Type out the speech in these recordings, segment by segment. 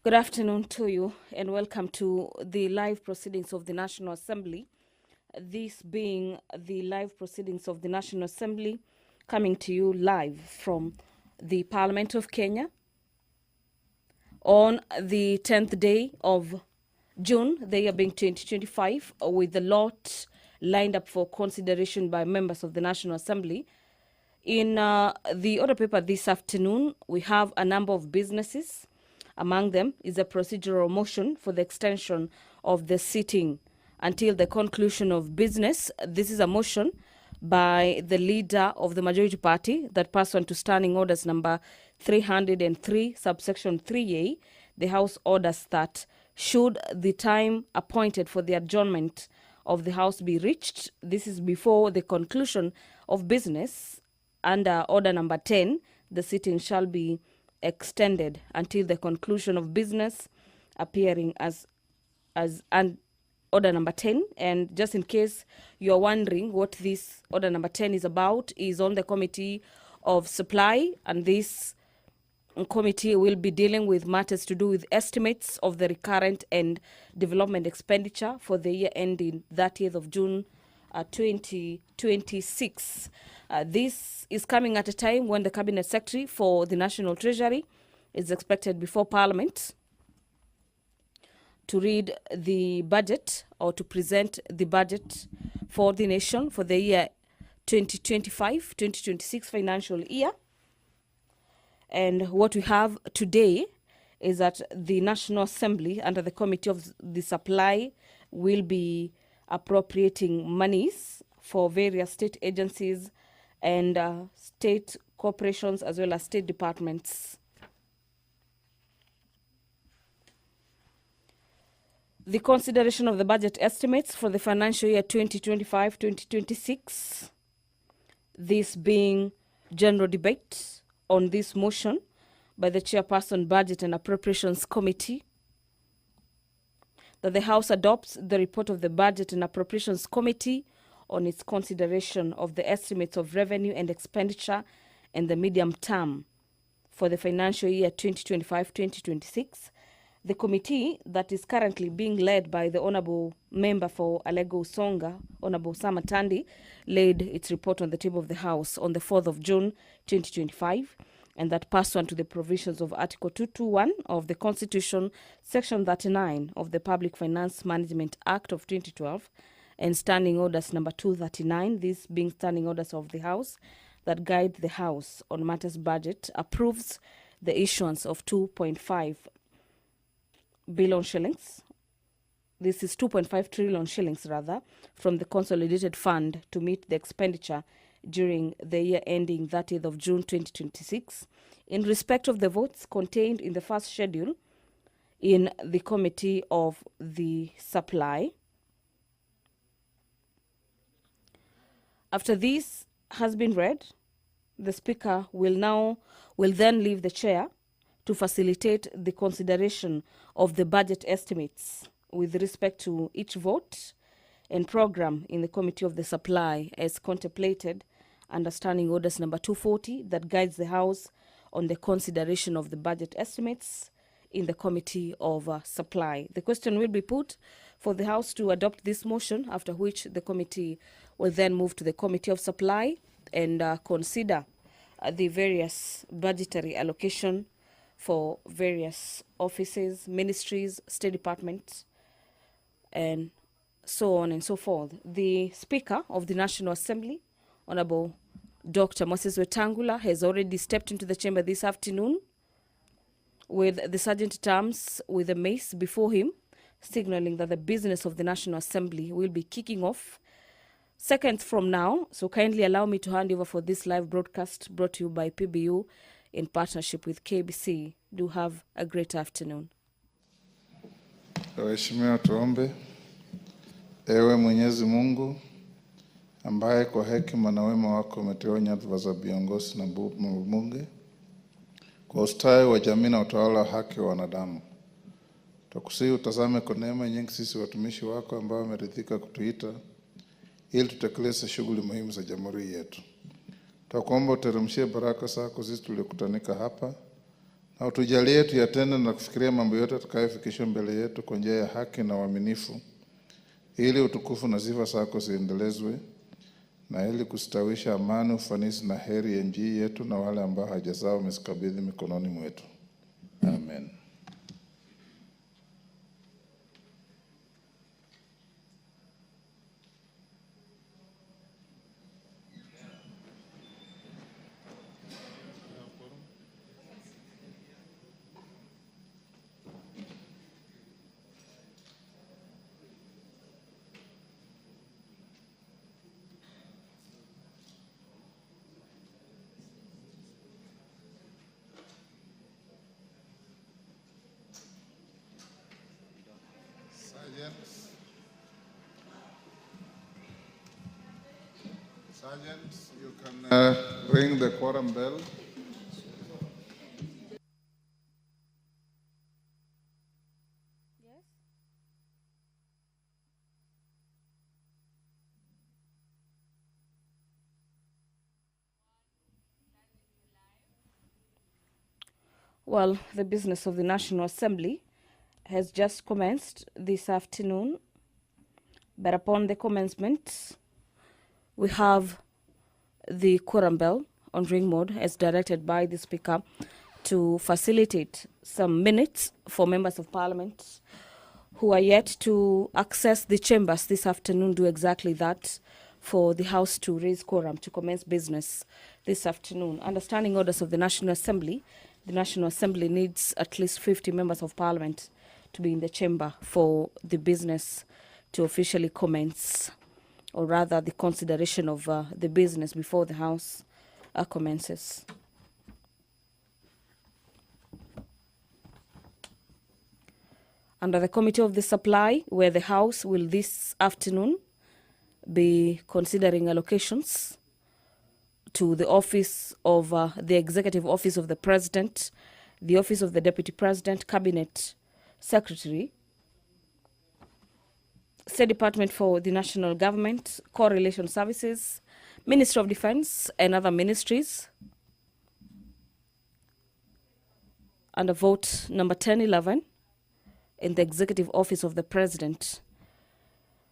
Good afternoon to you and welcome to the live proceedings of the National Assembly. This being the live proceedings of the National Assembly coming to you live from the Parliament of Kenya on the 10th day of June, the year being 2025, with the lot lined up for consideration by members of the National Assembly. In the order paper this afternoon, we have a number of businesses. Among them is a procedural motion for the extension of the sitting until the conclusion of business. This is a motion by the leader of the majority party that pursuant to Standing Orders number 303, subsection 3A, the House orders that should the time appointed for the adjournment of the House be reached, this is before the conclusion of business, under Order number 10, the sitting shall be extended until the conclusion of business, appearing as Order number 10. And just in case you're wondering what this Order number 10 is about, is on the Committee of Supply, and this committee will be dealing with matters to do with estimates of the recurrent and development expenditure for the year ending 30th of June 2026. This is coming at a time when the Cabinet Secretary for the National Treasury is expected before Parliament to read the budget or to present the budget for the nation for the year 2025-2026 financial year. And what we have today is that the National Assembly, under the Committee of the Supply, will be appropriating monies for various state agencies and state corporations as well as state departments. The consideration of the budget estimates for the financial year 2025-2026, this being general debate on this motion by the Chairperson Budget and Appropriations Committee, that the House adopts the report of the Budget and Appropriations Committee on its consideration of the estimates of revenue and expenditure in the medium term for the financial year 2025-2026. The committee that is currently being led by the Honourable Member for Alego Usonga, Honourable Sama Tandi, laid its report on the table of the House on the 4th of June 2025, and that pursuant to the provisions of Article 221 of the Constitution, Section 39 of the Public Finance Management Act of 2012, and Standing Orders number 239, these being Standing Orders of the House that guide the House on matters budget, approves the issuance of 2.5 billion shillings. This is 2.5 trillion shillings rather, from the Consolidated Fund to meet the expenditure during the year ending 30th of June 2026 in respect of the votes contained in the first schedule in the Committee of the Supply. After this has been read, the Speaker will then leave the chair to facilitate the consideration of the budget estimates with respect to each vote and program in the Committee of the Supply as contemplated under Standing Orders number 240 that guides the House on the consideration of the budget estimates in the Committee of Supply. The question will be put for the House to adopt this motion, after which the committee will then move to the Committee of Supply and consider the various budgetary allocation for various offices, ministries, state departments, and so on and so forth. The Speaker of the National Assembly, Honourable Dr. Moses Wetangula, has already stepped into the chamber this afternoon with the Sergeant at Arms with a mace before him, signaling that the business of the National Assembly will be kicking off seconds from now. So kindly allow me to hand over for this live broadcast brought to you by PBU in partnership with KBC. Do have a great afternoon. Waheshimiwa, tuombe. Ewe Mwenyezi Mungu, ambaye kwa hekima na wema wako umeteua nyadhifa za viongozi na mbunge kwa ustawi wa jamii na utawala wa haki wa wanadamu, tukusihi utazame kwa neema nyingi sisi watumishi wako ambao wameridhika kutuita ili tutekeleze shughuli muhimu za jamhuri yetu. Tunakuomba uteremshie baraka zako sisi tuliokutanika hapa, na utujalie tuyatende na kufikiria mambo yote tutakayofikishwa mbele yetu kwa njia ya haki na uaminifu, ili utukufu na sifa zako ziendelezwe, na ili kustawisha amani, ufanisi na heri ya nchi yetu na wale ambao haja zao umezikabidhi mikononi mwetu. Amen. Sergeant, you can ring the quorum bell. Well, the business of the National Assembly has just commenced this afternoon, but upon the commencement, we have the quorum bell on ring mode as directed by the Speaker to facilitate some minutes for members of Parliament who are yet to access the chambers this afternoon, do exactly that, for the House to raise quorum to commence business this afternoon. Understanding orders of the National Assembly, the National Assembly needs at least 50 members of Parliament to be in the chamber for the business to officially commence, or rather the consideration of the business before the House commences. Under the Committee of the Supply, where the House will this afternoon be considering allocations to the office of the Executive Office of the President, the Office of the Deputy President, Cabinet Secretary, State Department for the National Government, Correlation Services, Ministry of Defense, and other ministries. Under vote number 1011, in the Executive Office of the President,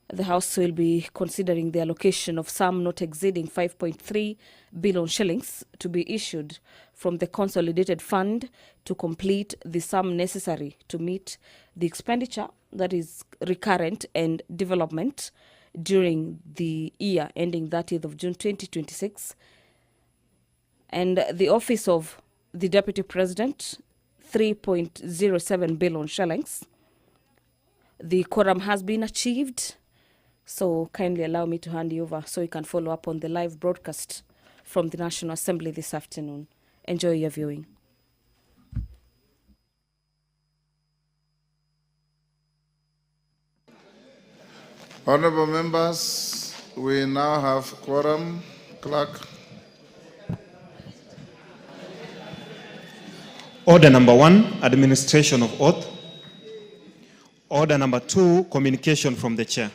the House will be considering the allocation of sum not exceeding 5.3 billion shillings to be issued from the Consolidated Fund to complete the sum necessary to meet the expenditure that is recurrent and development during the year ending 30th of June 2026. And the Office of the Deputy President, 3.07 billion shillings. The quorum has been achieved, so kindly allow me to hand you over so you can follow up on the live broadcast from the National Assembly this afternoon. Enjoy your viewing. Honorable members, we now have quorum. Clerk. Order number 1, administration of oath. Order number 2, communication from the chair.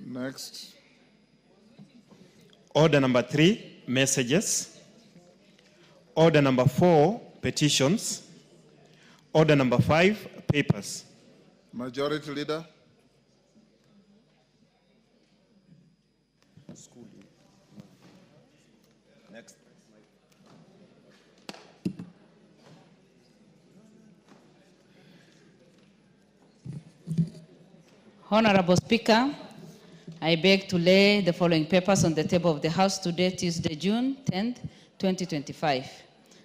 Next. Order number 3, messages. Order number 4, petitions. Order number 5, papers. Majority Leader. Next. Honorable Speaker, I beg to lay the following papers on the table of the House today, Tuesday, June 10th, 2025.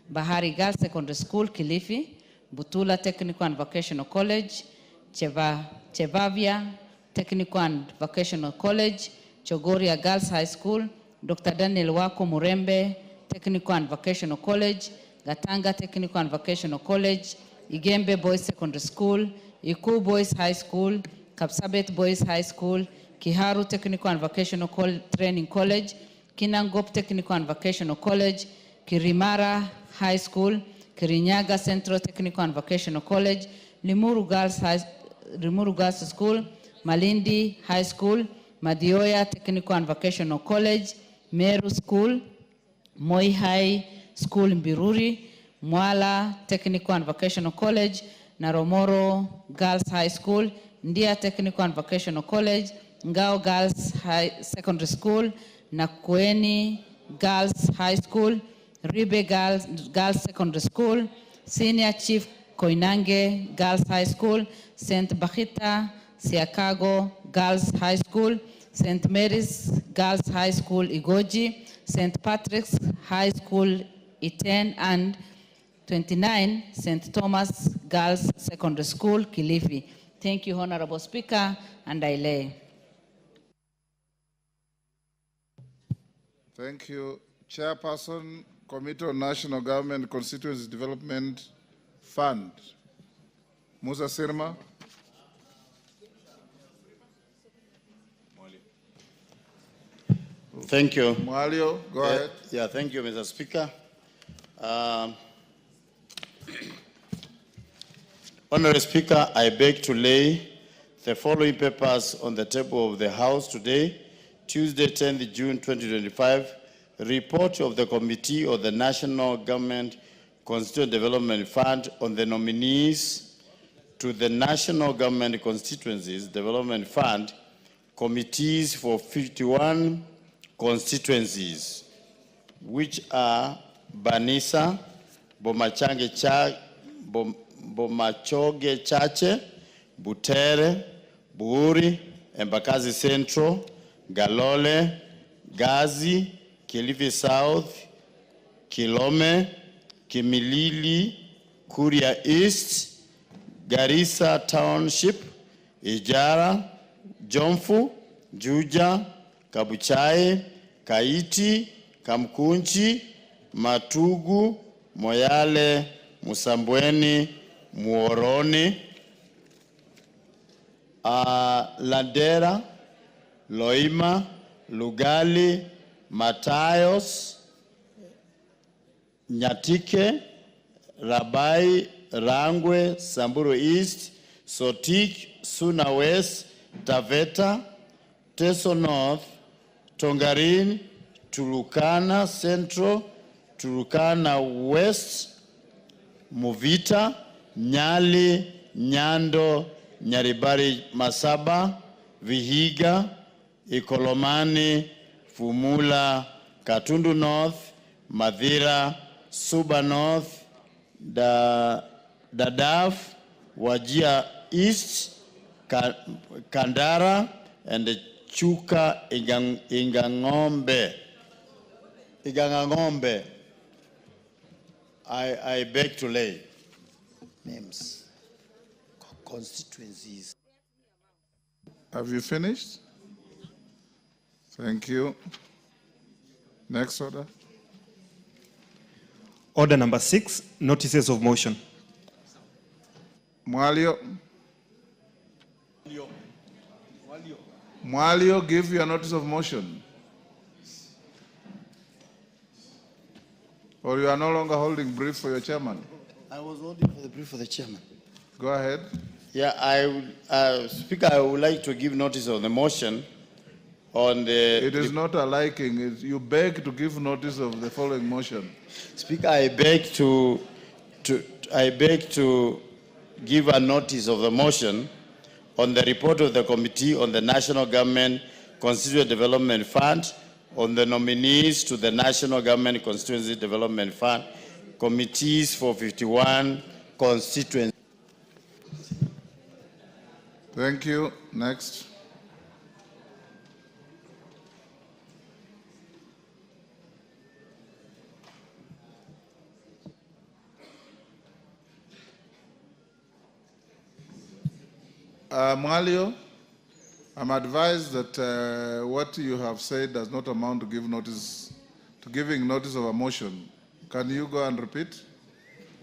Bahari Girls Secondary School, Kilifi, Butula Technical and Vocational College, Chevavia Technical and Vocational College, Chogoria Girls High School, Dr. Daniel Wako Murembe Technical and Vocational College, Gatanga Technical and Vocational College, Igembe Boys Secondary School, Iku Boys High School, Kapsabet Boys High School, Kiharu Technical and Vocational Training College, Kinangop Technical and Vocational College, Kirimara High School, Kirinyaga Central Technical and Vocational College, Limuru Girls School, Malindi High School, Madioya Technical and Vocational College, Meru School, Moi High School in Biruri, Mwala Technical and Vocational College, Naromoro Girls High School, Ndia Technical and Vocational College, Ngao Girls High Secondary School, Nakueni Girls High School, Ribe Girls Secondary School, Senior Chief Koinange Girls High School, St. Bakita Siakago Girls High School, St. Mary's Girls High School Igoji, St. Patrick's High School Iten, and 29 St. Thomas Girls Secondary School Kilifi. Thank you, Honorable Speaker, and I lay. Thank you. Chairperson, Committee on National Government Constituency Development Fund. Musa Sirma. Thank you. Mwalio, go ahead. Yeah, thank you, Mr. Speaker. Honorable Speaker, I beg to lay the following papers on the table of the House today, Tuesday, 10th June 2025. Report of the Committee of the National Government Constituent Development Fund on the nominees to the National Government Constituencies Development Fund committees for 51 constituencies, which are Banisa, Bomachoge Chache, Butere, Buuri, Embakazi Central, Galole, Gazi, Kilifi South, Kilome, Kimilili, Kuria East, Garissa Township, Ijara, Jomfu, Juja, Kabuchai, Kaiti, Kamkunchi, Matugu, Moyale, Musambweni, Muoroni, Landera, Loima, Lugali, Matayos, Nyatike, Rabai, Rangwe, Samburu East, Sotik, Suna West, Taveta, Teso North, Tongarin, Turukana Central, Turukana West, Muvita, Nyali, Nyando, Nyaribari Masaba, Vihiga, Ikolomani, Fumula, Katundu North, Madhira, Suba North, Dadav, Wajia East, Kandara, and the Chuka Ingangombe. I beg to lay names, constituencies. Have you finished? Thank you. Next order. Order number 6, notices of motion. Mwalio. Mwalio, give your notice of motion. Or you are no longer holding brief for your chairman? I was holding for the brief for the chairman. Go ahead. Yeah, Speaker, I would like to give notice of the motion on the... It is not a liking. You beg to give notice of the following motion. Speaker, I beg to give a notice of the motion on the report of the Committee on the National Government Constituent Development Fund on the nominees to the National Government Constituency Development Fund committees for 51 constituencies. Thank you. Next. Mwalio, I'm advised that what you have said does not amount to giving notice of a motion. Can you go and repeat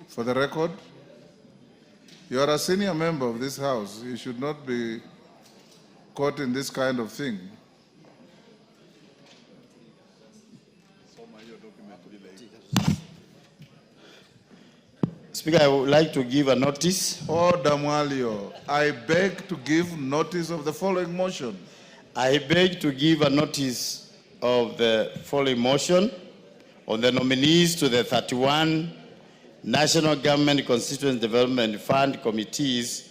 for the record? You are a senior member of this House. You should not be caught in this kind of thing. Speaker, I would like to give a notice. Order, Mwalio. I beg to give notice of the following motion. I beg to give a notice of the following motion on the nominees to the 31 National Government Constituent Development Fund committees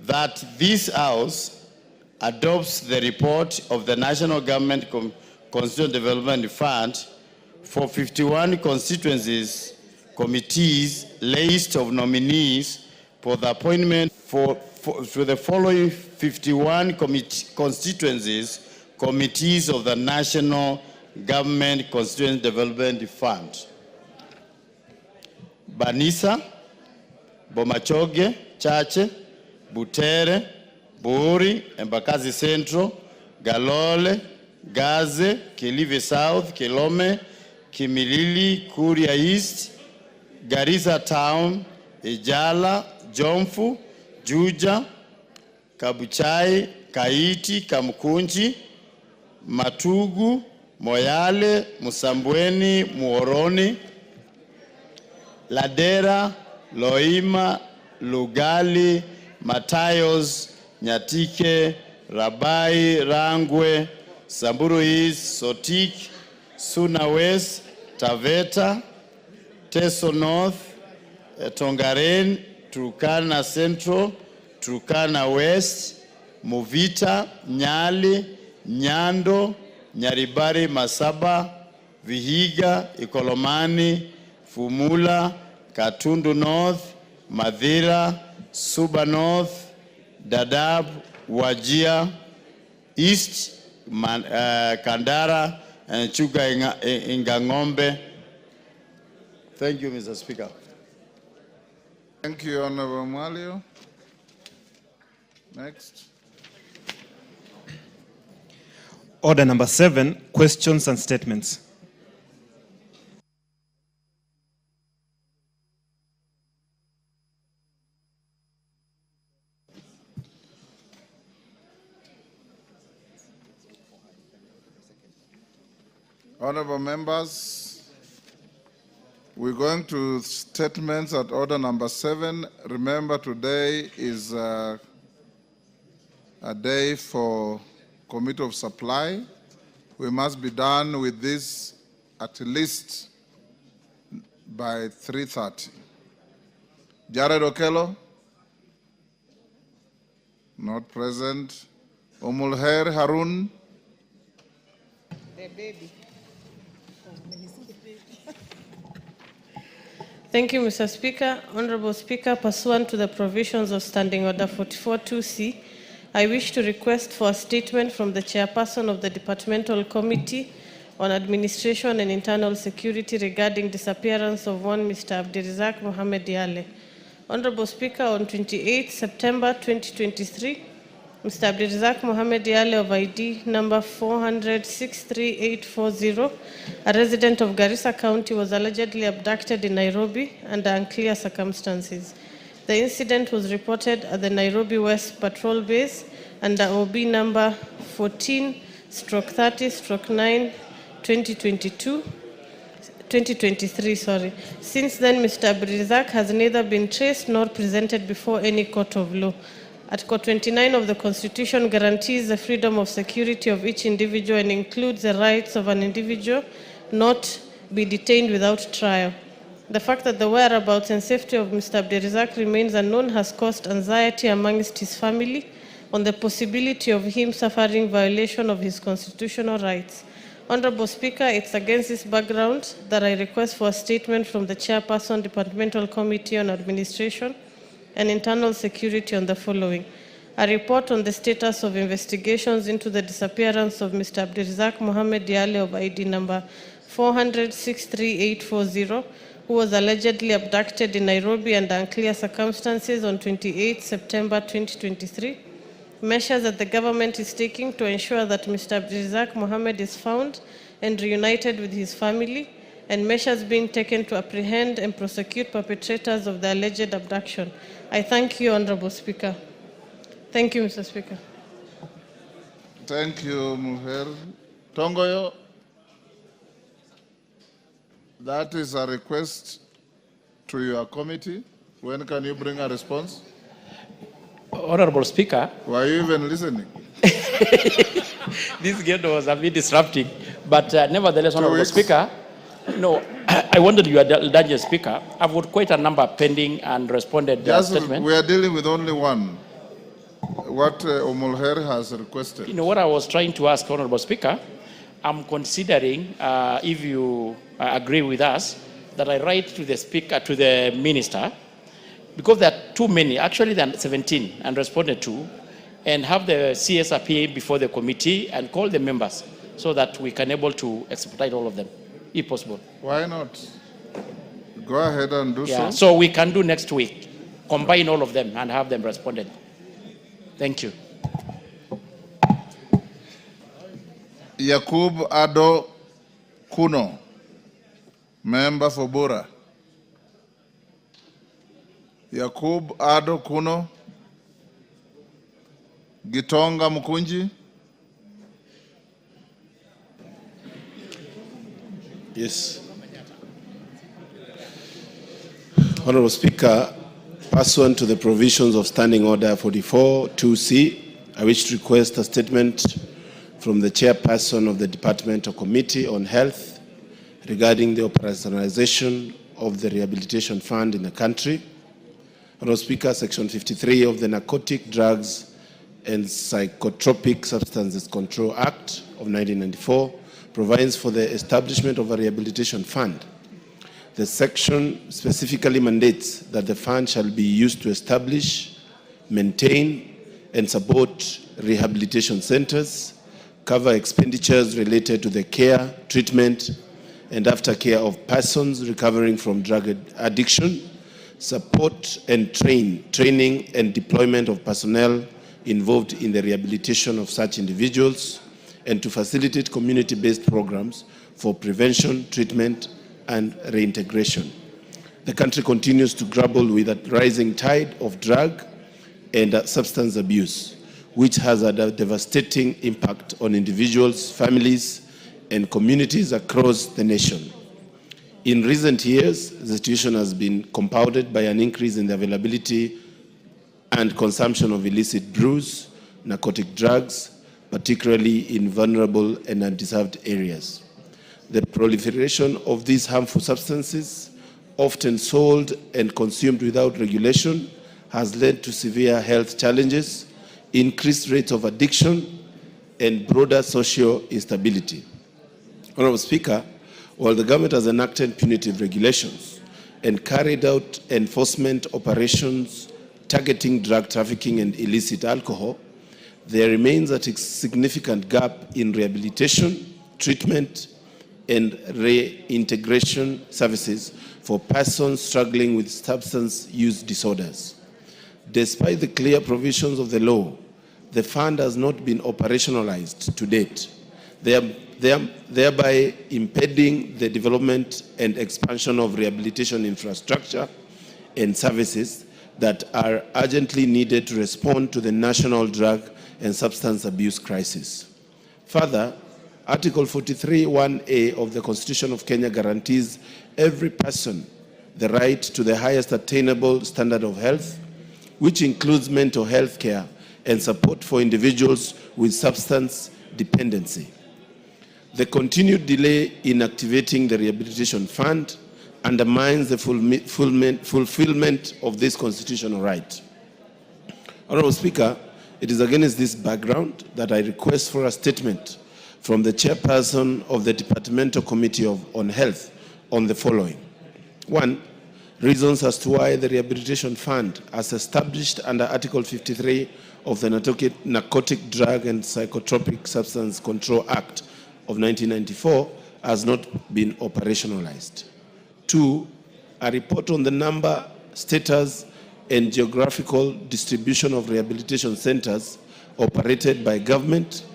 that this House adopts the report of the National Government Constituent Development Fund for 51 constituencies, committees, list of nominees for the appointment for the following 51 constituencies, committees of the National Government Constituent Development Fund. Banisa, Bomachoge, Chache, Butere, Buri, Embakazi Central, Galole, Gaze, Kilifi South, Kilome, Kimilili, Kuria East, Garissa Town, Ijala, Jomfu, Juja, Kabuchai, Kaiti, Kamkunji, Matugu, Moyale, Musambweni, Muoroni, Ladera, Loima, Lugali, Matayos, Nyatike, Rabai, Rangwe, Samburu East, Sotik, Suna West, Taveta, Teso North, Tongaren, Turkana Central, Turkana West, Movita, Nyali, Nyando, Nyaribari, Masaba, Vihiga, Ikolomani, Fumula, Katundu North, Madhira, Suba North, Dadaab, Wajir, East, Kandara, and Chuka Ingangombe. Thank you, Mr. Speaker. Thank you, Honorable Mwalio. Next. Order number 7, questions and statements. Honorable members, we're going to statements at order number 7. Remember, today is a day for Committee of Supply. We must be done with this at least by 3:30. Jared Okello? Not present. Umulher Harun? The baby. Thank you, Mr. Speaker. Honorable Speaker, pursuant to the provisions of Standing Order 44-2C, I wish to request for a statement from the chairperson of the Departmental Committee on Administration and Internal Security regarding disappearance of one Mr. Abdirizak Mohamed Yale. Honorable Speaker, on 28 September 2023, Mr. Abdirizak Mohamed Yale of ID number 400-63840, a resident of Garissa County, was allegedly abducted in Nairobi under unclear circumstances. The incident was reported at the Nairobi West Patrol Base under OB number 14/30/9 2023. Since then, Mr. Abdirizak has neither been traced nor presented before any court of law. Article 29 of the Constitution guarantees the freedom of security of each individual and includes the rights of an individual not be detained without trial. The fact that the whereabouts and safety of Mr. Abdirizak remains unknown has caused anxiety amongst his family on the possibility of him suffering violation of his constitutional rights. Honorable Speaker, it's against this background that I request for a statement from the Chairperson, Departmental Committee on Administration and Internal Security on the following. A report on the status of investigations into the disappearance of Mr. Abdirizak Mohamed Yale of ID number 400-63840, who was allegedly abducted in Nairobi under unclear circumstances on 28 September 2023. Measures that the government is taking to ensure that Mr. Abdirizak Mohamed is found and reunited with his family, and measures being taken to apprehend and prosecute perpetrators of the alleged abduction. I thank you, Honorable Speaker. Thank you, Mr. Speaker. Thank you, Muher. Tongoyo, that is a request to your committee? When can you bring a response? Honorable Speaker, Were you even listening? this game was a bit disrupting, but nevertheless, Honorable weeks. Speaker, no, I wanted you had Speaker. I've got quite a number pending and responded statement. We are dealing with only one. What Omolher has requested. You know what I was trying to ask, Honorable Speaker? I'm considering, if you agree with us, that I write to the Speaker, to the Minister, because there are too many, actually there are 17, and responded to, and have the CS appear before the committee and call the members so that we can able to expedite all of them, if possible. Why not? Go ahead and do so. So we can do next week, combine all of them and have them responded. Thank you. Yakub Ado Kuno, member for Bora. Yakub Ado Kuno. Gitonga Mukunji. Yes. Honorable Speaker, pursuant to the provisions of Standing Order 44-2C, I wish to request a statement from the chairperson of the Departmental Committee on Health regarding the operationalization of the Rehabilitation Fund in the country. Honorable Speaker, Section 53 of the Narcotic Drugs and Psychotropic Substances Control Act of 1994 provides for the establishment of a rehabilitation fund. The section specifically mandates that the fund shall be used to establish, maintain, and support rehabilitation centers, cover expenditures related to the care, treatment, and aftercare of persons recovering from drug addiction, support and training and deployment of personnel involved in the rehabilitation of such individuals, and to facilitate community-based programs for prevention, treatment, and reintegration. The country continues to grapple with a rising tide of drug and substance abuse, which has had a devastating impact on individuals, families, and communities across the nation. In recent years, the situation has been compounded by an increase in the availability and consumption of illicit brews, narcotic drugs, particularly in vulnerable and undeserved areas. The proliferation of these harmful substances, often sold and consumed without regulation, has led to severe health challenges, increased rates of addiction, and broader social instability. Honorable Speaker, while the government has enacted punitive regulations and carried out enforcement operations targeting drug trafficking and illicit alcohol, there remains a significant gap in rehabilitation, treatment, and reintegration services for persons struggling with substance use disorders. Despite the clear provisions of the law, the fund has not been operationalized to date, thereby impeding the development and expansion of rehabilitation infrastructure and services that are urgently needed to respond to the national drug and substance abuse crisis. Further, Article 43(1)(a) of the Constitution of Kenya guarantees every person the right to the highest attainable standard of health, which includes mental health care and support for individuals with substance dependency. The continued delay in activating the Rehabilitation Fund undermines the fulfillment of this constitutional right. Honorable Speaker, it is against this background that I request for a statement from the chairperson of the Departmental Committee on Health on the following. 1, reasons as to why the Rehabilitation Fund, as established under Article 53 of the Narcotic Drug and Psychotropic Substance Control Act of 1994, has not been operationalized. 2, a report on the number, status, and geographical distribution of rehabilitation centers operated by government,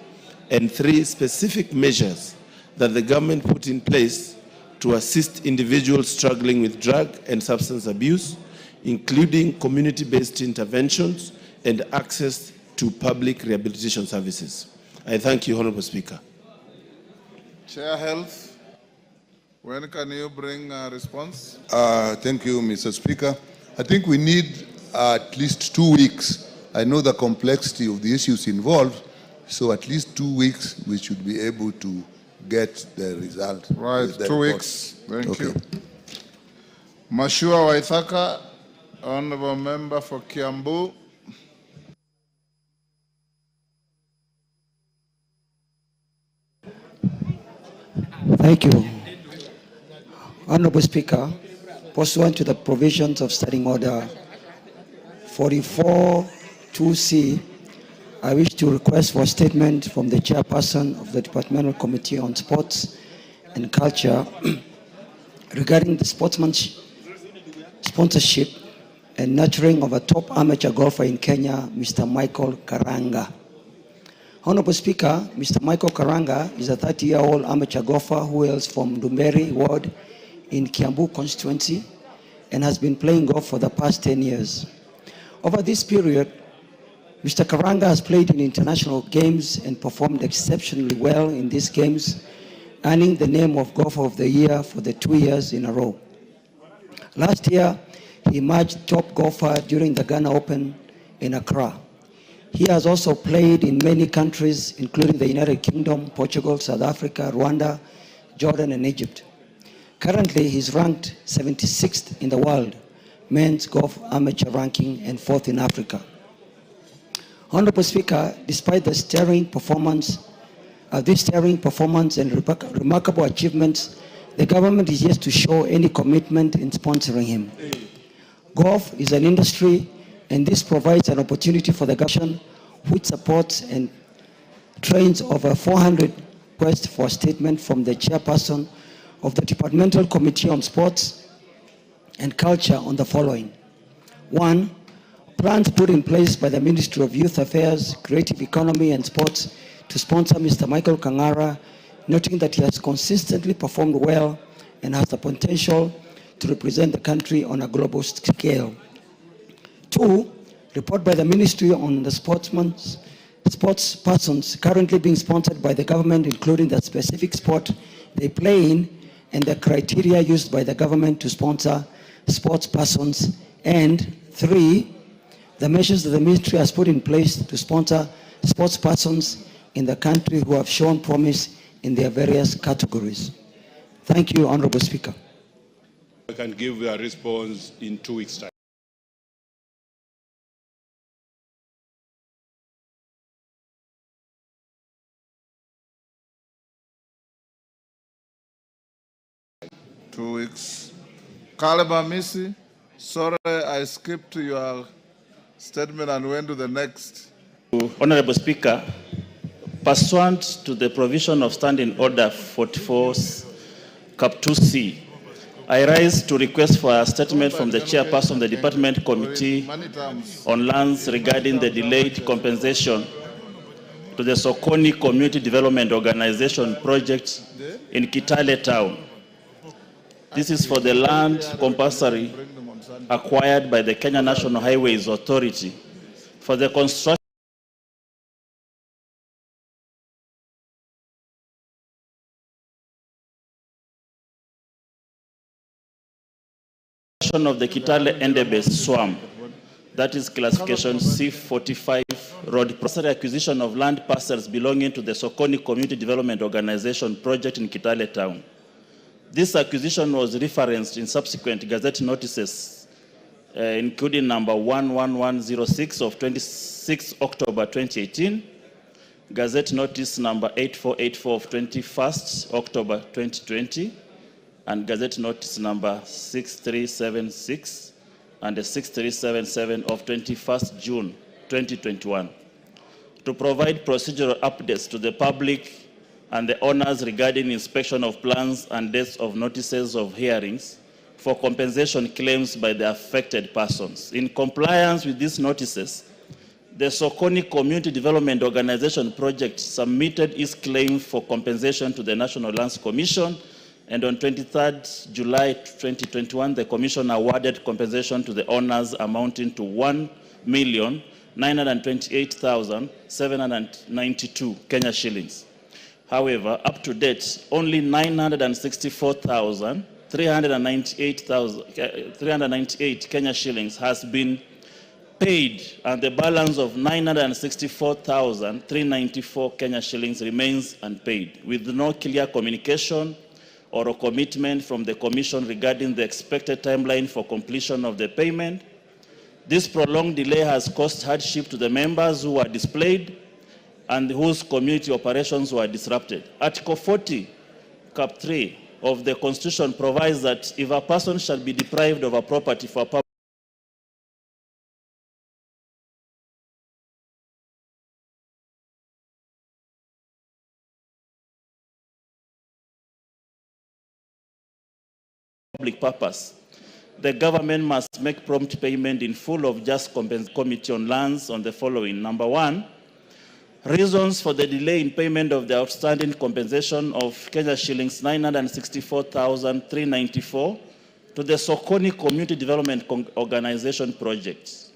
and 3, specific measures that the government put in place to assist individuals struggling with drug and substance abuse, including community-based interventions and access to public rehabilitation services. I thank you, Honorable Speaker. Chair Health. When can you bring a response? Thank you, Mr. Speaker. I think we need at least 2 weeks. I know the complexity of the issues involved, so at least 2 weeks we should be able to get the result. Right, the 2 report. weeks. Thank Okay. you. Mashua Waithaka, Honorable Member for Kiambu. Thank you. Honorable Speaker, pursuant to the provisions of Standing Order 44-2C, I wish to request for a statement from the chairperson of the Departmental Committee on Sports and Culture regarding the sponsorship and nurturing of a top amateur golfer in Kenya, Mr. Michael Karanga. Honorable Speaker, Mr. Michael Karanga is a 30-year-old amateur golfer who hails from Dumberi Ward in Kiambu constituency and has been playing golf for the past 10 years. Over this period, Mr. Karanga has played in international games and performed exceptionally well in these games, earning the name of Golfer of the Year for the 2 years in a row. Last year, he emerged top golfer during the Ghana Open in Accra. He has also played in many countries, including the United Kingdom, Portugal, South Africa, Rwanda, Jordan, and Egypt. Currently, he's ranked 76th in the world men's golf amateur ranking and 4th in Africa. Honorable Speaker, despite the sterling performance and remarkable achievements, the government is yet to show any commitment in sponsoring him. Golf is an industry, and this provides an opportunity for the government, which supports and trains over 400 requests for a statement from the chairperson of the Departmental Committee on Sports and Culture on the following. 1. Plans put in place by the Ministry of Youth Affairs, Creative Economy and Sports to sponsor Mr. Michael Kangara, noting that he has consistently performed well and has the potential to represent the country on a global scale. 2, report by the Ministry on the sports persons currently being sponsored by the government, including the specific sport they play in and the criteria used by the government to sponsor sports persons. And 3, the measures that the ministry has put in place to sponsor sports persons in the country who have shown promise in their various categories. Thank you, Honorable Speaker. I can give you a response in 2 weeks' time. Two weeks. Kaleba Misi, sorry I skipped your statement and went to the next. Honorable Speaker, pursuant to the provision of Standing Order 44 Cap 2C, I rise to request for a statement from the chairperson of the Department Committee on Lands regarding the delayed compensation to the Sokoni Community Development Organization project in Kitale Town. This is for the land compulsory acquired by the Kenya National Highways Authority for the construction of the Kitale Endebe Swamp, that is classification C45 road. Processor acquisition of land parcels belonging to the Sokoni Community Development Organization project in Kitale Town. This acquisition was referenced in subsequent Gazette notices, including number 11106 of 26 October 2018, Gazette notice number 8484 of 21st October 2020, and Gazette notice number 6376 and 6377 of 21st June 2021, to provide procedural updates to the public and the owners regarding inspection of plans and dates of notices of hearings for compensation claims by the affected persons. In compliance with these notices, the Sokoni Community Development Organization project submitted its claim for compensation to the National Lands Commission, and on 23rd July 2021, the Commission awarded compensation to the owners amounting to 1,928,792 Kenya shillings. However, up to date, only 398 Kenya shillings has been paid, and the balance of 964,394 Kenya shillings remains unpaid, with no clear communication or a commitment from the Commission regarding the expected timeline for completion of the payment. This prolonged delay has caused hardship to the members who were displaced and whose community operations were disrupted. Article 40, Cap 3 of the Constitution provides that if a person shall be deprived of a property for public purpose, the government must make prompt payment in full of just Committee on Lands on the following. Number one, reasons for the delay in payment of the outstanding compensation of Kenya shillings 964,394 to the Sokoni Community Development Organization projects.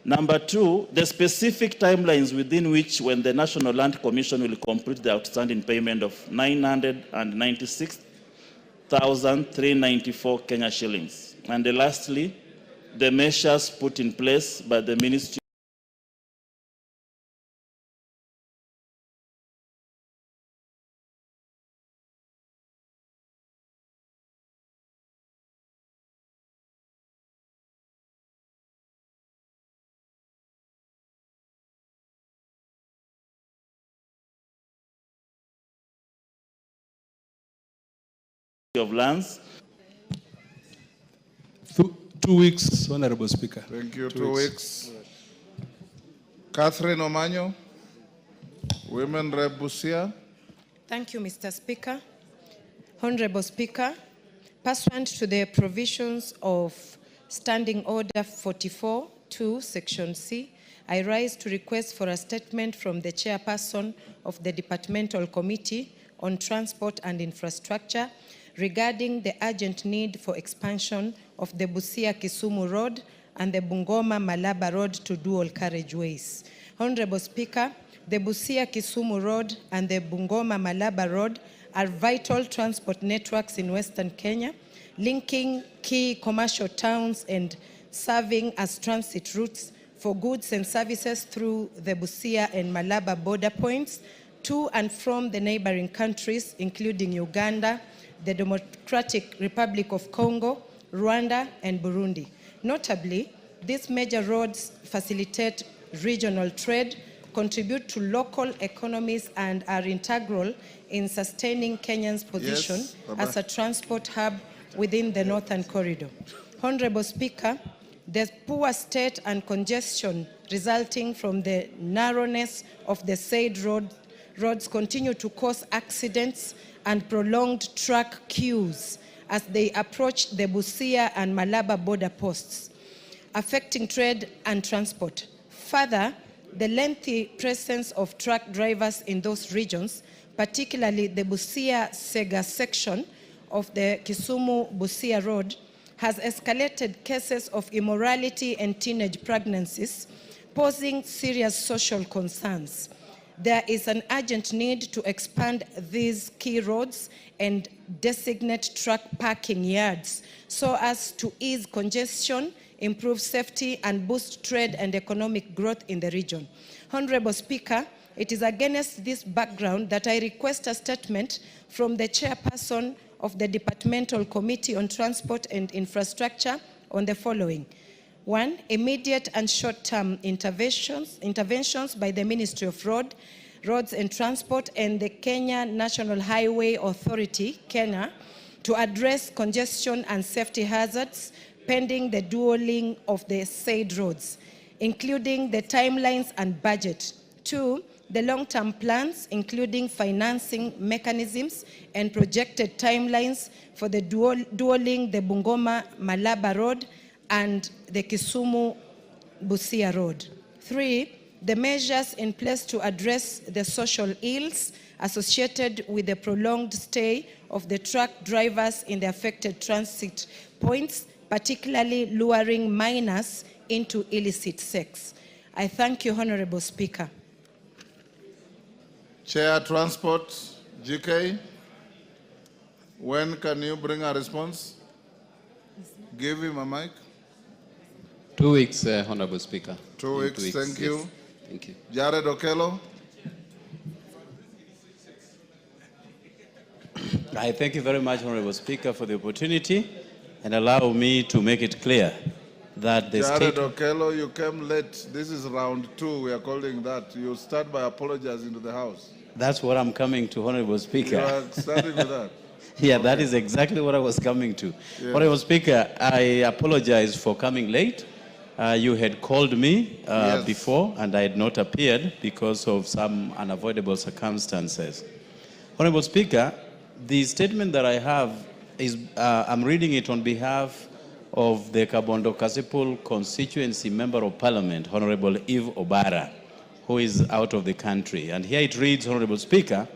Number two, the specific timelines within which when the National Land Commission will complete the outstanding payment of 996,394 Kenya shillings. And lastly, the measures put in place by the Ministry of Lands. 2 weeks, Honorable Speaker. Thank you. 2 weeks. Catherine Omanyo, Women Rep Busia. Thank you, Mr. Speaker. Honorable Speaker, pursuant to the provisions of Standing Order 44(2), Section C, I rise to request for a statement from the Chairperson of the Departmental Committee on Transport and Infrastructure regarding the urgent need for expansion of the Busia-Kisumu Road and the Bungoma-Malaba Road to dual carriageways. Honorable Speaker, the Busia-Kisumu Road and the Bungoma-Malaba Road are vital transport networks in Western Kenya, linking key commercial towns and serving as transit routes for goods and services through the Busia and Malaba border points to and from the neighboring countries, including Uganda, the Democratic Republic of Congo, Rwanda, and Burundi. Notably, these major roads facilitate regional trade, contribute to local economies, and are integral in sustaining Kenya's position as a transport hub within the Northern Corridor. Honorable Speaker, the poor state and congestion resulting from the narrowness of the said roads continue to cause accidents and prolonged truck queues as they approach the Busia and Malaba border posts, affecting trade and transport. Further, the lengthy presence of truck drivers in those regions, particularly the Busia-Sega section of the Kisumu-Busia Road, has escalated cases of immorality and teenage pregnancies, posing serious social concerns. There is an urgent need to expand these key roads and designate truck parking yards so as to ease congestion, improve safety, and boost trade and economic growth in the region. Honorable Speaker, it is against this background that I request a statement from the Chairperson of the Departmental Committee on Transport and Infrastructure on the following. 1. Immediate and short-term interventions by the Ministry of Roads and Transport and the Kenya National Highway Authority, KENHA, to address congestion and safety hazards pending the dualling of the said roads, including the timelines and budget. 2. The long-term plans, including financing mechanisms and projected timelines for the dualling the Bungoma-Malaba Road and the Kisumu-Busia Road. 3. The measures in place to address the social ills associated with the prolonged stay of the truck drivers in the affected transit points, particularly luring minors into illicit sex. I thank you, Honorable Speaker. Chair Transport, GK, when can you bring a response? Give him a mic. 2 weeks, Honorable Speaker. 2 weeks, thank yes. you. Thank you. Jared Okello. I thank you very much, Honorable Speaker, for the opportunity, and allow me to make it clear that the Jared state... Okello, you came late. This is round 2, we are calling that. You start by apologizing to the House. That's what I'm coming to, Honorable Speaker. You are starting with that. Yeah, that is exactly what I was coming to. Yes. Honorable Speaker, I apologize for coming late. You had called me Yes. before, and I had not appeared because of some unavoidable circumstances. Honorable Speaker, the statement that I have is, I'm reading it on behalf of the Kabondo Kasipul constituency member of parliament, Honorable Eve Obara, who is out of the country. And here it reads, Honorable Speaker,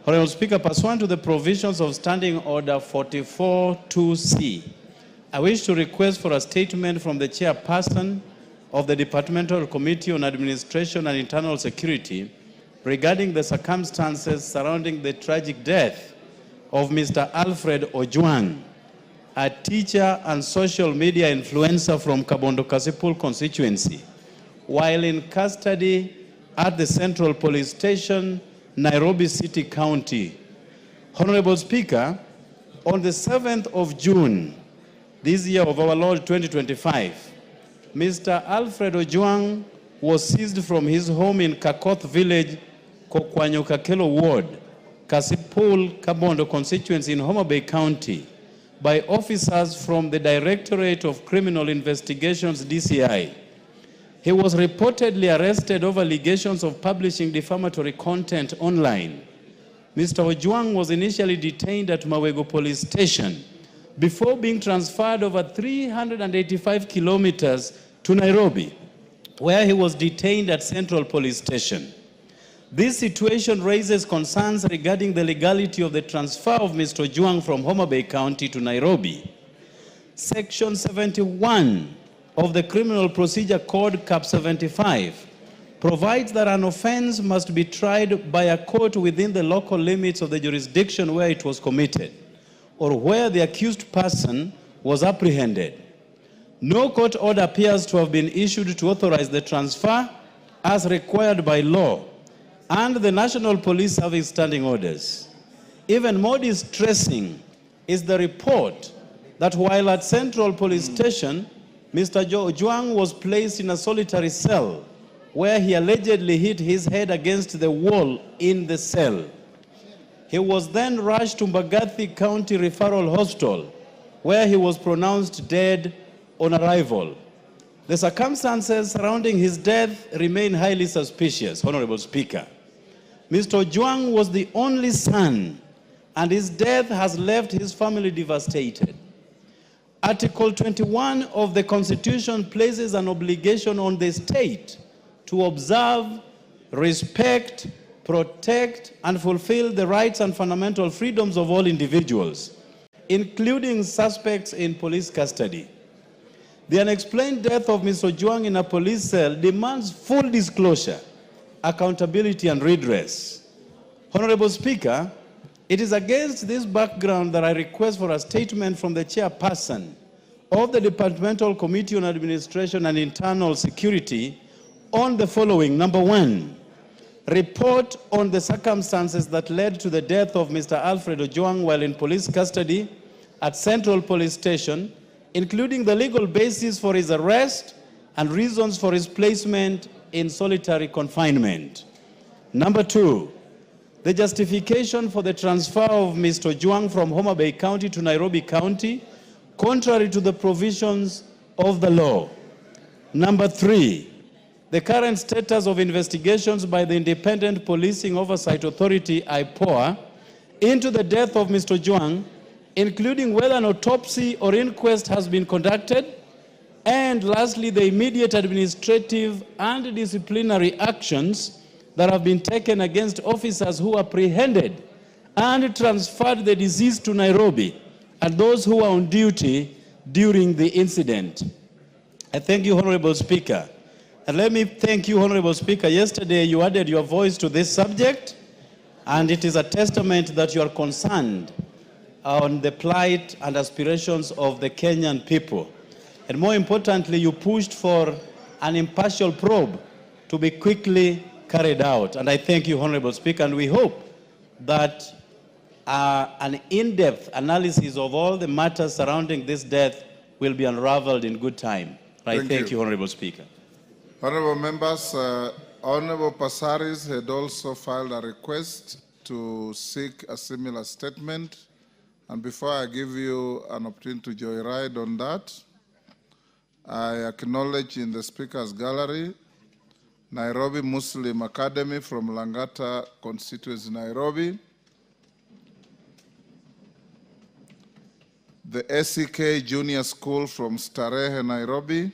pursuant to the provisions of Standing Order 44-2C, I wish to request for a statement from the chairperson of the Departmental Committee on Administration and Internal Security regarding the circumstances surrounding the tragic death of Mr. Alfred Ojwang, a teacher and social media influencer from Kabondo Kasipul constituency, while in custody at the Central Police Station, Nairobi City County. Honorable Speaker, on the 7th of June, this year of our Lord 2025, Mr. Alfred Ojwang was seized from his home in Kakoth Village, Kokwanyo Kakelo Ward, Kasipul Kabondo constituency in Homa Bay County, by officers from the Directorate of Criminal Investigations, DCI. He was reportedly arrested over allegations of publishing defamatory content online. Mr. Ojwang was initially detained at Mawego Police Station before being transferred over 385 kilometers to Nairobi, where he was detained at Central Police Station. This situation raises concerns regarding the legality of the transfer of Mr. Ojwang from Homa Bay County to Nairobi. Section 71 of the Criminal Procedure Code, Cap 75, provides that an offense must be tried by a court within the local limits of the jurisdiction where it was committed, or where the accused person was apprehended. No court order appears to have been issued to authorize the transfer as required by law and the National Police Service standing orders. Even more distressing is the report that while at Central Police Station, Mr. Ojwang was placed in a solitary cell where he allegedly hit his head against the wall in the cell. He was then rushed to Mbagathi County Referral Hospital, where he was pronounced dead on arrival. The circumstances surrounding his death remain highly suspicious, Honorable Speaker. Mr. Ojwang was the only son, and his death has left his family devastated. Article 21 of the Constitution places an obligation on the state to observe, respect, protect, and fulfill the rights and fundamental freedoms of all individuals, including suspects in police custody. The unexplained death of Mr. Ojwang in a police cell demands full disclosure, accountability, and redress. Honorable Speaker, it is against this background that I request for a statement from the chairperson of the Departmental Committee on Administration and Internal Security on the following. Number one, report on the circumstances that led to the death of Mr. Alfred Ojwang while in police custody at Central Police Station, including the legal basis for his arrest and reasons for his placement in solitary confinement. Number two, the justification for the transfer of Mr. Ojwang from Homa Bay County to Nairobi County, contrary to the provisions of the law. Number three, the current status of investigations by the Independent Policing Oversight Authority, IPOA, into the death of Mr. Ojwang, including whether an autopsy or inquest has been conducted, and lastly, the immediate administrative and disciplinary actions that have been taken against officers who apprehended and transferred the deceased to Nairobi and those who were on duty during the incident. I thank you, Honorable Speaker. And let me thank you, Honorable Speaker. Yesterday, you added your voice to this subject, And it is a testament that you are concerned on the plight and aspirations of the Kenyan people. And more importantly, you pushed for an impartial probe to be quickly carried out. And I thank you, Honorable Speaker, and we hope that an in-depth analysis of all the matters surrounding this death will be unraveled in good time. I thank you, Honorable Speaker. Honorable members, Honorable Passaris had also filed a request to seek a similar statement. And before I give you an opportunity to joyride on that, I acknowledge in the Speaker's gallery Nairobi Muslim Academy from Langata constituency, Nairobi, the SEK Junior School from Starehe, Nairobi,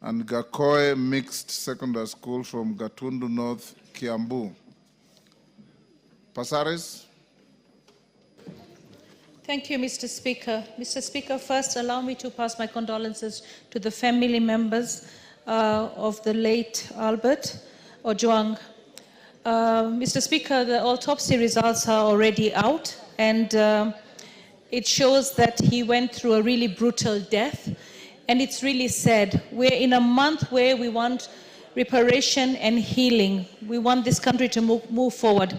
and Gakoe Mixed Secondary School from Gatundu North, Kiambu. Passaris. Thank you, Mr. Speaker. Mr. Speaker, first allow me to pass my condolences to the family members of the late Albert Ojwang. Mr. Speaker, the autopsy results are already out, and it shows that he went through a really brutal death, and it's really sad. We're in a month where we want reparation and healing. We want this country to move forward.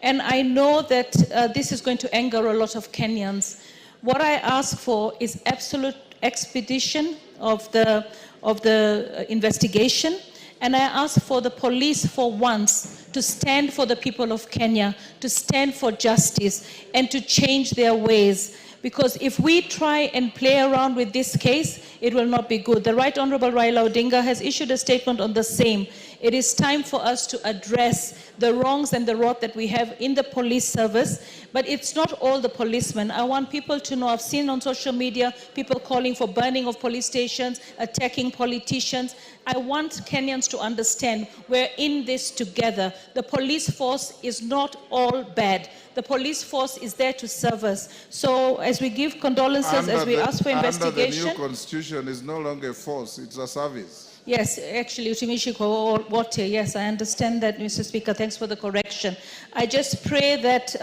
And I know that this is going to anger a lot of Kenyans. What I ask for is absolute expedition of the investigation. And I ask for the police for once to stand for the people of Kenya, to stand for justice, and to change their ways. Because if we try and play around with this case, it will not be good. The Right Honorable Raila Odinga has issued a statement on the same. It is time for us to address the wrongs and the rot that we have in the police service, but it's not all the policemen. I want people to know, I've seen on social media people calling for burning of police stations, attacking politicians. I want Kenyans to understand we're in this together. The police force is not all bad. The police force is there to serve us. So as we give condolences, as we ask for investigation. Under the new constitution, is no longer a force, it's a service. Yes, actually, yes, I understand that, Mr. Speaker. Thanks for the correction. I just pray that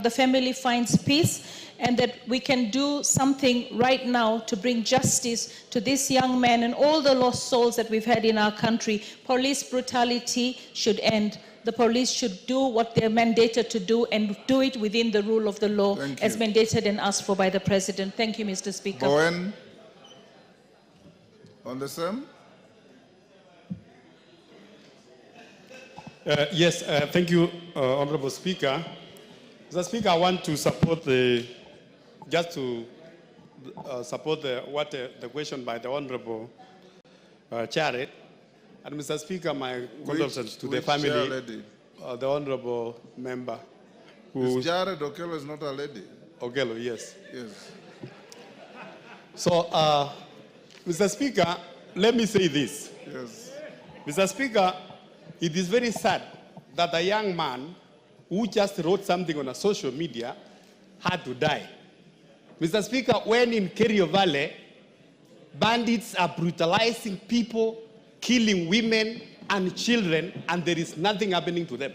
the family finds peace and that we can do something right now to bring justice to this young man and all the lost souls that we've had in our country. Police brutality should end. The police should do what they're mandated to do and do it within the rule of the law as mandated and asked for by the President. Thank you, Mr. Speaker. Bowen, on the same? Yes, thank you, Honorable Speaker. Mr. Speaker, I want to support the question by the Honorable Charit. And Mr. Speaker, my condolences to the family, the Honorable member. Ms. Jared Okello is not a lady. Okello, yes. Yes. So, Mr. Speaker, let me say this. Yes. Mr. Speaker, it is very sad that a young man who just wrote something on a social media had to die. Mr. Speaker, when in Kerio Valley, bandits are brutalizing people, killing women and children, and there is nothing happening to them.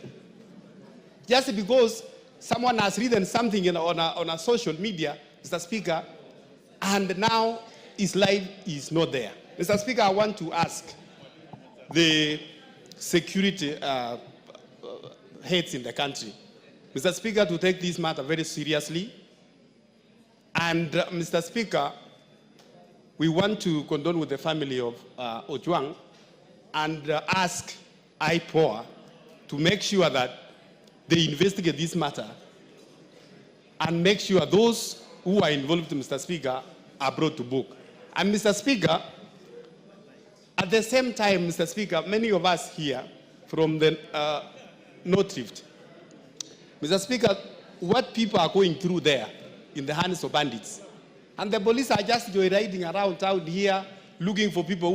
Just because someone has written something on a social media, Mr. Speaker, and now his life is not there. Mr. Speaker, I want to ask the security heads in the country, Mr. Speaker, to take this matter very seriously. And Mr. Speaker, we want to condole with the family of Ojwang and ask IPOA to make sure that they investigate this matter and make sure those who are involved, Mr. Speaker, are brought to book. And Mr. Speaker, at the same time, Mr. Speaker, many of us here from the North Rift, Mr. Speaker, what people are going through there in the hands of bandits. And the police are just joyriding around town here, looking for people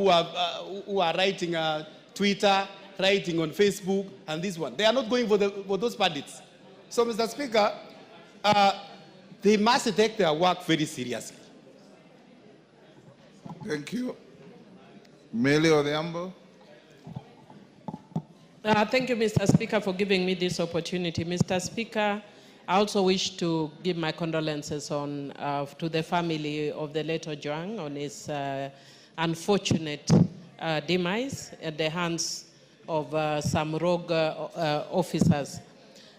who are writing Twitter, writing on Facebook, and this one. They are not going for those bandits. So, Mr. Speaker, they must take their work very seriously. Thank you. Mele Odhiambo. Thank you, Mr. Speaker, for giving me this opportunity. Mr. Speaker, I also wish to give my condolences to the family of the late Ojwang on his unfortunate demise at the hands of some rogue officers.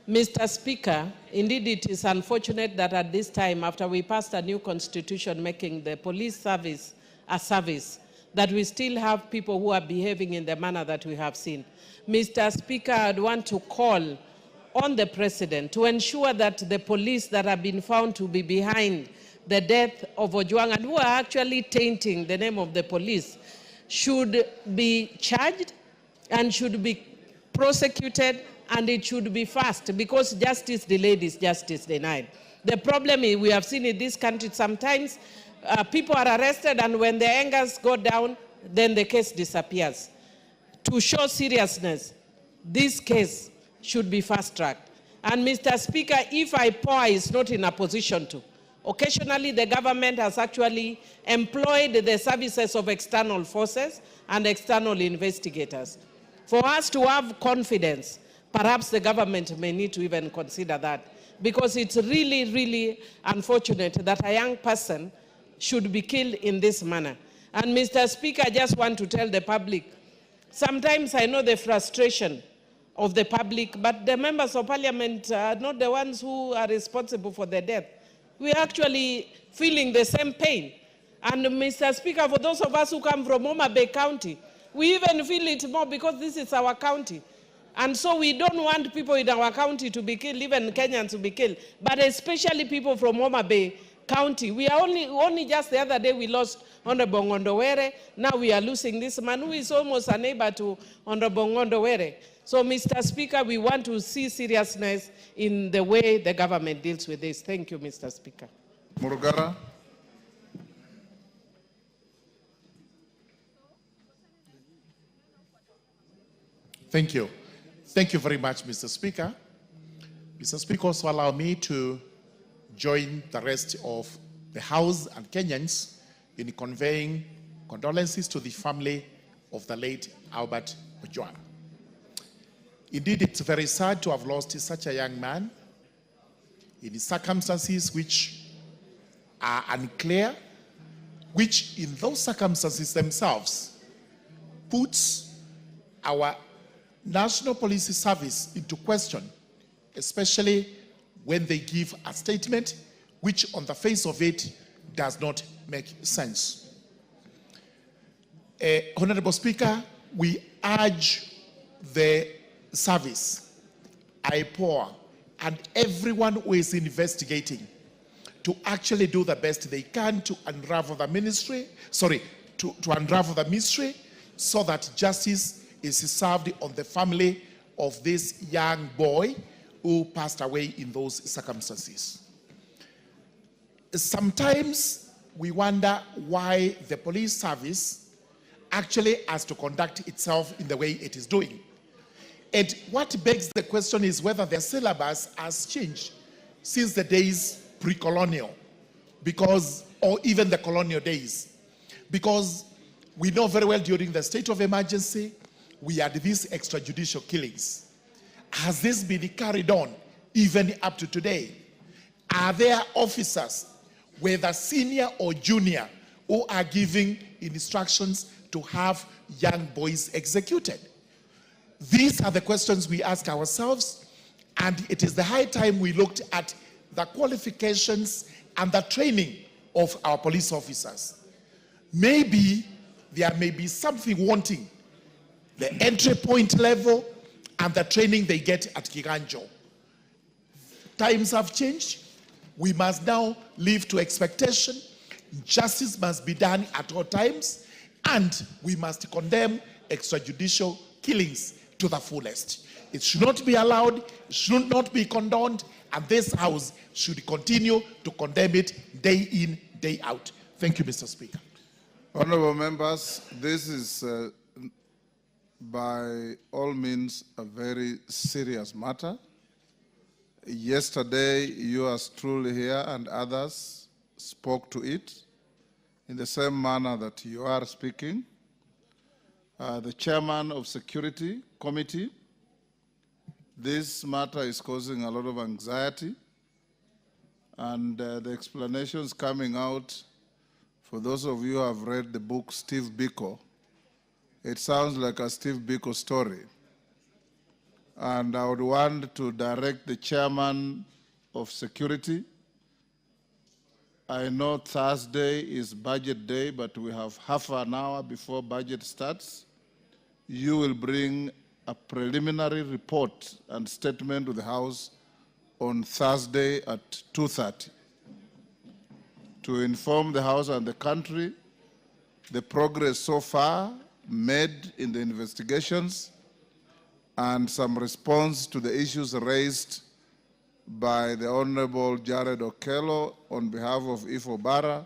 Mr. Speaker, indeed it is unfortunate that at this time, after we passed a new constitution making the police service a service, that we still have people who are behaving in the manner that we have seen. Mr. Speaker, I'd want to call on the President to ensure that the police that have been found to be behind the death of Ojwang and who are actually tainting the name of the police should be charged and should be prosecuted, and it should be fast, because justice delayed is justice denied. The problem is we have seen in this country sometimes people are arrested, and when their angers go down, then the case disappears. To show seriousness, this case should be fast-tracked. And Mr. Speaker, if IPOA is not in a position to, occasionally the government has actually employed the services of external forces and external investigators. For us to have confidence, perhaps the government may need to even consider that, because it's really, really unfortunate that a young person should be killed in this manner. And Mr. Speaker, I just want to tell the public, sometimes I know the frustration of the public, but the members of parliament are not the ones who are responsible for the death. We are actually feeling the same pain. And Mr. Speaker, for those of us who come from Homa Bay County, we even feel it more because this is our county. And so we don't want people in our county to be killed, even Kenyans to be killed, but especially people from Homa Bay County. We are only just the other day we lost Honorable Ngondowere. Now we are losing this man who is almost a neighbor to Honorable Ngondowere. So, Mr. Speaker, we want to see seriousness in the way the government deals with this. Thank you, Mr. Speaker. Murugara. Thank you. Thank you very much, Mr. Speaker. Mr. Speaker, also allow me to join the rest of the House and Kenyans in conveying condolences to the family of the late Albert Ojwang. Indeed, it's very sad to have lost such a young man in circumstances which are unclear, which in those circumstances themselves puts our National Police Service into question, especially when they give a statement which on the face of it does not make sense. Honorable Speaker, we urge the service, IPOA, and everyone who is investigating to actually do the best they can to unravel the mystery so that justice is served on the family of this young boy who passed away in those circumstances. Sometimes we wonder why the police service actually has to conduct itself in the way it is doing. And what begs the question is whether their syllabus has changed since the days pre-colonial, or even the colonial days. Because we know very well during the state of emergency, we had these extrajudicial killings. Has this been carried on even up to today? Are there officers, whether senior or junior, who are giving instructions to have young boys executed? These are the questions we ask ourselves, and it is the high time we looked at the qualifications and the training of our police officers. Maybe there may be something wanting, the entry point level and the training they get at Kiganjo. Times have changed. We must now live to expectation. Justice must be done at all times, and we must condemn extrajudicial killings to the fullest. It should not be allowed, should not be condoned, and this House should continue to condemn it day in, day out. Thank you, Mr. Speaker. Honorable members, this is by all means a very serious matter. Yesterday, yours truly here and others spoke to it in the same manner that you are speaking. The chairman of Security Committee This matter is causing a lot of anxiety, and the explanations coming out, for those of you who have read the book Steve Biko, it sounds like a Steve Biko story. And I would want to direct the chairman of security. I know Thursday is budget day, but we have half an hour before budget starts. You will bring a preliminary report and statement to the House on Thursday at 2:30 to inform the House and the country the progress so far made in the investigations and some response to the issues raised by the Honorable Jared Okello on behalf of Ifo Bara,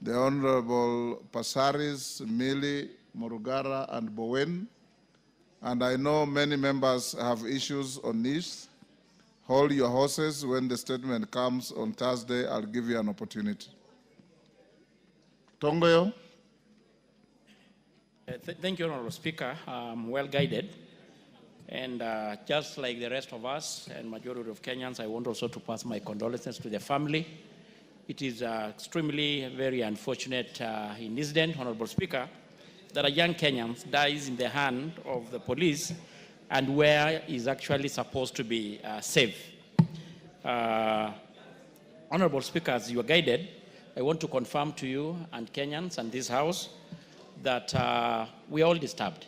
the Honorable Pasaris, Mili, Morugara, and Bowen. And I know many members have issues on this. Hold your horses. When the statement comes on Thursday, I'll give you an opportunity. Tongoyo. Thank you, Honorable Speaker. Well guided. And just like the rest of us and majority of Kenyans, I want also to pass my condolences to the family. It is extremely very unfortunate incident, Honorable Speaker, that a young Kenyan dies in the hand of the police and where is actually supposed to be safe. Honorable Speaker, as you are guided, I want to confirm to you and Kenyans and this House that we are all disturbed.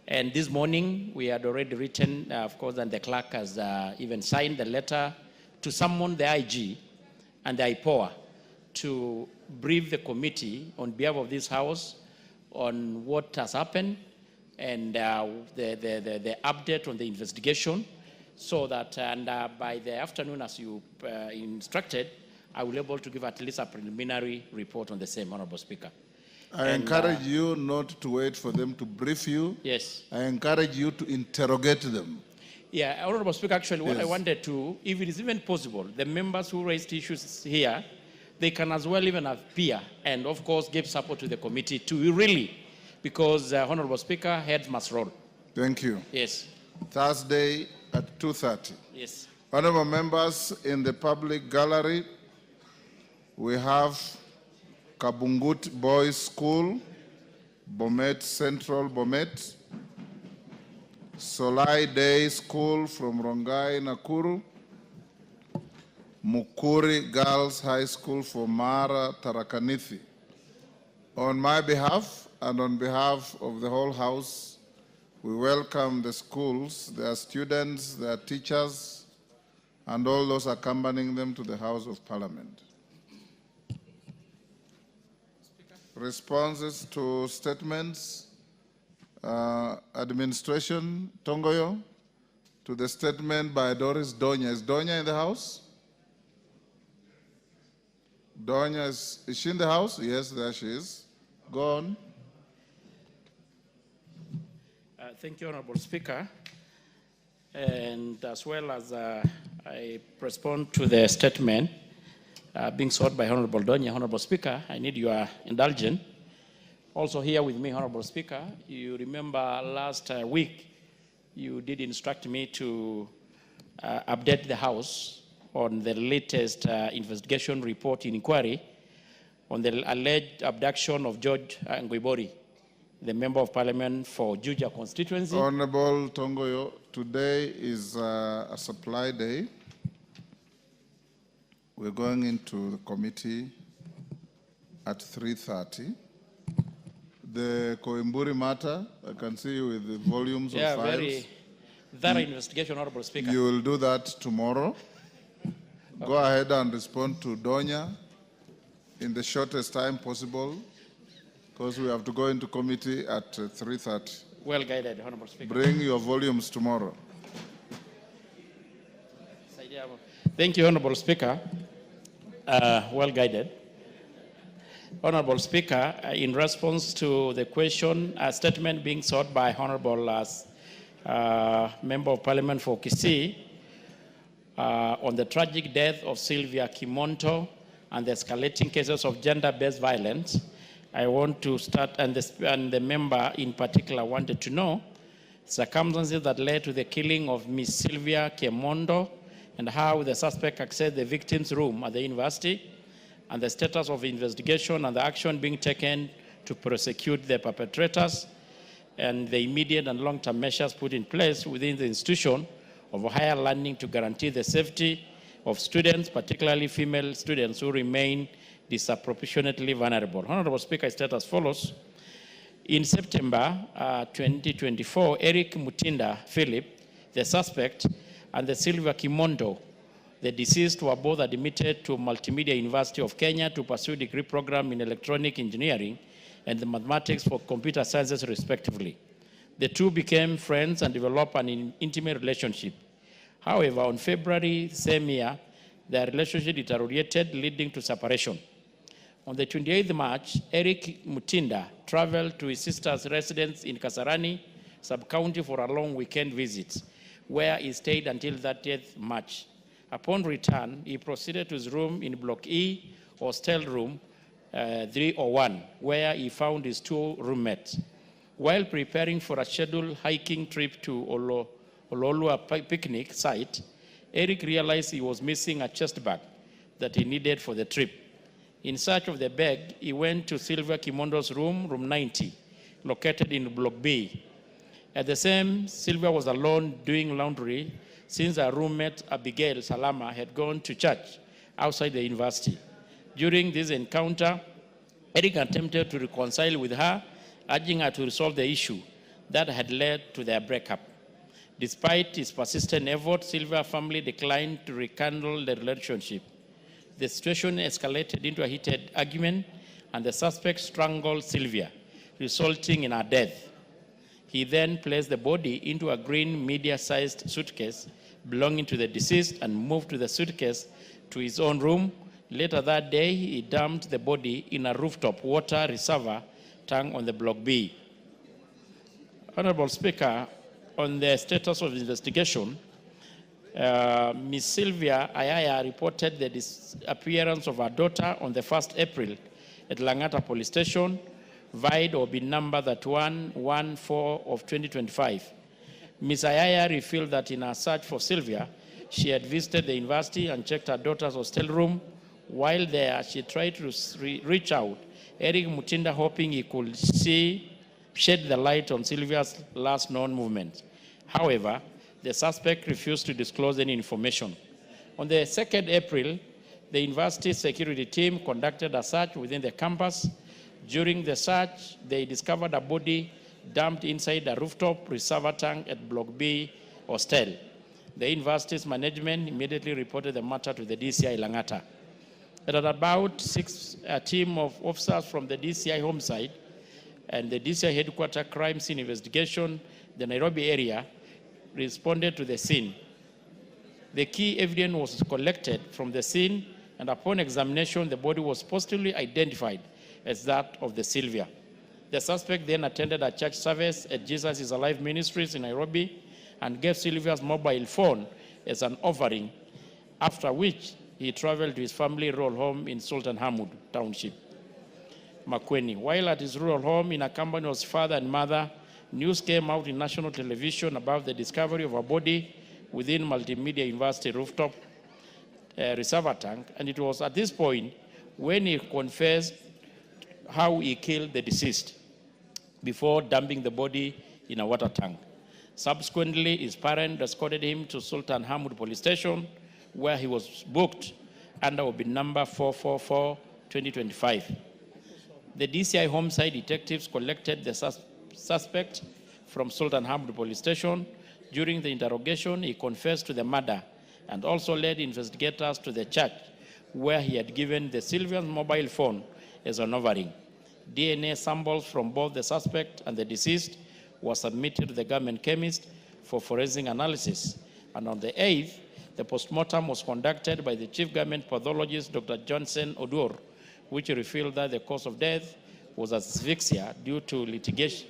And this morning, we had already written, of course, and the clerk has even signed the letter to summon the IG and the IPOA to brief the committee on behalf of this House on what has happened and the update on the investigation, so that by the afternoon, as you instructed, I will be able to give at least a preliminary report on the same, Honorable Speaker. I encourage you not to wait for them to brief you. Yes. I encourage you to interrogate them. Yeah, Honorable Speaker, actually what Yes. I wanted to, if it is even possible, the members who raised issues here, they can as well even appear and of course give support to the committee to really, because Honorable Speaker, heads must roll. Thank you. Yes. Thursday at 2:30. Yes. Honorable members, in the public gallery, we have Kabungut Boys School, Bomet Central, Bomet, Solai Day School from Rongai, Nakuru, Mukuri Girls High School for Mara, Tarakanithi. On my behalf and on behalf of the whole House, we welcome the schools, their students, their teachers, and all those accompanying them to the House of Parliament. Responses to statements, administration, Tongoyo, to the statement by Doris Donya. Is Donya in the house? Donya, is she in the house? Yes, there she is. Go on. Thank you, Honorable Speaker. And as well as I respond to the statement being sought by Honorable Donya, Honorable Speaker, I need your indulgence. Also here with me, Honorable Speaker, you remember last week you did instruct me to update the House on the latest investigation report in inquiry on the alleged abduction of George Nguibori, the Member of Parliament for Juja constituency. Honorable Tongoyo, today is a supply day. We're going into the committee at 3:30. The Koimburi matter, I can see you with the volumes of files. Very thorough investigation, Honorable Speaker. You will do that tomorrow. Okay. Go ahead and respond to Donya in the shortest time possible, because we have to go into committee at 3:30. Well guided, Honorable Speaker. Bring your volumes tomorrow. Thank you, Honorable Speaker. Well guided. Honorable Speaker, in response to the question, a statement being sought by Honorable Member of Parliament for Kisii on the tragic death of Sylvia Kimonto and the escalating cases of gender-based violence, I want to start, and the member in particular wanted to know circumstances that led to the killing of Miss Sylvia Kemondo, and how the suspect accessed the victim's room at the university, and the status of investigation and the action being taken to prosecute the perpetrators, and the immediate and long-term measures put in place within the institution of higher learning to guarantee the safety of students, particularly female students who remain disproportionately vulnerable. Honorable Speaker, I state as follows. In September 2024, Eric Mutinda Philip, the suspect, and the Sylvia Kimondo, the deceased, were both admitted to Multimedia University of Kenya to pursue a degree program in electronic engineering and the mathematics for computer sciences, respectively. The two became friends and developed an intimate relationship. However, on February same year, their relationship deteriorated, leading to separation. On the 28th March, Eric Mutinda traveled to his sister's residence in Kasarani, sub-county, for a long weekend visit, where he stayed until 30th March. Upon return, he proceeded to his room in Block E, hostel room 301, where he found his two roommates. While preparing for a scheduled hiking trip to Ololua picnic site, Eric realized he was missing a chest bag that he needed for the trip. In search of the bag, he went to Sylvia Kimondo's room, room 90, located in Block B. At the same, Sylvia was alone doing laundry since her roommate, Abigail Salama, had gone to church outside the university. During this encounter, Eric attempted to reconcile with her, urging her to resolve the issue that had led to their breakup. Despite his persistent efforts, Sylvia's family declined to rekindle the relationship. The situation escalated into a heated argument, and the suspect strangled Sylvia, resulting in her death. He then placed the body into a green media-sized suitcase belonging to the deceased and moved the suitcase to his own room. Later that day, he dumped the body in a rooftop water reservoir tank on the Block B. Honorable Speaker, on the status of investigation, Ms. Sylvia Ayaya reported the disappearance of her daughter on the 1st April at Langata Police Station, VIDE or bin number 3114 of 2025. Ms. Ayaya revealed that in her search for Sylvia, she had visited the university and checked her daughter's hostel room. While there, she tried to reach out Eric Mutinda, hoping he could shed the light on Sylvia's last known movement. However, the suspect refused to disclose any information. On the 2nd April, the university security team conducted a search within the campus. During the search, they discovered a body dumped inside a rooftop reservoir tank at Block B hostel. The university's management immediately reported the matter to the DCI Langata. At about 6, a team of officers from the DCI homicide and the DCI headquarters crime scene investigation, the Nairobi area, responded to the scene. The key evidence was collected from the scene, and upon examination, the body was positively identified as that of the Sylvia. The suspect then attended a church service at Jesus is Alive Ministries in Nairobi and gave Sylvia's mobile phone as an offering, after which he traveled to his family rural home in Sultan Hamud Township, Makueni. While at his rural home in a company with his father and mother, news came out in national television about the discovery of a body within Multimedia University rooftop reservoir tank, and it was at this point when he confessed how he killed the deceased before dumping the body in a water tank. Subsequently, his parents escorted him to Sultan Hamud Police Station, where he was booked under bin number 444, 2025. The DCI homicide detectives collected the suspect from Sultan Hamud Police Station. During the interrogation, he confessed to the murder and also led investigators to the church where he had given the Sylvia's mobile phone as an offering. DNA samples from both the suspect and the deceased were submitted to the government chemist for forensic analysis. And on the 8th, the postmortem was conducted by the chief government pathologist, Dr. Johnson Odur, which revealed that the cause of death was asphyxia due to leakage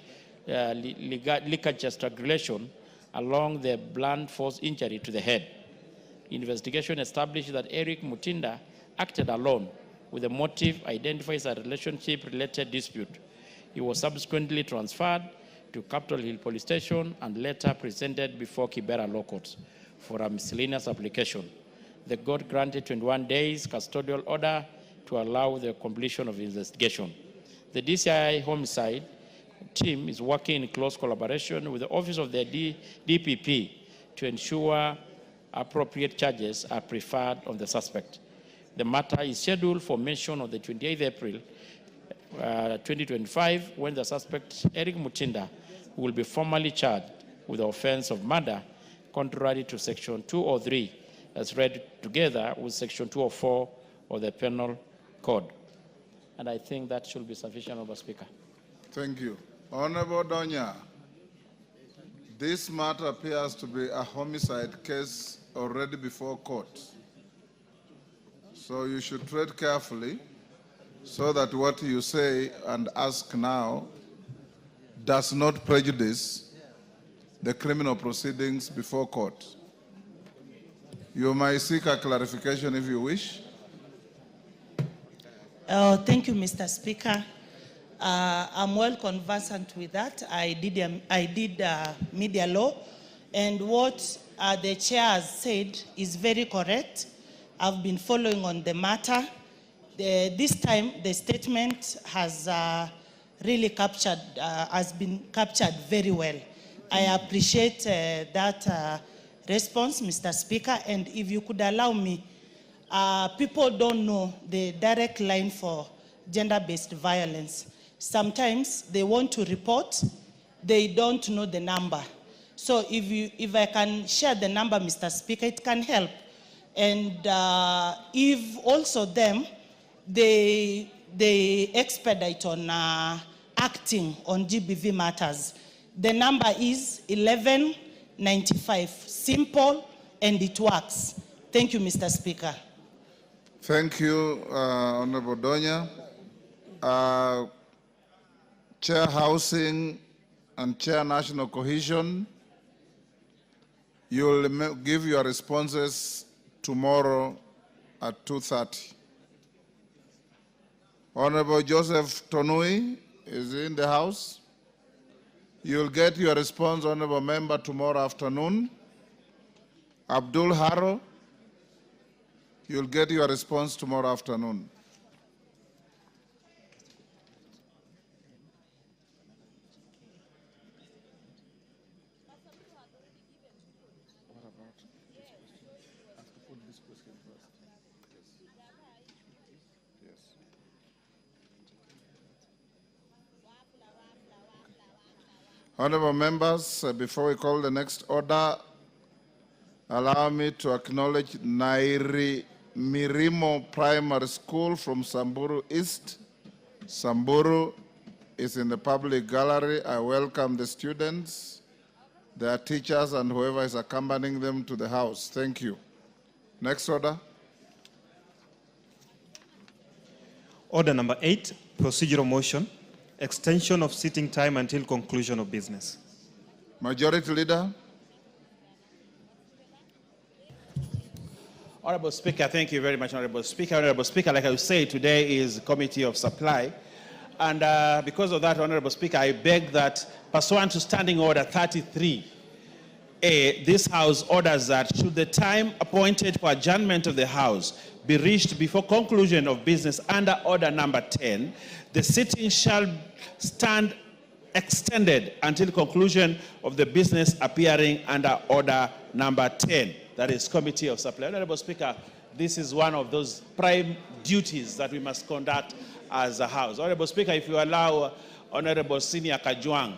strangulation along the blunt force injury to the head. Investigation established that Eric Mutinda acted alone with a motive identified as a relationship-related dispute. He was subsequently transferred to Capitol Hill Police Station and later presented before Kibera Law Courts for a miscellaneous application. The court granted 21 days custodial order to allow the completion of the investigation. The DCI homicide team is working in close collaboration with the Office of the DPP to ensure appropriate charges are preferred on the suspect. The matter is scheduled for mention on the 28th April 2025, when the suspect, Eric Mutinda, will be formally charged with the offense of murder, contrary to Section 203, as read together with Section 204 of the Penal Code. And I think that should be sufficient, Honorable Speaker. Thank you. Honorable Donya, this matter appears to be a homicide case already before court. So you should tread carefully so that what you say and ask now does not prejudice the criminal proceedings before court. You may seek a clarification if you wish. Thank you, Mr. Speaker. I'm well conversant with that. I did media law, and what the chair has said is very correct. I've been following on the matter. This time, the statement has really been captured very well. I appreciate that response, Mr. Speaker, and if you could allow me, people don't know the direct line for gender-based violence. Sometimes they want to report, they don't know the number. So if I can share the number, Mr. Speaker, it can help. And if also them, they expedite on acting on GBV matters. The number is 1195. Simple, and it works. Thank you, Mr. Speaker. Thank you, Honorable Donya. Chair Housing and Chair National Cohesion, you will give your responses tomorrow at 2:30. Honorable Joseph Tonui is in the House. You'll get your response, Honorable Member, tomorrow afternoon. Abdul Haro, you'll get your response tomorrow afternoon. Honorable members, before we call the next order, allow me to acknowledge Nairi Mirimo Primary School from Samburu East. Samburu is in the public gallery. I welcome the students, their teachers, and whoever is accompanying them to the house. Thank you. Next order. Order number 8, procedural motion, extension of sitting time until conclusion of business. Majority Leader. Honorable Speaker, thank you very much, Honorable Speaker. Honorable Speaker, like I say, today is Committee of Supply. And because of that, Honorable Speaker, I beg that pursuant to Standing Order 33A, this House orders that should the time appointed for adjournment of the House be reached before conclusion of business under Order number 10, the sitting shall stand extended until conclusion of the business appearing under Order number 10. That is Committee of Supply. Honorable Speaker, this is one of those prime duties that we must conduct as a House. Honorable Speaker, if you allow Honorable Senior Ojwang.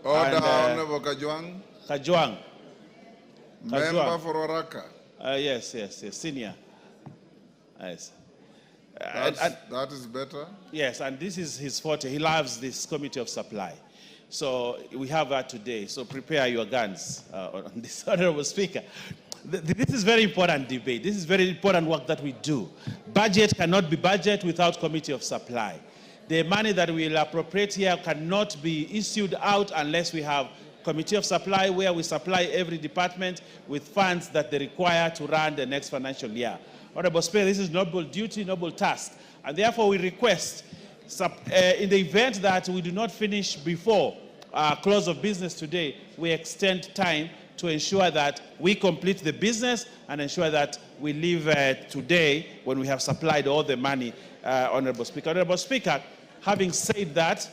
Order, Honorable Ojwang. Ojwang. Member for Oraka. Yes, Senior. Yes. That is better. Yes, and this is his forte. He loves this Committee of Supply. So we have that today. So prepare your guns on this, Honorable Speaker. This is very important debate. This is very important work that we do. Budget cannot be budget without Committee of Supply. The money that we will appropriate here cannot be issued out unless we have Committee of Supply, where we supply every department with funds that they require to run the next financial year. Honorable Speaker, this is noble duty, noble task. And therefore we request, in the event that we do not finish before close of business today, we extend time to ensure that we complete the business and ensure that we leave today when we have supplied all the money, Honorable Speaker. Honorable Speaker, having said that,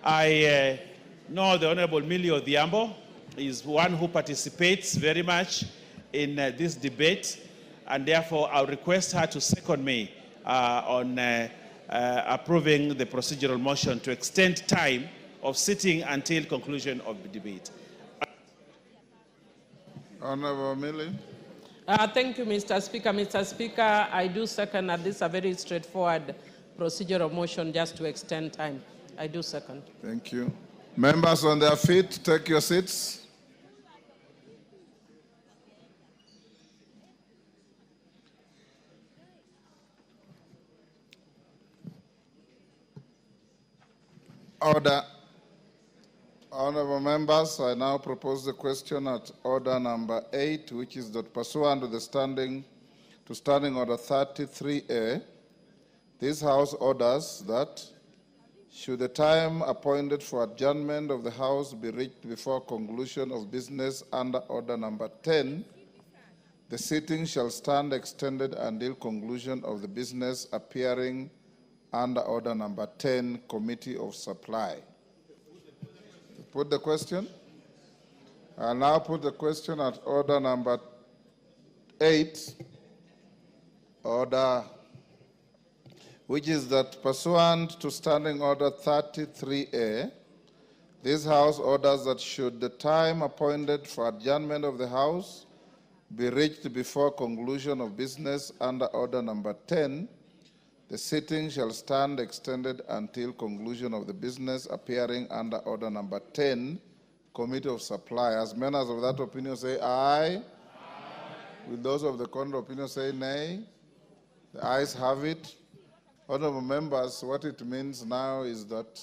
I know the Honorable Millie Odhiambo is one who participates very much in this debate, and therefore I'll request her to second me on approving the procedural motion to extend time of sitting until conclusion of the debate. Honorable Millie. Thank you, Mr. Speaker. Mr. Speaker, I do second that this is a very straightforward procedural motion just to extend time. I do second. Thank you. Members on their feet, take your seats. Order. Honorable members, I now propose the question at order number 8, which is that pursuant to the Standing Order 33A, this House orders that should the time appointed for adjournment of the House be reached before conclusion of business under order number 10, the sitting shall stand extended until conclusion of the business appearing under order number 10, Committee of Supply. Put the question. I now put the question at order number 8, order, which is that pursuant to Standing Order 33A, this House orders that should the time appointed for adjournment of the House be reached before conclusion of business under order number 10, the sitting shall stand extended until conclusion of the business appearing under order number 10, Committee of Supply. As members of that opinion say aye. Aye. Will those of the contrary opinion say nay? The ayes have it. Honorable members, what it means now is that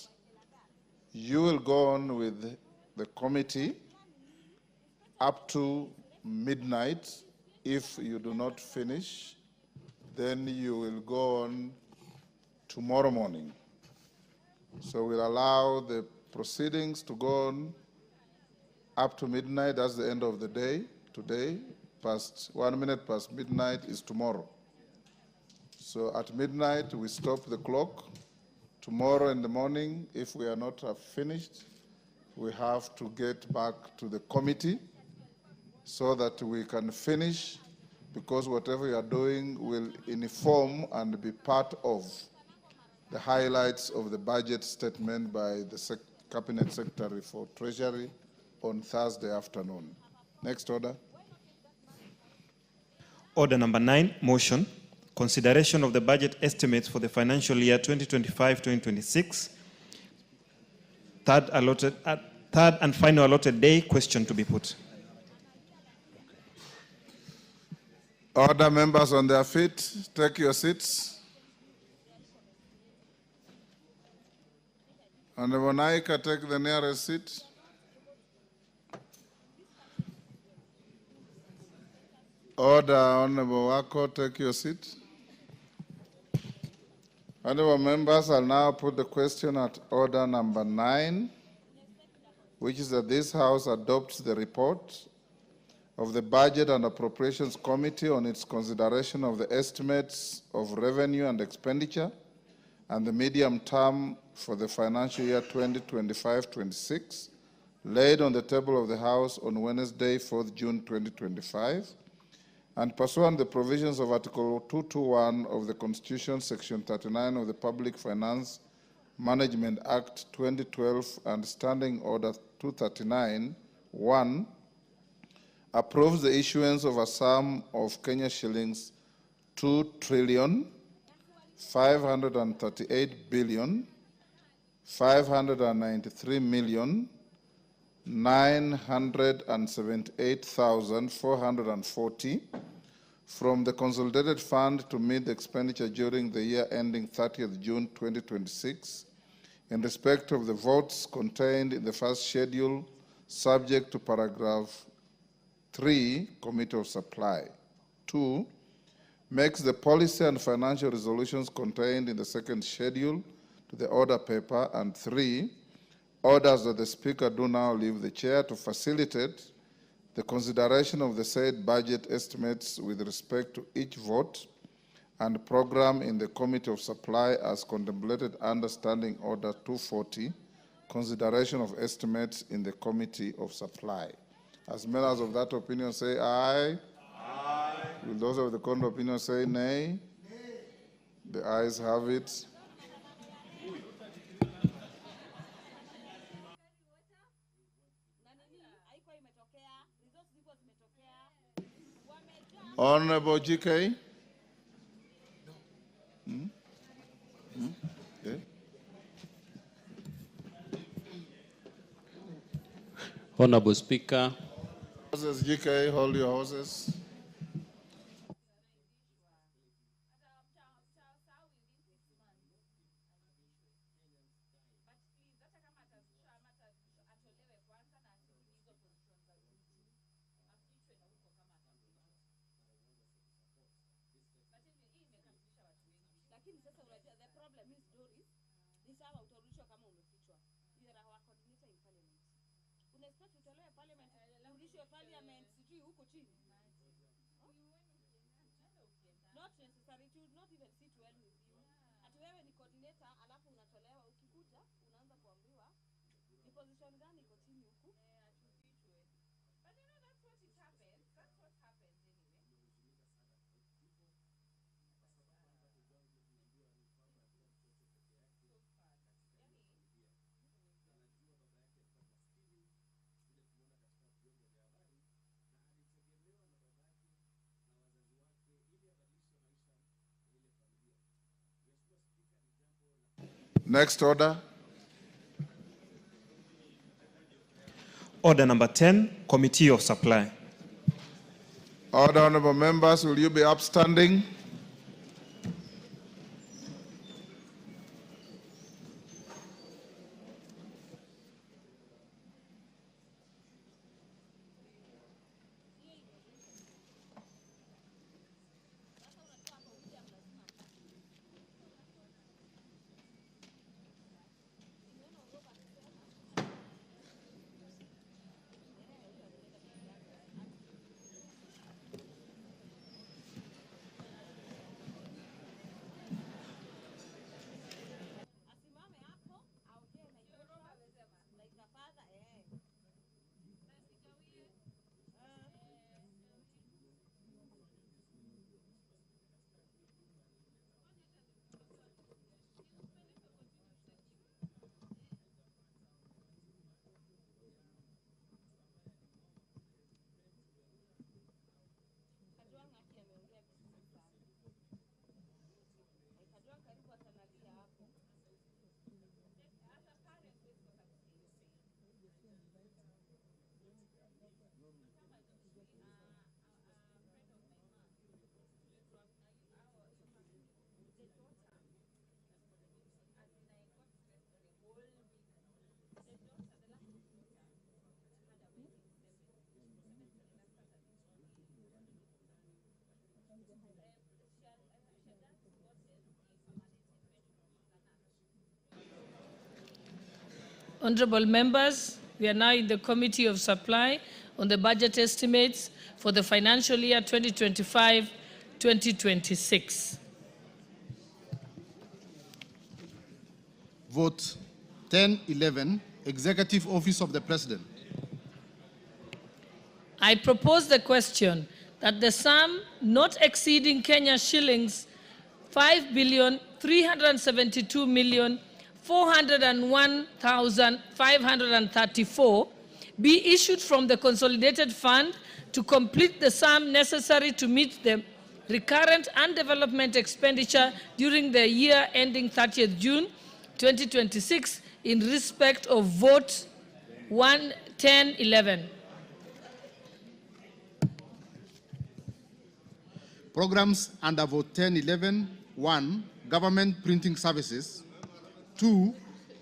you will go on with the committee up to midnight. If you do not finish, then you will go on tomorrow morning. So we'll allow the proceedings to go on up to midnight. That's the end of the day. Today, 1 minute past midnight is tomorrow. So at midnight, we stop the clock. Tomorrow in the morning, if we are not finished, we have to get back to the committee so that we can finish, because whatever you are doing will inform and be part of the highlights of the budget statement by the Cabinet Secretary for Treasury on Thursday afternoon. Next order. Order number 9, motion. Consideration of the budget estimates for the financial year 2025-2026. Third and final allotted day, question to be put. Order, members on their feet, take your seats. Honorable Naika, take the nearest seat. Order, Honorable Wako, take your seat. Honorable members, I'll now put the question at order number 9, which is that this House adopts the report of the Budget and Appropriations Committee on its consideration of the estimates of revenue and expenditure and the medium term for the financial year 2025-26, laid on the table of the House on Wednesday, 4th June 2025, and pursuant to the provisions of Article 221 of the Constitution, Section 39 of the Public Finance Management Act 2012 and Standing Order 239-1, approves the issuance of a sum of Kenya shillings 2,538,593,978,440 from the Consolidated Fund to meet the expenditure during the year ending 30th June 2026 in respect of the votes contained in the first schedule, subject to paragraph 3, Committee of Supply. 2, makes the policy and financial resolutions contained in the second schedule to the order paper. And 3, orders that the Speaker do now leave the chair to facilitate the consideration of the said budget estimates with respect to each vote and program in the Committee of Supply as contemplated under Standing Order 240, consideration of estimates in the Committee of Supply. As members of that opinion say aye. Aye. Will those of the contrary opinion say nay? Nay. The ayes have it. Honorable GK. Okay. Honorable Speaker. Horses, GK, hold your horses. Not necessary, it would not even sit well with you. Ati wewe ni coordinator alafu unatolewa ukikuja unaanza kuambiwa ni position gani iko chini huku. Atufichwe. But you know that's what it happens. That's what happens anyway. Next order. Order number 10, Committee of Supply. Order, honorable members, will you be upstanding? Honorable members, we are now in the Committee of Supply on the budget estimates for the financial year 2025-2026. Vote 1011, Executive Office of the President. I propose the question that the sum not exceeding Kenya shillings 5,372,401,534 be issued from the Consolidated Fund to complete the sum necessary to meet the recurrent and development expenditure during the year ending 30th June 2026 in respect of vote 1011. Programs under vote 1011, 1, Government Printing Services, 2,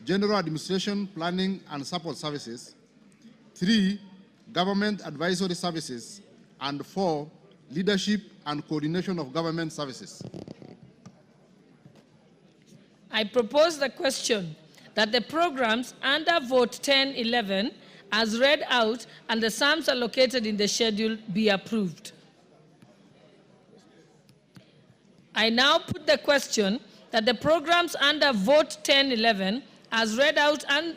General Administration, Planning and Support Services, 3, Government Advisory Services, and 4, Leadership and Coordination of Government Services. I propose the question that the programs under Vote 1011 as read out and the sums allocated in the schedule be approved. I now put the question that the programs under Vote 1011 as read out and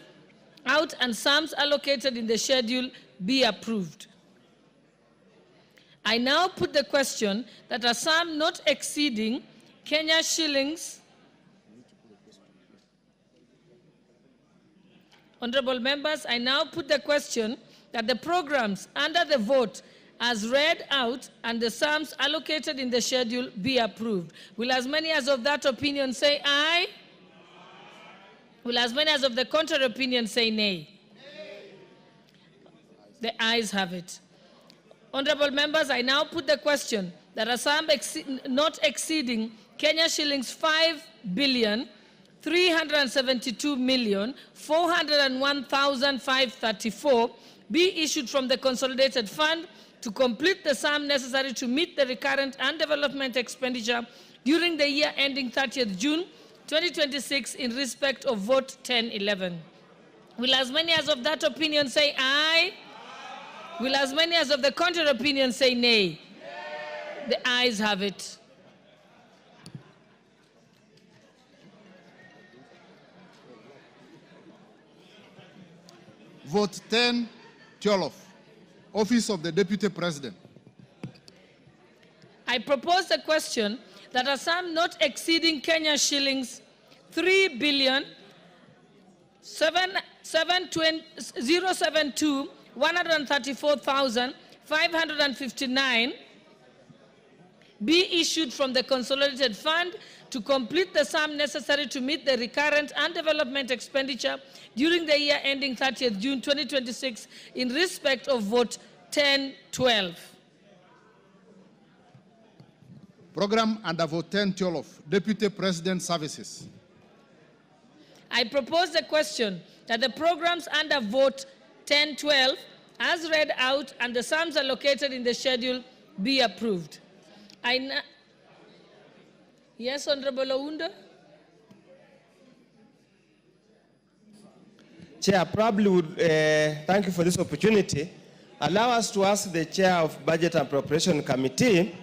sums allocated in the schedule be approved. I now put the question that a sum not exceeding Kenya shillings. Honorable members, I now put the question that the programs under the vote as read out and the sums allocated in the schedule be approved. Will as many as of that opinion say aye? Will as many as of the contrary opinion say nay? The ayes have it. Honorable members, I now put the question that a sum not exceeding Kenya shillings 5,372,401,534 be issued from the consolidated fund to complete the sum necessary to meet the recurrent and development expenditure during the year ending 30th June 2026 in respect of Vote 1011. Will as many as of that opinion say aye? Will as many as of the contrary opinion say nay? The ayes have it. Vote 10-12, Office of the Deputy President. I propose the question that a sum not exceeding Kenya shillings 3,072,134,559 be issued from the consolidated fund to complete the sum necessary to meet the recurrent and development expenditure during the year ending 30th June 2026 in respect of Vote 1012. Program under Vote 10-12, Deputy President Services. I propose the question that the programs under Vote 1012 as read out and the sums allocated in the schedule be approved. Yes, Honorable Ounda. Chair, probably would thank you for this opportunity. Allow us to ask the Chair of Budget and Appropriation Committee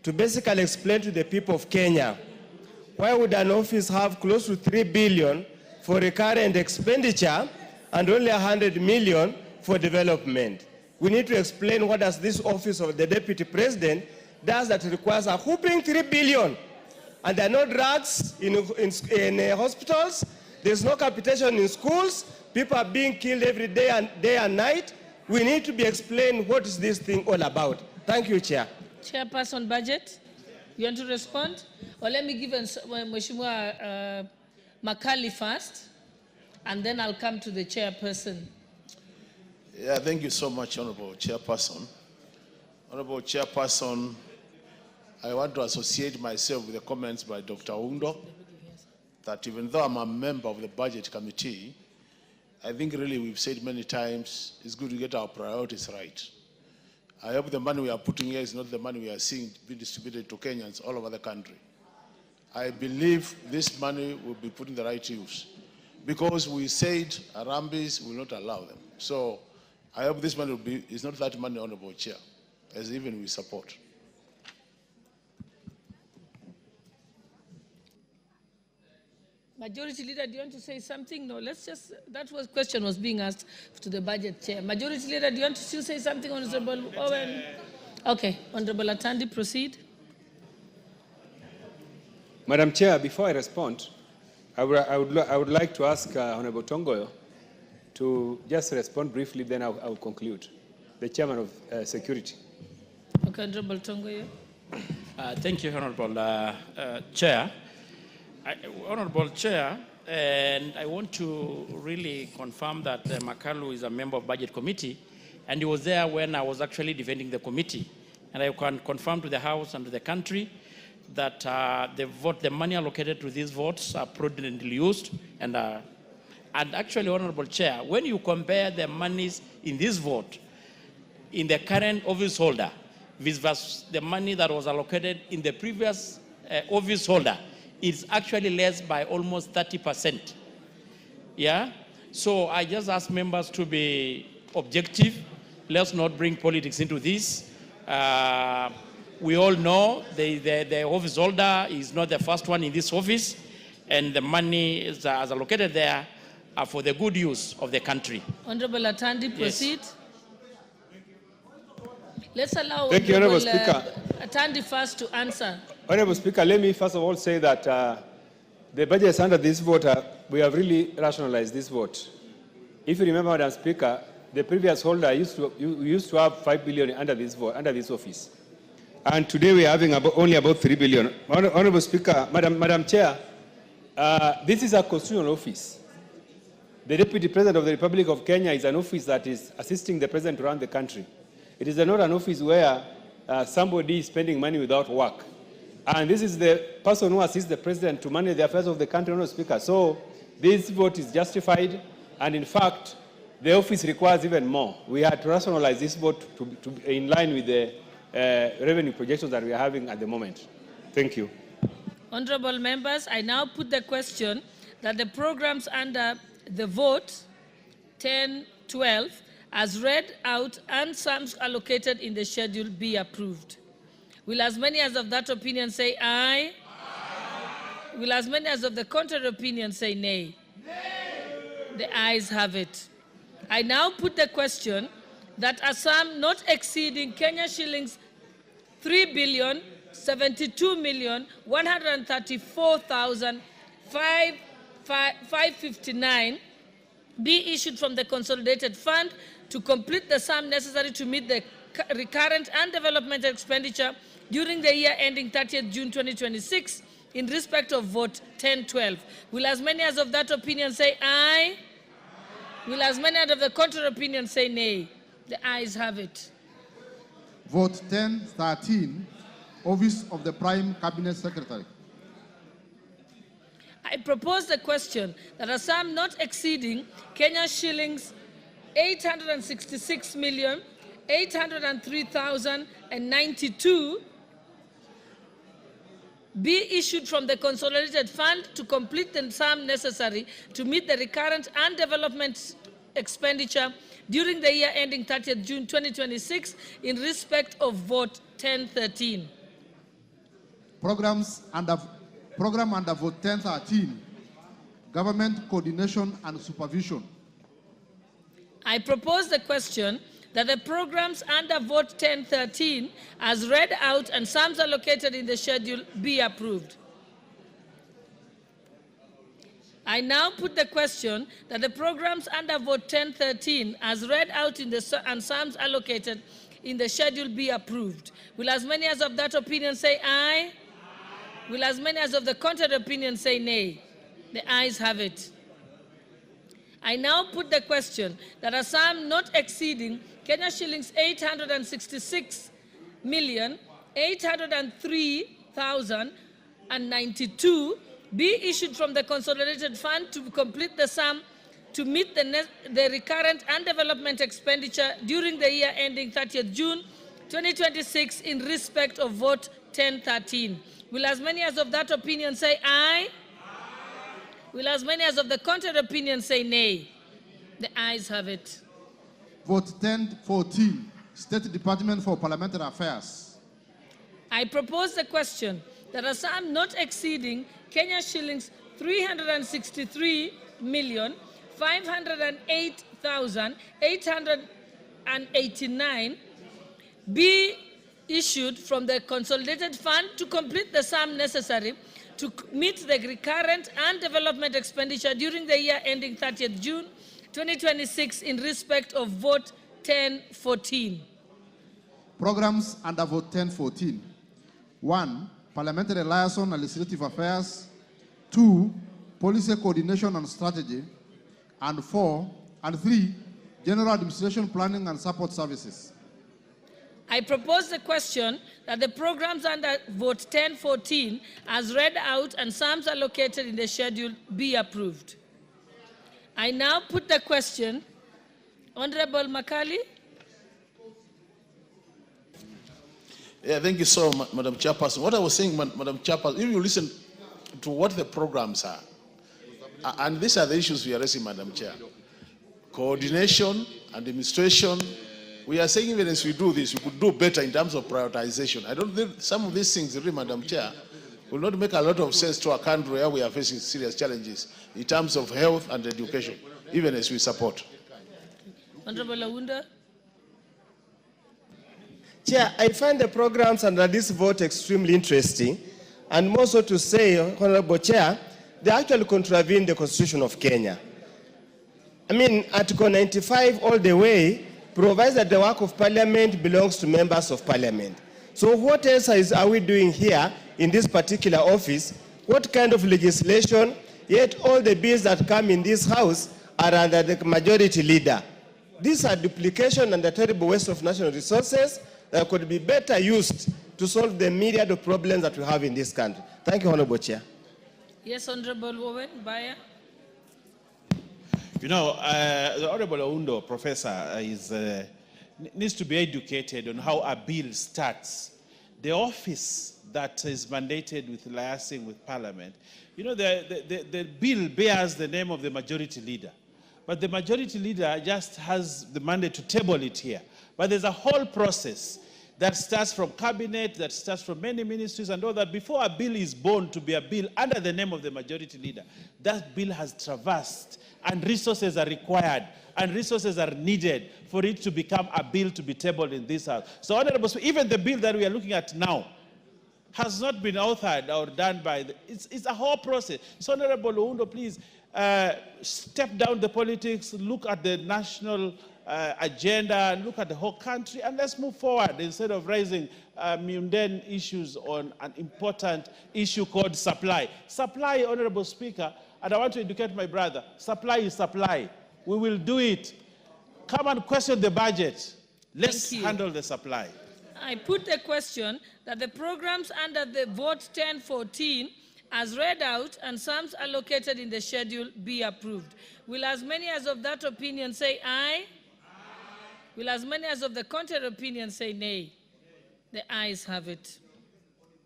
to basically explain to the people of Kenya why would an office have close to 3 billion for recurrent expenditure and only 100 million for development. We need to explain what does this office of the Deputy President does that requires a whopping 3 billion. And there are no drugs in hospitals, there's no capitation in schools, people are being killed every day and night. We need to be explained what is this thing all about. Thank you, Chair. Chairperson Budget, you want to respond? Or let me give Mheshimiwa Makali first, and then I'll come to the chairperson. Yeah, thank you so much, Honorable Chairperson. Honorable Chairperson, I want to associate myself with the comments by Dr. Undo, that even though I'm a member of the Budget Committee, I think really we've said many times, it's good to get our priorities right. I hope the money we are putting here is not the money we are seeing being distributed to Kenyans all over the country. I believe this money will be put in the right use, because we said Harambes will not allow them. So I hope this money will be, it's not that money, Honorable Chair, as even we support. Majority Leader, do you want to say something? No, let's just, that was question was being asked to the Budget Chair. Majority Leader, do you want to still say something, Honorable Owen? Okay, Honorable Atandi, proceed. Madam Chair, before I respond, I would like to ask Honorable Tongoyo to just respond briefly, then I'll conclude. The Chairman of Security. Okay, Honorable Tongoyo. Thank you, Honorable Chair. Honorable Chair, and I want to really confirm that Makalu is a member of Budget Committee, and he was there when I was actually defending the committee. And I can confirm to the House and to the country that the money allocated to these votes are prudently used. And actually, Honorable Chair, when you compare the monies in this vote, in the current office holder, versus the money that was allocated in the previous office holder, it's actually less by almost 30%. Yeah. So I just ask members to be objective. Let's not bring politics into this. We all know the office holder is not the first one in this office, and the money is allocated there for the good use of the country. Honorable Atandi, proceed. Yes. Let's allow Thank you, Honorable Honorable Speaker. Atandi first to answer. Honorable Speaker, let me first of all say that the budgets under this vote, we have really rationalized this vote. If you remember, Madam Speaker, the previous holder used to have 5 billion under this vote, under this office. And today we are having only about 3 billion. Honorable Speaker, Madam Chair, this is a constitutional office. The Deputy President of the Republic of Kenya is an office that is assisting the President to run the country. It is not an office where somebody is spending money without work. And this is the person who assists the President to manage the affairs of the country, Honorable Speaker. So this vote is justified, and in fact, the office requires even more. We had to rationalize this vote to in line with the revenue projections that we are having at the moment. Thank you. Honorable members, I now put the question that the programs under the vote 10-12 as read out and sums allocated in the schedule be approved. Will as many as of that opinion say aye? Aye. Will as many as of the contrary opinion say nay? Nay. The ayes have it. I now put the question that a sum not exceeding Kenya shillings 3,72,134,559 be issued from the consolidated fund to complete the sum necessary to meet the recurrent and development expenditure during the year ending 30th June 2026 in respect of vote 10-12. Will as many as of that opinion say aye? Will as many as of the contrary opinion say nay? The ayes have it. Vote 10-13, Office of the Prime Cabinet Secretary. I propose the question that a sum not exceeding Kenya shillings 866,803,092 be issued from the consolidated fund to complete the sum necessary to meet the recurrent and development expenditure during the year ending 30th June 2026 in respect of vote 10-13. Program under vote 10-13, Government Coordination and Supervision. I propose the question that the programs under vote 10-13 as read out and sums allocated in the schedule be approved. I now put the question that the programs under vote 10-13 as read out in the and sums allocated in the schedule be approved. Will as many as of that opinion say aye? Aye. Will as many as of the contrary opinion say nay? The ayes have it. I now put the question that a sum not exceeding Kenya shillings 866,803,092 be issued from the consolidated fund to complete the sum to meet the recurrent and development expenditure during the year ending 30th June 2026 in respect of vote 10-13. Will as many as of that opinion say aye? Aye. Will as many as of the contrary opinion say nay? The ayes have it. Vote 10-14, State Department for Parliamentary Affairs. I propose the question that a sum not exceeding Kenya shillings 363,508,889 be issued from the consolidated fund to complete the sum necessary to meet the recurrent and development expenditure during the year ending 30th June 2026 in respect of vote 10-14. Programs under vote 10-14. 1. Parliamentary liaison and legislative affairs. 2. Policy coordination and strategy. And 3. General administration planning and support services. I propose the question that the programs under vote 10-14 as read out and sums allocated in the schedule be approved. I now put the question. Honorable Makali. Yeah, thank you so much, Madam Chairperson. What I was saying, Madam Chairperson, if you listen to what the programs are, And these are the issues we are raising, Madam Chair. Coordination and administration. We are saying even as we do this, we could do better in terms of prioritization. I don't think some of these things, really, Madam Chair, will not make a lot of sense to a country where we are facing serious challenges in terms of health and education, even as we support. Honorable Awunda. Chair, I find the programs under this vote extremely interesting, and more so to say, Honorable Chair, they actually contravene the Constitution of Kenya. I mean, Article 95 all the way provides that the work of Parliament belongs to members of Parliament. So what else are we doing here in this particular office? What kind of legislation? Yet all the bills that come in this house are under the majority leader. These are duplication and a terrible waste of national resources that could be better used to solve the myriad of problems that we have in this country. Thank you, Honorable Chair. Yes, Honorable Owen Baya. You know, the Honorable Oundo, Professor, needs to be educated on how a bill starts. The office that is mandated with liaising with Parliament, you know, the bill bears the name of the majority leader. But the majority leader just has the mandate to table it here. But there's a whole process that starts from cabinet, that starts from many ministries and all that. Before a bill is born to be a bill under the name of the majority leader, that bill has traversed and resources are required and resources are needed for it to become a bill to be tabled in this house. So, Honorable Speaker, even the bill that we are looking at now has not been authored or done by it's a whole process. So, Honorable Oundo, please step down the politics, look at the national agenda, look at the whole country, and let's move forward instead of raising mundane issues on an important issue called supply. Supply, Honorable Speaker, and I want to educate my brother, supply is supply. We will do it. Come and question the budget. Let's handle the supply. I put the question that the programs under the vote 1014 as read out and sums allocated in the schedule be approved. Will as many as of that opinion say aye? Will as many as of the contrary opinion say nay? The ayes have it.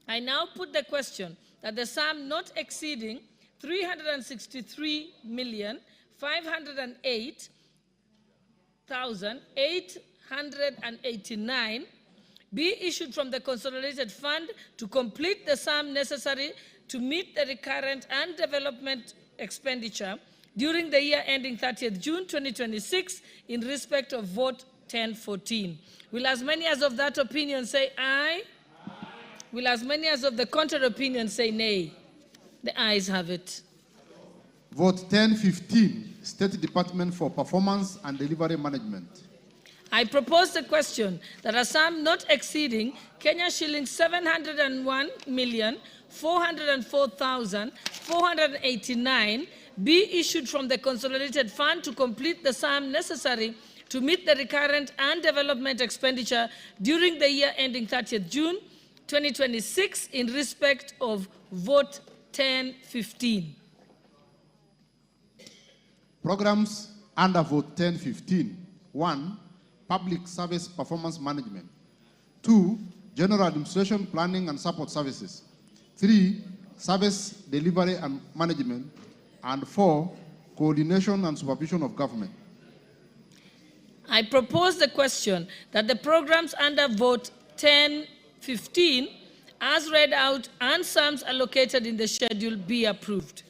I now put the question that the sum not exceeding 363,508,889 be issued from the consolidated fund to complete the sum necessary to meet the recurrent and development expenditure during the year ending 30th June 2026 in respect of vote 1014. Will as many as of that opinion say aye? Will as many as of the contrary opinion say nay? The ayes have it. Vote 1015, State Department for Performance and Delivery Management. I propose the question that a sum not exceeding Kenya shillings 701,404,489 be issued from the consolidated fund to complete the sum necessary to meet the recurrent and development expenditure during the year ending 30th June 2026 in respect of vote 1015. Programs under vote 1015. 1. Public Service Performance Management. 2. General Administration, Planning and Support Services. 3. Service Delivery and Management. And 4. Coordination and Supervision of Government. I propose the question that the programs under vote 1015 as read out and sums allocated in the schedule be approved.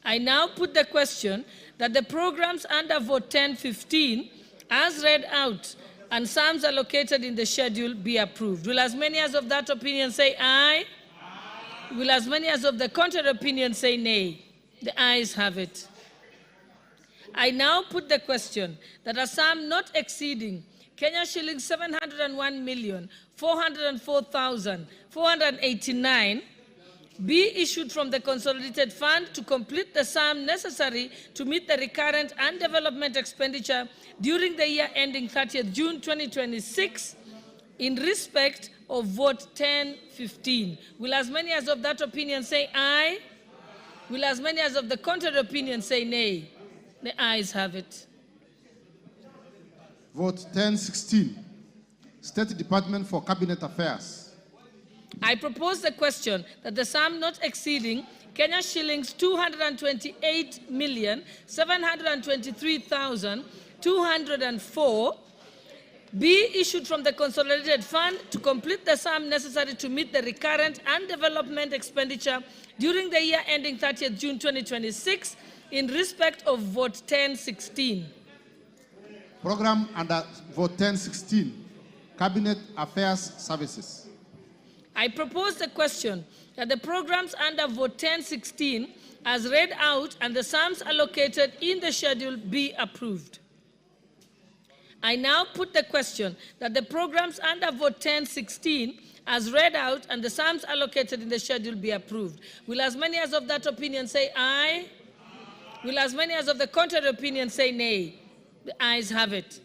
I now put the question that the programs under vote 1015 as read out and sums allocated in the schedule be approved. Will as many as of that opinion say aye? Aye. Will as many as of the contrary opinion say nay? The ayes have it. I now put the question that a sum not exceeding Kenya shillings 701,404,489 be issued from the consolidated fund to complete the sum necessary to meet the recurrent and development expenditure during the year ending 30th June 2026 in respect of vote 1015. Will as many as of that opinion say aye? Will as many as of the contrary opinion say nay? The ayes have it. Vote 1016, State Department for Cabinet Affairs. I propose the question that the sum not exceeding Kenya shillings 228,723,204 be issued from the consolidated fund to complete the sum necessary to meet the recurrent and development expenditure during the year ending 30th June 2026 in respect of vote 1016. Program under vote 1016, Cabinet Affairs Services. I propose the question that the programs under vote 1016 as read out and the sums allocated in the schedule be approved. I now put the question that the programs under vote 1016 as read out and the sums allocated in the schedule be approved. Will as many as of that opinion say aye? Will as many as of the contrary opinion say nay? The ayes have it.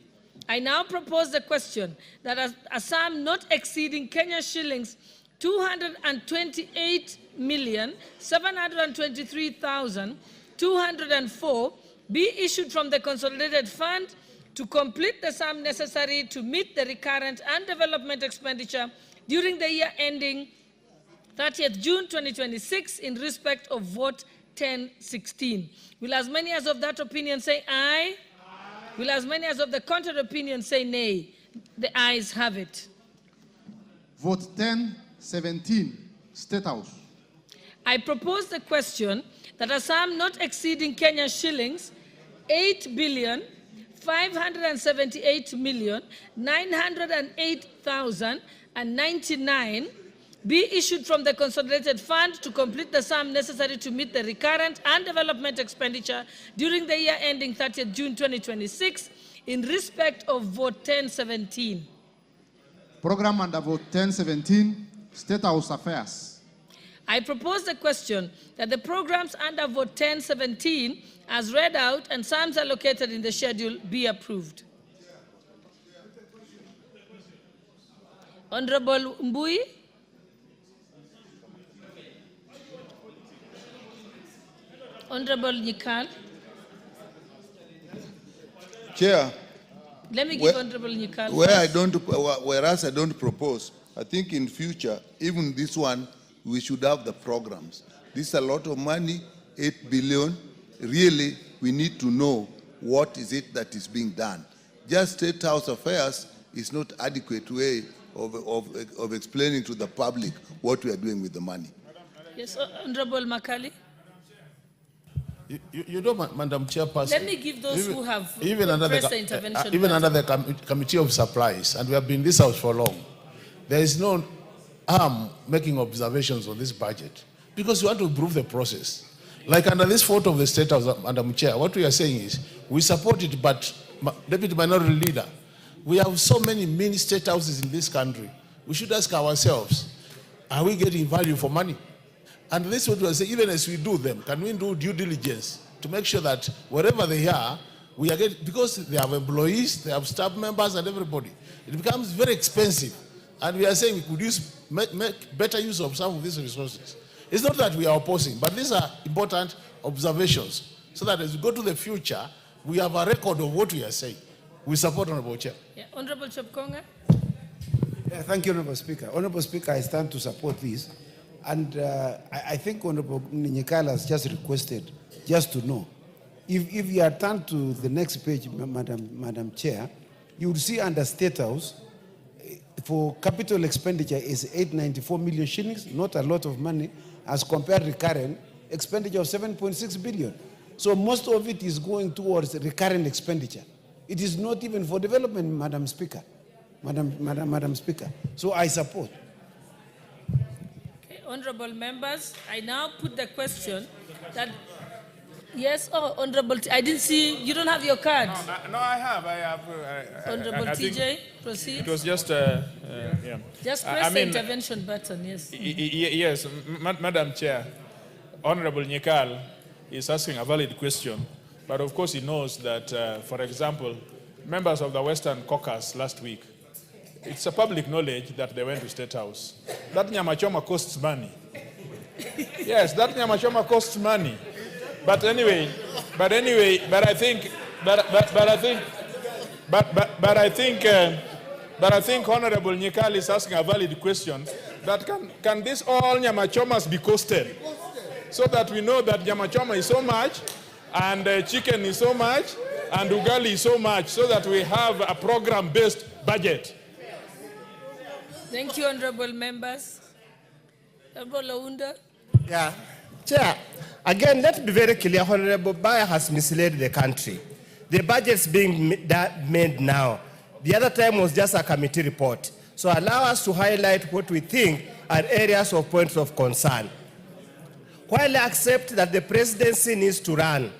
I now propose the question that a sum not exceeding Kenya shillings 228,723,204 be issued from the consolidated fund to complete the sum necessary to meet the recurrent and development expenditure during the year ending 30th June 2026 in respect of vote 1016. Will as many as of that opinion say aye? Will as many as of the contrary opinion say nay? The ayes have it. Vote 1017, State House. I propose the question that a sum not exceeding Kenya shillings 8,578,908,099 be issued from the consolidated fund to complete the sum necessary to meet the recurrent and development expenditure during the year ending 30th June 2026 in respect of vote 1017. Program under vote 1017, State House Affairs. I propose the question that the programs under vote 1017 as read out and sums allocated in the schedule be approved. Honorable Mbui. Honorable Nyikal. Chair. Let me give Honorable Nyikal. Whereas I don't propose, I think in future, even this one, we should have the programs. This is a lot of money, 8 billion. Really, we need to know what is it that is being done. Just State House Affairs is not adequate way of explaining to the public what we are doing with the money. Yes, Honorable Makali. You know, Madam Chairperson. Let me give those who have even under the intervention. Even under the Committee of Supplies, and we have been in this house for long, there is no harm making observations on this budget because we want to improve the process. Like under this photo of the State House, Madam Chair, what we are saying is we support it, but Deputy Minority Leader, we have so many mini state houses in this country. We should ask ourselves, are we getting value for money? And this is what we are saying, even as we do them, can we do due diligence to make sure that wherever they are, we are getting, because they have employees, they have staff members and everybody. It becomes very expensive. And we are saying we could make better use of some of these resources. It's not that we are opposing, but these are important observations so that as we go to the future, we have a record of what we are saying. We support Honorable Chair. Yeah, Honorable Chepkonga. Yeah, thank you, Honorable Speaker. Honorable Speaker, I stand to support this. And I think Honorable Nyikala has just requested just to know. If you are turned to the next page, Madam Chair, you will see under State House, for capital expenditure is 894 million shillings, not a lot of money, as compared to recurrent expenditure of 7.6 billion. So most of it is going towards recurrent expenditure. It is not even for development, Madam Speaker. Madam Speaker. So I support. Honorable members, I now put the question that, yes, Honorable, I didn't see, you don't have your card. No, I have. Honorable TJ, proceed. It was just, yeah. Just press the intervention button, yes. Yes, Madam Chair, Honorable Nyikal is asking a valid question, but of course he knows that, for example, members of the Western Caucus last week, it's a public knowledge that they went to State House. That nyamachoma costs money. Yes, that nyamachoma costs money. But I think Honorable Nyikal is asking a valid question. That can these all nyamachomas be costed? so that we know that nyama choma is so much, and chicken is so much, and ugali is so much, so that we have a program-based budget. Thank you, honorable members. Honorable Launda. Yeah. Chair, again, let's be very clear. Honorable Bayer has misled the country. The budget's being made now. The other time was just a committee report. So allow us to highlight what we think are areas of points of concern. While I accept that the presidency needs to run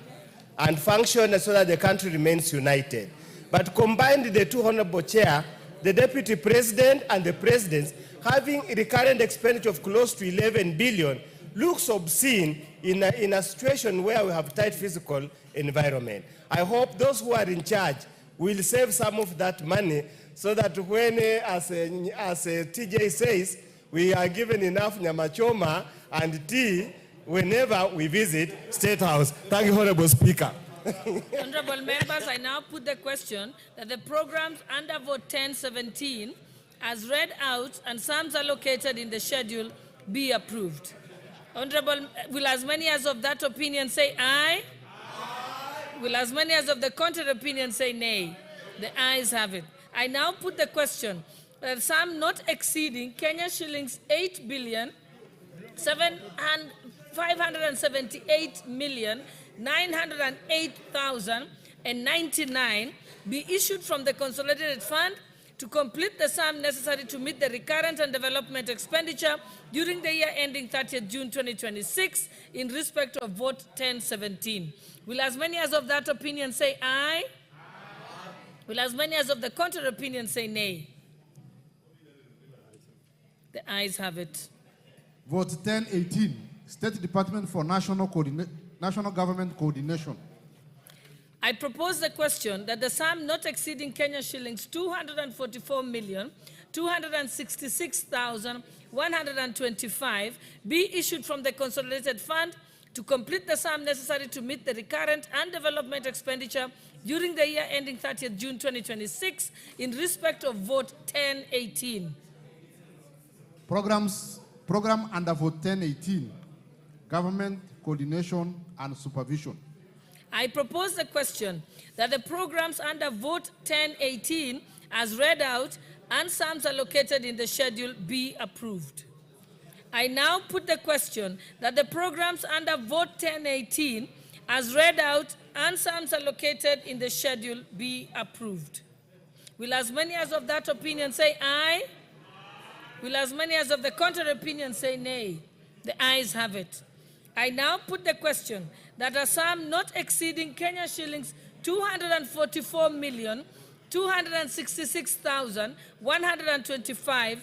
and function so that the country remains united, but combined the two, honorable chair, the deputy president and the president having a recurrent expenditure of close to 11 billion looks obscene in a situation where we have tight physical environment. I hope those who are in charge will save some of that money so that when, as TJ says, we are given enough nyama choma and tea whenever we visit State House. Thank you, Honorable Speaker. Honorable members, I now put the question that the programs under Vote 1017, as read out and sums allocated in the schedule, be approved. Honorable, will as many as of that opinion say aye? Aye. Will as many as of the contrary opinion say nay? The ayes have it. I now put the question that sum not exceeding Kenya shillings 8,578,908,099 be issued from the consolidated fund to complete the sum necessary to meet the recurrent and development expenditure during the year ending 30th June 2026 in respect of Vote 1017. Will as many as of that opinion say aye? Aye. Will as many as of the contrary opinion say nay? The ayes have it. Vote 1018, State Department for National Government Coordination. I propose the question that the sum not exceeding Kenya shillings 244,266,125 be issued from the consolidated fund to complete the sum necessary to meet the recurrent and development expenditure during the year ending 30th June 2026 in respect of Vote 1018. Program under Vote 1018, Government Coordination and Supervision. I propose the question that the programs under Vote 1018 as read out and sums allocated in the schedule be approved. I now put the question that the programs under Vote 1018 as read out and sums allocated in the schedule be approved. Will as many as of that opinion say aye? Will as many as of the contrary opinion say nay? The ayes have it. I now put the question that a sum not exceeding Kenya shillings 244,266,125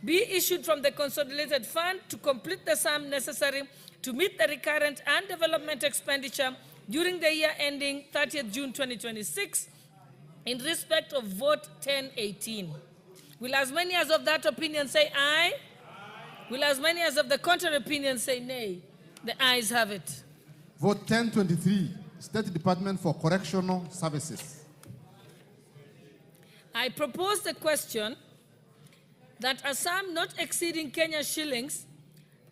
be issued from the consolidated fund to complete the sum necessary to meet the recurrent and development expenditure during the year ending 30th June 2026 in respect of Vote 1018. Will as many as of that opinion say aye? Aye. Will as many as of the contrary opinion say nay? The ayes have it. Vote 1023, State Department for Correctional Services. I propose the question that a sum not exceeding Kenya shillings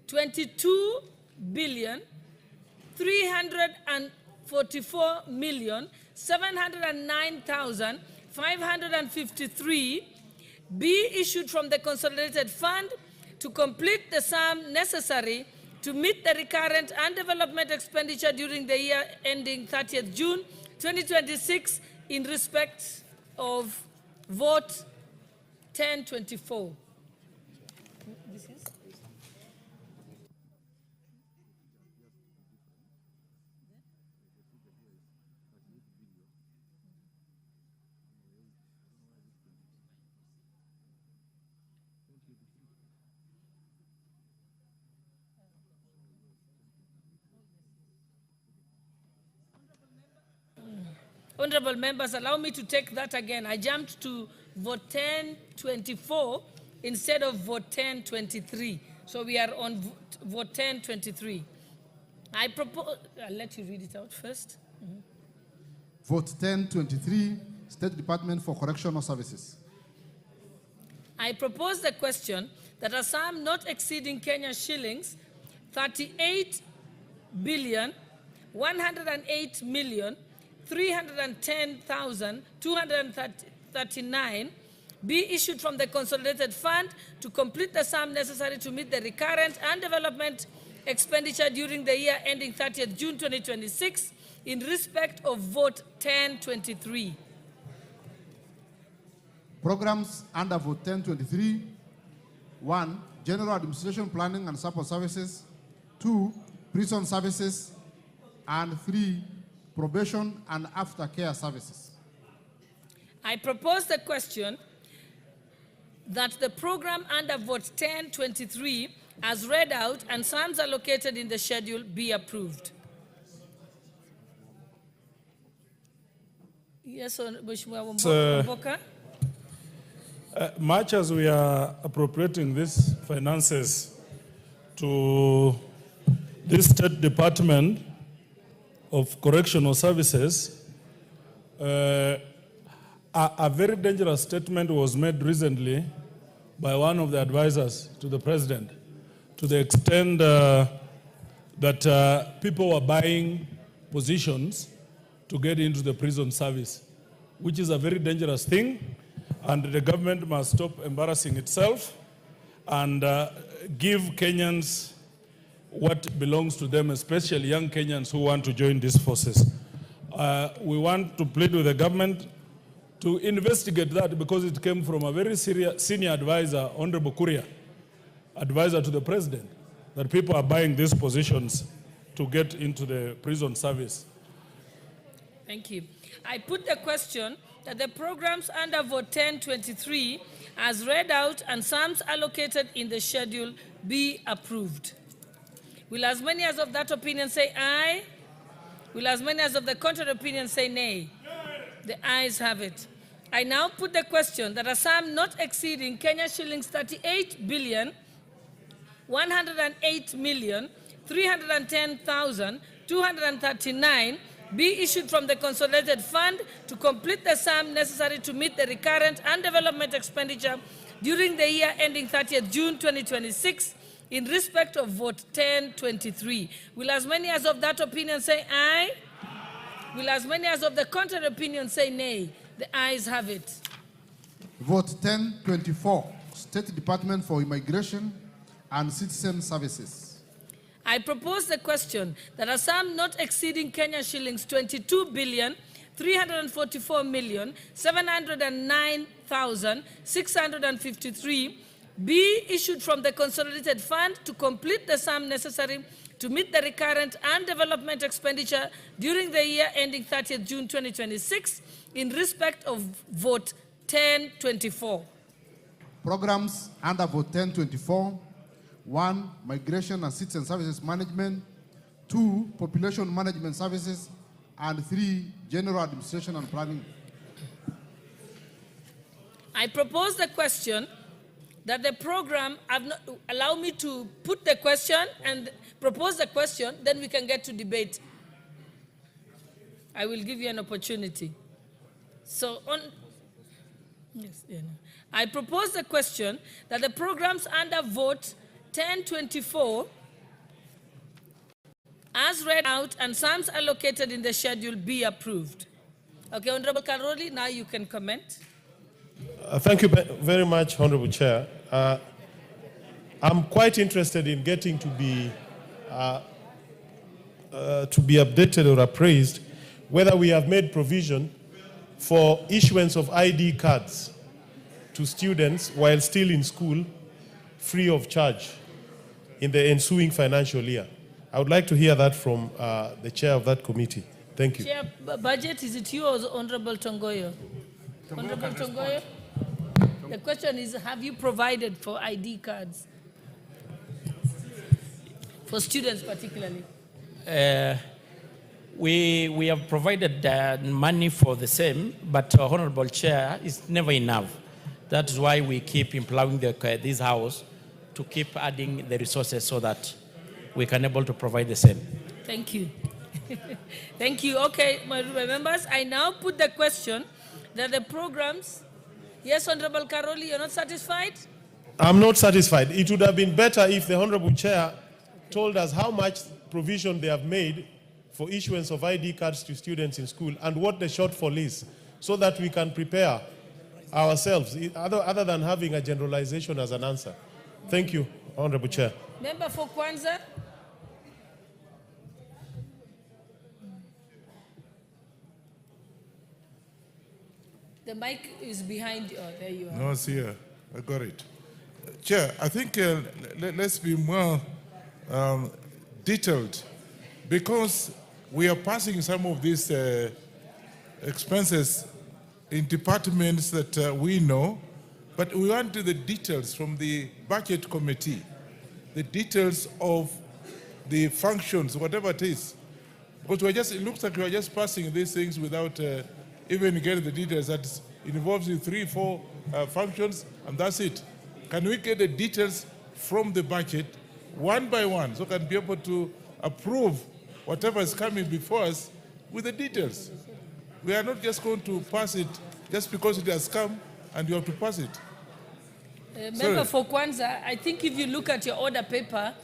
22,344,709,553 be issued from the consolidated fund to complete the sum necessary to meet the recurrent and development expenditure during the year ending 30th June 2026 in respect of Vote 1024. This is? Honorable members, allow me to take that again. I jumped to Vote 1024 instead of Vote 1023. So we are on Vote 1023. I propose, I'll let you read it out first. Vote 1023, State Department for Correctional Services. I propose the question that a sum not exceeding Kenya shillings 38 billion 108 million 310,239 be issued from the consolidated fund to complete the sum necessary to meet the recurrent and development expenditure during the year ending 30th June 2026 in respect of vote 1023. Programs under vote 1023. 1. General Administration Planning and Support Services. 2. Prison Services. And 3. Probation and Aftercare Services. I propose the question that the program under vote 1023 as read out and sums allocated in the schedule be approved. Yes, Mheshimiwa Mboka. Much as we are appropriating these finances to this State Department of Correctional Services, a very dangerous statement was made recently by one of the advisors to the President, to the extent that people were buying positions to get into the prison service, which is a very dangerous thing, and the government must stop embarrassing itself and give Kenyans what belongs to them, especially young Kenyans who want to join these forces. We want to plead with the government to investigate that, because it came from a very senior advisor, Honorable Kuria, advisor to the President, that people are buying these positions to get into the prison service. Thank you. I put the question that the programs under vote 1023 as read out and sums allocated in the schedule be approved. Will as many as of that opinion say aye? Will as many as of the contrary opinion say nay? The ayes have it. I now put the question that a sum not exceeding Kenya shillings 38 billion 108 million 310,239 be issued from the consolidated fund to complete the sum necessary to meet the recurrent and development expenditure during the year ending 30th June 2026 in respect of vote 1023. Will as many as of that opinion say aye? Will as many as of the contrary opinion say nay? The ayes have it. Vote 1024, State Department for Immigration and Citizen Services. I propose the question that a sum not exceeding Kenya shillings 22 billion 344 million 709,653 be issued from the consolidated fund to complete the sum necessary to meet the recurrent and development expenditure during the year ending 30th June 2026 in respect of vote 1024. Programs under vote 1024. 1. Migration and Citizen Services Management. 2. Population Management Services. And 3. General Administration and Planning. I propose the question that the program, allow me to put the question and propose the question, then we can get to debate. I will give you an opportunity. So I propose the question that the programs under vote 1024 as read out and sums allocated in the schedule be approved. Okay, Honorable Karoli, now you can comment. Thank you very much, Honorable Chair. I'm quite interested in getting to be updated or appraised whether we have made provision for issuance of ID cards to students while still in school free of charge in the ensuing financial year. I would like to hear that from the chair of that committee. Thank you. Chair, budget, is it you or Honorable Tongoyo? Honorable Tongoyo? The question is, have you provided for ID cards? For students particularly? We have provided money for the same, but Honorable Chair, it's never enough. That's why we keep employing this house to keep adding the resources so that we can able to provide the same. Thank you. Thank you. Okay, my members, I now put the question that the programs. Yes, Honorable Karoli, you're not satisfied? I'm not satisfied. It would have been better if the Honorable Chair told us how much provision they have made for issuance of ID cards to students in school and what the shortfall is, so that we can prepare ourselves, other than having a generalization as an answer. Thank you, Honorable Chair. Member for Kwanza. The mic is behind you. Oh, there you are. No, it's here. I got it. Chair, I think let's be more detailed, because we are passing some of these expenses in departments that we know, but we want the details from the budget committee, the details of the functions, whatever it is. Because it looks like we are just passing these things without even getting the details. That involves the 3-4 functions, and that's it. Can we get the details from the budget one by one, so can be able to approve whatever is coming before us with the details? We are not just going to pass it just because it has come and you have to pass it. Member for Kwanza, I think if you look at your order paper,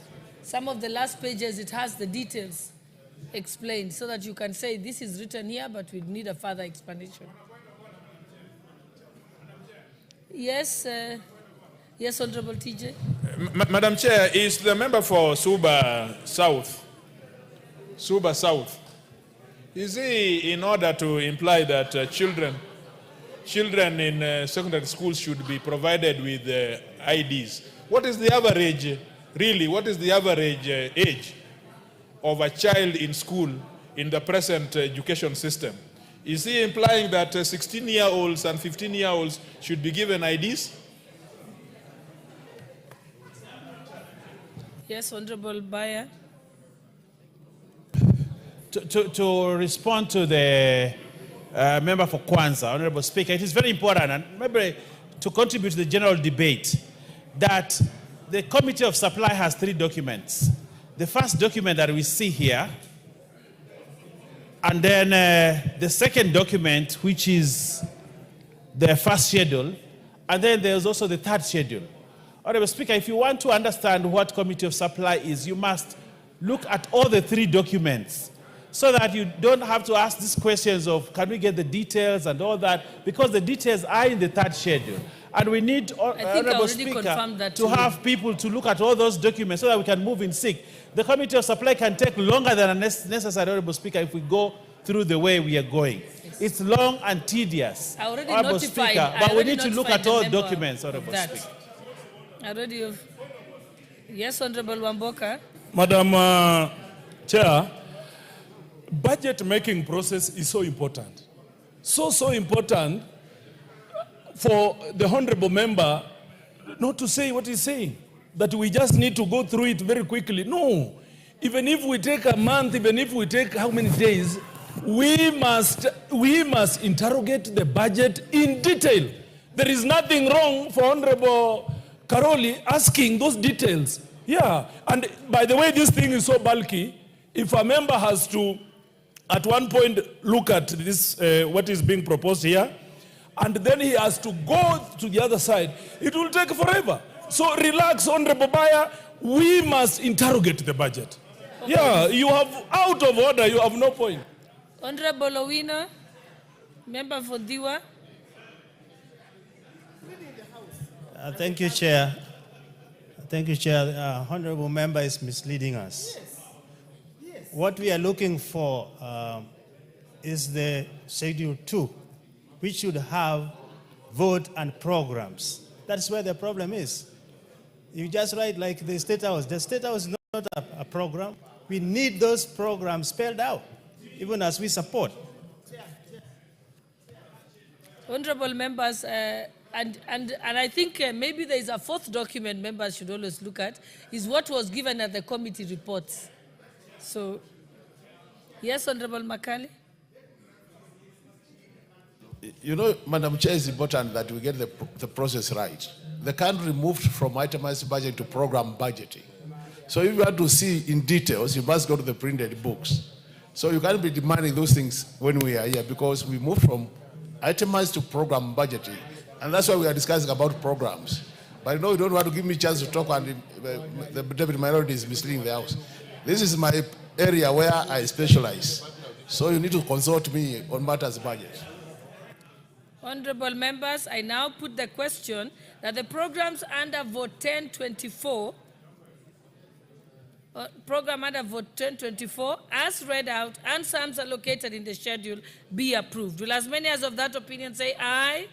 some of the last pages, it has the details explained, so that you can say this is written here, but we need a further explanation. Yes, yes, Honorable TJ. Madam Chair, is the member for Suba South, is he in order to imply that children in secondary schools should be provided with IDs? What is the average, really, what is the average age of a child in school in the present education system? Is he implying that 16-year-olds and 15-year-olds should be given IDs? Yes, Honorable Bayer. To respond to the member for Kwanza, Honorable Speaker, it is very important, and maybe to contribute to the general debate, that the Committee of Supply has 3 documents. The first document that we see here, and then the second document, which is the first schedule, and then there's also the third schedule. Honorable Speaker, if you want to understand what Committee of Supply is, you must look at all the 3 documents, so that you don't have to ask these questions of can we get the details and all that, because the details are in the third schedule. And we need, Honorable Speaker, to have people to look at all those documents so that we can move in sync. The Committee of Supply can take longer than necessary, Honorable Speaker, if we go through the way we are going. Yes. It's long and tedious, I already Honorable notified, Speaker, but we need to look at all documents, Honorable Speaker. I already have. Yes, Honorable Wamboka. Madam Chair, budget making process is so important. So important for the honorable member not to say what he's saying, that we just need to go through it very quickly. No, even if we take a month, even if we take how many days, we must interrogate the budget in detail. There is nothing wrong for Honorable Karoli asking those details. Yeah, and by the way, this thing is so bulky, if a member has to, at one point, look at this, what is being proposed here, and then he has to go to the other side, it will take forever. So relax, Honorable Bayer, we must interrogate the budget. Okay. Yeah, you have out of order, you have no point. Honorable Owino, member for Diwa. Thank you, Chair. Thank you, Chair. Honorable member is misleading us. Yes. Yes. What we are looking for is the Schedule 2, which should have vote and programs. That's where the problem is. You just write like the State House. The State House is not a program. We need those programs spelled out, even as we support. Honorable members, and I think maybe there is a fourth document members should always look at, is what was given at the committee reports. So, yes, Honorable Makali. You know, Madam Chair, it's important that we get the process right. The country moved from itemized budget to program budgeting. So if you want to see in details, you must go to the printed books. So you can't be demanding those things when we are here, because we moved from itemized to program budgeting. And that's why we are discussing about programs. But I know you don't want to give me a chance to talk, and the deputy minority is misleading the House. This is my area where I specialize. So you need to consult me on matters budget. Honorable members, I now put the question that the programs under Vote 1024, program under Vote 1024, as read out and sums allocated in the schedule, be approved. Will as many as of that opinion say aye?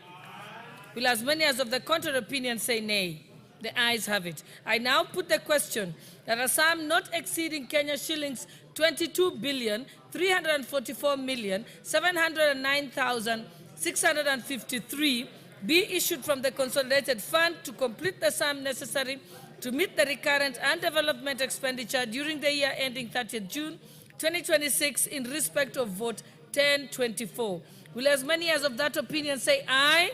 Will as many as of the contrary opinion say nay? The ayes have it. I now put the question that a sum not exceeding Kenya shillings 22,344,709,653 be issued from the consolidated fund to complete the sum necessary to meet the recurrent and development expenditure during the year ending 30th June 2026 in respect of Vote 1024. Will as many as of that opinion say aye?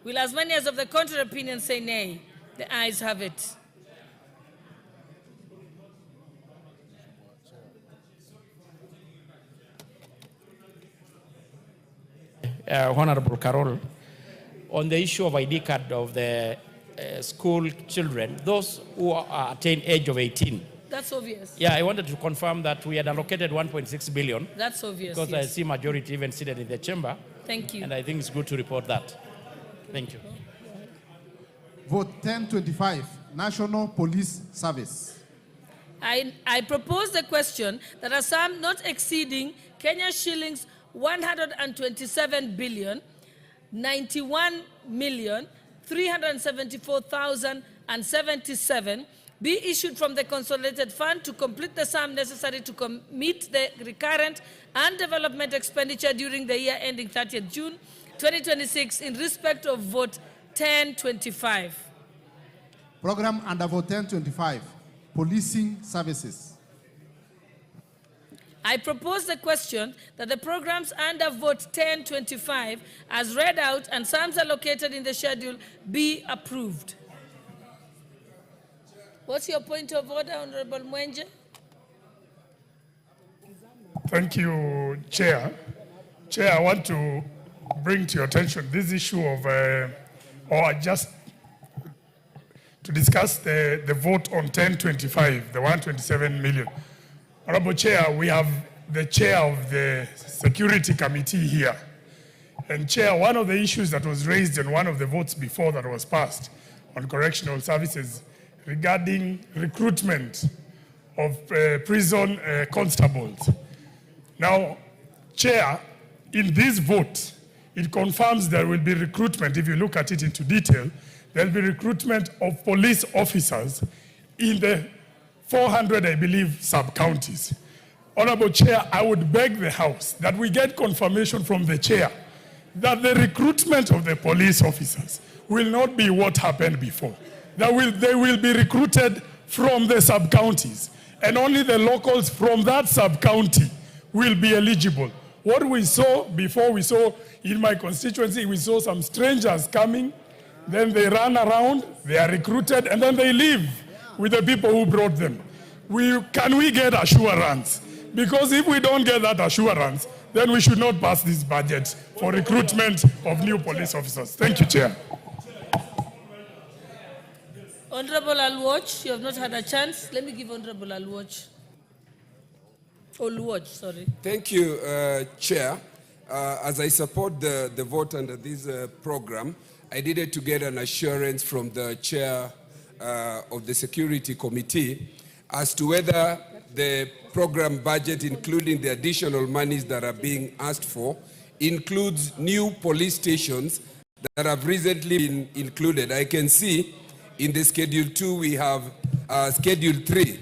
Will as many as of the contrary opinion say nay? The ayes have it. Honorable Carol, on the issue of ID card of the school children, those who attain age of 18. That's obvious. Yeah, I wanted to confirm that we had allocated 1.6 billion. That's obvious. Because yes. I see majority even seated in the chamber. Thank you. And I think it's good to report that. Thank you. Vote 1025, National Police Service. I propose the question that a sum not exceeding Kenya shillings 127 billion 91 million 374,077 be issued from the consolidated fund to complete the sum necessary to meet the recurrent and development expenditure during the year ending 30th June 2026 in respect of Vote 1025. Program under Vote 1025, Policing Services. I propose the question that the programs under Vote 1025, as read out and sums allocated in the schedule, be approved. What's your point of order, Honorable Mwenje? Thank you, Chair. Chair, I want to bring to your attention this issue of, or just to discuss the vote on 1025, the 127 million. Honorable Chair, we have the chair of the Security Committee here. And Chair, one of the issues that was raised in one of the votes before that was passed on correctional services regarding recruitment of prison constables. Now, Chair, in this vote, it confirms there will be recruitment. If you look at it into detail, there will be recruitment of police officers in the 400, I believe, sub-counties. Honorable Chair, I would beg the House that we get confirmation from the Chair that the recruitment of the police officers will not be what happened before. They will be recruited from the sub-counties, and only the locals from that sub-county will be eligible. What we saw before, we saw in my constituency, we saw some strangers coming, then they run around, they are recruited, and then they leave with the people who brought them. Can we get assurance? Because if we don't get that assurance, then we should not pass this budget for recruitment of new police officers. Thank you, Chair. Honorable Alwatch, you have not had a chance. Let me give Honorable Alwatch. Oluwatch, sorry. Thank you, Chair. As I support the vote under this program, I needed to get an assurance from the Chair of the Security Committee as to whether the program budget, including the additional monies that are being asked for, includes new police stations that have recently been included. I can see in the Schedule 2 we have Schedule 3,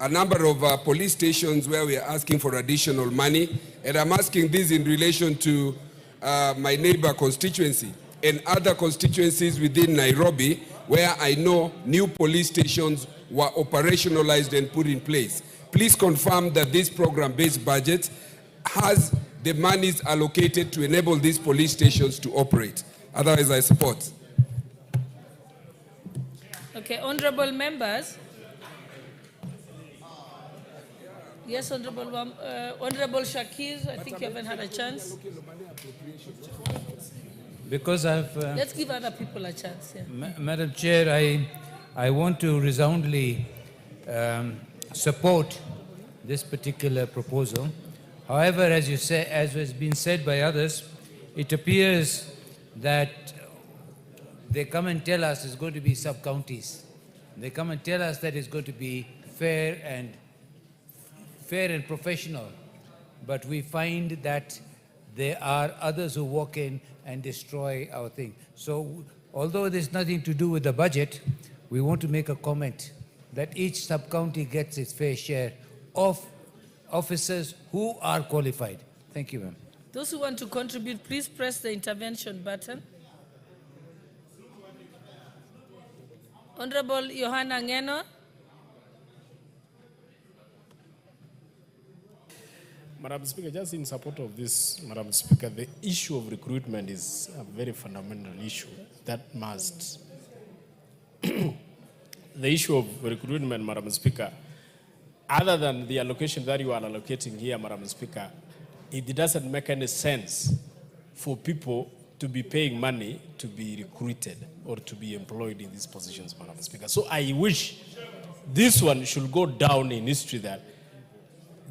a number of police stations where we are asking for additional money, and I'm asking this in relation to my neighbor constituency and other constituencies within Nairobi where I know new police stations were operationalized and put in place. Please confirm that this program-based budget has the monies allocated to enable these police stations to operate. Otherwise, I support. Okay, honorable members. Yes, Honorable Shakir, I think you haven't had a chance. Because I've... Let's give other people a chance. Yeah. Madam Chair, I want to resoundingly support this particular proposal. However, as you say, as has been said by others, it appears that they come and tell us it's going to be sub-counties. They come and tell us that it's going to be fair and professional. But we find that there are others who walk in and destroy our thing. So although there's nothing to do with the budget, we want to make a comment that each sub-county gets its fair share of officers who are qualified. Thank you, ma'am. Those who want to contribute, please press the intervention button. Honorable Johanna Ngeno. Madam Speaker, just in support of this, Madam Speaker, the issue of recruitment is a very fundamental issue that must. The issue of recruitment, Madam Speaker, other than the allocation that you are allocating here, Madam Speaker, it doesn't make any sense for people to be paying money to be recruited or to be employed in these positions, Madam Speaker. So I wish this one should go down in history, that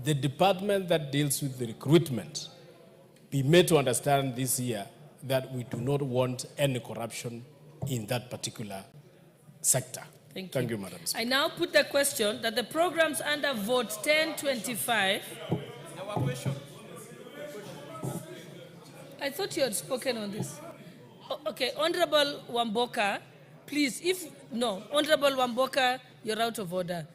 the department that deals with the recruitment be made to understand this year that we do not want any corruption in that particular sector. Thank you, Madam Speaker. I now put the question that the programs under vote 1025. Our question. I thought you had spoken on this. Okay, Honorable Wamboka, please, Honorable Wamboka, you're out of order.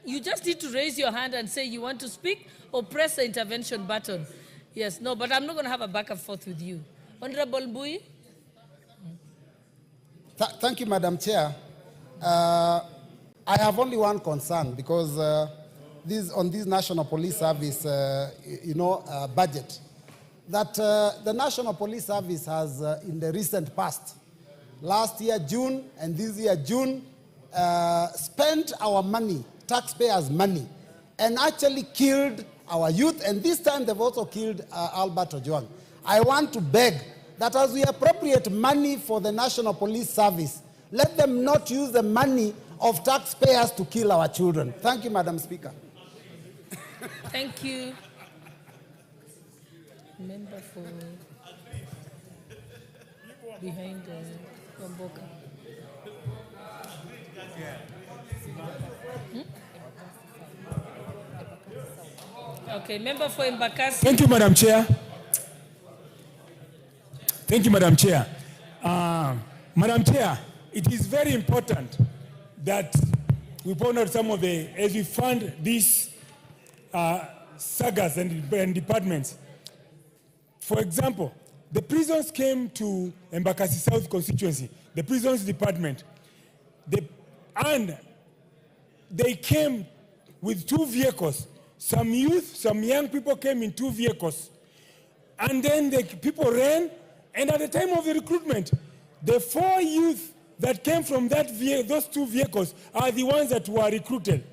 You just need to raise your hand and say you want to speak or press the intervention button. Yes, no, but I'm not going to have a back and forth with you. Honorable Mbui. Thank you, Madam Chair. I have only one concern because on this National Police Service, budget, that the National Police Service has, in the recent past, last year June and this year June, spent our money, taxpayers' money, and actually killed our youth, and this time they've also killed Albert Ojwang. I want to beg that as we appropriate money for the National Police Service, let them not use the money of taxpayers to kill our children. Thank you, Madam Speaker. Thank you. Member for behind Wamboka. Okay, member for Embakasi. Thank you, Madam Chair. Thank you, Madam Chair. Madam Chair, it is very important that we point out some of the, as we fund these sagas and departments. For example, the prisons came to Embakasi South constituency, the prisons department, and they came with 2 vehicles. Some youth, some young people came in 2 vehicles. And then the people ran, and at the time of the recruitment, the 4 youth that came from those 2 vehicles are the ones that were recruited.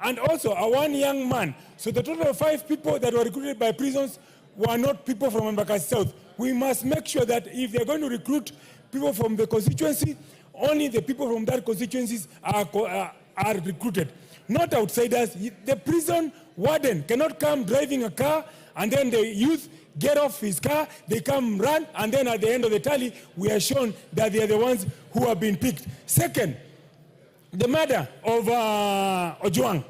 And also a 1 young man. So the total of 5 people that were recruited by prisons were not people from Embakasi South. We must make sure that if they're going to recruit people from the constituency, only the people from that constituencies are recruited, not outsiders. The prison warden cannot come driving a car and then the youth get off his car, they come run, and then at the end of the tally, we are shown that they are the ones who have been picked. Second, the murder of Ojwang.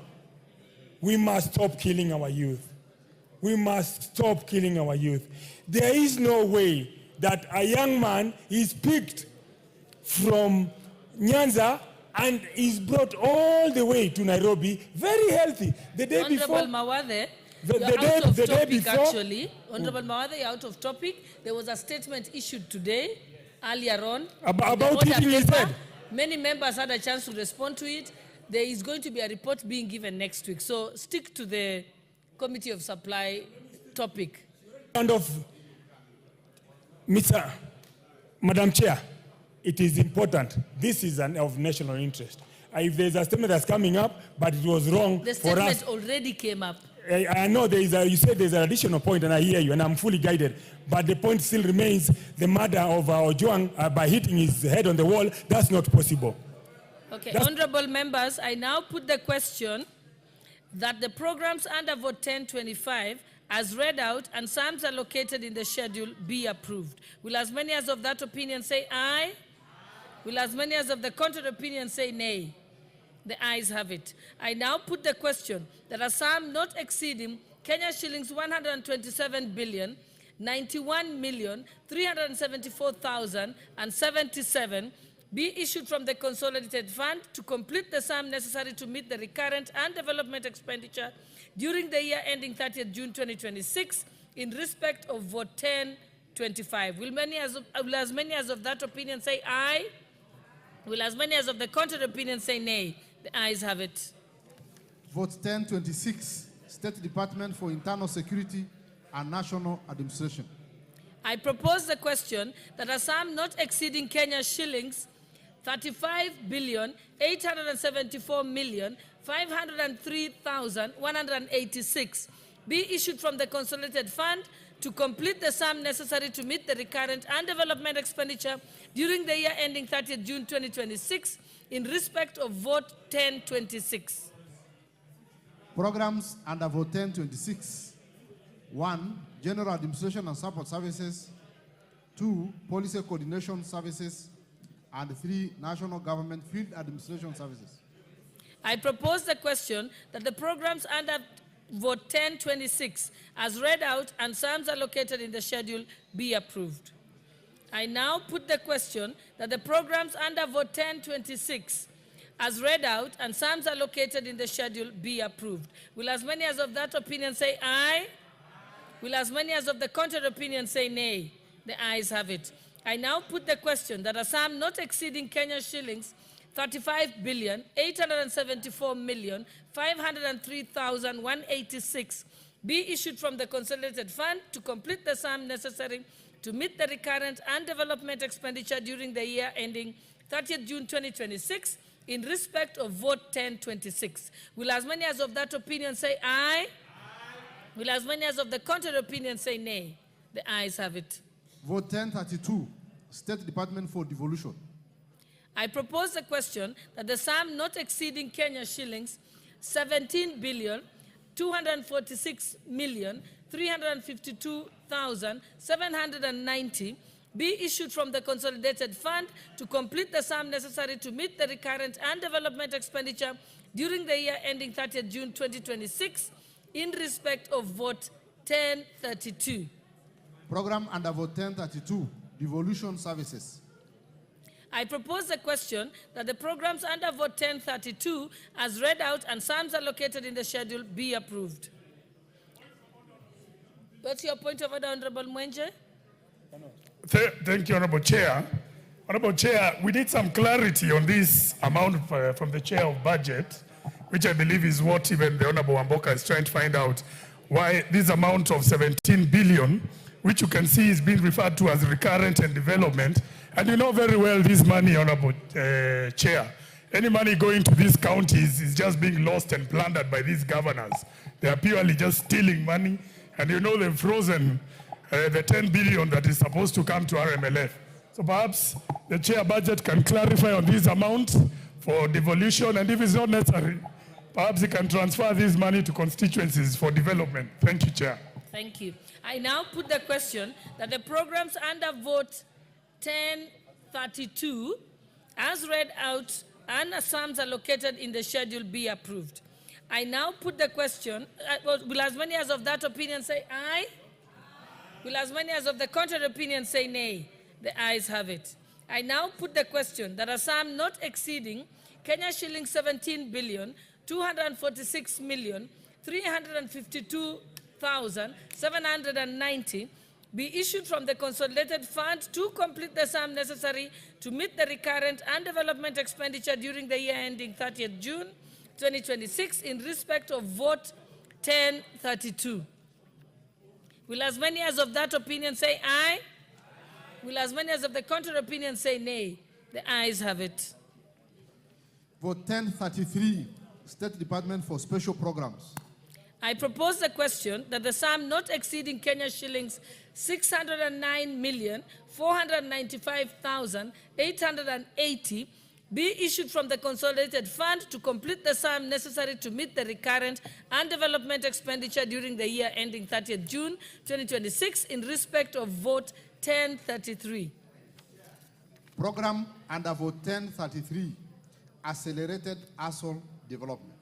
We must stop killing our youth. We must stop killing our youth. There is no way that a young man is picked from Nyanza and is brought all the way to Nairobi, very healthy. The day before. Honorable Mawathe, actually. Honorable Mawathe, you're out of topic. There was a statement issued today, earlier on. About hitting his head. Many members had a chance to respond to it. There is going to be a report being given next week. So stick to the Committee of Supply topic. And of Madam Chair, it is important. This is of national interest. If there's a statement that's coming up, but it was wrong The for us. statement already came up. I know you said there's an additional point, and I hear you, and I'm fully guided. But the point still remains, the murder of Ojwang by hitting his head on the wall, that's not possible. Okay, honorable members, I now put the question that the programs under Vote 1025 as read out and sums allocated in the schedule be approved. Will as many as of that opinion say aye? Will as many as of the contrary opinion say nay? The ayes have it. I now put the question that a sum not exceeding Kenya shillings 127 billion 91,374,077 be issued from the consolidated fund to complete the sum necessary to meet the recurrent and development expenditure during the year ending 30th June 2026 in respect of Vote 1025. Will as many as of that opinion say aye? Will as many as of the contrary opinion say nay? The ayes have it. Vote 1026, State Department for Internal Security and National Administration. I propose the question that a sum not exceeding Kenya shillings 35,874,503,186 be issued from the consolidated fund to complete the sum necessary to meet the recurrent and development expenditure during the year ending 30th June 2026 in respect of Vote 1026. Programs under Vote 1026. 1. General Administration and Support Services. 2. Policy Coordination Services. And 3. National Government Field Administration Services. I propose the question that the programs under Vote 1026 as read out and sums allocated in the schedule be approved. I now put the question that the programs under Vote 1026 as read out and sums allocated in the schedule be approved. Will as many as of that opinion say aye? Will as many as of the contrary opinion say nay? The ayes have it. I now put the question that a sum not exceeding Kenya shillings 35,874,503,186 be issued from the consolidated fund to complete the sum necessary to meet the recurrent and development expenditure during the year ending 30th June 2026 in respect of Vote 1026. Will as many as of that opinion say aye? Will as many as of the contrary opinion say nay? The ayes have it. Vote 1032, State Department for Devolution. I propose the question that the sum not exceeding Kenya shillings 17,246,352,790 be issued from the consolidated fund to complete the sum necessary to meet the recurrent and development expenditure during the year ending 30th June 2026 in respect of Vote 1032. Program under Vote 1032, Devolution Services. I propose the question that the programs under Vote 1032 as read out and sums allocated in the schedule be approved. What's your point of order, Honorable Mwenje? Thank you, Honorable Chair. Honorable Chair, we need some clarity on this amount from the Chair of Budget, which I believe is what even the Honorable Wamboka is trying to find out, why this amount of 17 billion, which you can see is being referred to as recurrent and development. And you know very well this money, Honorable Chair, any money going to these counties is just being lost and plundered by these governors. They are purely just stealing money. And you know they've frozen the 10 billion that is supposed to come to RMLF. So perhaps the Chair Budget can clarify on this amount for devolution, and if it's not necessary, perhaps he can transfer this money to constituencies for development. Thank you, Chair. Thank you. I now put the question that the programs under Vote 1032 as read out and the sums allocated in the schedule be approved. I now put the question, will as many as of that opinion say aye? Will as many as of the contrary opinion say nay? The ayes have it. I now put the question that a sum not exceeding Kenya shillings 17 billion 246 million 352,790 be issued from the consolidated fund to complete the sum necessary to meet the recurrent and development expenditure during the year ending 30th June 2026 in respect of Vote 1032. Will as many as of that opinion say aye? Will as many as of the contrary opinion say nay? The ayes have it. Vote 1033, State Department for Special Programs. I propose the question that the sum not exceeding Kenya shillings 609,495,880 be issued from the consolidated fund to complete the sum necessary to meet the recurrent and development expenditure during the year ending 30th June 2026 in respect of vote 1033. Program under vote 1033, accelerated ASOL development.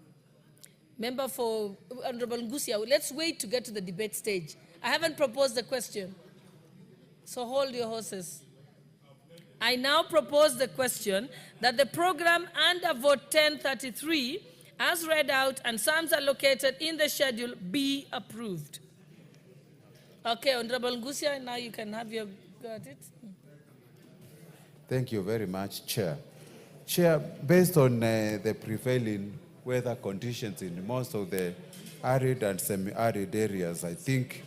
Member for Honorable Ngusia, let's wait to get to the debate stage. I haven't proposed the question, so hold your horses. I now propose the question that the program under vote 1033, as read out and sums allocated in the schedule, be approved. Okay, Honorable Ngusia, now you can have your go at it. Thank you very much, Chair. Chair, based on the prevailing weather conditions in most of the arid and semi-arid areas, I think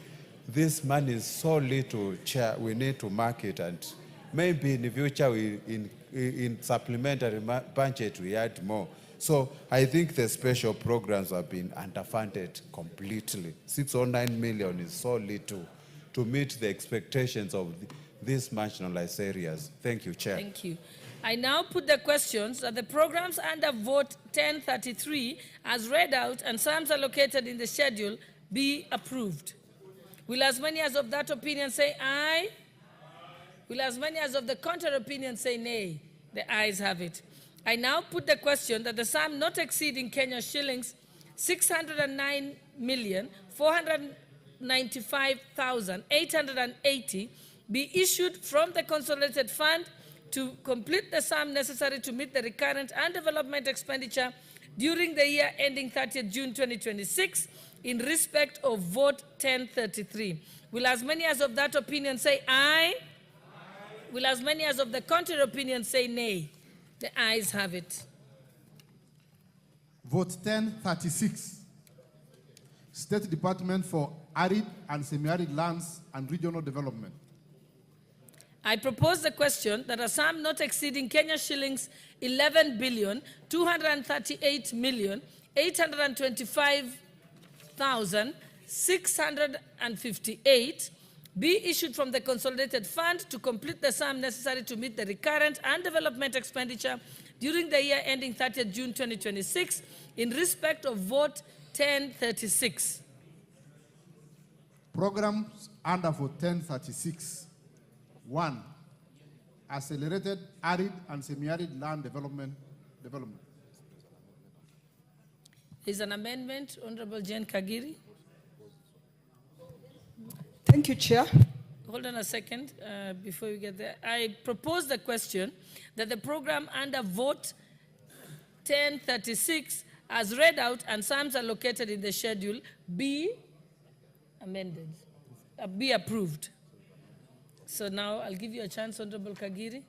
this money is so little, Chair, we need to mark it, and maybe in the future, in supplementary budget, we add more. So I think the special programs have been underfunded completely. 609 million is so little to meet the expectations of these marginalized areas. Thank you, Chair. Thank you. I now put the questions that the programs under vote 1033, as read out and sums allocated in the schedule, be approved. Will as many as of that opinion say aye? Will as many as of the contrary opinion say nay? The ayes have it. I now put the question that the sum not exceeding Kenya shillings 609,495,880 be issued from the consolidated fund to complete the sum necessary to meet the recurrent and development expenditure during the year ending 30th June 2026 in respect of vote 1033. Will as many as of that opinion say aye? Will as many as of the contrary opinion say nay? The ayes have it. Vote 1036, State Department for Arid and Semi-Arid Lands and Regional Development. I propose the question that a sum not exceeding Kenya shillings 11,238,825,658 be issued from the consolidated fund to complete the sum necessary to meet the recurrent and development expenditure during the year ending 30th June 2026 in respect of vote 1036. Programs under vote 1036. 1. Accelerated arid and semi-arid land development. Is an amendment, Honorable Jane Kagiri. Thank you, Chair. Hold on a second before we get there. I propose the question that the program under vote 1036, as read out and sums are located in the schedule, be amended, be approved. So now I'll give you a chance, Honorable Kagiri.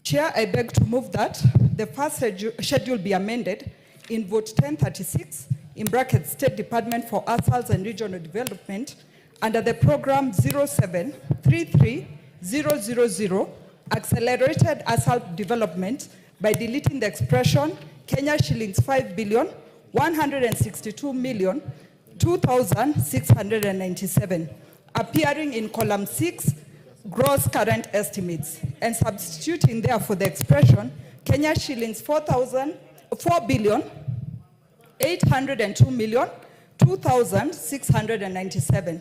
Chair, I beg to move that the first schedule be amended in vote 1036, in brackets, State Department for Asphalt and Regional Development, under the program 0733000, accelerated asphalt development, by deleting the expression Kenya shillings 5,162,002,697, appearing in column 6, gross current estimates, and substituting therefore the expression Kenya shillings 4,802,2,697.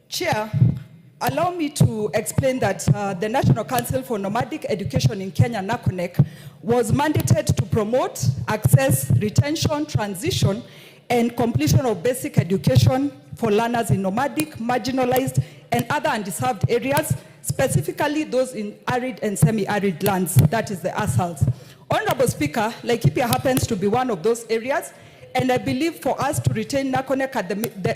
Chair, allow me to explain that the National Council for Nomadic Education in Kenya, NACONEC, was mandated to promote access, retention, transition, and completion of basic education for learners in nomadic, marginalized, and other undeserved areas, specifically those in arid and semi-arid lands, that is the ASALs. Honorable Speaker, Laikipia happens to be one of those areas, and I believe for us to retain NACONEC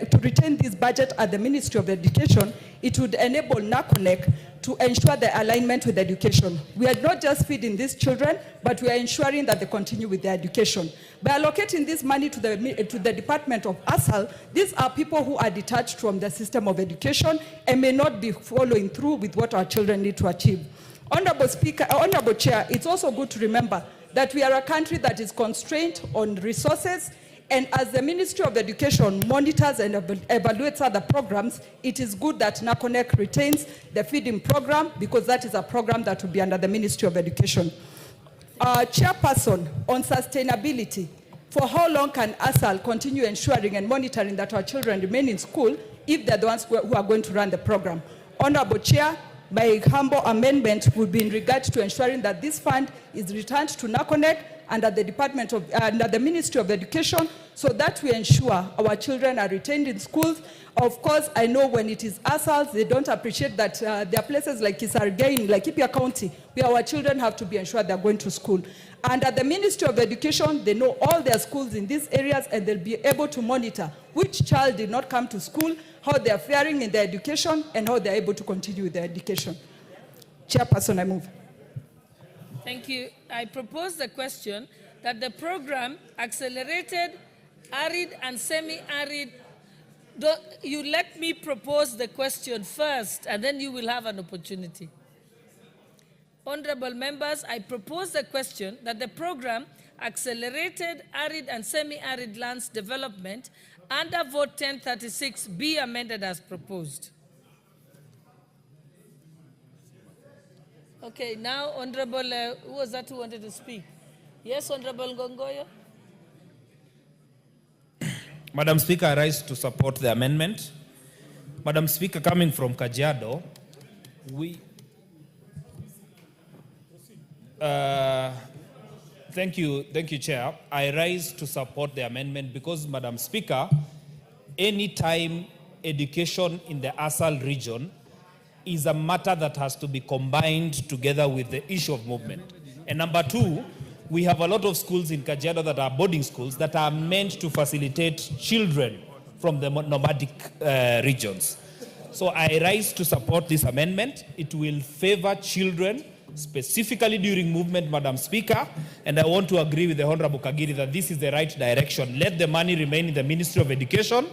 to retain this budget at the Ministry of Education, it would enable NACONEC to ensure the alignment with education. We are not just feeding these children, but we are ensuring that they continue with their education. By allocating this money to the Department of ASAL, these are people who are detached from the system of education and may not be following through with what our children need to achieve. Honorable Speaker, Honorable Chair, it's also good to remember that we are a country that is constrained on resources, and as the Ministry of Education monitors and evaluates other programs, it is good that NACONEC retains the feeding program, because that is a program that will be under the Ministry of Education. Chairperson, on sustainability, for how long can ASAL continue ensuring and monitoring that our children remain in school if they're the ones who are going to run the program? Honorable Chair, my humble amendment would be in regard to ensuring that this fund is returned to NACONEC under the Ministry of Education, so that we ensure our children are retained in schools. Of course, I know when it is ASALs, they don't appreciate that there are places like Kisargain, like Ipia County, where our children have to be ensured they're going to school. Under the Ministry of Education, they know all their schools in these areas, and they'll be able to monitor which child did not come to school, how they're faring in their education, and how they're able to continue with their education. Chairperson, I move. Thank you. I propose the question that the program accelerated arid and semi-arid. You let me propose the question first, and then you will have an opportunity. Honorable members, I propose the question that the program accelerated arid and semi-arid lands development under Vote 1036 be amended as proposed. Okay, now, Honorable, who was that who wanted to speak? Yes, Honorable Ngongoyo. Madam Speaker, I rise to support the amendment. Madam Speaker, coming from Kajiado, thank you, Chair. I rise to support the amendment because, Madam Speaker, anytime education in the ASAL region is a matter that has to be combined together with the issue of movement. And number two, we have a lot of schools in Kajiado that are boarding schools that are meant to facilitate children from the nomadic regions. So I rise to support this amendment. It will favor children, specifically during movement, Madam Speaker, and I want to agree with the Honorable Kagiri that this is the right direction. Let the money remain in the Ministry of Education,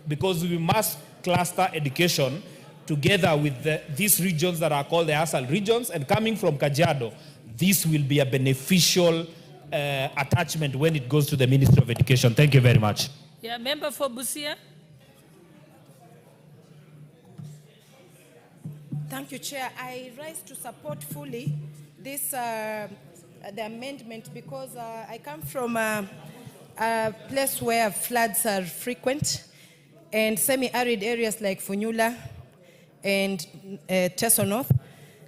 because we must cluster education together with these regions that are called the ASAL regions, and coming from Kajiado, this will be a beneficial attachment when it goes to the Ministry of Education. Thank you very much. Yeah, member for Busia. Thank you, Chair. I rise to support fully this the amendment because I come from a place where floods are frequent, and semi-arid areas like Funyula and Teso North.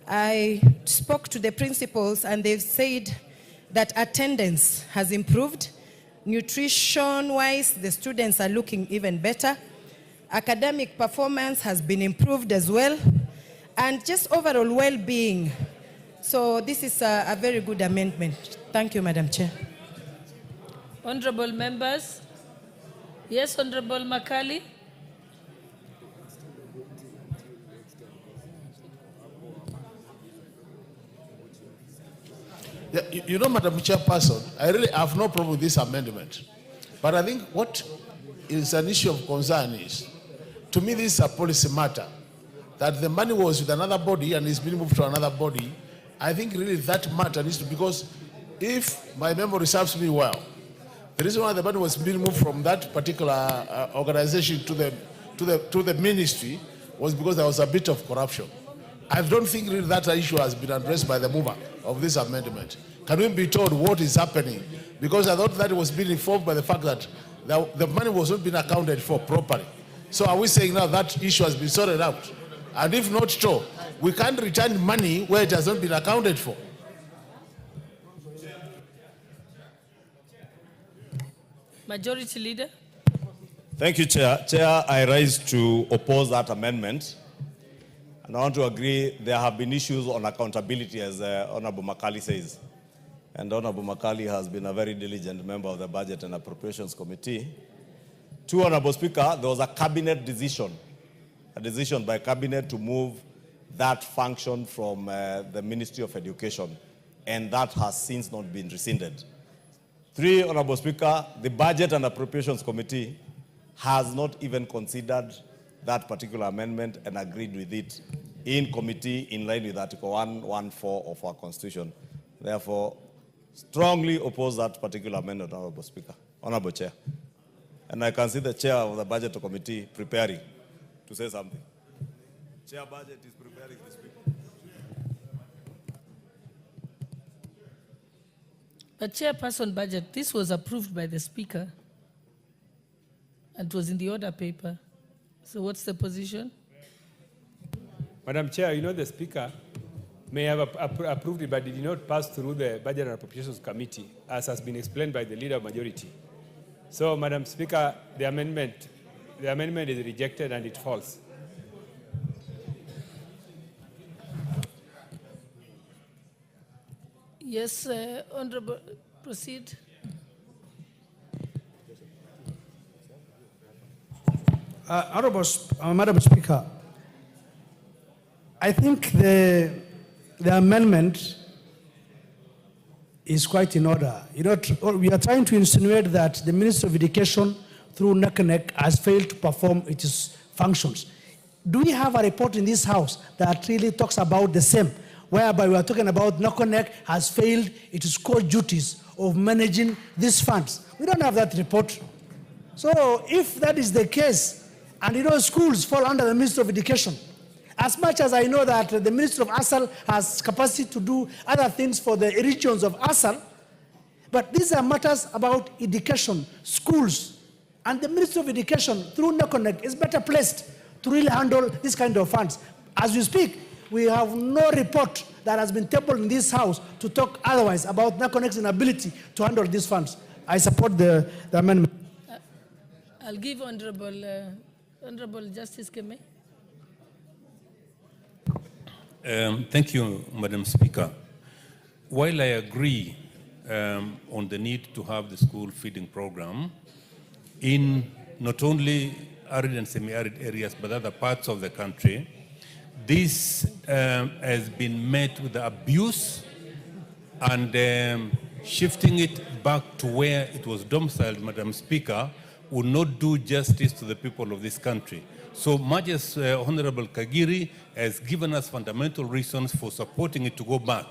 I spoke to the principals, and they've said that attendance has improved. Nutrition-wise, the students are looking even better. Academic performance has been improved as well, and just overall well-being. So this is a very good amendment. Thank you, Madam Chair. Honorable members. Yes, Honorable Makali. Yeah, you know, Madam Chairperson, I really have no problem with this amendment. But I think what is an issue of concern is, to me, this is a policy matter. That the money was with another body and is being moved to another body. I think really that matter needs to, because if my memory serves me well, the reason why the money was being moved from that particular organization to the ministry was because there was a bit of corruption. I don't think really that issue has been addressed by the mover of this amendment. Can we be told what is happening? Because I thought that it was being informed by the fact that the money was not being accounted for properly. So are we saying now that issue has been sorted out? And if not so, we can't return money where it has not been accounted for. Majority Leader. Thank you, Chair. Chair, I rise to oppose that amendment. And I want to agree there have been issues on accountability, as Honorable Makali says. And Honorable Makali has been a very diligent member of the Budget and Appropriations Committee. To Honorable Speaker, there was a cabinet decision, a decision by cabinet to move that function from the Ministry of Education, and that has since not been rescinded. 3, Honorable Speaker, the Budget and Appropriations Committee has not even considered that particular amendment and agreed with it in committee in line with Article 114 of our Constitution. Therefore, strongly oppose that particular amendment, Honorable Speaker, Honorable Chair. And I can see the Chair of the Budget Committee preparing to say something. Chair Budget is preparing to speak. But Chairperson, budget, this was approved by the Speaker and it was in the order paper. So what's the position? Madam Chair, you know the Speaker may have approved it, but it did not pass through the Budget and Appropriations Committee, as has been explained by the Leader of Majority. So, Madam Speaker, the amendment is rejected and it falls. Yes, Honorable, proceed. Madam Speaker, I think the amendment is quite in order. You know, we are trying to insinuate that the Minister of Education, through NACONEC, has failed to perform its functions. Do we have a report in this House that really talks about the same, whereby we are talking about NACONEC has failed its core duties of managing these funds? We don't have that report. So if that is the case, and you know schools fall under the Minister of Education, as much as I know that the Minister of ASAL has capacity to do other things for the regions of ASAL, but these are matters about education, schools, and the Minister of Education through NACONEC is better placed to really handle this kind of funds. As we speak, we have no report that has been tabled in this House to talk otherwise about NACONEC's inability to handle these funds. I support the amendment. I'll give Honorable Justice Keme. Thank you, Madam Speaker. While I agree on the need to have the school feeding program in not only arid and semi-arid areas, but other parts of the country, this has been met with abuse and shifting it back to where it was domiciled, Madam Speaker, will not do justice to the people of this country. So much as Honorable Kagiri has given us fundamental reasons for supporting it to go back,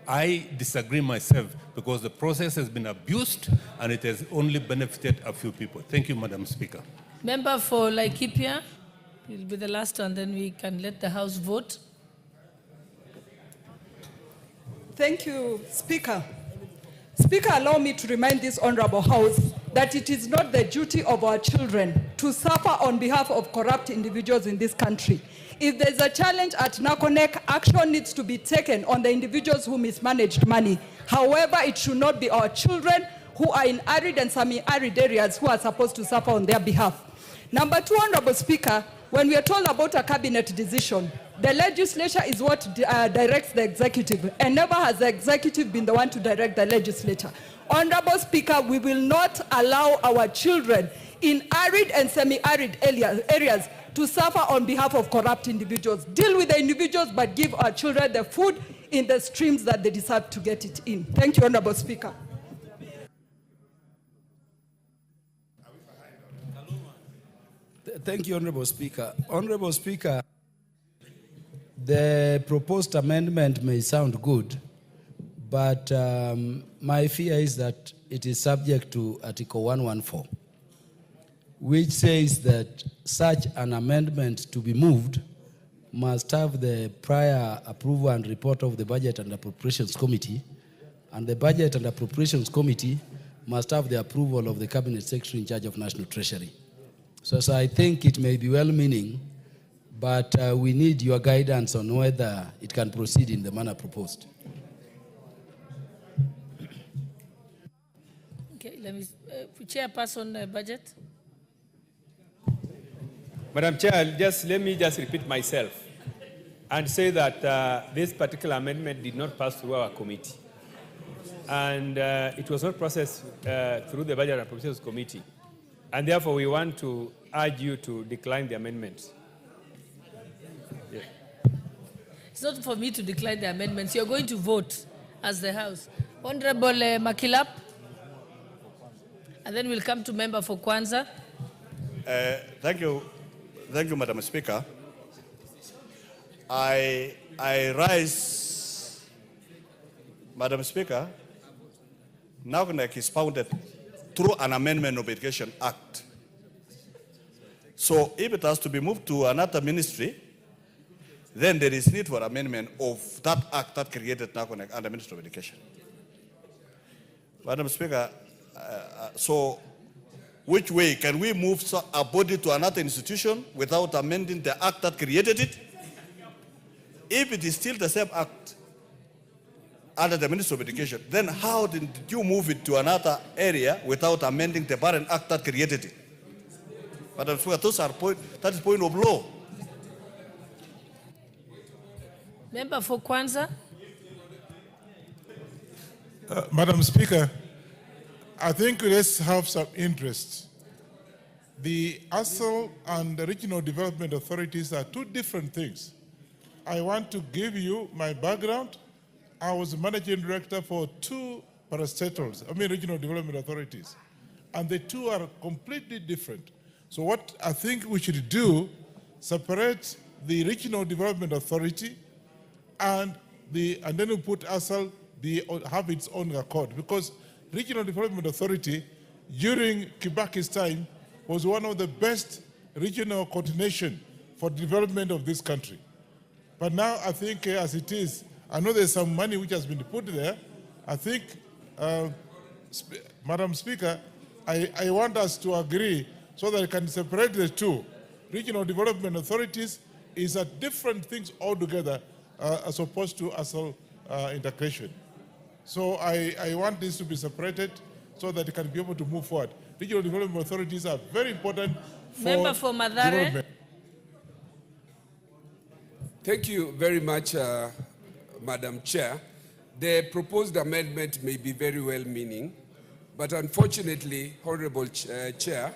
I disagree myself because the process has been abused and it has only benefited a few people. Thank you, Madam Speaker. Member for Laikipia, you'll be the last one, then we can let the House vote. Thank you, Speaker. Speaker, allow me to remind this Honorable House that it is not the duty of our children to suffer on behalf of corrupt individuals in this country. If there's a challenge at NACONEC, action needs to be taken on the individuals who mismanaged money. However, it should not be our children who are in arid and semi-arid areas who are supposed to suffer on their behalf. Number two, Honorable Speaker, when we are told about a cabinet decision, the legislature is what directs the executive, and never has the executive been the one to direct the legislature. Honorable Speaker, we will not allow our children in arid and semi-arid areas to suffer on behalf of corrupt individuals. Deal with the individuals, but give our children the food in the streams that they deserve to get it in. Thank you, Honorable Speaker. Thank you, Honorable Speaker. Honorable Speaker, the proposed amendment may sound good, but my fear is that it is subject to Article 114, which says that such an amendment to be moved must have the prior approval and report of the Budget and Appropriations Committee, and the Budget and Appropriations Committee must have the approval of the Cabinet Secretary in charge of National Treasury. So I think it may be well-meaning, but we need your guidance on whether it can proceed in the manner proposed. Okay, let me, Chairperson, budget. Madam Chair, let me repeat myself and say that this particular amendment did not pass through our committee. And it was not processed through the Budget and Appropriations Committee. And therefore, we want to urge you to decline the amendment. Yeah. It's not for me to decline the amendments. You're going to vote as the House. Honorable Makilap. And then we'll come to member for Kwanza. Thank you, Madam Speaker. I rise, Madam Speaker, NACONEC is founded through an amendment of Education Act. So if it has to be moved to another ministry, then there is need for amendment of that act that created NACONEC and the Ministry of Education. Madam Speaker, so which way? Can we move a body to another institution without amending the act that created it? If it is still the same act under the Ministry of Education, then how did you move it to another area without amending the parent act that created it? Madam Speaker, that is point of law. Member for Kwanza. Madam Speaker, I think let's have some interest. The ASL and the Regional Development Authorities are two different things. I want to give you my background. I was managing director for two parastatals, regional development authorities, and the two are completely different. So what I think we should do, separate the Regional Development Authority and then we put ASL have its own accord, because Regional Development Authority during Kibaki's time was one of the best regional coordination for development of this country. But now I think as it is, I know there's some money which has been put there. I think, Madam Speaker, I want us to agree so that I can separate the two. Regional Development Authorities is a different things altogether as opposed to ASL integration. So I want this to be separated so that it can be able to move forward. Regional development authorities are very important for Member for Madare. development. Thank you very much, Madam Chair. The proposed amendment may be very well-meaning, but unfortunately, Honorable Chair,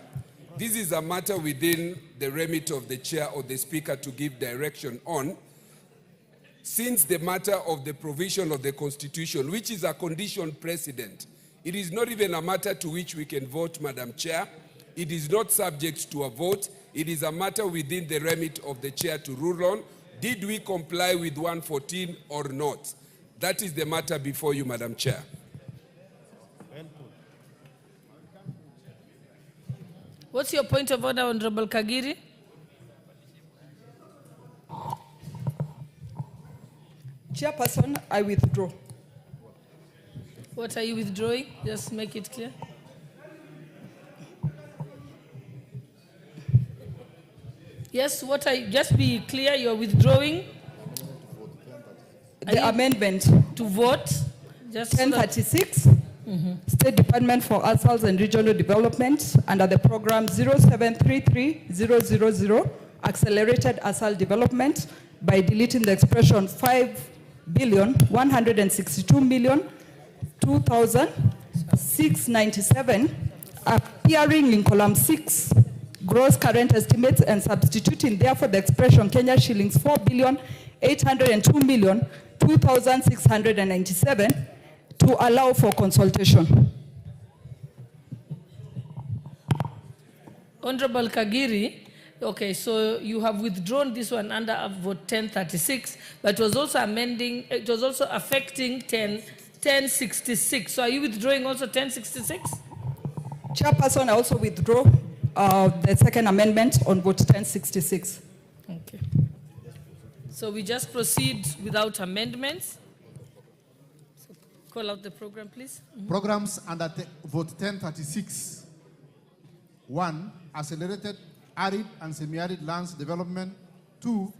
this is a matter within the remit of the Chair or the Speaker to give direction on, since the matter of the provision of the Constitution, which is a condition precedent, it is not even a matter to which we can vote, Madam Chair. It is not subject to a vote. It is a matter within the remit of the Chair to rule on. Did we comply with 114 or not? That is the matter before you, Madam Chair. What's your point of order, Honorable Kagiri? Chairperson, I withdraw. What are you withdrawing? Just make it clear. Yes, just be clear, you're withdrawing. The amendment. To vote. Just 1036, State Department for Asals and Regional Development under the program 0733000, Accelerated Asal Development, by deleting the expression 5,162,002,697, appearing in column 6, gross current estimates, and substituting therefore the expression Kenya shillings 4,802,002,697 to allow for consultation. Honorable Kagiri, okay, so you have withdrawn this one under vote 1036, but it was also affecting 1066. So are you withdrawing also 1066? Chairperson, I also withdraw the second amendment on vote 1066. Okay. So we just proceed without amendments. So call out the program, please. Programs under vote 1036. 1. Accelerated arid and semi-arid lands development. 2.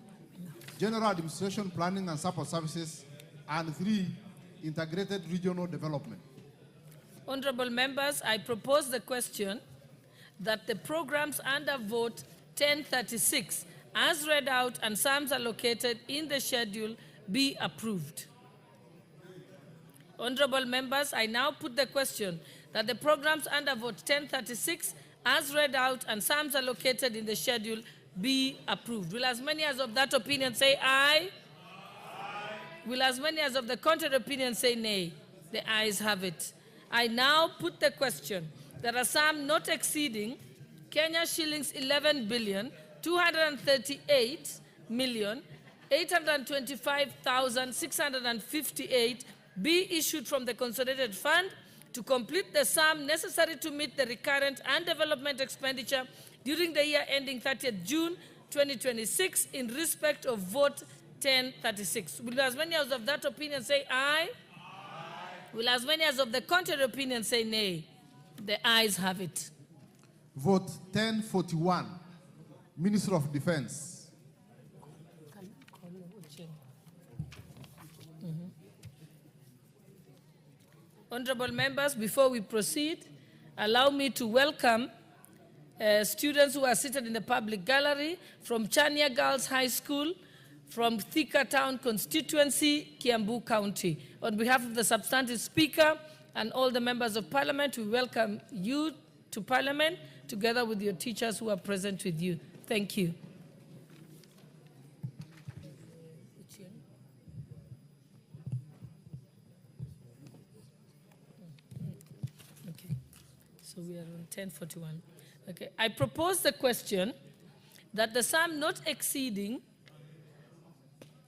General administration, planning and support services. And 3. Integrated regional development. Honorable members, I propose the question that the programs under vote 1036, as read out and sums allocated in the schedule, be approved. Honorable members, I now put the question that the programs under vote 1036, as read out and sums allocated in the schedule, be approved. Will as many as of that opinion say aye? Aye. Will as many as of the contrary opinion say nay? The ayes have it. I now put the question that a sum not exceeding Kenya shillings 11,238,825,658 be issued from the consolidated fund to complete the sum necessary to meet the recurrent and development expenditure during the year ending 30th June 2026 in respect of vote 1036. Will as many as of that opinion say aye? Aye. Will as many as of the contrary opinion say nay? The ayes have it. Vote 1041, Minister of Defense. Honorable members, before we proceed, allow me to welcome students who are seated in the public gallery from Chania Girls High School, from Thika Town constituency, Kiambu County. On behalf of the substantive speaker and all the members of parliament, we welcome you to parliament together with your teachers who are present with you. Thank you. Okay, so we are on 1041. Okay, I propose the question that the sum not exceeding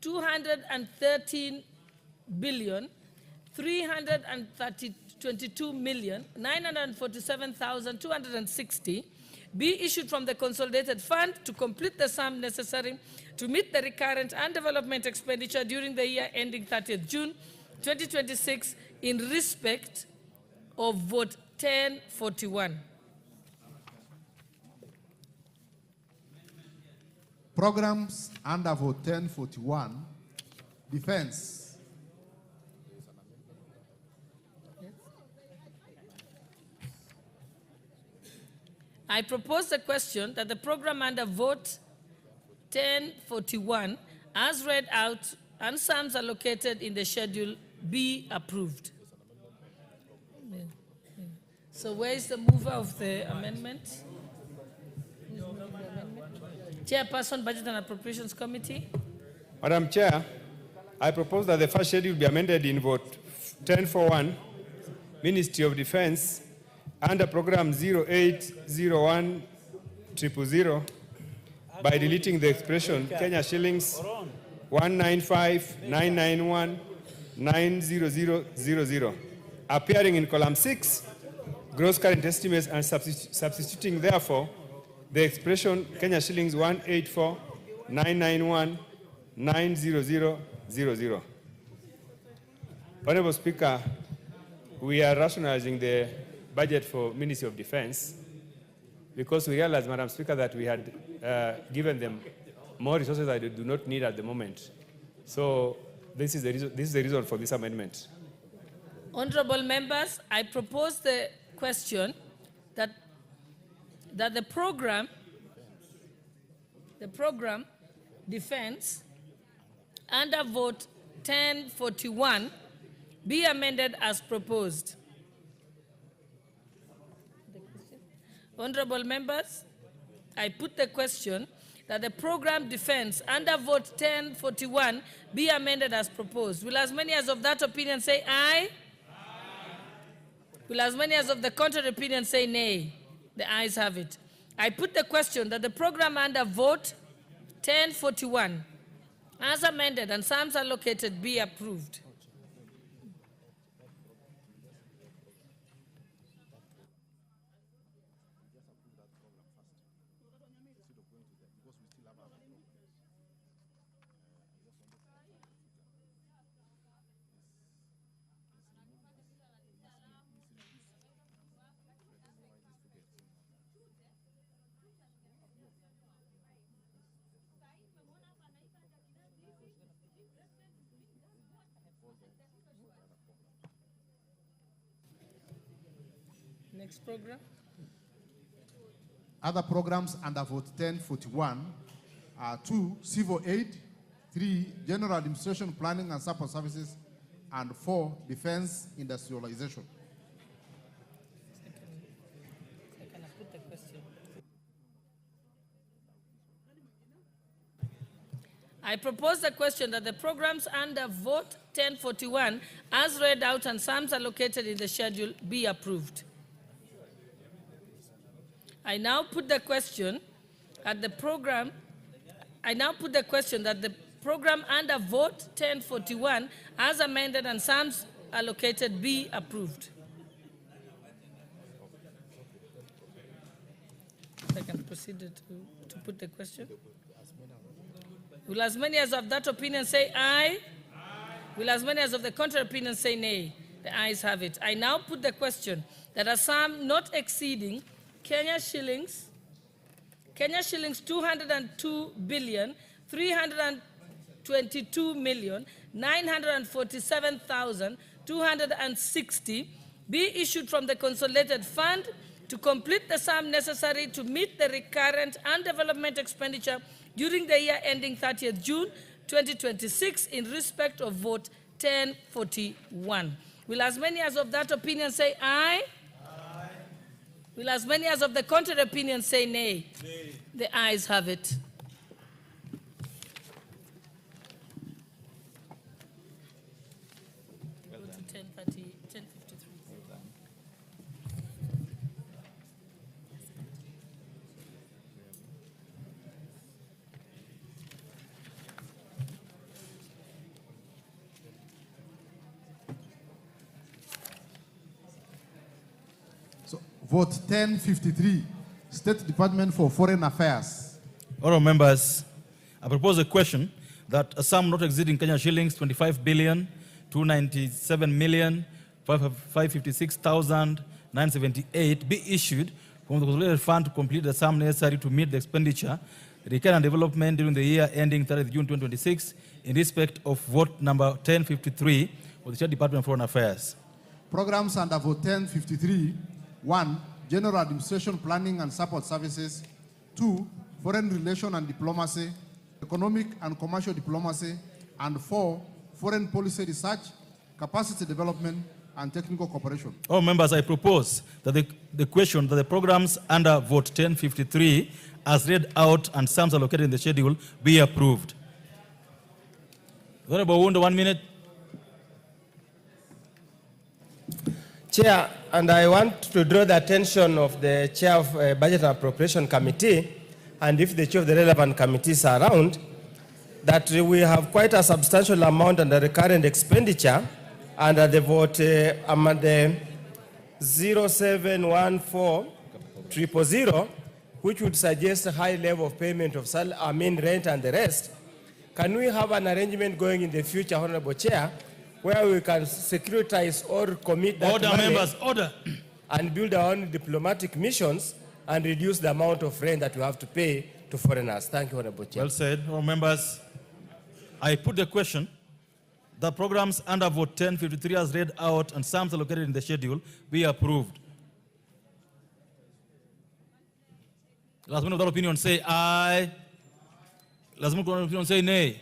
213,322,947,260 be issued from the consolidated fund to complete the sum necessary to meet the recurrent and development expenditure during the year ending 30th June 2026 in respect of vote 1041. Programs under vote 1041, Defense. I propose the question that the program under vote 1041, as read out, and sums allocated in the schedule be approved. So where is the mover of the amendment? Chairperson, Budget and Appropriations Committee. Madam Chair, I propose that the first schedule be amended in vote 1041, Ministry of Defense, under program 080100, by deleting the expression Kenya shillings 195,991,90000, appearing in column 6, gross current estimates, and substituting therefore the expression Kenya shillings 184,991,90000. Honorable Speaker, we are rationalizing the budget for Ministry of Defense because we realized, Madam Speaker, that we had given them more resources that they do not need at the moment. So this is the reason for this amendment. Honorable members, I propose the question that the program Defense under vote 1041 be amended as proposed. Honorable members, I put the question that the program Defense under vote 1041 be amended as proposed. Will as many as of that opinion say aye? Will as many as of the contrary opinion say nay? The ayes have it. I put the question that the program under vote 1041, as amended and sums allocated, be approved. Next program. Other programs under vote 1041 are 2, Civil Aid, 3, General Administration, Planning and Support Services, and 4, Defense Industrialization. I propose the question that the programs under vote 1041, as read out and sums allocated in the schedule, be approved. I now put the question that the program under vote 1041, as amended and sums allocated, be approved. I can proceed to put the question. Will as many as of that opinion say aye? Will as many as of the contrary opinion say nay? The ayes have it. I now put the question that a sum not exceeding Kenya shillings 222,322,947,260 be issued from the consolidated fund to complete the sum necessary to meet the recurrent and development expenditure during the year ending 30th June 2026 in respect of vote 1041. Will as many as of that opinion say aye? Aye. Will as many as of the contrary opinion say nay? Nay. The ayes have it. Go to 1053. So, vote 1053, State Department for Foreign Affairs. Honourable members, I propose a question that a sum not exceeding Kenya shillings 25,297,556,978 be issued from the consolidated fund to complete the sum necessary to meet the expenditure, recurrent and development during the year ending 30th June 2026 in respect of vote number 1053 of the State Department of Foreign Affairs. Programs under vote 1053, 1, General Administration Planning and Support Services, 2, Foreign Relation and Diplomacy, Economic and Commercial Diplomacy, and 4, Foreign Policy Research, Capacity Development, and Technical Cooperation. All members, I propose that the question that the programs under vote 1053 as read out and sums allocated in the schedule be approved. Honorable Ojwang, 1 minute. Chair, and I want to draw the attention of the Chair of Budget and Appropriation Committee, and if the Chair of the relevant committees are around, that we have quite a substantial amount under the current expenditure under the vote among the 0714-000, which would suggest a high level of payment of rent and the rest. Can we have an arrangement going in the future, Honorable Chair, where we can securitize or commit that order, money members, order, and build our own diplomatic missions and reduce the amount of rent that we have to pay to foreigners? Thank you, Honorable Chair. Well said. All members, I put the question. The programs under vote 1053 as read out and sums allocated in the schedule be approved. Last one of that opinion say aye. Last one of that opinion say nay.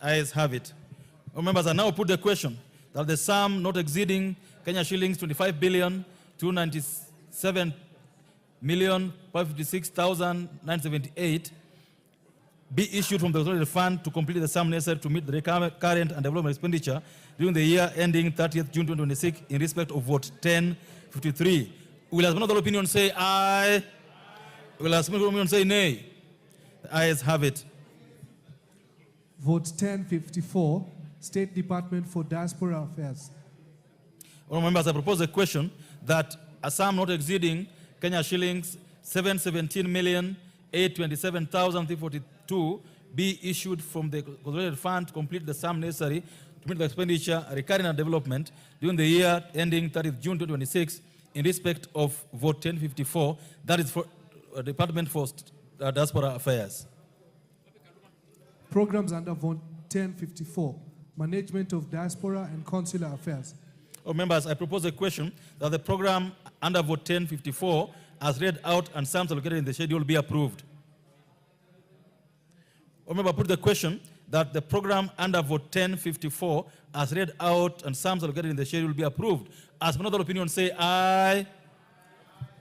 Ayes have it. All members, I now put the question that the sum not exceeding Kenya shillings 25,297,556,978 be issued from the consolidated fund to complete the sum necessary to meet the current and development expenditure during the year ending 30th June 2026 in respect of vote 1053. Will as another opinion say aye? Will as another opinion say nay? The ayes have it. Vote 1054, State Department for Diaspora Affairs. All members, I propose a question that a sum not exceeding Kenya shillings 717,827,342 be issued from the consolidated fund to complete the sum necessary to meet the expenditure, recurring and development during the year ending 30th June 2026 in respect of vote 1054, that is for Department for Diaspora Affairs. Programs under vote 1054, Management of Diaspora and Consular Affairs. All members, I propose a question that the program under vote 1054 as read out and sums allocated in the schedule be approved. All members, put the question that the program under vote 1054 as read out and sums allocated in the schedule be approved. As another opinion say aye.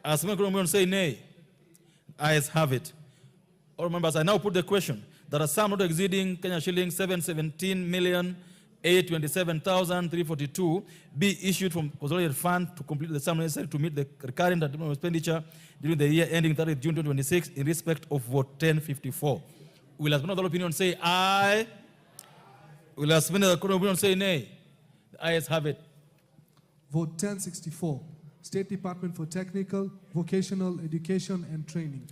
As another opinion say nay. Ayes have it. All members, I now put the question that a sum not exceeding Kenya shillings 717,827,342 be issued from consolidated fund to complete the sum necessary to meet the recurrent and development expenditure during the year ending 30th June 2026 in respect of vote 1054. Will as another opinion say aye? Will as another opinion say nay? The ayes have it. Vote 1064, State Department for Technical, Vocational Education and Training.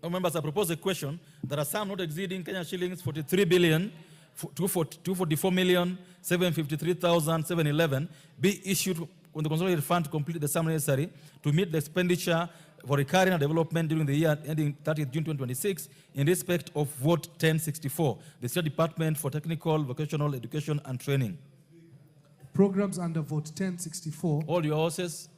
Members, I propose a question that a sum not exceeding Kenya shillings 43 billion 244,753,711 be issued on the consolidated fund to complete the sum necessary to meet the expenditure for recurring and development during the year ending 30th June 2026 in respect of Vote 1064, the State Department for Technical, Vocational Education and Training. Programs under Vote 1064. All your horses.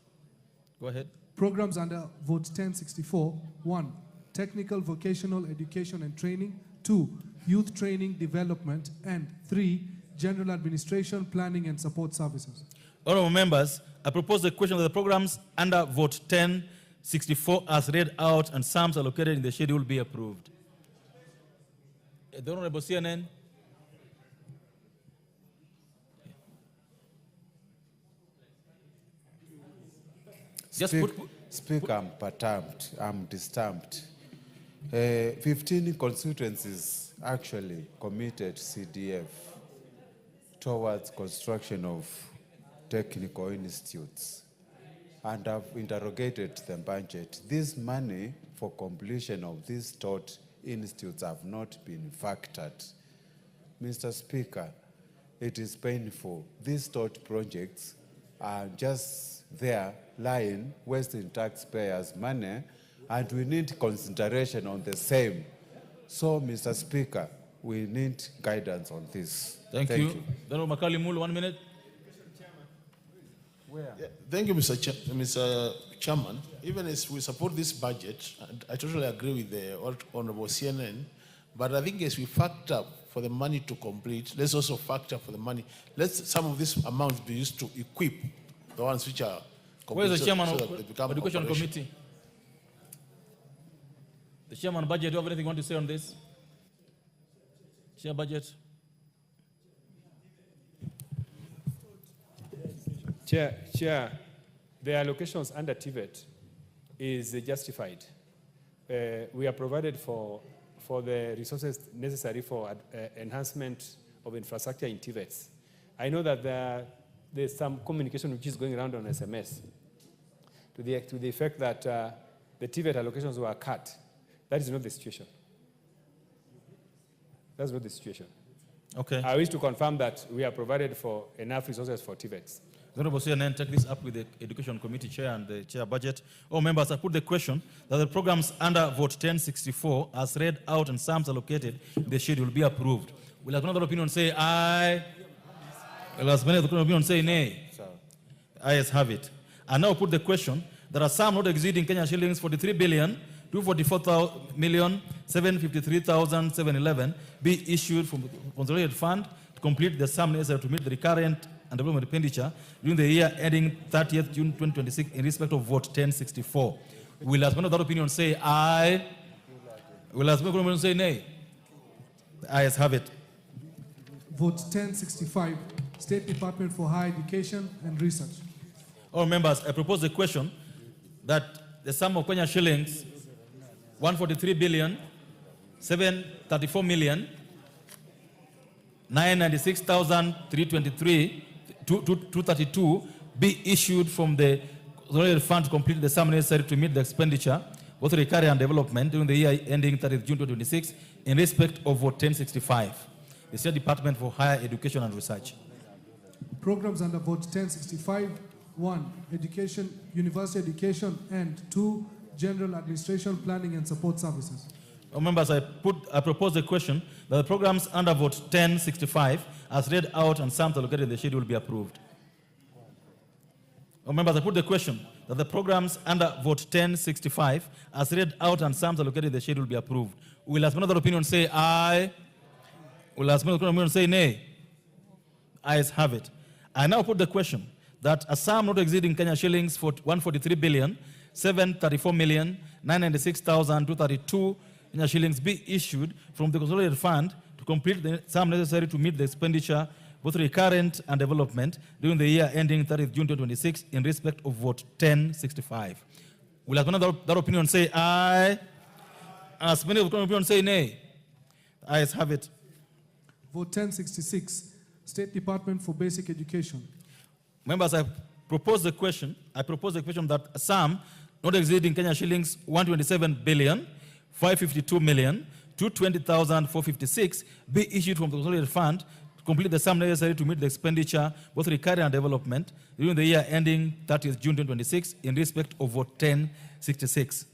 Go ahead. Programs under Vote 1064. 1. Technical, Vocational Education and Training. 2. Youth Training Development. And 3. General Administration, Planning and Support Services. Honorable members, I propose the question that the programs under Vote 1064 as read out and sums allocated in the schedule be approved. The Honorable CNN. Speaker, I'm perturbed, I'm disturbed. 15 constituencies actually committed CDF towards construction of technical institutes, and I've interrogated the budget. This money for completion of these taught institutes have not been factored. Mr. Speaker, it is painful. These taught projects are just there lying, wasting taxpayers' money, and we need consideration on the same. So, Mr. Speaker, we need guidance on this. Thank you. Honorable Makali Mulu, 1 minute. Yeah, thank you, Mr. Chairman. Even as we support this budget, I totally agree with the Honorable CNN, but I think as we factor for the money to complete, let's also factor for the money. Let's some of these amounts be used to equip the ones which are complete. Where's the chairman so of that they become Education operational. Committee? The chairman budget, do you have anything you want to say on this? Chair budget. Chair, the allocations under TVET is justified. We are provided for the resources necessary for enhancement of infrastructure in TVETs. I know that there's some communication which is going around on SMS to the effect that the TVET allocations were cut. That is not the situation. That's not the situation. Okay. I wish to confirm that we are provided for enough resources for TVETs. The Honorable CNN take this up with the Education Committee Chair and the Chair Budget. All members, I put the question that the programs under Vote 1064 as read out and sums allocated in the schedule be approved. Will another opinion say aye? Will another opinion say nay? Ayes have it. I now put the question that a sum not exceeding Kenya shillings 43,244,753,711 be issued from the consolidated fund to complete the sum necessary to meet the recurrent and development expenditure during the year ending 30th June 2026 in respect of Vote 1064. Will as one of that opinion say aye? Will as one of that opinion say nay? The ayes have it. Vote 1065, State Department for Higher Education and Research. All members, I propose the question that the sum of Kenya shillings 143,734,996,323 be issued from the consolidated fund to complete the sum necessary to meet the expenditure, both recurring and development, during the year ending 30th June 2026 in respect of Vote 1065, the State Department for Higher Education and Research. Programs under Vote 1065, 1. Education, University Education, and 2. General Administration, Planning and Support Services. Members, I propose the question that the programs under Vote 1065 as read out and sums allocated in the schedule be approved. Members, I put the question that the programs under Vote 1065 as read out and sums allocated in the schedule be approved. Will as another opinion say aye? Will as another opinion say nay? Ayes have it. I now put the question that a sum not exceeding Kenya shillings for 143,734,996,232 Kenya shillings be issued from the consolidated fund to complete the sum necessary to meet the expenditure, both recurrent and development, during the year ending 30th June 2026 in respect of Vote 1065. Will as another that opinion say aye? As many of the opinion say nay? Ayes have it. Vote 1066, State Department for Basic Education. Members, I propose the question that a sum not exceeding Kenya shillings 127,552,2 to 20,456 be issued from the consolidated fund to complete the sum necessary to meet the expenditure, both recurring and development, during the year ending 30th June 2026 in respect of vote 1066.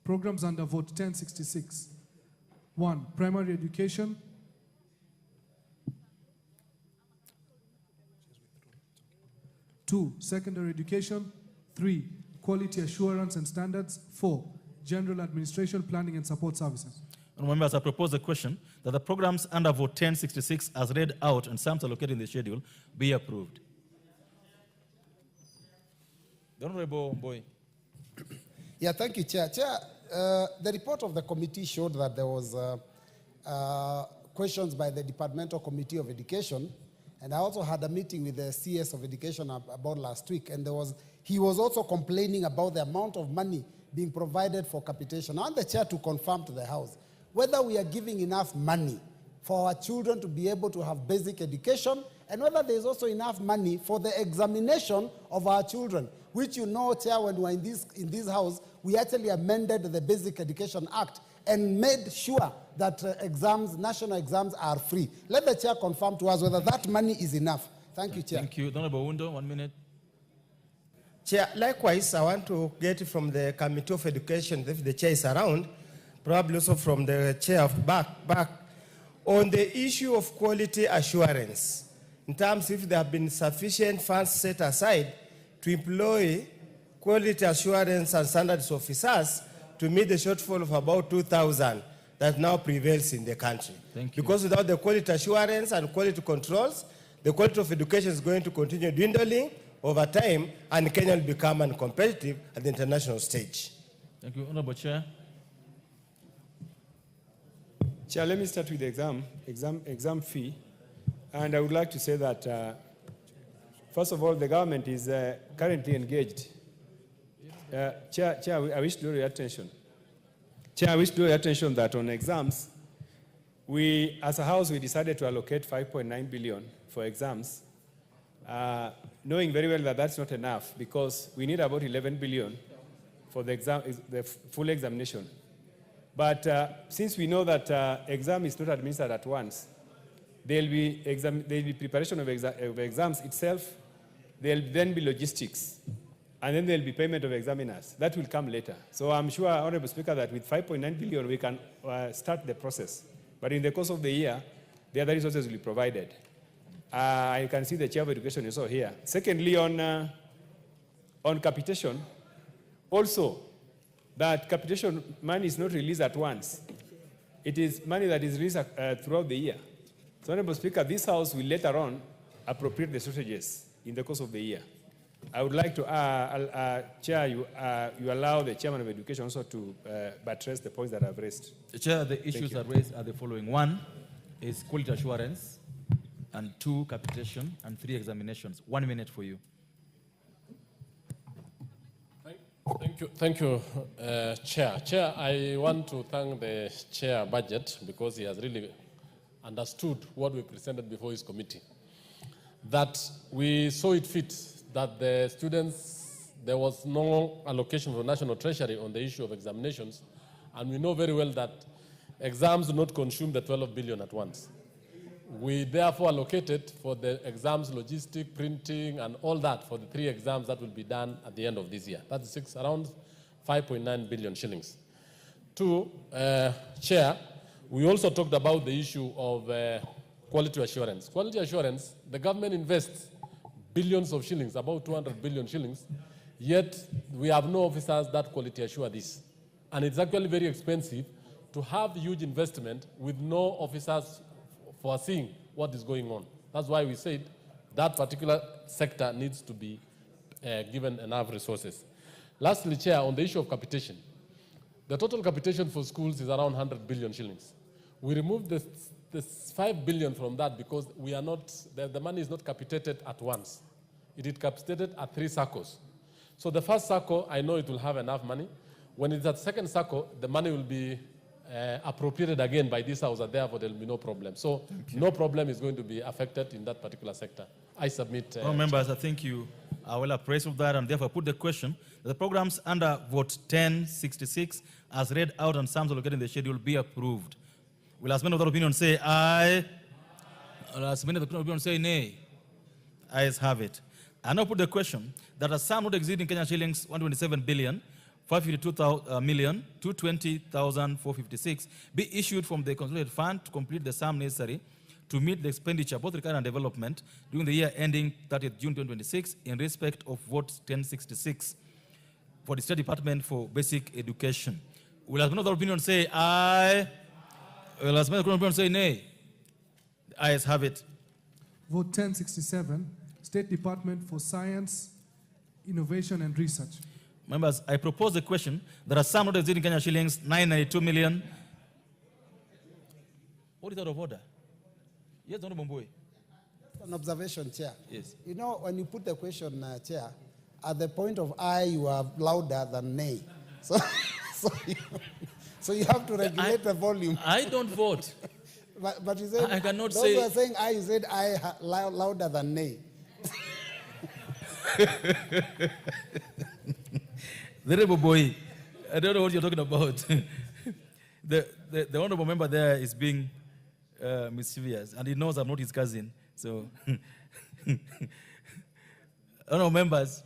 Programs under vote 1066. 1. Primary education. 2. Secondary education. 3. Quality assurance and standards. 4. General administration, planning and support services. Members, I propose the question that the programs under vote 1066 as read out and sums allocated in the schedule be approved. The Honorable Boy. Yeah, thank you, Chair. Chair, the report of the committee showed that there was questions by the Departmental Committee of Education, and I also had a meeting with the CS of Education about last week, and he was also complaining about the amount of money being provided for capitation. I want the Chair to confirm to the House whether we are giving enough money for our children to be able to have basic education, and whether there's also enough money for the examination of our children, which you know, Chair, when we were in this House, we actually amended the Basic Education Act and made sure that national exams are free. Let the Chair confirm to us whether that money is enough. Thank you, Chair. Thank you. Honorable Undo, 1 minute. Chair, likewise, I want to get from the Committee of Education, if the Chair is around, probably also from the Chair of back, on the issue of quality assurance, in terms if there have been sufficient funds set aside to employ quality assurance and standards officers to meet the shortfall of about 2,000 that now prevails in the country. Thank you. Because without the quality assurance and quality controls, the quality of education is going to continue dwindling over time, and Kenya will become uncompetitive at the international stage. Thank you. Honorable Chair. Chair, let me start with the exam fee. And I would like to say that, first of all, the government is currently engaged. Chair, I wish to draw your attention. Chair, I wish to draw your attention that on exams, we, as a House, we decided to allocate 5.9 billion for exams, knowing very well that that's not enough because we need about 11 billion for the full examination. But since we know that exam is not administered at once, there'll be preparation of exams itself, there'll then be logistics, and then there'll be payment of examiners. That will come later. So I'm sure, Honorable Speaker, that with 5.9 billion, we can start the process. But in the course of the year, the other resources will be provided. I can see the Chair of Education is also here. Secondly, on capitation, also, that capitation money is not released at once. It is money that is released throughout the year. So, Honorable Speaker, this House will later on appropriate the strategies in the course of the year. I would like to, Chair, you allow the Chairman of Education also to buttress the points that I've raised. Chair, the issues that raised are the following. 1 is quality assurance, and 2, capitation, and 3, examinations. 1 minute for you. Thank you, Chair. Chair, I want to thank the Chair Budget because he has really understood what we presented before his committee. That we saw it fit that the students, there was no allocation for National Treasury on the issue of examinations, and we know very well that exams do not consume the 12 billion at once. We therefore allocated for the exams, logistic, printing, and all that for the 3 exams that will be done at the end of this year. That's around 5.9 billion shillings. 2, Chair, we also talked about the issue of quality assurance. Quality assurance, the government invests billions of shillings, about 200 billion shillings, yet we have no officers that quality assure this. And it's actually very expensive to have huge investment with no officers foreseeing what is going on. That's why we said that particular sector needs to be given enough resources. Lastly, Chair, on the issue of capitation, the total capitation for schools is around 100 billion shillings. We removed the 5 billion from that because we are not, the money is not capitated at once. It is capitated at 3 circles. So the first circle, I know it will have enough money. When it's at second circle, the money will be appropriated again by this House, and therefore there will be no problem. So no problem is going to be affected in that particular sector. I submit. Members, I think you I will appraise of that and therefore put the question that the programs under vote 1066 as read out and sums allocated in the schedule be approved. Will as many of the opinion say aye? Will as many of the opinion say nay? Ayes have it. I now put the question that a sum not exceeding Kenya shillings 127 billion 552,220,456 be issued from the consolidated fund to complete the sum necessary to meet the expenditure, both recurrent and development, during the year ending 30th June 2026 in respect of vote 1066 for the State Department for Basic Education. Will as many of the opinion say aye? Will as many of the opinion say nay? The ayes have it. Vote 1067, State Department for Science, Innovation and Research. Members, I propose the question that a sum not exceeding Kenya shillings 992 million. What is out of order? Yes, Honorable Mbui. An observation, Chair. Yes. You know, when you put the question, Chair, at the point of aye, you are louder than nay. So you have to regulate the volume. I don't vote. But you said, I cannot those say. who are saying aye, you said aye louder than nay. The rebel boy, I don't know what you're talking about. the honorable member there is being mischievous, and he knows I'm not his cousin. So, honorable members,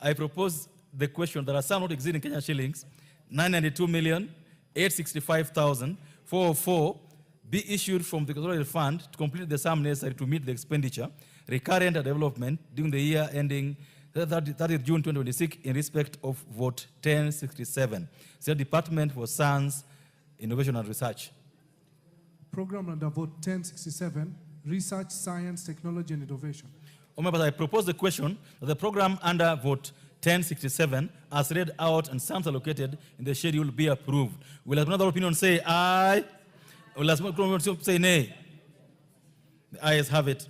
I propose the question that a sum not exceeding Kenya shillings 992,865,404 be issued from the consolidated fund to complete the sum necessary to meet the expenditure, recurrent and development during the year ending 30th June 2026 in respect of vote 1067. State Department for Science, Innovation and Research. Program under vote 1067, Research, Science, Technology and Innovation. Members, I propose the question that the program under vote 1067 as read out and sums allocated in the schedule be approved. Will another opinion say aye? Will another opinion say nay? The ayes have it.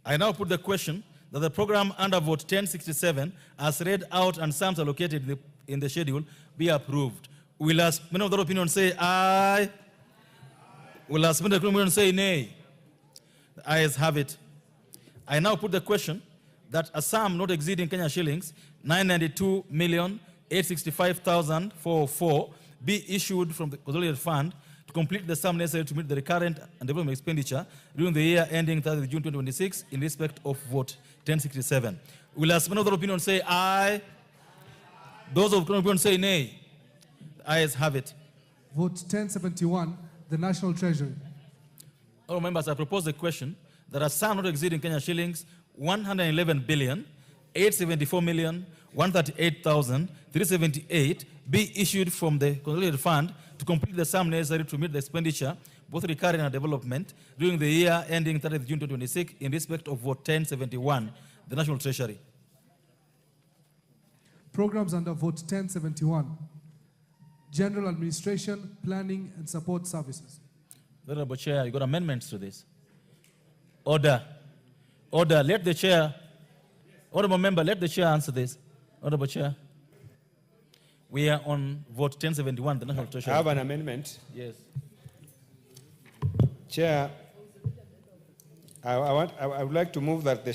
I now put the question that the program under vote 1067 as read out and sums allocated in the schedule be approved. Will as many of the opinion say aye? Will as many of the opinion say nay? The ayes have it. I now put the question that a sum not exceeding Kenya shillings 992,865,404 be issued from the consolidated fund to complete the sum necessary to meet the recurrent and development expenditure during the year ending 30th June 2026 in respect of vote 1067. Will as many of the opinion say aye? Those of the opinion say nay? The ayes have it. Vote 1071, the National Treasury. All members, I propose the question that a sum not exceeding Kenya shillings 111,874,138,378 be issued from the consolidated fund to complete the sum necessary to meet the expenditure, both recurring and development, during the year ending 30th June 2026 in respect of vote 1071, the National Treasury. Programs under vote 1071, General Administration, Planning and Support Services. Honorable Chair, you got amendments to this. Order. Order. Let the chair, honorable member, let the chair answer this. Honorable Chair. We are on vote 1071, the National Treasury. I have an amendment. Yes. Chair, I would like to move that the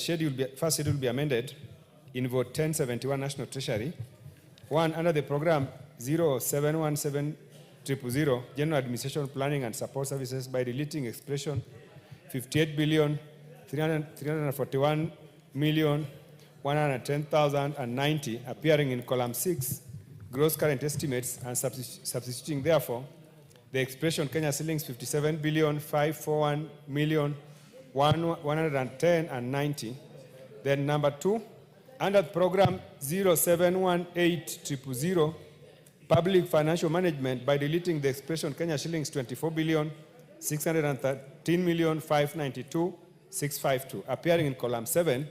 first schedule be amended in vote 1071 National Treasury. One, under the program 071700, General Administration, Planning and Support Services, by deleting expression 58,341,110,090 appearing in column 6, gross current estimates, and substituting therefore the expression Kenya shillings 57,541,110,90. Then number 2, under program 071800, Public Financial Management, by deleting the expression Kenya shillings 24,613,592,652 appearing in column 7,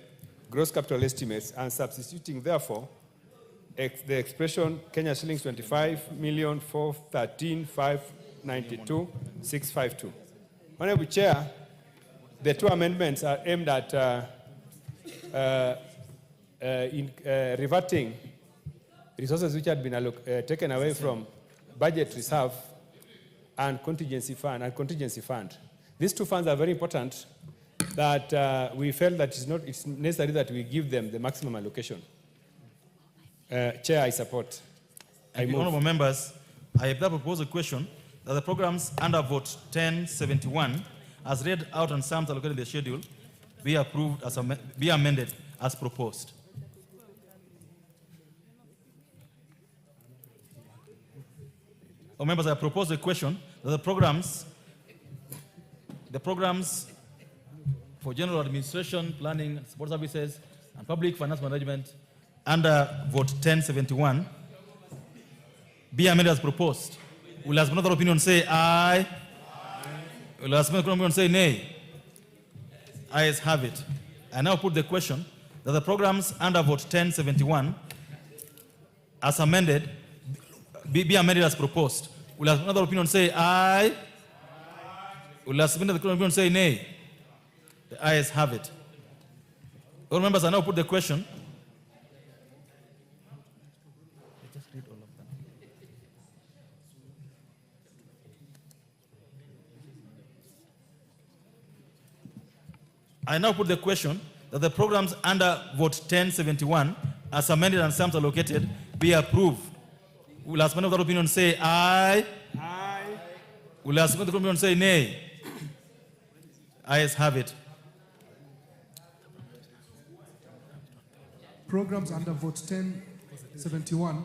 gross capital estimates, and substituting therefore the expression Kenya shillings 25,413,592,652. Honorable Chair, the two amendments are aimed at reverting resources which had been taken away from budget reserve and contingency fund. These two funds are very important that we felt that it's necessary that we give them the maximum allocation. Chair, I support. Honourable members, I have proposed a question that the programs under vote 1071, as read out and sums allocated in the schedule, be approved as be amended as proposed. Members, I propose a question that the programs for general administration, planning, support services, and public finance management under vote 1071 be amended as proposed. Will as another opinion say aye? Will as another opinion say nay? Ayes have it. I now put the question that the programs under vote 1071 as amended be amended as proposed. Will as another opinion say aye? Will as another opinion say nay? The ayes have it. All members, I now put the question. I now put the question that the programs under vote 1071 as amended and sums allocated be approved. Will as many of that opinion say aye? Aye. Will as many of that opinion say nay? Ayes have it. Programs under vote 1071.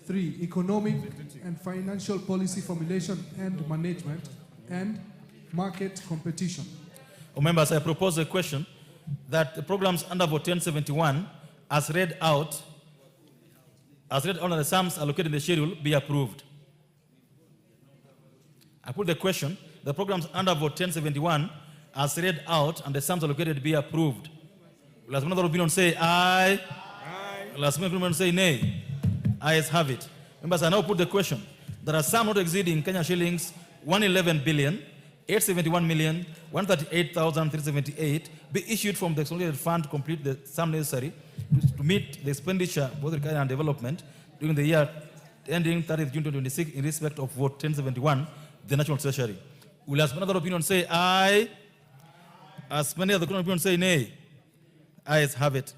3. Economic and financial policy formulation and management and market competition. Members, I propose a question that the programs under vote 1071 as read out under the sums allocated in the schedule be approved. I put the question, the programs under vote 1071 as read out and the sums allocated be approved. Will another opinion say aye? Aye. Will another opinion say nay? Ayes have it. Members, I now put the question that a sum not exceeding Kenya shillings 111,871,138,378 be issued from the consolidated fund to complete the sum necessary to meet the expenditure both required and development during the year ending 30th June 2026 in respect of vote 1071, the National Treasury. Will as another opinion say aye? As many other opinions say nay? Ayes have it.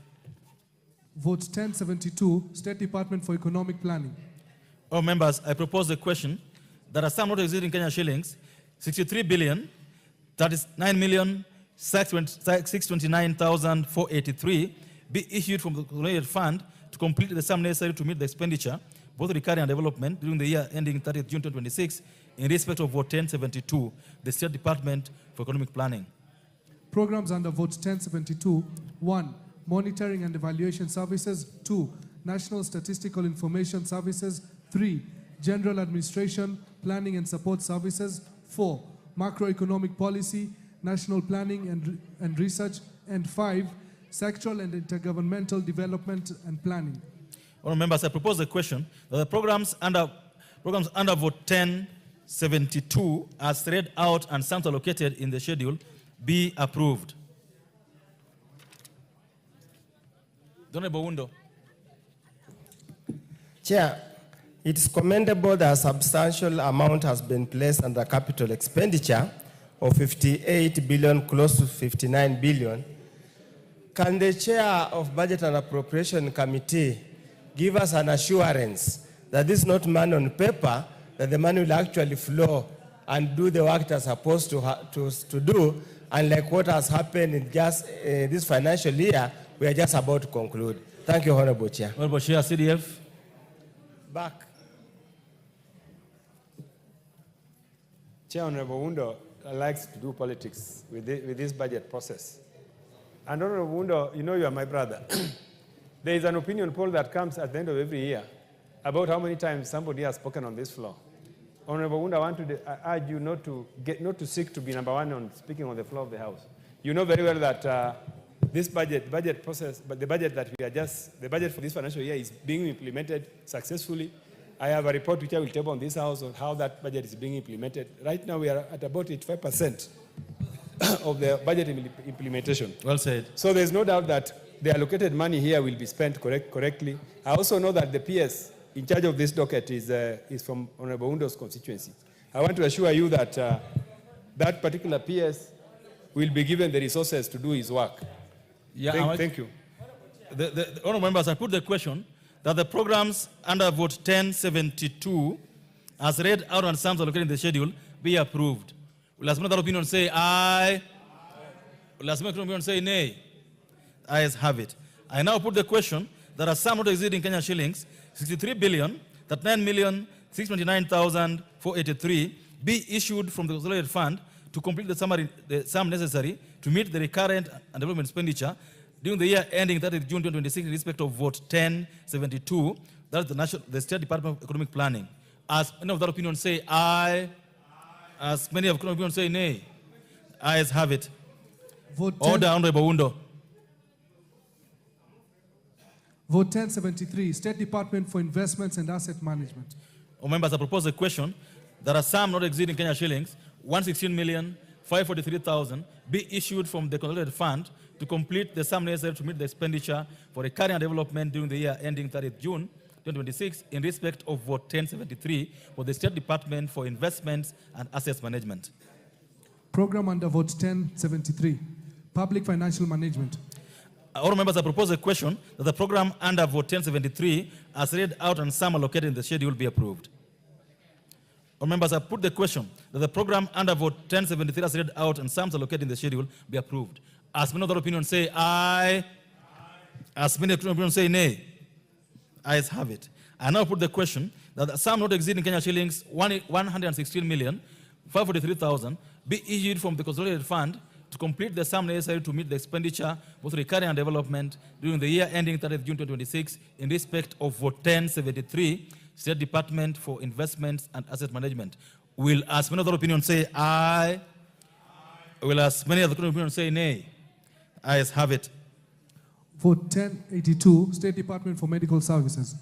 Vote 1072, State Department for Economic Planning. All members, I propose the question that a sum not exceeding Kenya shillings 63 billion, that is 9,629,483 be issued from the consolidated fund to complete the sum necessary to meet the expenditure, both recurring and development, during the year ending 30th June 2026 in respect of vote 1072, the State Department for Economic Planning. Programs under vote 1072. 1. Monitoring and Evaluation Services. 2. National Statistical Information Services. 3. General Administration, Planning and Support Services. 4. Macroeconomic Policy, National Planning and Research. And 5. Sectoral and Intergovernmental Development and Planning. All members, I propose the question that the programs under vote 1072 as read out and sums allocated in the schedule be approved. Honorable Wundo. Chair, it is commendable that a substantial amount has been placed under capital expenditure of 58 billion, close to 59 billion. Can the Chair of Budget and Appropriation Committee give us an assurance that this is not money on paper, that the money will actually flow and do the work it's supposed to do, unlike what has happened in just this financial year, we are just about to conclude. Thank you, Honorable Chair. Honorable Chair, CDF. Back. Chair, Honorable Wundo likes to do politics with this budget process. And Honorable Wundo, you know you are my brother. There is an opinion poll that comes at the end of every year about how many times somebody has spoken on this floor. Honorable Wundo, I want to urge you not to seek to be number one on speaking on the floor of the House. You know very well that this budget process, but the budget for this financial year is being implemented successfully. I have a report which I will table on this House on how that budget is being implemented. Right now we are at about 85% of the budget implementation. Well said. So there's no doubt that the allocated money here will be spent correctly. I also know that the PS in charge of this docket is from Honorable Wundo's constituency. I want to assure you that that particular PS will be given the resources to do his work. Yeah, Thank you. The honourable members, I put the question that the programs under vote 1072, as read out and sums allocated in the schedule, be approved. Will as another opinion say aye? Will as another opinion say nay? Ayes have it. I now put the question that a sum not exceeding Kenya shillings 63,39,629,483 be issued from the consolidated fund to complete the sum necessary to meet the recurrent and development expenditure during the year ending 30th June 2026 in respect of vote 1072, that is the State Department of Economic Planning. As many of that opinion say aye, as many of that opinion say nay, ayes have it. Vote Order, Honorable Undo. Vote 1073, State Department for Investments and Asset Management. Members, I propose a question that a sum not exceeding Kenya shillings 116,543,000 be issued from the consolidated fund to complete the sum necessary to meet the expenditure for recurring and development during the year ending 30th June 2026 in respect of vote 1073 for the State Department for Investments and Assets Management. Program under vote 1073, Public Financial Management. All members, I propose a question that the program under vote 1073 as read out and sum allocated in the schedule be approved. All members, I put the question that the program under vote 1073 as read out and sums allocated in the schedule be approved. As many other opinions say aye, as many opinions say nay, ayes have it. I now put the question that the sum not exceeding Kenya shillings 116,543,000 be issued from the consolidated fund to complete the sum necessary to meet the expenditure both recurring and development during the year ending 30th June 2026 in respect of vote 1073, State Department for Investments and Asset Management. Will as many other opinions say aye? Will as many other opinions say nay? Ayes have it. Vote 1082, State Department for Medical Services.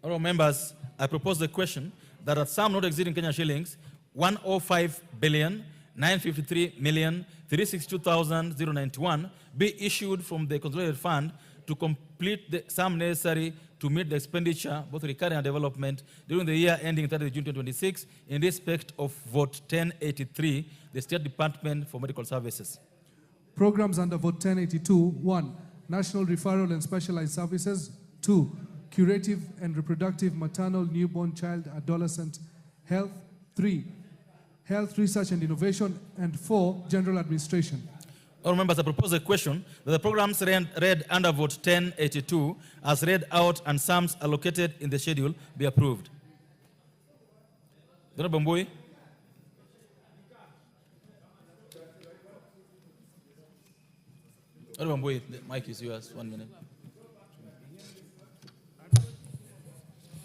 Honourable members, I propose the question that a sum not exceeding Kenya shillings 105,953,362,091 be issued from the consolidated fund to complete the sum necessary to meet the expenditure, both recurring and development, during the year ending 30th June 2026 in respect of vote 1083, the State Department for Medical Services. Programs under vote 1082, 1. National Referral and Specialized Services. 2. Curative and Reproductive Maternal, Newborn, Child, Adolescent Health. 3. Health Research and Innovation. And 4. General Administration. All members, I propose a question that the programs read under vote 1082 as read out and sums allocated in the schedule be approved. Honorable Mbui. Honorable Mbui, the mic is yours. 1 minute.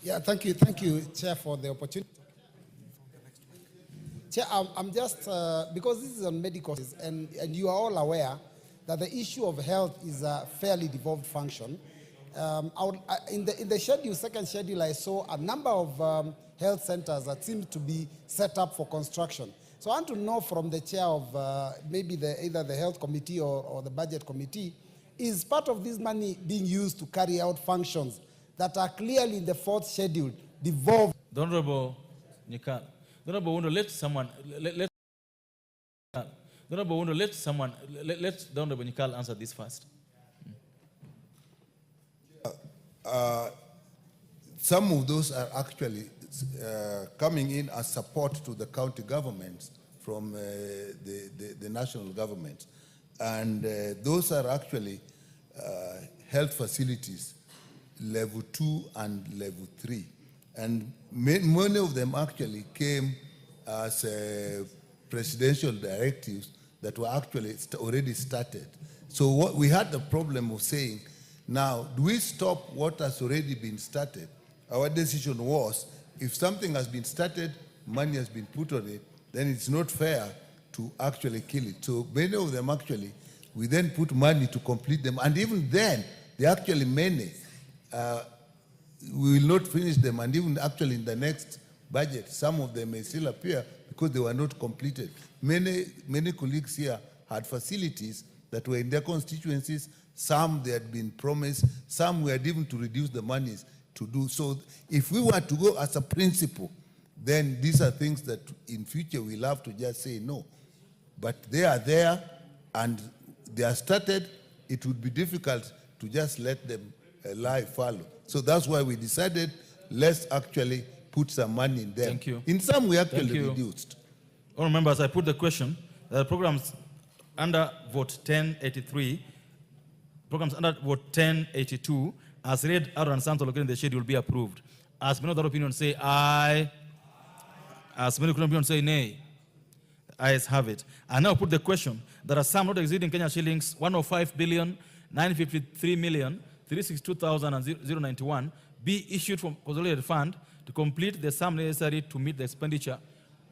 Yeah, thank you, Chair, for the opportunity. Chair, I'm just, because this is on medical, and you are all aware that the issue of health is a fairly devolved function. In the schedule, second schedule, I saw a number of health centers that seem to be set up for construction. So I want to know from the chair of maybe either the health committee or the budget committee, is part of this money being used to carry out functions that are clearly in the fourth schedule devolved? The Honorable Nikal. The Honorable Undo, let the Honorable Nikal answer this first. Some of those are actually coming in as support to the county governments from the national government. And those are actually health facilities, level 2 and level 3. And many of them actually came as presidential directives that were actually already started. So what we had the problem of saying, now, do we stop what has already been started? Our decision was, if something has been started, money has been put on it, then it's not fair to actually kill it. So many of them actually, we then put money to complete them. And even then, they actually many, we will not finish them. And even actually in the next budget, some of them may still appear because they were not completed. Many colleagues here had facilities that were in their constituencies. Some they had been promised, some we had even to reduce the monies to do. So if we were to go as a principle then these are things that in future we'll have to just say no. But they are there and they are started. It would be difficult to just let them lie fallow. So that's why we decided let's actually put some money in them. Thank you. In some we actually reduced. All members, I put the question. The programs under vote 1083, programs under vote 1082, as read out and sums allocated in the schedule will be approved. As many other opinions say aye, as many opinions say nay. Ayes have it. I now put the question. There are some not exceeding Kenya shillings 105,953,362,091 be issued from consolidated fund to complete the sum necessary to meet the expenditure,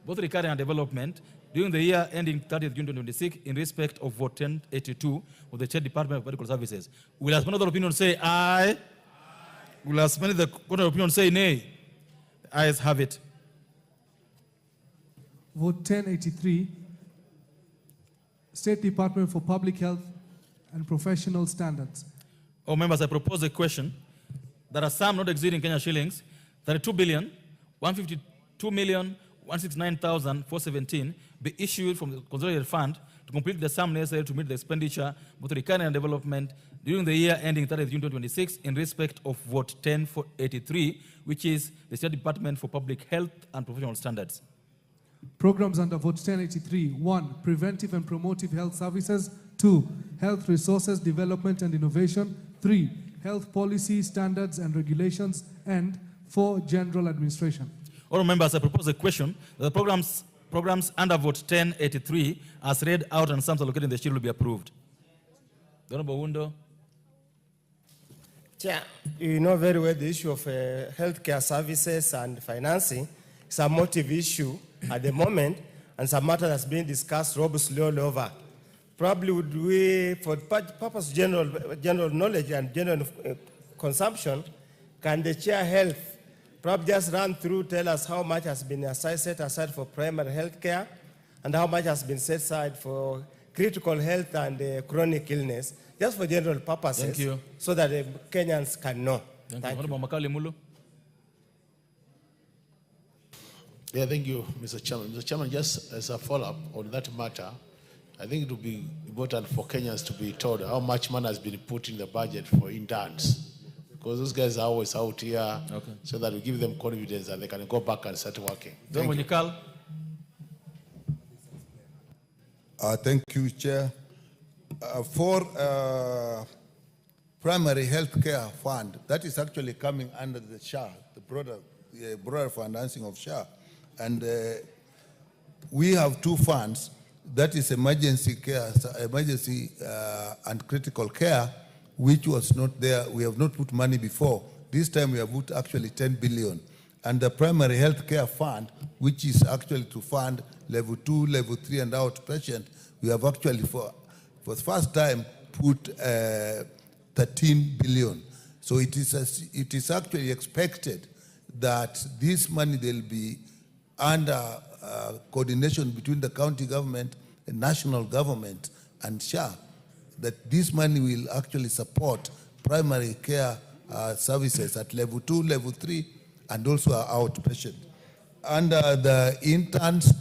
both recurring and development, during the year ending 30th June 2026 in respect of vote 1082 of the State Department of Medical Services. Will as many other opinions say aye? Will as many the other opinions say nay? The ayes have it. Vote 1083, State Department for Public Health and Professional Standards. All members, I propose a question. There are some not exceeding Kenya shillings 32,152,169,417 be issued from the consolidated fund to complete the sum necessary to meet the expenditure, both recurring and development, during the year ending 30th June 2026 in respect of vote 1083, which is the State Department for Public Health and Professional Standards. Programs under vote 1083. 1. Preventive and promotive health services. 2. Health resources development and innovation. 3. Health policy, standards and regulations. And 4. General administration. All members, I propose a question that the programs under vote 1083 as read out and sums allocated in the schedule will be approved. The Honorable Wundo. Chair, you know very well the issue of healthcare services and financing is a motive issue at the moment, and some matter that's being discussed robustly all over. Probably would we, for purpose of general knowledge and general consumption, can the chair health probably just run through, tell us how much has been set aside for primary health care and how much has been set aside for critical health and chronic illness, just for general purposes. Thank you. So that Kenyans can know. Thank you. Yeah, thank you, Mr. Chairman. Mr. Chairman, just as a follow-up on that matter, I think it would be important for Kenyans to be told how much money has been put in the budget for interns. Because those guys are always out here, so that we give them confidence and they can go back and start working. Thank you. Thank you, Chair. For primary health care fund, that is actually coming under the SHA, the broader financing of SHA. And we have two funds, that is emergency care, emergency and critical care, which was not there. We have not put money before. This time we have put actually 10 billion. And the primary health care fund, which is actually to fund level 2, level 3 and outpatient, we have actually for the first time put 13 billion. So it is actually expected that this money will be under coordination between the county government, the national government and SHA, that this money will actually support primary care services at level 2, level 3, and also our outpatient. Under the interns,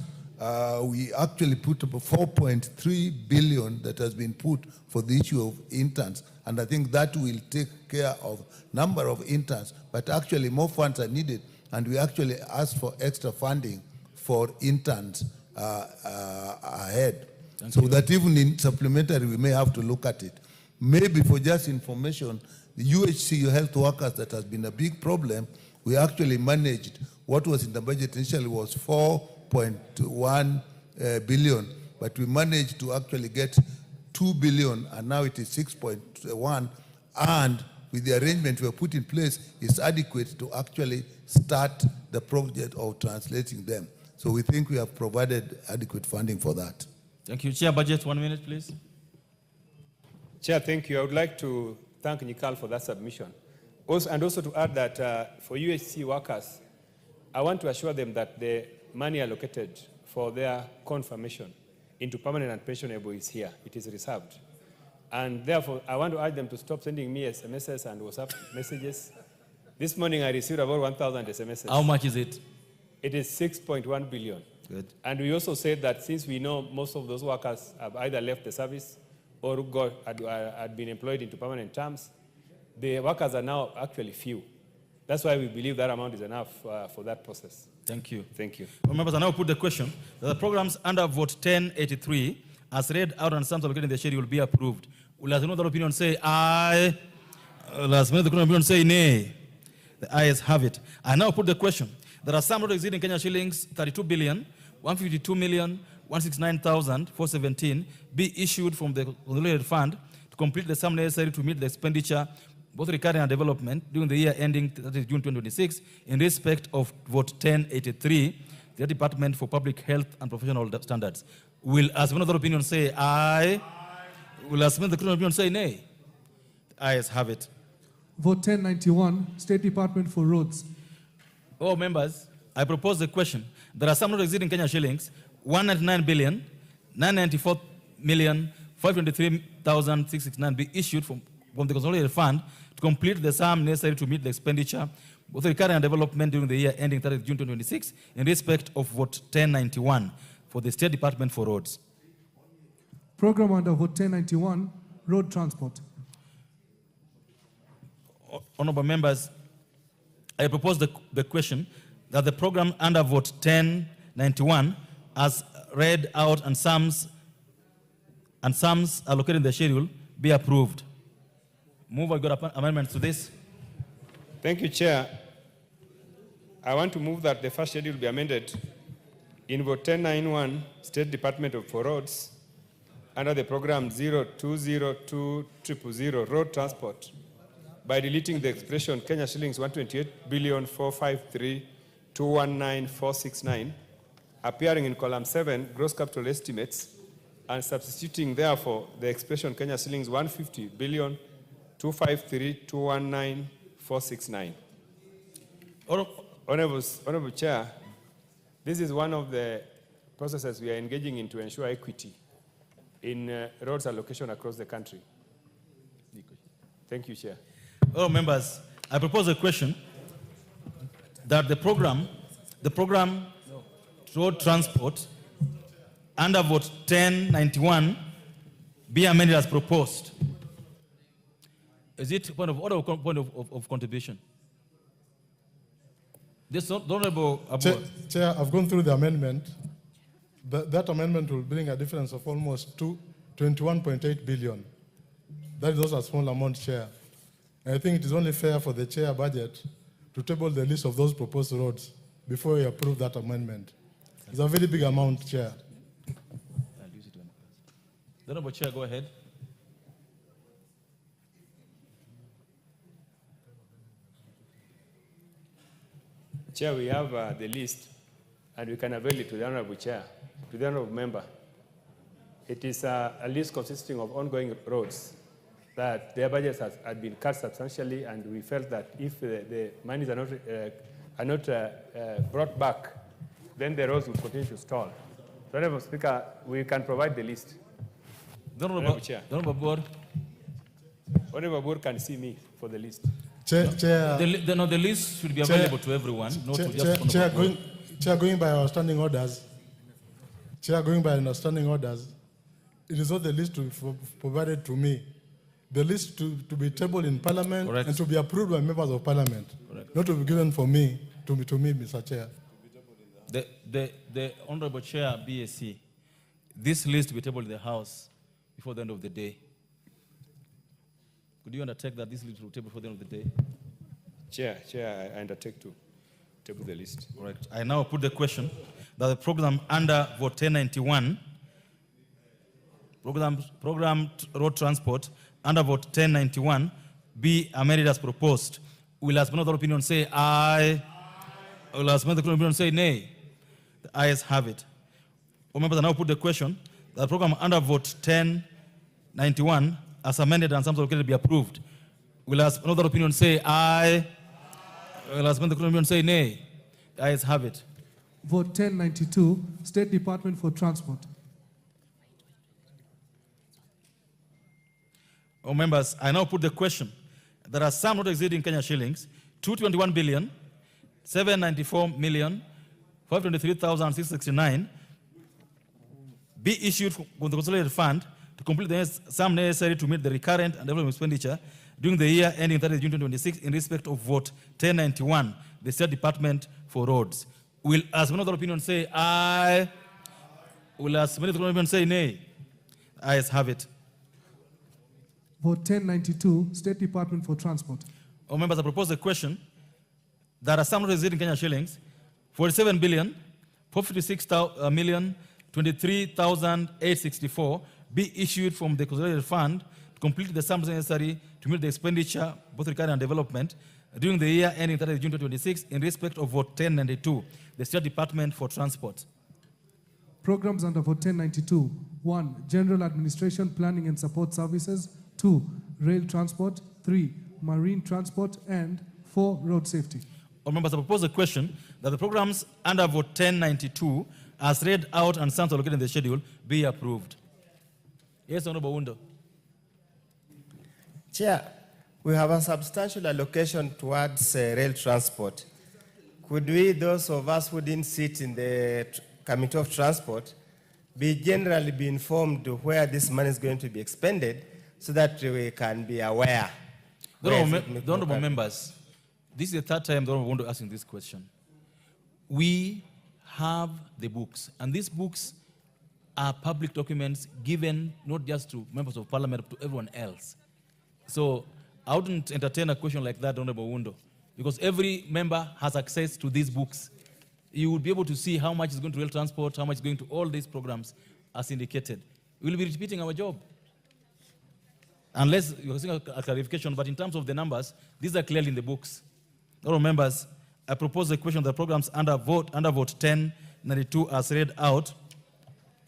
we actually put up 4.3 billion that has been put for the issue of interns. And I think that will take care of number of interns, but actually more funds are needed. And we actually asked for extra funding for interns ahead. So that even in supplementary, we may have to look at it. Maybe for just information, the UHC health workers, that has been a big problem. We actually managed, what was in the budget initially was 4.1 billion, but we managed to actually get 2 billion, and now it is 6.1, and with the arrangement we have put in place, is adequate to actually start the project of translating them. So we think we have provided adequate funding for that. Thank you. Chair, budget, 1 minute, please. Chair, thank you. I would like to thank Nikal for that submission. Also to add that for UHC workers, I want to assure them that the money allocated for their confirmation into permanent and pensionable is here. It is reserved. And therefore, I want to urge them to stop sending me SMSs and WhatsApp messages. This morning, I received about 1,000 SMSs. How much is it? It is 6.1 billion. Good. And we also said that since we know most of those workers have either left the service or had been employed into permanent terms, the workers are now actually few. That's why we believe that amount is enough for that process. Thank you. Thank you. Members, I now put the question that the programs under vote 1083, as read out and some allocated in the schedule, will be approved. Will as another opinion say aye? Will as another opinion say nay? The ayes have it. I now put the question. There are some not exceeding Kenya shillings 32 billion, 152 million, 169,417 be issued from the consolidated fund to complete the sum necessary to meet the expenditure, both recurring and development, during the year ending 30 June 2026, in respect of vote 1083, the Department for Public Health and Professional Standards. Will as another opinion say aye? Will as another opinion say nay? The ayes have it. Vote 1091, State Department for Roads. Oh, members, I propose the question. There are some not exceeding Kenya shillings 199 billion, 994 million, 523,669 be issued from the consolidated fund to complete the sum necessary to meet the expenditure, both recurring and development, during the year ending 30 June 2026, in respect of vote 1091 for the State Department for Roads. Program under vote 1091, Road Transport. Honorable members, I propose the question that the program under vote 1091, as read out and sums allocated in the schedule, be approved. Move. I got amendments to this. Thank you, Chair. I want to move that the first schedule be amended in vote 1091, State Department for Roads, under the program 020200 Road Transport, by deleting the expression Kenya shillings 128,453,219,469, appearing in column 7, gross capital estimates, and substituting therefore the expression Kenya shillings 150,253,219,469. Honorable Chair, this is one of the processes we are engaging in to ensure equity in roads allocation across the country. Thank you, Chair. Oh, members, I propose a question that the program road transport under vote 1091 be amended as proposed. Is it point of order or point of contribution? This honorable Chair, I've gone through the amendment. That amendment will bring a difference of almost 21.8 billion. That is also a small amount, Chair. I think it is only fair for the chair budget to table the list of those proposed roads before we approve that amendment. It's a very big amount, Chair. The Honorable Chair, go ahead. Chair, we have the list, and we can avail it to the Honorable Chair, to the Honorable Member. It is a list consisting of ongoing roads that their budgets had been cut substantially, and we felt that if the monies are not brought back, then the roads will continue to stall. So, Honorable Speaker, we can provide the list. Honorable Chair. Honorable Board can see me for the list. Chair, the list should be available to everyone, not to just Chair, going by our standing orders. Chair, going by our standing orders, it is not the list to be provided to me. The list to be tabled in Parliament. Correct. And to be approved by members of Parliament. Correct. Not to be given for me, to me, Mr. Chair. The Honorable Chair, BAC, this list will be tabled in the House before the end of the day. Could you undertake that this list will be tabled before the end of the day? Chair, I undertake to table the list. Correct. I now put the question that the program under vote 1091, program road transport, under vote 1091, be amended as proposed. Will as another opinion say aye? Will as another opinion say nay? The ayes have it. Members, I now put the question that the program under vote 1091, as amended and some located, be approved. Will as another opinion say aye? Will as another opinion say nay? The ayes have it. Vote 1092, State Department for Transport. Oh, members, I now put the question. There are some not exceeding Kenya shillings 221 billion, 794 million, 523,669 be issued from the consolidated fund to complete the sum necessary to meet the recurrent and development expenditure during the year ending 30 June 2026 in respect of vote 1091, the State Department for Roads. Will, as many of the opinion say aye? Will, as many of the opinion say nay? Ayes have it. Vote 1092, State Department for Transport. All members, I propose a question that a sum not exceeding Kenya shillings 47 billion 456,023,864 be issued from the consolidated fund to complete the sums necessary to meet the expenditure, both recurrent and development, during the year ending 30 June 2026 in respect of vote 1092, the State Department for Transport. Programs under vote 1092. 1. General Administration, Planning and Support Services. 2. Rail Transport. 3. Marine Transport. And 4. Road Safety. All members, I propose a question that the programs under vote 1092 as read out and sums allocated in the schedule be approved. Yes, Honorable Wundo. Chair, we have a substantial allocation towards rail transport. Could we, those of us who didn't sit in the Committee of Transport, be informed where this money is going to be expended so that we can be aware? The honorable members, this is the third time the honorable Wundo asking this question. We have the books, and these books are public documents given not just to members of parliament, but to everyone else. So I wouldn't entertain a question like that, Honorable Wundo, because every member has access to these books. You will be able to see how much is going to rail transport, how much is going to all these programs as indicated. We will be repeating our job. Unless you're seeing a clarification, but in terms of the numbers, these are clearly in the books. Honorable members, I propose a question that the programs under vote 1092 as read out.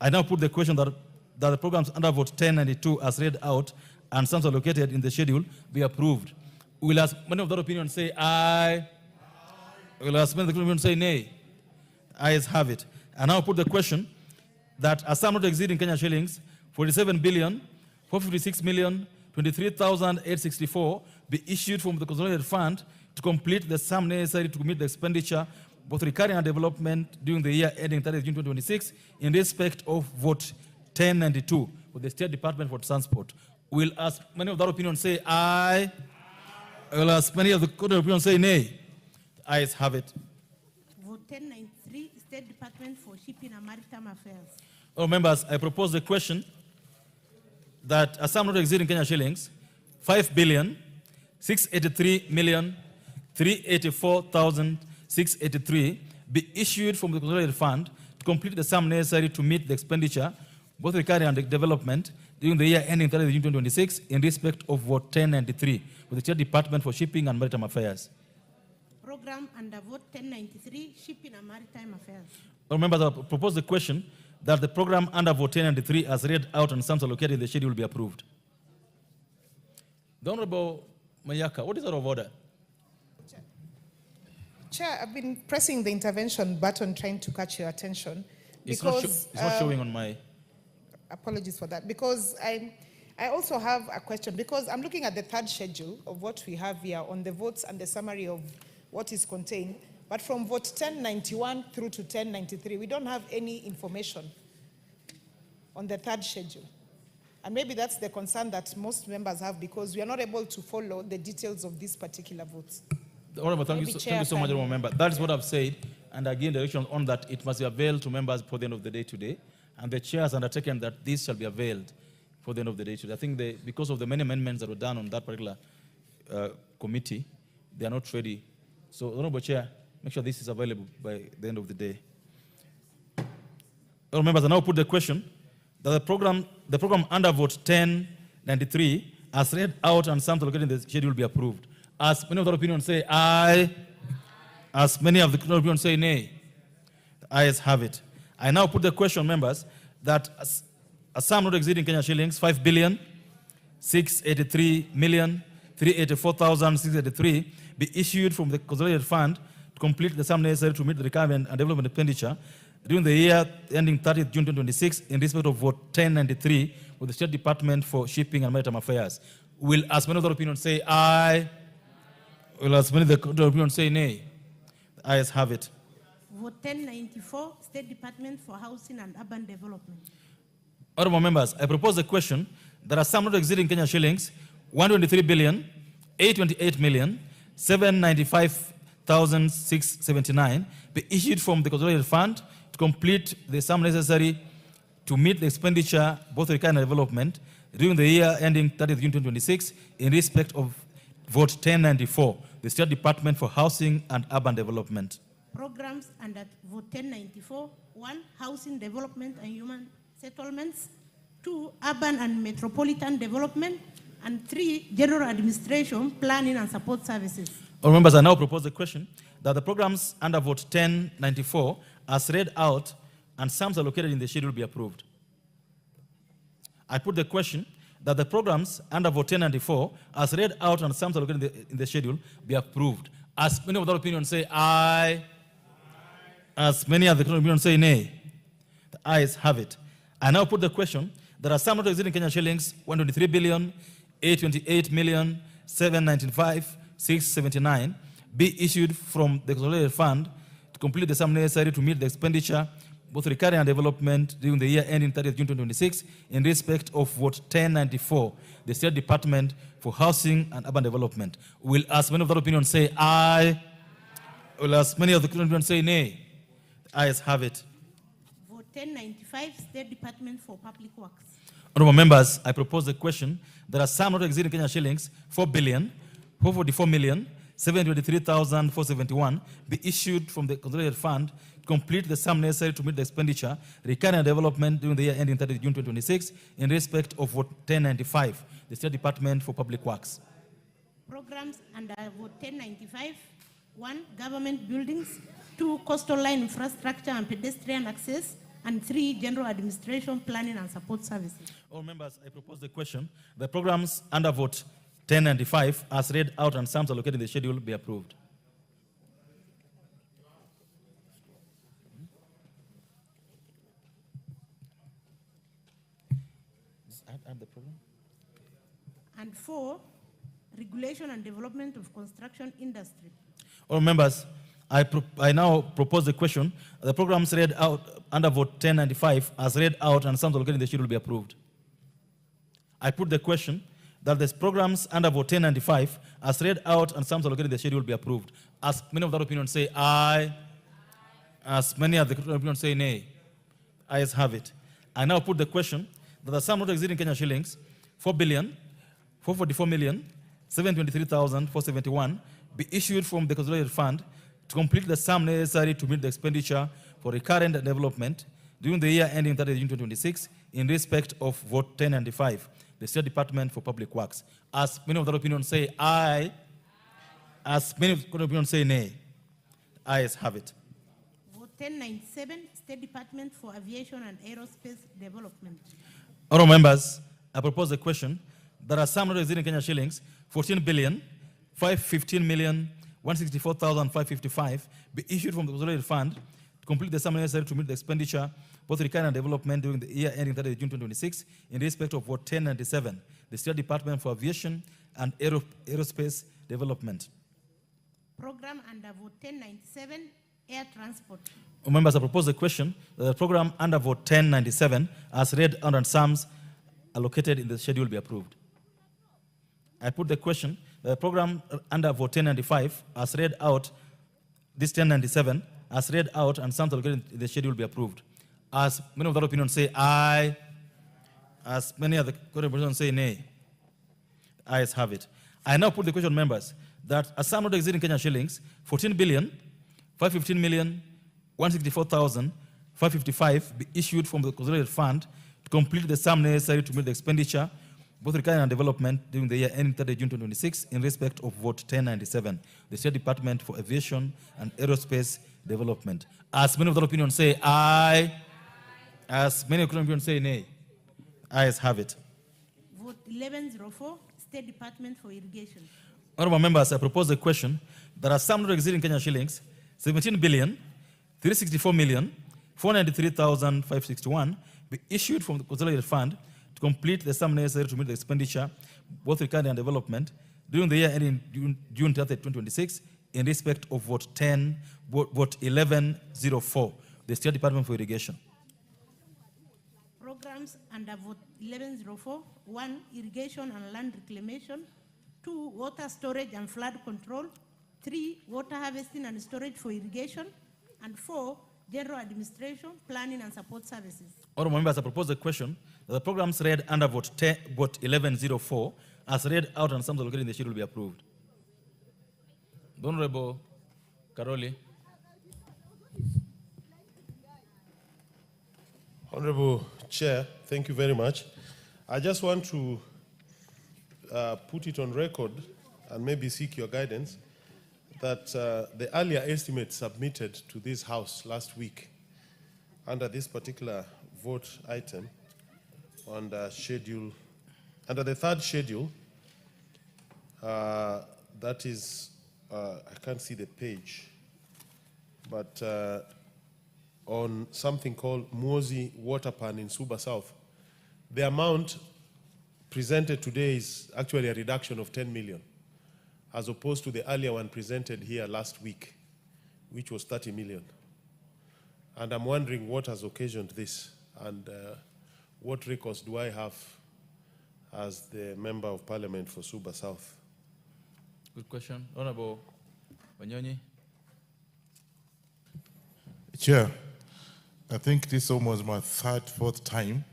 I now put the question that the programs under vote 1092 as read out and sums allocated in the schedule be approved. Will as many of that opinion say aye? Will as many of the opinion say nay? Ayes have it. And now put the question that a sum not exceeding Kenya shillings 47 billion 456 million 23,864 be issued from the consolidated fund to complete the sum necessary to meet the expenditure, both recurring and development, during the year ending 30 June 2026 in respect of vote 1092 with the State Department for Transport. Will as many of that opinion say aye? Will as many of the opinion say nay? Ayes have it. Vote 1093, State Department for Shipping and Maritime Affairs. Oh, members, I propose the question that a sum not exceeding Kenya shillings 5 billion 683 million 384,683 be issued from the consolidated fund to complete the sum necessary to meet the expenditure, both recurring and development, during the year ending 30 June 2026 in respect of vote 1093 with the State Department for Shipping and Maritime Affairs. Program under vote 1093, Shipping and Maritime Affairs. All members, I propose the question that the program under vote 1093 as read out and sums allocated in the schedule be approved. The Honorable Mayaka, what is out of order? Chair, I've been pressing the intervention button trying to catch your attention. It's not showing on my... Apologies for that. Because I also have a question, because I'm looking at the third schedule of what we have here on the votes and the summary of what is contained. But from vote 1091 through to 1093, we don't have any information on the third schedule. And maybe that's the concern that most members have, because we are not able to follow the details of these particular votes. Honorable, thank you so much, Honorable Member. That is what I've said, and again, direction on that it must be availed to members for the end of the day today, and the chair has undertaken that this shall be availed for the end of the day today. I think because of the many amendments that were done on that particular committee, they are not ready. So, Honorable Chair, make sure this is available by the end of the day. Honorable members, I now put the question that the program under vote 1093 as read out and sums allocated in the schedule be approved. As many of the opinion say aye, as many of the opinion say nay, the ayes have it. I now put the question, members, that a sum not exceeding Kenya shillings 5 billion 683 million 384,683 be issued from the consolidated fund to complete the sum necessary to meet the recurrent and development expenditure during the year ending 30th June 2026 in respect of vote 1093 with the State Department for Shipping and Maritime Affairs. Will as many of the opinion say aye? Will as many of the opinion say nay? The ayes have it. vote 1094, State Department for Housing and Urban Development. Honorable members, I propose a question that a sum not exceeding Kenya shillings 123,828,795,679 be issued from the consolidated fund to complete the sum necessary to meet the expenditure, both recurrent and development, during the year ending 30th June 2026 in respect of vote 1094, the State Department for Housing and Urban Development. Programs under vote 1094, 1, Housing Development and Human Settlements, 2, Urban and Metropolitan Development, and 3, General Administration, Planning and Support Services. All members, I now propose the question that the programs under vote 1094 as read out and sums allocated in the schedule be approved. I put the question that the programs under vote 1094 as read out and sums allocated in the schedule be approved. As many of the opinion say aye, as many of the opinion say nay, the ayes have it. I now put the question that a sum not exceeding Kenya shillings 123,828,795,679 be issued from the consolidated fund to complete the sum necessary to meet the expenditure, both recurring and development, during the year ending 30th June 2026 in respect of vote 1094, the State Department for Housing and Urban Development. Will as many of the opinion say aye? Will as many of the opinion say nay? The ayes have it. Vote 1095, State Department for Public Works. Honorable members, I propose the question that a sum not exceeding Kenya shillings 4,444,723,471 be issued from the consolidated fund to complete the sum necessary to meet the expenditure, recurring and development during the year ending 30 June 2026 in respect of vote 1095, the State Department for Public Works. Programs under vote 1095, 1, Government Buildings, 2, Coastal Line Infrastructure and Pedestrian Access, and 3, General Administration, Planning and Support Services. All members, I propose the question. The programs under vote 1095 as read out and sums allocated in the schedule be approved. Add the program. And 4, Regulation and Development of Construction Industry. All members, I now propose the question. The programs read out under vote 1095 as read out and sums allocated in the schedule be approved. I put the question that the programs under vote 1095 as read out and sums allocated in the schedule be approved. As many of the opinion say aye, as many of the opinion say nay, ayes have it. I now put the question that the sum not exceeding Kenya shillings 4,444,723,471 be issued from the consolidated fund to complete the sum necessary to meet the expenditure for recurrent development during the year ending 30 June 2026 in respect of vote 1095, the State Department for Public Works. As many of the opinion say aye, as many of the opinion say nay, ayes have it. Vote 1097, State Department for Aviation and Aerospace Development. Honorable members, I propose the question that a sum not exceeding Kenya shillings 14,515,164,555 be issued from the consolidated fund to complete the sum necessary to meet the expenditure, both recurrent and development, during the year ending 30 June 2026 in respect of vote 1097, the State Department for Aviation and Aerospace Development. Program under vote 1097, Air Transport. Members, I propose the question that the program under vote 1097 as read out and sums allocated in the schedule be approved. I put the question that the program under vote 1095 as read out, this 1097 as read out and sums allocated in the schedule be approved. As many of the opinion say aye, as many of the opinion say nay, ayes have it. I now put the question, members, that a sum not exceeding Kenya shillings 14,515,164,555 be issued from the consolidated fund to complete the sum necessary to meet the expenditure, both recurring and development, during the year ending 30 June 2026 in respect of vote 1097, the State Department for Aviation and Aerospace Development. As many of the opinion say aye, as many of the opinion say nay, ayes have it. Vote 1104, State Department for Irrigation. Honorable members, I propose the question that a sum not exceeding Kenya shillings 17,364,493,561 be issued from the consolidated fund to complete the sum necessary to meet the expenditure, both recurring and development, during the year ending June 30, 2026, in respect of vote 1104, the State Department for Irrigation. Programs under vote 1104, 1, irrigation and land reclamation, 2, water storage and flood control, 3, water harvesting and storage for irrigation, and 4, general administration, planning and support services. Honorable members, I propose a question that the programs read under vote 1104 as read out and some located in the schedule will be approved. The Honorable Karoli. Honorable Chair, thank you very much. I just want to put it on record and maybe seek your guidance that the earlier estimate submitted to this House last week under this particular vote item on the schedule, under the third schedule, that is, I can't see the page, but on something called Muozi Water Pan in Suba South, the amount presented today is actually a reduction of 10 million, as opposed to the earlier one presented here last week, which was 30 million. And I'm wondering what has occasioned this, and what records do I have as the Member of Parliament for Suba South? Good question. Honorable Wanyonyi. Chair, I think this is almost my fourth time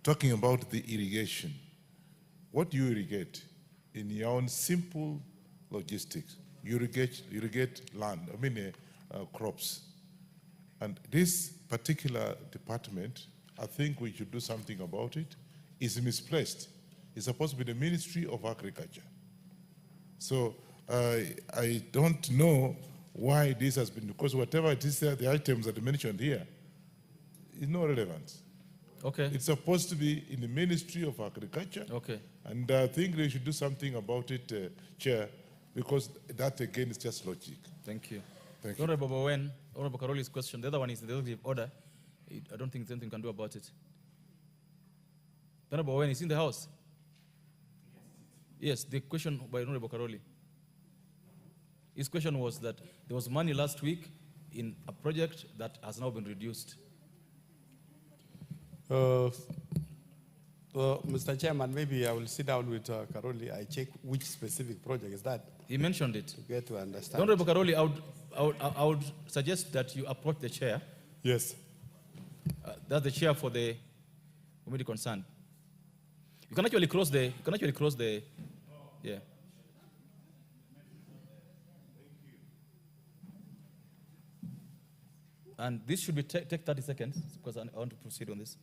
talking about the irrigation. What do you irrigate? In your own simple logistics, you irrigate land, crops. And this particular department, I think we should do something about it, is misplaced. It's supposed to be the Ministry of Agriculture. So I don't know why this has been, because whatever it is, the items that are mentioned here, is no relevance. Okay. It's supposed to be in the Ministry of Agriculture. Okay. And I think they should do something about it, Chair, because that again is just logic. Thank you. Thank you. Honorable Bowen, Honorable Karoli's question. The other one is the executive order. I don't think there's anything you can do about it. Honorable Bowen is in the House. Yes, the question by Honorable Karoli. His question was that there was money last week in a project that has now been reduced. Mr. Chairman, maybe I will sit down with Karoli. I check which specific project is that. He mentioned it. To get to understand. Honorable Karoli, I would suggest that you approach the chair. Yes. That's the chair for the committee concerned. You can actually close the. Yeah. And this should be take 30 seconds because I want to proceed on this.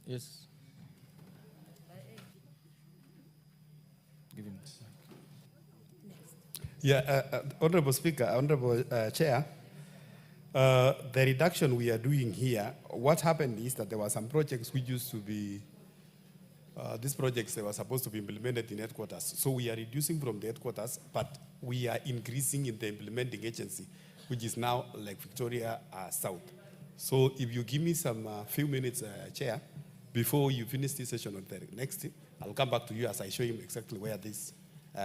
Yes. Give him this. Yeah, Honorable Speaker, Honorable Chair, the reduction we are doing here, what happened is that there were some projects which used to be, these projects they were supposed to be implemented in headquarters. So we are reducing from the headquarters, but we are increasing in the implementing agency, which is now like Victoria South. So if you give me some few minutes, Chair, before you finish this session on the next, I'll come back to you as I show him exactly where this.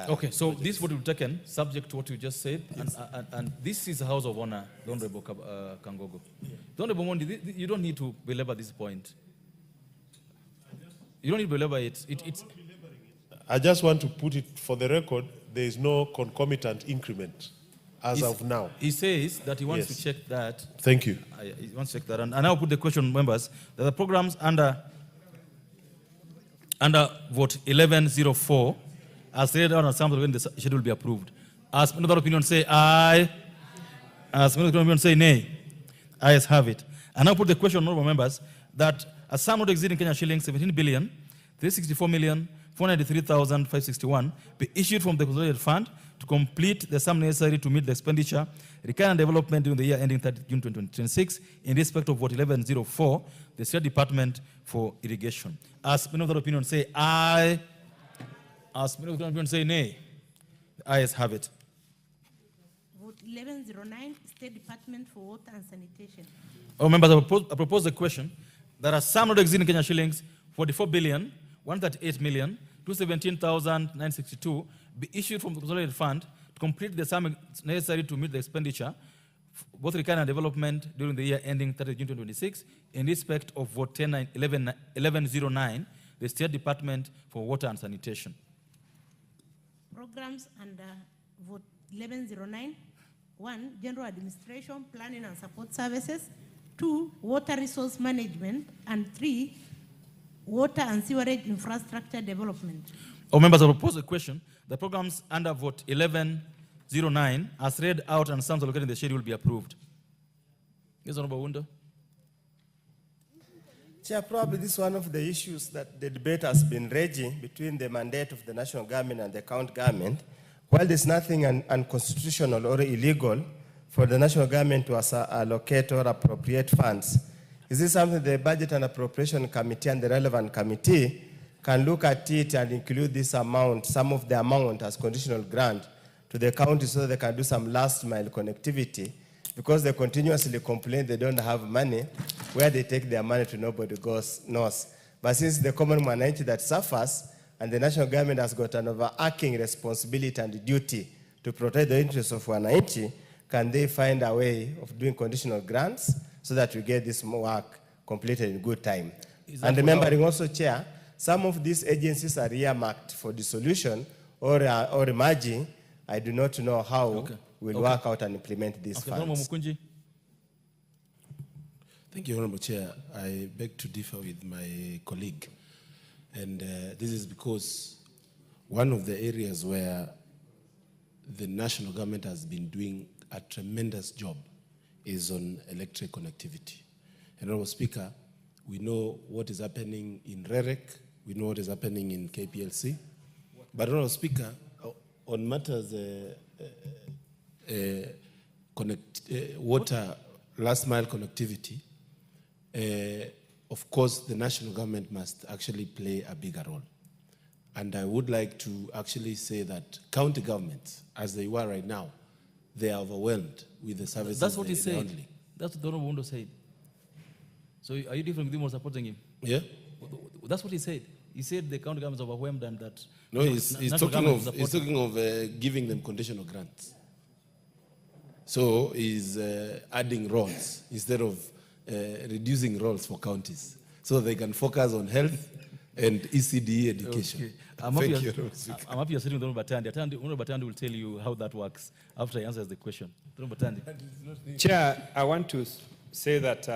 Okay, so this would be taken subject to what you just said, yes. and this is a House of Honor, the Honorable Kangogo. Yeah. The Honorable Mondi, you don't need to belabor this point. You don't need to belabor it. I just want to put it for the record, there is no concomitant increment as of now. He says that he wants to check that. Thank you. He wants to check that. And I'll put the question, members, that the programs under vote 1104, as read out on sample when the schedule will be approved. As another opinion say aye. As many opinion say nay. Ayes have it. I now put the question, honorable members, that a sum not exceeding Kenya shillings 17 billion 364 million 493,561 be issued from the consolidated fund to complete the sum necessary to meet the expenditure required and development during the year ending 30 June 2026 in respect of Vote 1104, the State Department for Irrigation. As many of the opinion say aye. As many of the opinion say nay. The ayes have it. Vote 1109, State Department for Water and Sanitation. Oh, members, I propose the question that a sum not exceeding Kenya shillings 44 billion 138 million 217,962 be issued from the consolidated fund to complete the sum necessary to meet the expenditure, both required and development during the year ending 30 June 2026, in respect of Vote 1109, the State Department for Water and Sanitation. Programs under Vote 1109. 1. General Administration, Planning and Support Services. 2. Water Resource Management. And 3. Water and Sewerage Infrastructure Development. Oh, members, I propose a question. The programs under Vote 1109, as read out and sums allocated in the schedule, will be approved. Yes, Honorable Wunda. Chair, probably this is one of the issues that the debate has been raging between the mandate of the national government and the county government. While there's nothing unconstitutional or illegal for the national government to allocate or appropriate funds, is this something the Budget and Appropriation Committee and the relevant committee can look at it and include this amount, some of the amount as conditional grant to the county so that they can do some last mile connectivity, because they continuously complain they don't have money. Where they take their money to, nobody knows. But since the common mwananchi that suffers, and the national government has got an overarching responsibility and duty to protect the interests of wananchi, can they find a way of doing conditional grants so that we get this work completed in good time? And remembering also, Chair, some of these agencies are earmarked for dissolution or emerging. I do not know how we'll work out and implement these funds. Thank you, Honorable Chair. I beg to differ with my colleague. And this is because one of the areas where the national government has been doing a tremendous job is on electric connectivity. And Honorable Speaker, we know what is happening in REREC, we know what is happening in KPLC. But Honorable Speaker, on matters water last mile connectivity, of course, the national government must actually play a bigger role. And I would like to actually say that county governments, as they were right now, they are overwhelmed with the services. That's what he said. That's what Honorable Wundo said. So are you different with him or supporting him? Yeah. That's what he said. He said the county government is overwhelmed and that... No, he's talking of giving them conditional grants. So he's adding roles instead of reducing roles for counties, so they can focus on health and ECD education. Okay. I'm happy you're sitting with Honorable Batandi. Honorable Batandi will tell you how that works after he answers the question. Honorable Batandi. Chair, I want to say that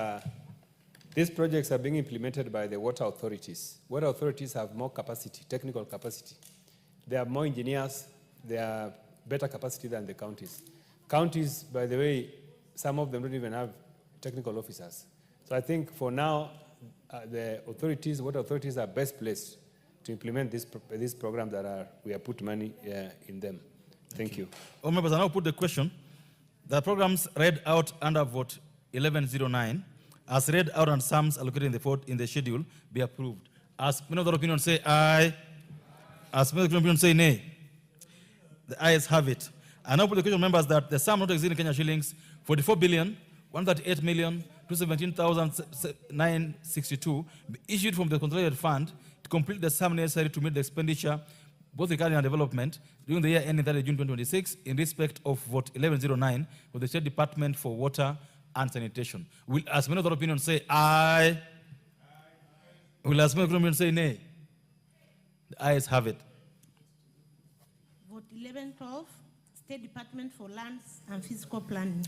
these projects are being implemented by the water authorities. Water authorities have more capacity, technical capacity. They have more engineers. They have better capacity than the counties. Counties, by the way, some of them don't even have technical officers. So I think for now, the authorities, water authorities are best placed to implement this program that we have put money in them. Thank you. All members, I now put the question. The programs read out under Vote 1109, as read out and sums allocated in the vote in the schedule, be approved. As many of the opinion say aye, as many of the opinion say nay. The ayes have it. I now put the question, members, that the sum not exceeding Kenya shillings 44 billion 138 million 217,962 be issued from the consolidated fund to complete the sum necessary to meet the expenditure, both regarding and development, during the year ending 30 June 2026, in respect of Vote 1109 of the State Department for Water and Sanitation. Will as many of the opinion say aye? Will as many of the opinion say nay? The ayes have it. Vote 1112, State Department for Lands and Physical Planning.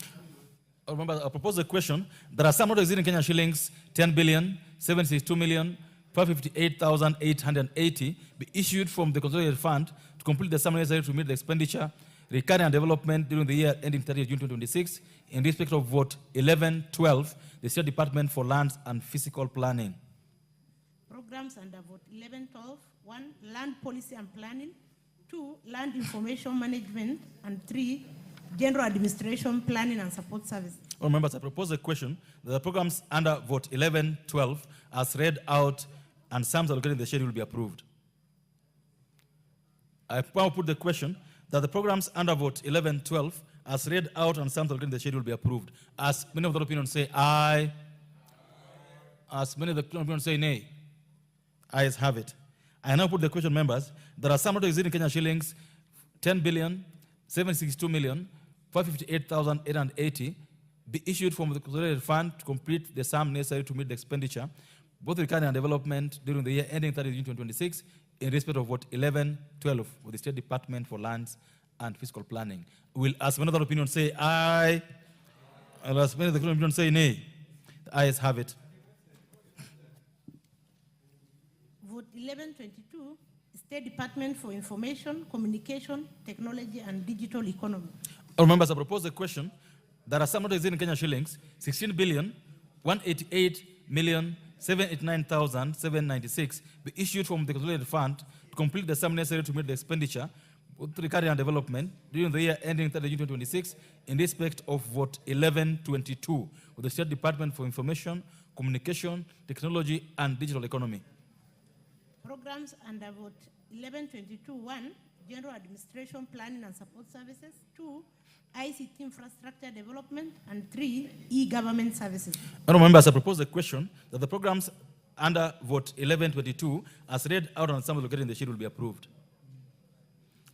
Remember, I propose a question. There are some not exceeding Kenya shillings 10 billion 762 million 558,880 be issued from the consolidated fund to complete the sum necessary to meet the expenditure Recurring and Development during the year ending 30th June 2026. In respect of vote 1112, the State Department for Lands and Physical Planning. Programs under vote 1112. 1. Land Policy and Planning. 2. Land Information Management. And 3. General Administration Planning and Support Service. All members, I propose a question that the programs under vote 1112 as read out and sums allocated in the schedule will be approved. I now put the question that the programs under vote 1112 as read out and sums allocated in the schedule will be approved. As many of the opinions say aye, as many of the opinions say nay, ayes have it. I now put the question, members, that a sum of exceeding Kenya shillings 10,762,558,880 be issued from the consolidated fund to complete the sum necessary to meet the expenditure, both recurring and development during the year ending 30 June 2026, in respect of vote 1112 with the State Department for Lands and Fiscal Planning. Will, as many other opinions say aye, and as many other opinions say nay, the ayes have it. Vote 1122, State Department for Information, Communication, Technology and Digital Economy. All members, I propose a question that a sum of exceeding Kenya shillings 16,188,789,796 be issued from the consolidated fund to complete the sum necessary to meet the expenditure with recurring and development during the year ending 30 June 2026 in respect of vote 1122 with the State Department for Information, Communication, Technology and Digital Economy. Programs under vote 1122. 1. General Administration Planning and Support Services. 2. ICT Infrastructure Development. And 3. E-Government Services. Honourable members, I propose a question that the programs under vote 1122 as read out on some located in the schedule will be approved.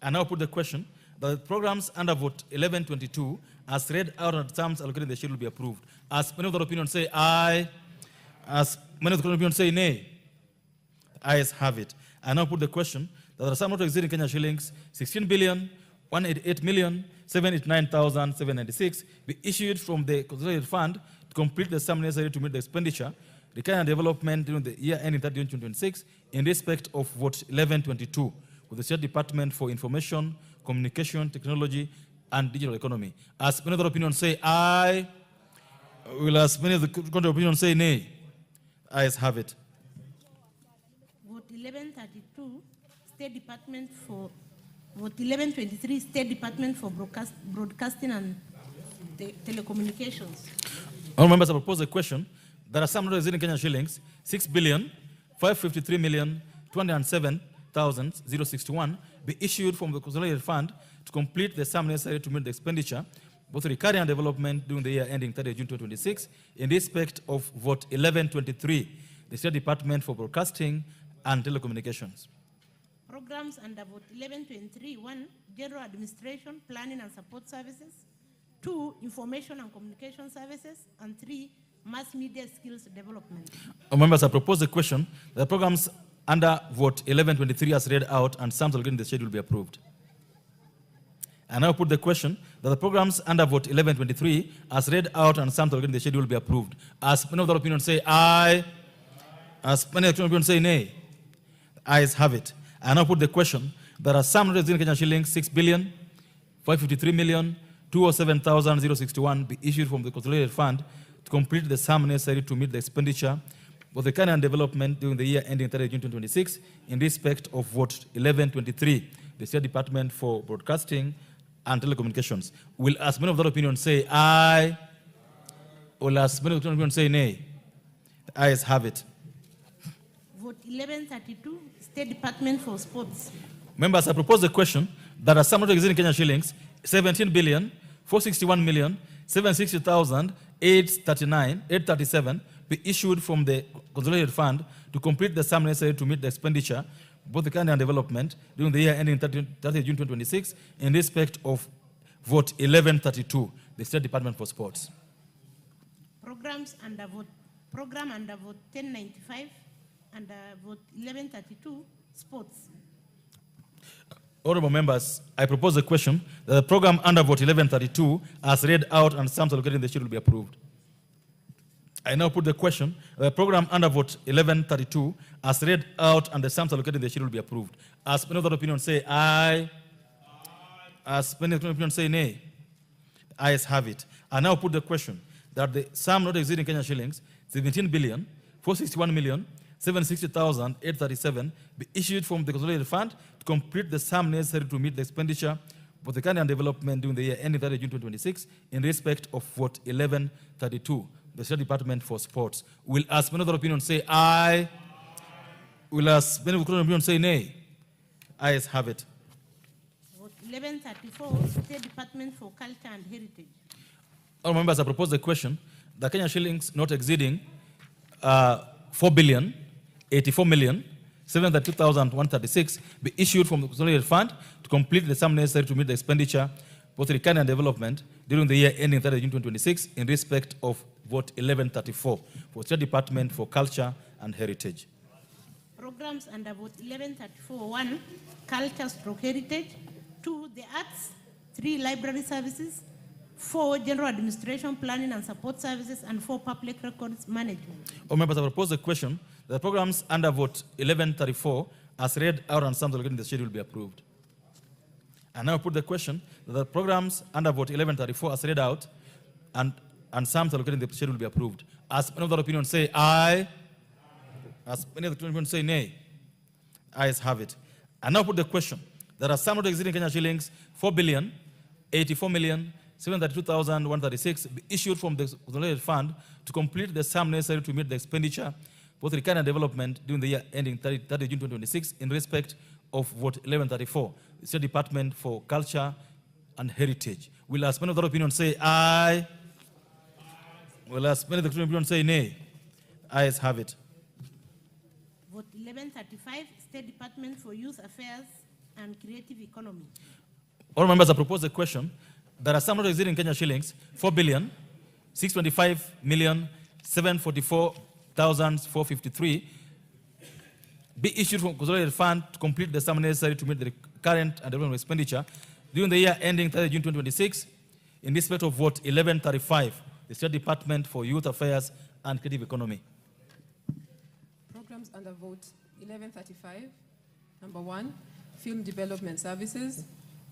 I now put the question that the programs under vote 1122 as read out on terms allocated in the schedule will be approved. As many of the opinions say aye, as many of the opinions say nay, ayes have it. I now put the question that the sum of exceeding Kenya shillings 16,188,789,796 be issued from the consolidated fund to complete the sum necessary to meet the expenditure, recurring and development during the year ending 30 June 2026 in respect of vote 1122 with the State Department for Information, Communication, Technology and Digital Economy. As many of the opinions say aye, will as many of the contrary opinions say nay, ayes have it. Vote 1132, State Department for vote 1123, State Department for Broadcasting and Telecommunications. All members, I propose a question that a sum of exceeding Kenya shillings 6,553,207,061 be issued from the consolidated fund to complete the sum necessary to meet the expenditure, both recurring and development during the year ending 30 June 2026, in respect of vote 1123, the State Department for Broadcasting and Telecommunications. Programs under vote 1123. 1. General Administration, Planning and Support Services. 2. Information and Communication Services. And 3. Mass Media Skills Development. Members, I propose a question that the programs under vote 1123 as read out and sums allocated in the schedule will be approved. I now put the question that the programs under vote 1123 as read out and sums allocated in the schedule will be approved. As many of the opinions say aye, as many of the opinions say nay, ayes have it. I now put the question that a sum of Kenya shillings 6,553,207,061 be issued from the consolidated fund to complete the sum necessary to meet the expenditure of the recurring and development during the year ending 30 June 2026 in respect of vote 1123, the State Department for Broadcasting and Telecommunications. Will as many of the opinions say aye, or as many of the opinions say nay? The ayes have it. Vote 1132, State Department for Sports. Members, I propose a question that a sum of exceeding Kenya shillings 17,461,760,837 be issued from the consolidated fund to complete the sum necessary to meet the expenditure, both the recurring and development during the year ending 30 June 2026 in respect of vote 1132, the State Department for Sports. Program under vote 1095 and vote 1132, Sports. Honorable members, I propose a question that the program under vote 1132 as read out and sums allocated in the schedule will be approved. I now put the question that the program under vote 1132 as read out and the sums allocated in the schedule will be approved. As many of the opinions say aye, As many opinion say nay. Ayes have it. I now put the question that the sum not exceeding Kenya shillings 17,461,760,837 be issued from the consolidated fund to complete the sum necessary to meet the expenditure for the Canadian development during the year ending 30 June 2026 in respect of vote 1132, the State Department for Sports. Will as many other opinion say aye? Will as many other opinion say nay? Ayes have it. Vote 1134, State Department for Culture and Heritage. All members, I propose the question that Kenya shillings not exceeding 4,084,732,136 be issued from the consolidated fund to complete the sum necessary to meet the expenditure for the Canadian development during the year ending 30 June 2026 in respect of vote 1134 for State Department for Culture and Heritage. Programs under vote 1134. 1, Culture/Heritage. 2, the Arts. 3, Library Services. 4, General Administration, Planning and Support Services. And 4, Public Records Management. All members, I propose the question that the programs under vote 1134 as read out and sums allocated in the schedule will be approved. I now put the question that the programs under vote 1134 as read out and sums allocated in the schedule will be approved. As many of the opinion say aye. As many of the opinion say nay. Ayes have it. I now put the question that a sum not exceeding Kenya shillings 4,084,732,136 be issued from the consolidated fund to complete the sum necessary to meet the expenditure for the Canadian development during the year ending 30 June 2026 in respect of vote 1134, the State Department for Culture and Heritage. Will as many of the opinion say aye? Will as many of the opinion say nay? Ayes have it. Vote 1135, State Department for Youth Affairs and Creative Economy. All members, I propose the question that a sum not exceeding Kenya shillings 4,625,744,453 be issued from consolidated fund to complete the sum necessary to meet the current and development expenditure during the year ending 30 June 2026 in respect of vote 1135, the State Department for Youth Affairs and Creative Economy. Programs under vote 1135. Number 1, Film Development Services.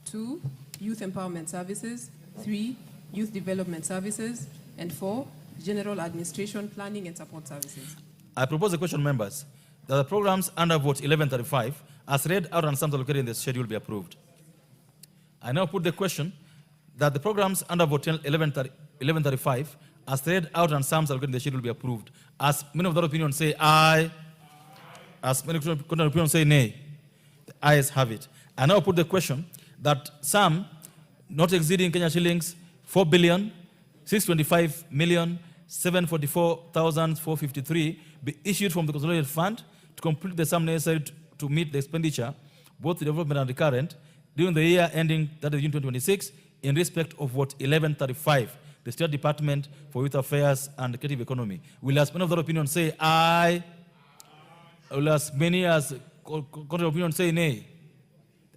2, Youth Empowerment Services. 3, Youth Development Services. And 4, General Administration, Planning and Support Services. I propose the question, members, that the programs under vote 1135 as read out and sums allocated in the schedule be approved. I now put the question that the programs under vote 1135 as read out and sums allocated in the schedule be approved. As many of the opinion say aye, as many of the opinion say nay, the ayes have it. I now put the question that sum not exceeding Kenya shillings 4,625,744,453 be issued from the consolidated fund to complete the sum necessary to meet the expenditure, both the development and recurrent, during the year ending 30 June 2026 in respect of vote 1135, the State Department for Youth Affairs and Creative Economy. Will as many of the opinion say aye? Will as many as contrary opinion say nay?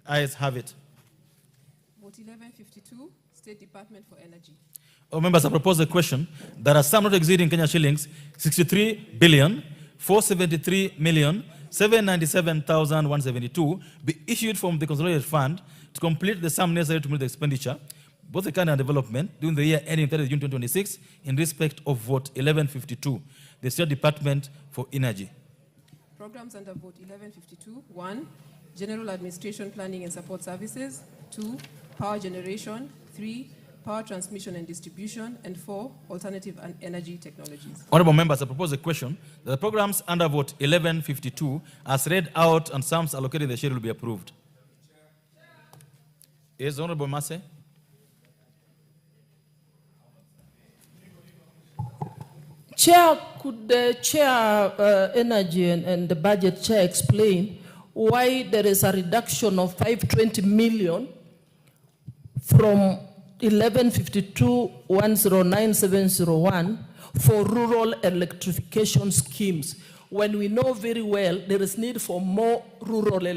Ayes have it. Vote 1152, State Department for Energy. All members, I propose the question that a sum not exceeding Kenya shillings 63,473,797,172 be issued from the consolidated fund to complete the sum necessary to meet the expenditure, both the Canadian development during the year ending 30 June 2026 in respect of vote 1152, the State Department for Energy. Programs under vote 1152. 1, General Administration, Planning and Support Services. 2, Power Generation. 3, Power Transmission and Distribution. And 4, Alternative and Energy Technologies. Honorable members, I propose a question that the programs under vote 1152 as read out and sums allocated in the schedule will be approved. Yes, Honorable Massey. Chair, could the Chair Energy and the Budget Chair explain why there is a reduction of 520 million from 1152-109-701 for rural electrification schemes, when we know very well there is need for more rural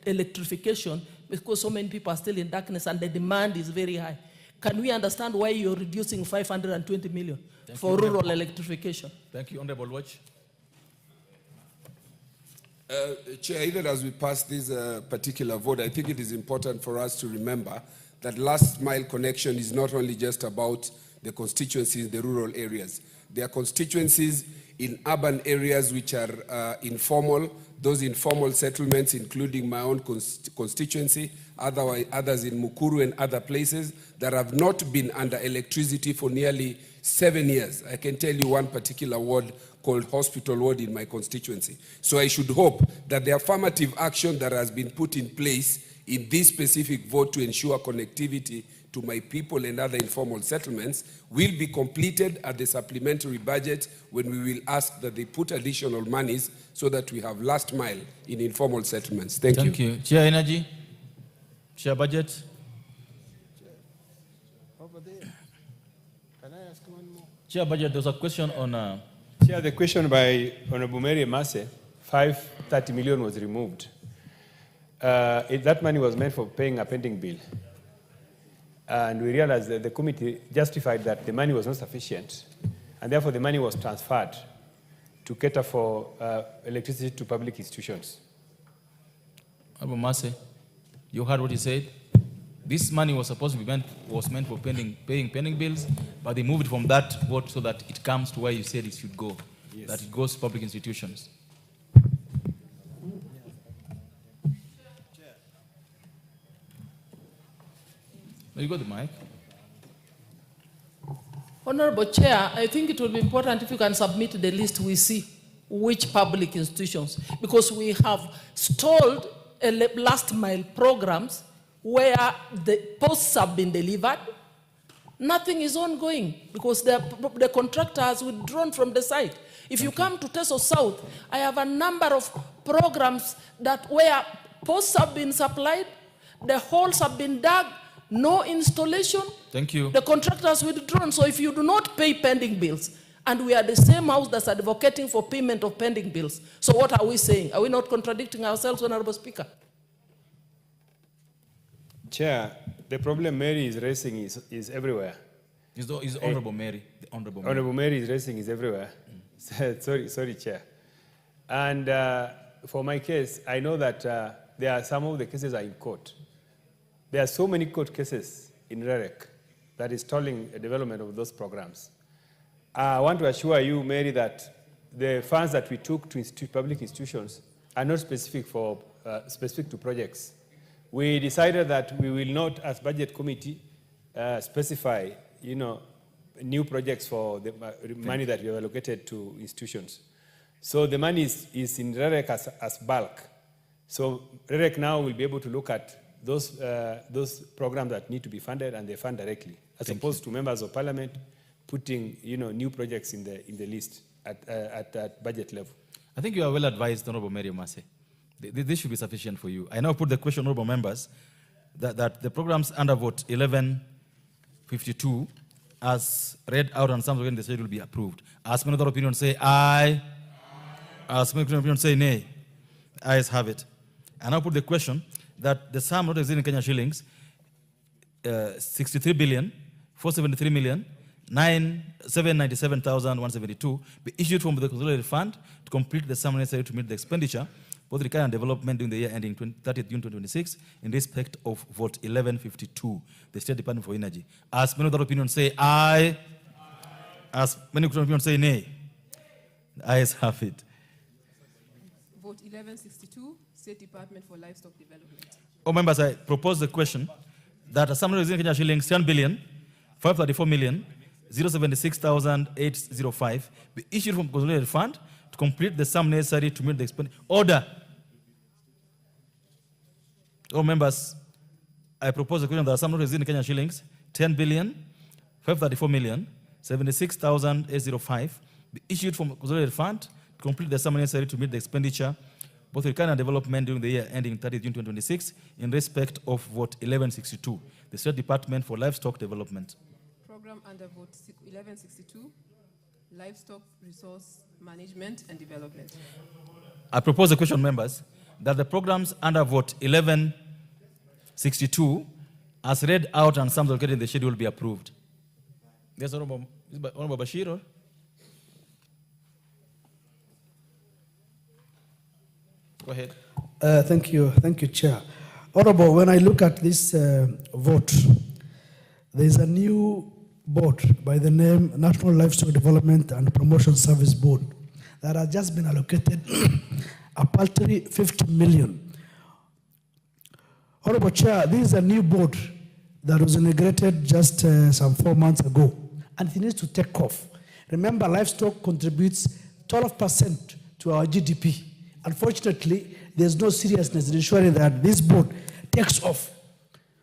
electrification because so many people are still in darkness and the demand is very high? Can we understand why you're reducing 520 million for rural electrification? Thank you, Honorable Watch. Chair, even as we pass this particular vote, I think it is important for us to remember that last mile connection is not only just about the constituencies in the rural areas. There are constituencies in urban areas which are informal, those informal settlements, including my own constituency, others in Mukuru and other places that have not been under electricity for nearly 7 years. I can tell you one particular ward called Hospital Ward in my constituency. So I should hope that the affirmative action that has been put in place in this specific vote to ensure connectivity to my people and other informal settlements will be completed at the supplementary budget when we will ask that they put additional monies so that we have last mile in informal settlements. Thank you. Thank you. Chair Energy, Chair Budget. Over there. Can I ask one more? Chair Budget, there's a question on... Chair, the question by Honorable Mary Mase, 530 million was removed. That money was meant for paying a pending bill. And we realized that the committee justified that the money was not sufficient, and therefore the money was transferred to cater for electricity to public institutions. Honorable Mase, you heard what he said? This money was supposed to be meant for paying pending bills, but they moved it from that vote so that it comes to where you said it should go, yes, that it goes to public institutions. You got the mic. Honorable Chair, I think it will be important if you can submit the list we see which public institutions, because we have stalled last mile programs where the posts have been delivered. Nothing is ongoing because the contractor has withdrawn from the site. If you come to Teso South, I have a number of programs that where posts have been supplied, the holes have been dug, no installation. Thank you. The contractor has withdrawn. So if you do not pay pending bills, and we are the same house that's advocating for payment of pending bills, so what are we saying? Are we not contradicting ourselves, Honorable Speaker? Chair, the problem Mary is raising is everywhere. Is Honorable Mary. The Honorable Mary. Honorable Mary is raising is everywhere. Sorry, Chair. And for my case, I know that there are some of the cases are in court. There are so many court cases in REREC that is stalling the development of those programs. I want to assure you, Mary, that the funds that we took to public institutions are not specific to projects. We decided that we will not, as budget committee, specify, new projects for the money that we have allocated to institutions. So the money is in REREC as bulk. So REREC now will be able to look at those programs that need to be funded, and they fund directly, as opposed to members of parliament putting new projects in the list at budget level. I think you are well advised, Honorable Mary Mase. This should be sufficient for you. I now put the question, Honorable members, that the programs under vote 1152, as read out on some of the state, will be approved. As many other opinions say aye. As many other opinions say nay. Ayes have it. I now put the question that the sum not exceeding Kenya shillings 63 billion 473 million 797,172 be issued from the consolidated fund to complete the sum necessary to meet the expenditure both required and development during the year ending 30th June 2026 in respect of vote 1152, the State Department for Energy. As many other opinions say aye. As many other opinions say nay. The ayes have it. Vote 1162, State Department for Livestock Development. Oh, members, I propose the question that a sum of Kenya shillings 10 billion 534 million 076,805 be issued from consolidated fund to complete the sum necessary to meet the expenditure. Order. Oh, members, I propose the question that a sum of Kenya shillings 10 billion 534 million 76,805 be issued from consolidated fund to complete the sum necessary to meet the expenditure both required and development during the year ending 30th June 2026 in respect of vote 1162, the State Department for Livestock Development. Program under vote 1162, Livestock Resource Management and Development. I propose the question, members, that the programs under vote 1162, as read out and sums located in the schedule, be approved. Yes, Honorable Bashir. Go ahead. Thank you, Chair. Honorable, when I look at this vote, there is a new board by the name National Livestock Development and Promotion Service Board that has just been allocated a paltry 50 million. Honorable Chair, this is a new board that was inaugurated just some 4 months ago, and it needs to take off. Remember, livestock contributes 12% to our GDP. Unfortunately, there's no seriousness in ensuring that this board takes off.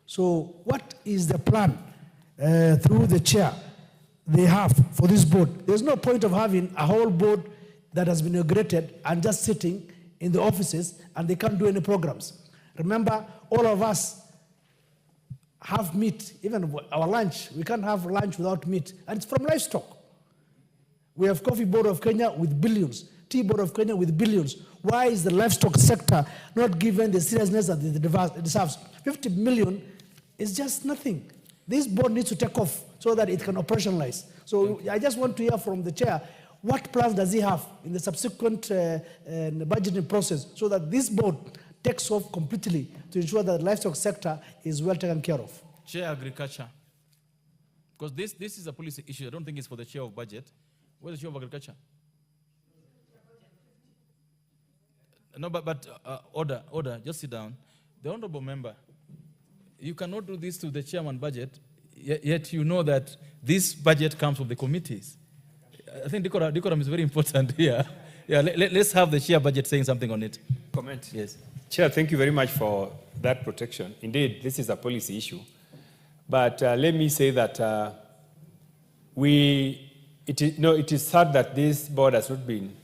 So what is the plan through the chair they have for this board? There's no point of having a whole board that has been inaugurated and just sitting in the offices and they can't do any programs. Remember, all of us have meat, even our lunch. We can't have lunch without meat, and it's from livestock. We have Coffee Board of Kenya with billions, Tea Board of Kenya with billions. Why is the livestock sector not given the seriousness that it deserves? 50 million is just nothing. This board needs to take off so that it can operationalize. So I just want to hear from the chair, what plans does he have in the subsequent budgeting process so that this board takes off completely to ensure that the livestock sector is well taken care of? Chair Agriculture. Because this is a policy issue. I don't think it's for the chair of budget. Where's the chair of agriculture? No, but order, just sit down. The honorable member, you cannot do this to the chairman budget, yet you know that this budget comes from the committees. I think decorum is very important here. Yeah, let's have the chair budget saying something on it. Comment? Yes. Chair, thank you very much for that protection. Indeed, this is a policy issue. But let me say that it is sad that this board has not been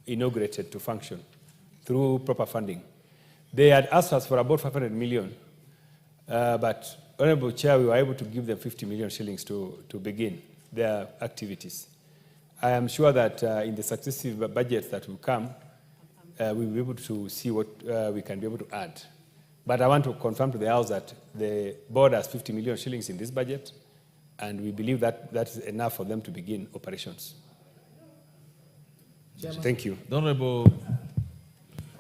inaugurated to function through proper funding. They had asked us for about 500 million, but Honorable Chair, we were able to give them 50 million shillings to begin their activities. I am sure that in the successive budgets that will come, we will be able to see what we can be able to add. But I want to confirm to the House that the board has 50 million shillings in this budget, and we believe that that is enough for them to begin operations. Chairman. Thank you. The Honorable,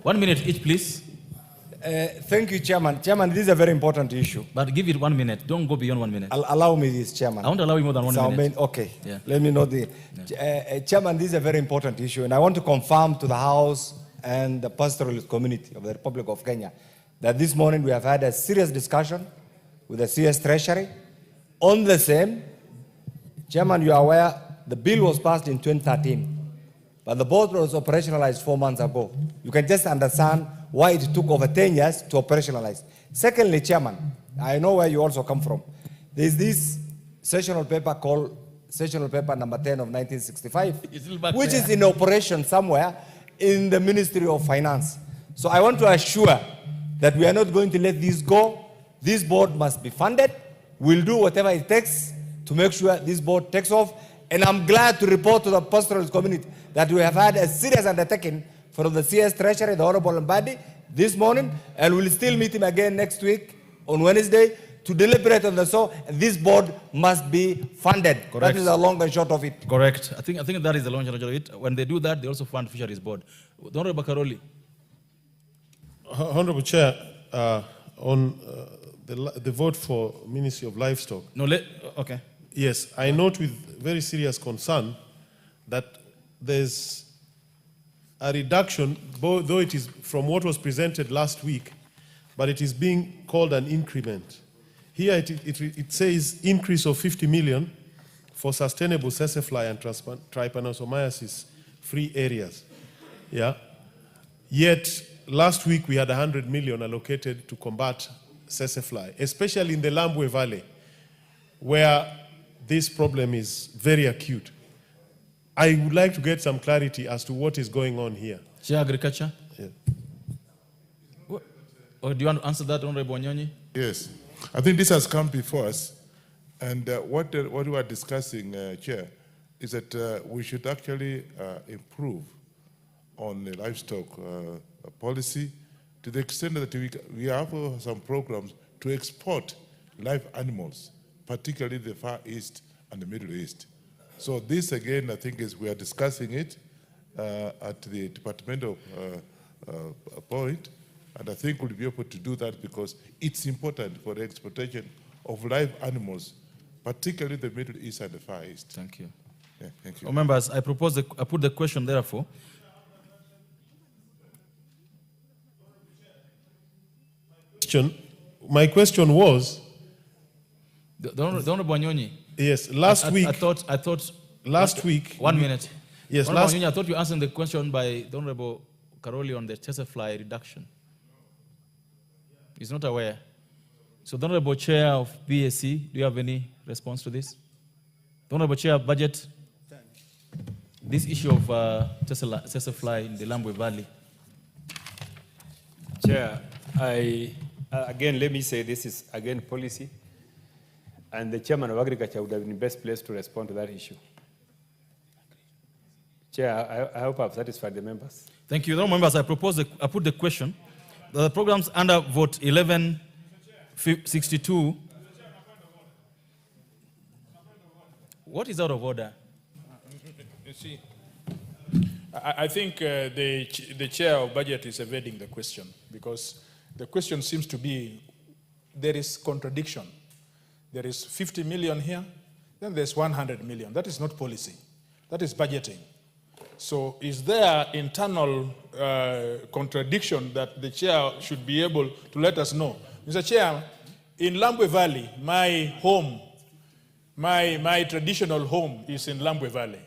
1 minute each, please. Thank you, Chairman. Chairman, this is a very important issue. But give it 1 minute. Don't go beyond 1 minute. Allow me this, Chairman. I won't allow you more than 1 minute. Okay. Yeah. Let me know the... Chairman, this is a very important issue, and I want to confirm to the House and the pastoralist community of the Republic of Kenya that this morning we have had a serious discussion with the CS Treasury on the same. Chairman, you are aware the bill was passed in 2013, but the board was operationalized 4 months ago. You can just understand why it took over 10 years to operationalize. Secondly, Chairman, I know where you also come from. There's this sessional paper called Sessional Paper number 10 of 1965, which is in operation somewhere in the Ministry of Finance. So I want to assure that we are not going to let this go. This board must be funded. We'll do whatever it takes to make sure this board takes off. And I'm glad to report to the pastoralist community that we have had a serious undertaking from the CS Treasury, the Honorable Mbadi, this morning, and we'll still meet him again next week on Wednesday to deliberate on the so. This board must be funded. Correct. That is the long and short of it. Correct. I think that is the long and short of it. When they do that, they also fund Fisheries Board. The Honorable Karoli. Honorable Chair, on the vote for Ministry of Livestock. No, okay. Yes, I note with very serious concern that there's a reduction, though it is from what was presented last week, but it is being called an increment. Here it says increase of 50 million for sustainable sesefly and trypanosomiasis-free areas. Yeah. Yet last week we had 100 million allocated to combat sesefly, especially in the Lambwe Valley, where this problem is very acute. I would like to get some clarity as to what is going on here. Chair Agriculture? Yeah. Or do you want to answer that, Honorable Wanyonyi? Yes. I think this has come before us, and what we are discussing, Chair, is that we should actually improve on the livestock policy to the extent that we have some programs to export live animals, particularly the Far East and the Middle East. So this, again, I think we are discussing it at the departmental point, And I think we'll be able to do that because it's important for the exploitation of live animals, particularly the Middle East and the Far East. Thank you. Yeah, thank you. Oh, members, I put the question therefore. My question was. The Honorable Wanyonyi. Yes, last week. I thought. Last week. 1 minute. Yes, Honorable Wanyonyi, I thought you answered the question by the Honorable Karoli on the chaser fly reduction. He's not aware. So the Honorable Chair of BSC, do you have any response to this? The Honorable Chair of Budget, this issue of chaser fly in the Lambwe Valley. Chair, again, let me say this is, again, policy, and the Chairman of Agriculture would have been best placed to respond to that issue. Chair, I hope I've satisfied the members. Thank you. Members, I put the question. The programs under vote 1162. What is out of order? You see, I think the chair of budget is evading the question because the question seems to be there is contradiction. There is 50 million here, then there's 100 million. That is not policy. That is budgeting. So is there internal contradiction that the chair should be able to let us know? Mr. Chair, in Lambwe Valley, my home, my traditional home is in Lambwe Valley.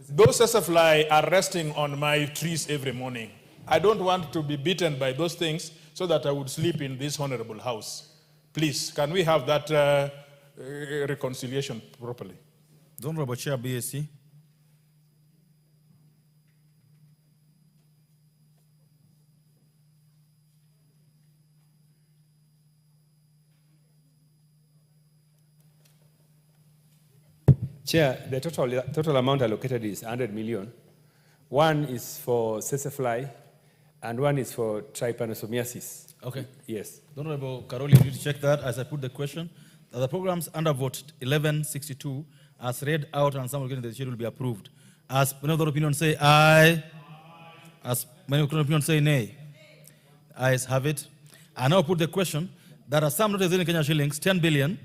Those sassafly are resting on my trees every morning. I don't want to be beaten by those things so that I would sleep in this honorable house. Please, can we have that reconciliation properly? The Honorable Chair, BSC. Chair, the total amount allocated is 100 million. One is for sassafly, and one is for trypanosomiasis. Okay. Yes. Honorable Karoli, you need to check that as I put the question. The programs under vote 1162, as read out and some of the schedule will be approved. As many of the opinions say aye, as many of the opinions say nay. Ayes have it. I now put the question that a sum not exceeding Kenya shillings 10 billion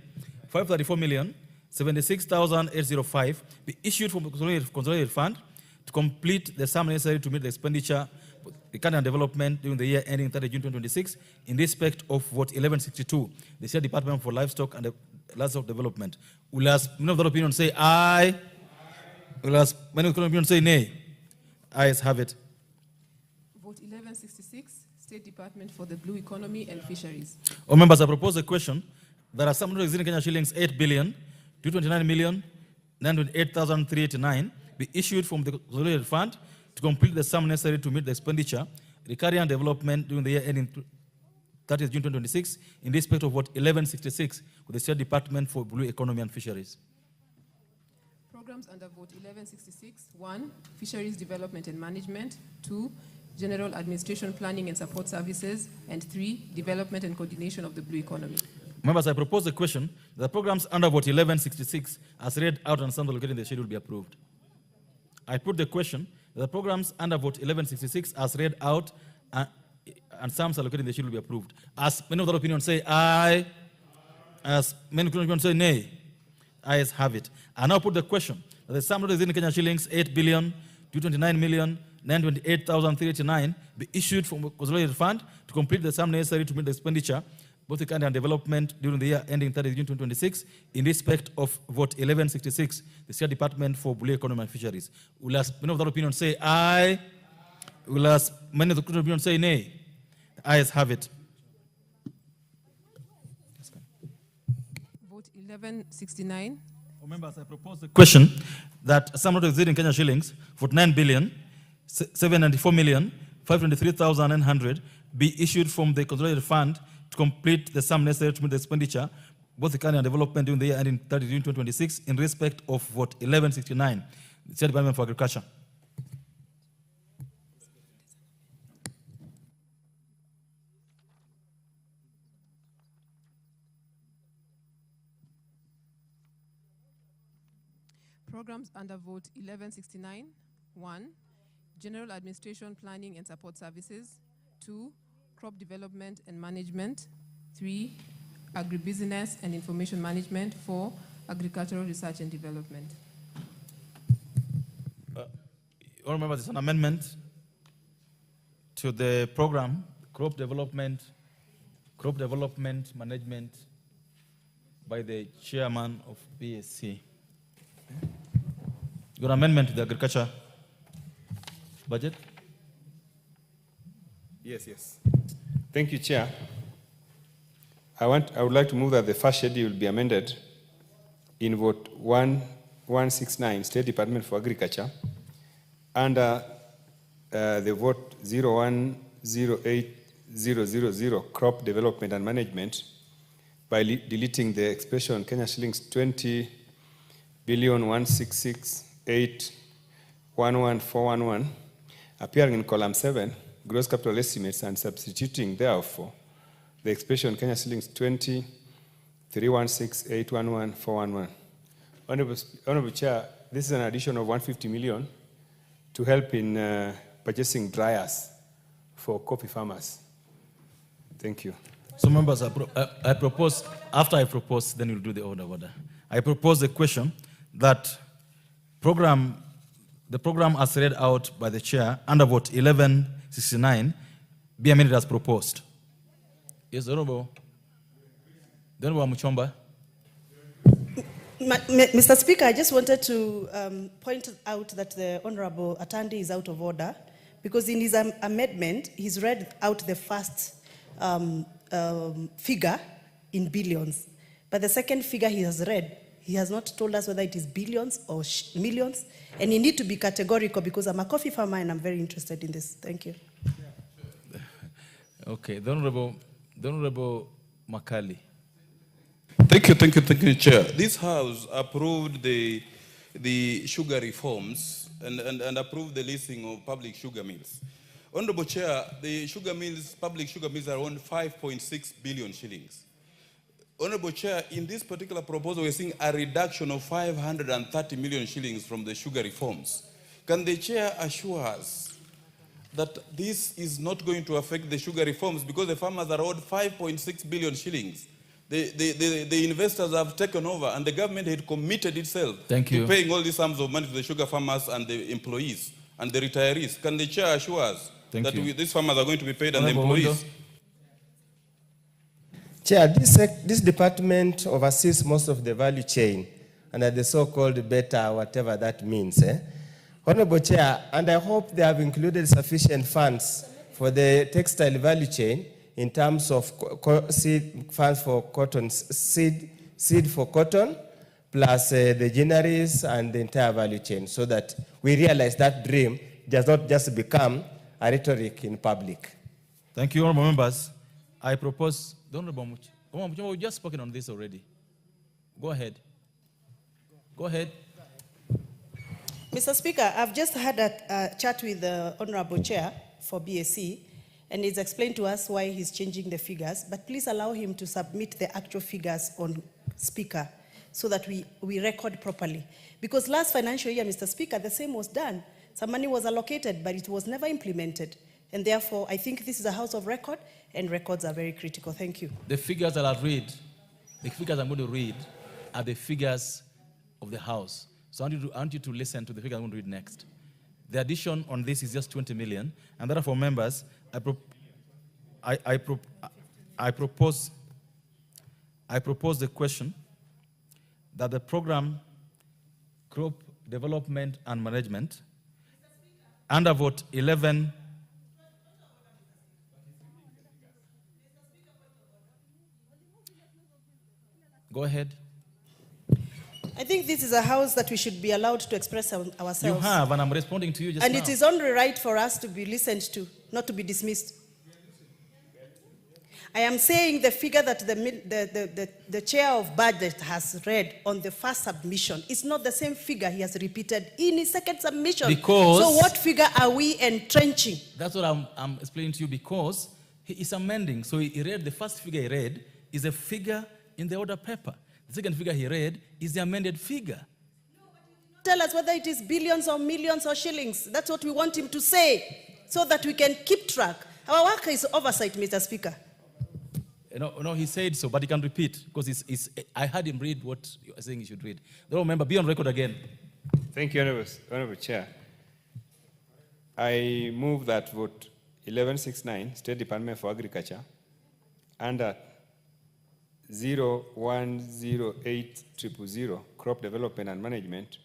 534 million 76,805 be issued from the consolidated fund to complete the sum necessary to meet the expenditure the Canada development during the year ending 30 June 2026 in respect of vote 1162, the State Department for Livestock and Livestock Development. Will as many of the opinion say aye? Will as many of the opinion say nay? Ayes have it. Vote 1166, State Department for the Blue Economy and Fisheries. All members, I propose a question. There are some not exceeding Kenya shillings 8 billion 229 million 908,389 be issued from the consolidated fund to complete the sum necessary to meet the expenditure, recurring and development during the year ending 30th June 2026 in respect of what 1166 with the State Department for Blue Economy and Fisheries. Programs under vote 1166, 1, Fisheries Development and Management, 2, General Administration Planning and Support Services, and 3, Development and Coordination of the Blue Economy. Members, I propose the question that the programs under vote 1166 as read out and some located in the schedule will be approved. I put the question that the programs under vote 1166 as read out and some allocated in the schedule will be approved. As many of the opinions say aye, as many of the opinions say nay, ayes have it. I now put the question that the sum of the Kenya shillings 8 billion 229 million 928,389 be issued from the consolidated fund to complete the sum necessary to meet the expenditure both the Canada development during the year ending 30 June 2026 in respect of vote 1166, the State Department for Blue Economy and Fisheries. Will as many of the opinions say aye? Will as many of the opinions say nay? The ayes have it. Vote 1169. Members, I propose the question that sum not exceeding Kenya shillings 49 billion 794 million 523,900 be issued from the consolidated fund to complete the sum necessary to meet the expenditure, both the Canada development during the year ending 30 June 2026 in respect of vote 1169, the State Department for Agriculture. Programs under vote 1169, 1, General Administration Planning and Support Services, 2, crop development and management. 3, agribusiness and information management. 4, agricultural research and development. You all remember there's an amendment to the program, crop development management by the chairman of BSC. Your amendment to the agriculture budget? Yes. Thank you, Chair. I would like to move that the first schedule be amended in vote 1169, State Department for Agriculture, under the vote 0108000, Crop Development and Management, by deleting the expression Kenya shillings 20,166,811,411, appearing in column 7, gross capital estimates, and substituting therefore the expression Kenya shillings 20,316,811,411. Honorable Chair, this is an addition of 150 million to help in purchasing dryers for coffee farmers. Thank you. So members, I propose, after I propose, then we'll do the order. I propose a question that the program as read out by the chair under vote 1169 be amended as proposed. Yes, Honorable Muchomba. Mr. Speaker, I just wanted to point out that the Honorable Atandi is out of order because in his amendment, he's read out the first figure in billions. But the second figure he has read, he has not told us whether it is billions or millions. And you need to be categorical because I'm a coffee farmer and I'm very interested in this. Thank you. Okay, the Honorable Makali. Thank you, Chair. This House approved the sugar reforms and approved the listing of public sugar mills. Honorable Chair, the public sugar mills are around 5.6 billion shillings. Honorable Chair, in this particular proposal, we're seeing a reduction of 530 million shillings from the sugar reforms. Can the Chair assure us that this is not going to affect the sugar reforms because the farmers are owed 5.6 billion shillings? The investors have taken over and the government had committed itself to paying all these sums of money to the sugar farmers and the employees and the retirees. Can the Chair assure us that these farmers are going to be paid and the employees? Chair, this department oversees most of the value chain under the so-called beta, whatever that means. Honorable Chair, and I hope they have included sufficient funds for the textile value chain in terms of funds for cotton, seed for cotton, plus the granaries and the entire value chain, so that we realize that dream does not just become a rhetoric in public. Thank you, honorable members. I propose, the Honorable Muchomba, we've just spoken on this already. Go ahead. Mr. Speaker, I've just had a chat with the Honorable Chair for BSC, and he's explained to us why he's changing the figures, but please allow him to submit the actual figures on Speaker so that we record properly. Because last financial year, Mr. Speaker, the same was done. Some money was allocated, but it was never implemented. And therefore, I think this is a house of record, and records are very critical. Thank you. The figures that I'm going to read are the figures of the House. So I want you to listen to the figure I'm going to read next. The addition on this is just 20 million, and therefore, members, I propose the question that the program Crop Development and Management under vote 11. Go ahead. I think this is a house that we should be allowed to express ourselves. You have, and I'm responding to you just and now. it is only right for us to be listened to, not to be dismissed. I am saying the figure that the chair of budget has read on the first submission is not the same figure he has repeated in his second submission. Because so what figure are we entrenching? That's what I'm explaining to you, because he is amending. So he read, the first figure he read is a figure in the order paper. The second figure he read is the amended figure. Tell us whether it is billions or millions or shillings. That's what we want him to say, so that we can keep track Our work is oversight, Mr. Speaker. No, he said so, but he can repeat because I had him read what you are saying he should read. Don't remember, be on record again. Thank you, Honorable Chair. I move that vote 1169, State Department for Agriculture, under 0108000, Crop Development and Management,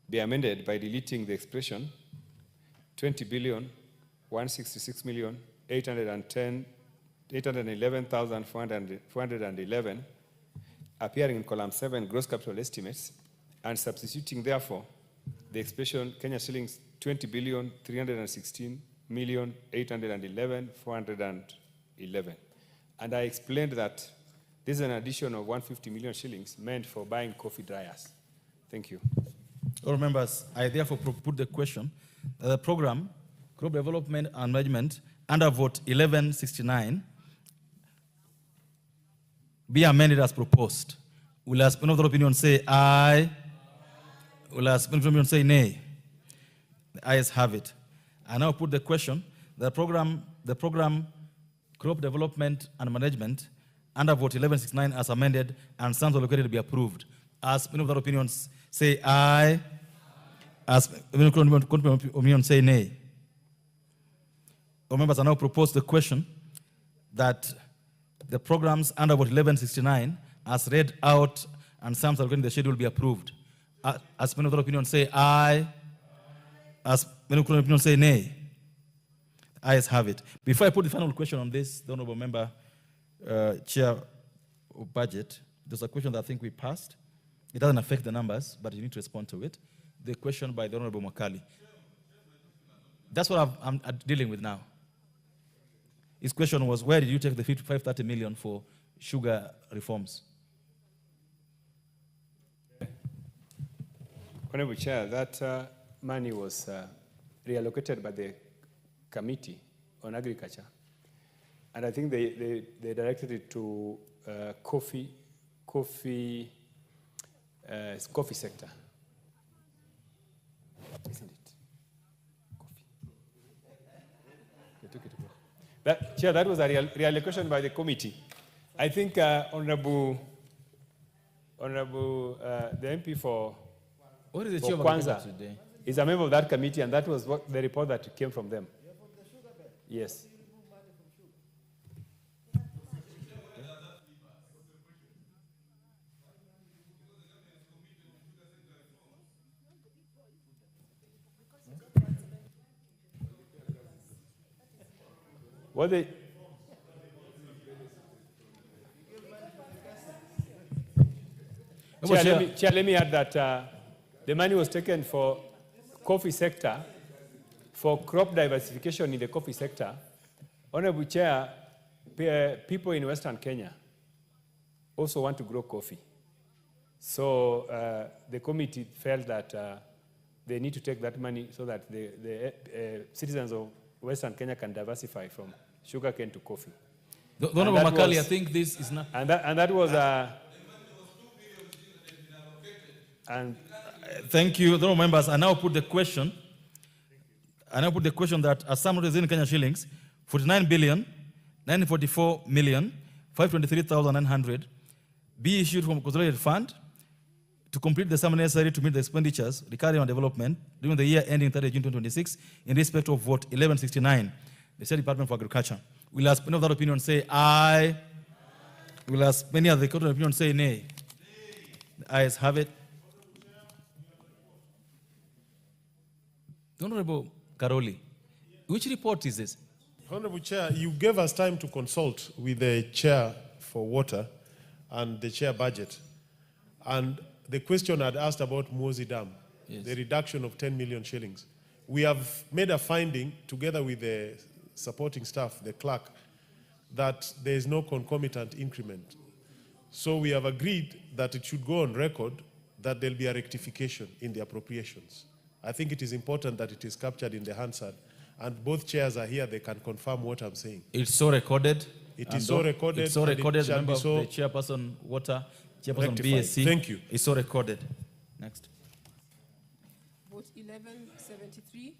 be amended by deleting the expression 20,166,811,411 appearing in column 7, gross capital estimates, and substituting, therefore, the expression Kenya shillings 20,316,811,411. And I explained that this is an addition of 150 million shillings meant for buying coffee dryers. Thank you. All members, I therefore put the question that the program, Crop Development and Management, under vote 1169, be amended as proposed. Will as of the opinion say aye? Will as of the opinion say nay? The ayes have it. I now put the question, the program Crop Development and Management, under vote 1169 as amended, and sums allocated to be approved. As many of the opinions say aye, as many of the opinions say nay. All members, I now propose the question that the programs under vote 1169 as read out and sums allocated in the schedule be approved. As many of the opinions say aye, as many of the opinions say nay. The ayes have it. Before I put the final question on this, the Honorable Member, Chair of Budget, there's a question that I think we passed. It doesn't affect the numbers, but you need to respond to it. The question by the Honorable Makali. That's what I'm dealing with now. His question was, where did you take the 55-30 million for sugar reforms? Honorable Chair, that money was reallocated by the Committee on Agriculture. And I think they directed it to coffee sector. Isn't it? Coffee. They took it away. Chair, that was a reallocation by the committee. I think Honorable the MP for what is the chair of Kwanza today? Is a member of that committee, and that was what the report that came from them. Yes. What they Chair, let me add that the money was taken for coffee sector, for crop diversification in the coffee sector. Honorable Chair, people in Western Kenya also want to grow coffee. So the committee felt that they need to take that money so that the citizens of Western Kenya can diversify from sugarcane to coffee. Honorable Makali, I think this is not... And that was thank you, honorable members. I now put the question. That a sum of in Kenya shillings, 49,944,523,900, be issued from consolidated fund to complete the sum necessary to meet the expenditures recurring on development during the year ending 30 June 2026 in respect of vote 1169, the State Department for Agriculture. Will as many of that opinion say aye? Will as many of the contrary opinion say nay? The ayes have it. Honorable Karoli, which report is this? Honorable Chair, you gave us time to consult with the Chair for Water and the Chair Budget. And the question had asked about Muozi Dam, yes, the reduction of 10 million shillings. We have made a finding, together with the supporting staff, the clerk, that there is no concomitant increment. So we have agreed that it should go on record that there'll be a rectification in the appropriations. I think it is important that it is captured in the Hansard, and both chairs are here, they can confirm what I'm saying. It's so recorded. It is so recorded. It's so recorded. Member of so the chairperson Water, chairperson rectified. BSC. Thank you. It's so recorded. Next. Vote 1173,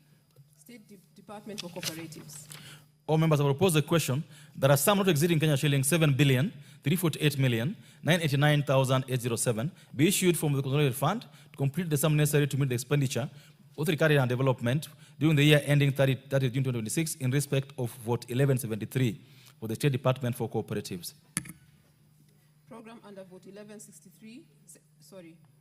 State Department for Cooperatives. All members have proposed a question. There are some not exceeding Kenya shillings 7,348,989,807 be issued from the consolidated fund to complete the sum necessary to meet the expenditure of recovery and development during the year ending 30 June 2026 in respect of vote 1173 for the State Department for Cooperatives. Program under vote 1163,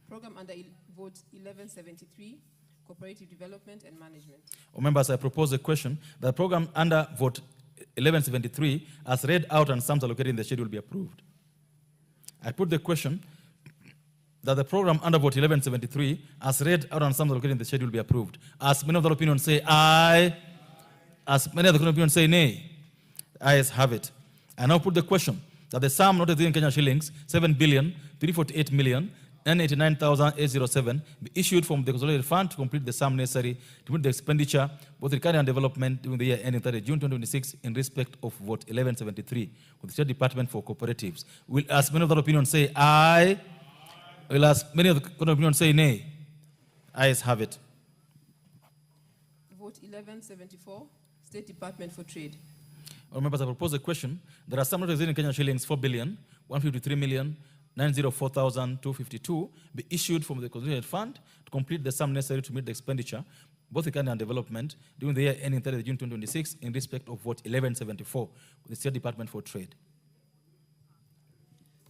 program under vote 1173, Cooperative Development and Management. All members, I propose a question. The program under vote 1173 as read out and sums allocated in the schedule be approved. I put the question that the program under vote 1173 as read out and sums allocated in the schedule be approved. As many of the opinions say aye, as many of the opinions say nay, the ayes have it. I now put the question that the sum not exceeding Kenya shillings 7,348,989,807 be issued from the consolidated fund to complete the sum necessary to meet the expenditure, both recovery and development during the year ending 30 June 2026 in respect of vote 1173 with the State Department for Cooperatives. Will as many of the opinions say aye? Will as many of the opinions say nay? Ayes have it. Vote 1174, State Department for Trade. All members, I propose a question. There are some not exceeding Kenya shillings 4,153,904,252 be issued from the consolidated fund to complete the sum necessary to meet the expenditure, both recovery and development, during the year ending 30 June 2026 in respect of vote 1174 with the State Department for Trade.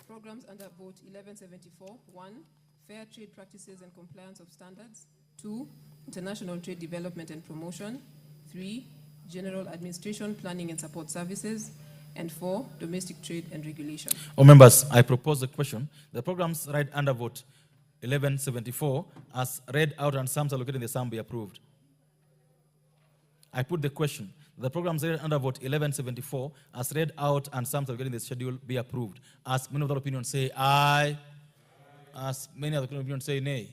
Programs under vote 1174, 1, Fair Trade Practices and Compliance of Standards, 2, International Trade Development and Promotion, 3, General Administration, Planning and Support Services, and 4, Domestic Trade and Regulation. All members, I propose the question. The programs right under vote 1174 as read out and sums allocated in the sum be approved. I put the question. The programs read under vote 1174 as read out and sums allocated in the schedule be approved. As many of the opinions say aye, as many of the opinions say nay,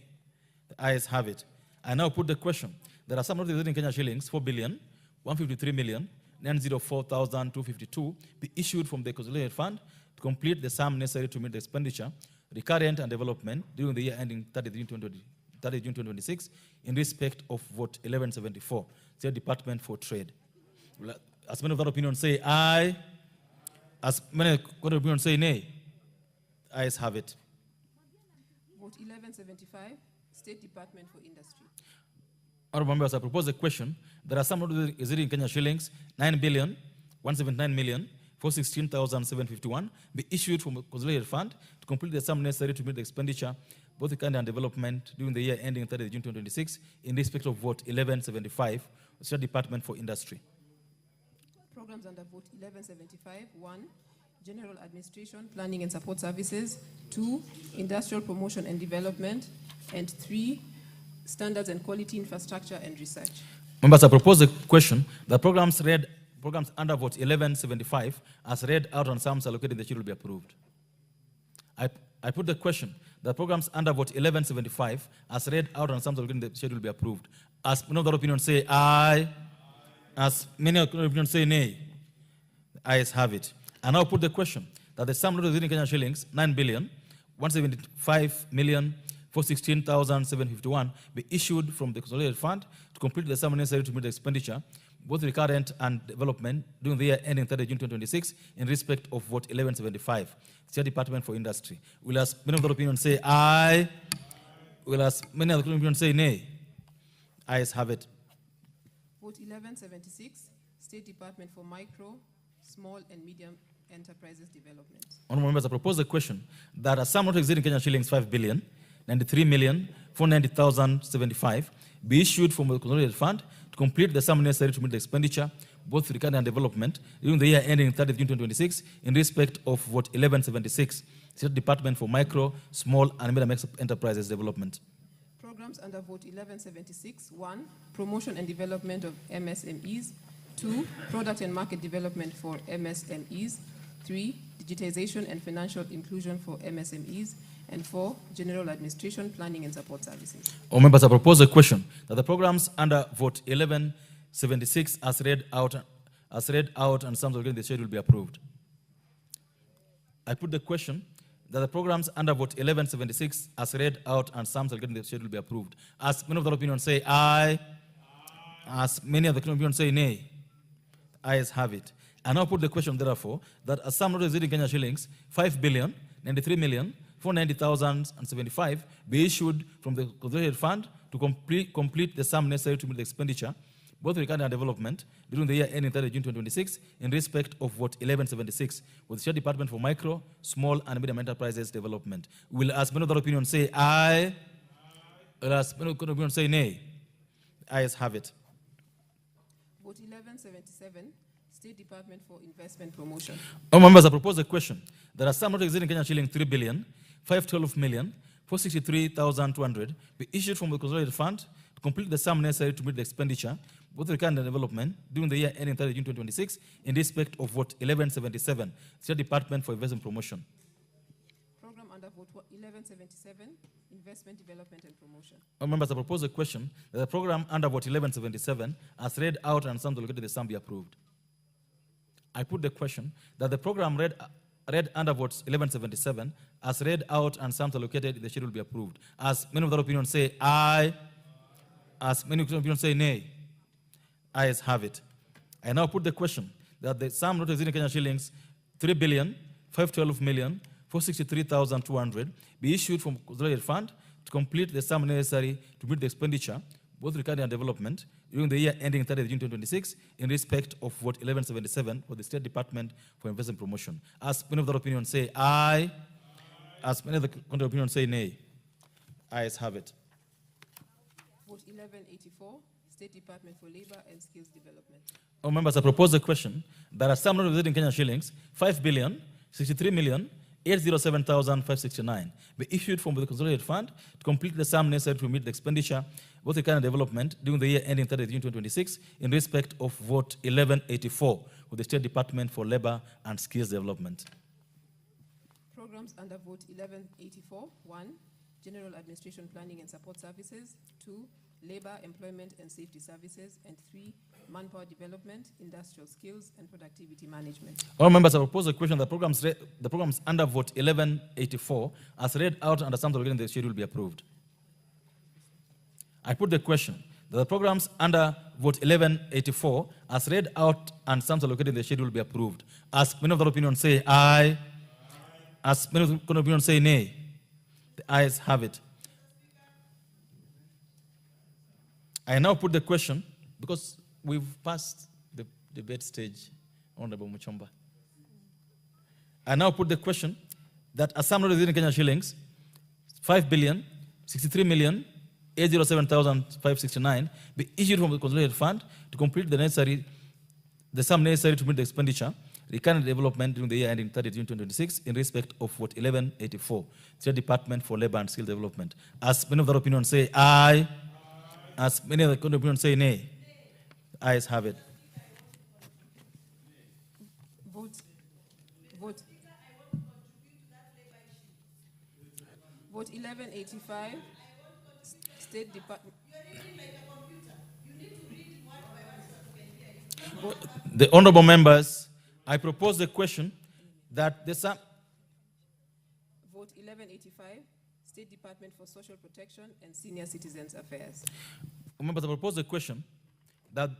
the ayes have it. I now put the question. There are some of the in Kenya shillings 4,153,904,252 be issued from the consolidated fund to complete the sum necessary to meet the expenditure, recurrent and development during the year ending 30 June 2026 in respect of vote 1174, State Department for Trade. As many of that opinion say aye, as many of that opinion say nay, ayes have it. Vote 1175, State Department for Industry. Honorable members, I propose a question. There are some exceeding Kenya shillings 9,179,416,751 be issued from a consolidated fund to complete the sum necessary to meet the expenditure, both recovery and development during the year ending 30 June 2026 in respect of vote 1175, State Department for Industry. Programs under vote 1175, 1, General Administration, Planning and Support Services, 2, Industrial Promotion and Development, and 3, Standards and Quality Infrastructure and Research. Members, I propose a question. The programs under vote 1175 as read out on sums allocated in the schedule will be approved. I put the question. The programs under vote 1175 as read out on sums allocated in the schedule will be approved. As many of the opinions say aye, as many of the opinions say nay, the ayes have it. I now put the question that the sum of the Kenya shillings 9,175,416,751 be issued from the consolidated fund to complete the sum necessary to meet the expenditure, both recurrent and development during the year ending 30 June 2026 in respect of vote 1175, State Department for Industry. Will as many of the opinions say aye? Will as many of the opinions say nay? Ayes have it. Vote 1176, State Department for Micro, Small and Medium Enterprises Development. Honorable members, I propose a question that a sum not exceeding Kenya shillings 5,093,490,075 be issued from the consolidated fund to complete the sum necessary to meet the expenditure, both recovery and development, during the year ending 30 June 2026 in respect of vote 1176, State Department for Micro, Small and Medium Enterprises Development. Programs under vote 1176, 1, Promotion and Development of MSMEs, 2, Product and Market Development for MSMEs, 3, Digitization and Financial Inclusion for MSMEs, and 4, General Administration, Planning and Support Services. All members, I propose a question that the programs under vote 1176 as read out and sums allocated in the schedule will be approved. I put the question that the programs under vote 1176 as read out and sums allocated in the schedule will be approved. As many of the opinions say aye, as many of the opinions say nay, Ayes have it. I now put the question, therefore, that a sum not exceeding Kenya shillings 5,093,490,075 be issued from the consolidated fund to complete the sum necessary to meet the expenditure, both regarding and development, during the year ending 30 June 2026, in respect of Vote 1176, with the State Department for Micro, Small and Medium Enterprises Development. Will, as many other opinion, say aye? Will, as many other opinion, say nay? Ayes have it. Vote 1177, State Department for Investment Promotion. All members, I propose a question that a sum not exceeding Kenya shilling 3,512,463,200 be issued from the consolidated fund to complete the sum necessary to meet the expenditure, both recurrent and development, during the year ending 30 June 2026, in respect of Vote 1177, State Department for Investment Promotion. Program under Vote 1177, Investment Development and Promotion. All members, I propose a question that the program under Vote 1177, as read out and sums allocated the sum be approved. I put the question that the program read under Vote 1177, as read out and sums allocated in the schedule be approved. As many of the opinions say aye, as many of the opinions say nay, ayes have it. I now put the question that the sum not exceeding Kenya shillings 3,512,463,200 be issued from consolidated fund to complete the sum necessary to meet the expenditure, both recurrent and development, during the year ending 30 June 2026, in respect of Vote 1177 for the State Department for Investment Promotion. As many of the opinions say aye, as many of the opinions say nay, ayes have it. Vote 1184, State Department for Labor and Skills Development. All members, I propose a question that a sum not exceeding Kenya shillings 5,063,807,569 be issued from the consolidated fund to complete the sum necessary to meet the expenditure, both recurrent and development, during the year ending 30 June 2026, in respect of Vote 1184 with the State Department for Labor and Skills Development. Programs under Vote 1184, 1, General Administration Planning and Support Services, 2, Labor, Employment and Safety Services, and 3, Manpower Development, Industrial Skills and Productivity Management. All members, I propose a question that the programs under Vote 1184, as read out under sums allocated in the schedule, be approved. I put the question that the programs under Vote 1184, as read out and sums allocated in the schedule, be approved. As many of the opinions say aye, as many of the opinions say nay, the ayes have it. I now put the question, because we've passed the debate stage, Honorable Muchomba. I now put the question that a sum not exceeding Kenya shillings 5,063,807,569 be issued from the consolidated fund to complete the sum necessary to meet the expenditure, recurrent development, during the year ending 30 June 2026, in respect of Vote 1184, State Department for Labor and Skill Development. As many of the opinions say aye, as many of the opinions say nay, ayes have it. Vote 1185, State Department. The honorable members, I propose the question that the sum. Vote 1185, State Department for Social Protection and Senior Citizens Affairs. Members, I propose the question that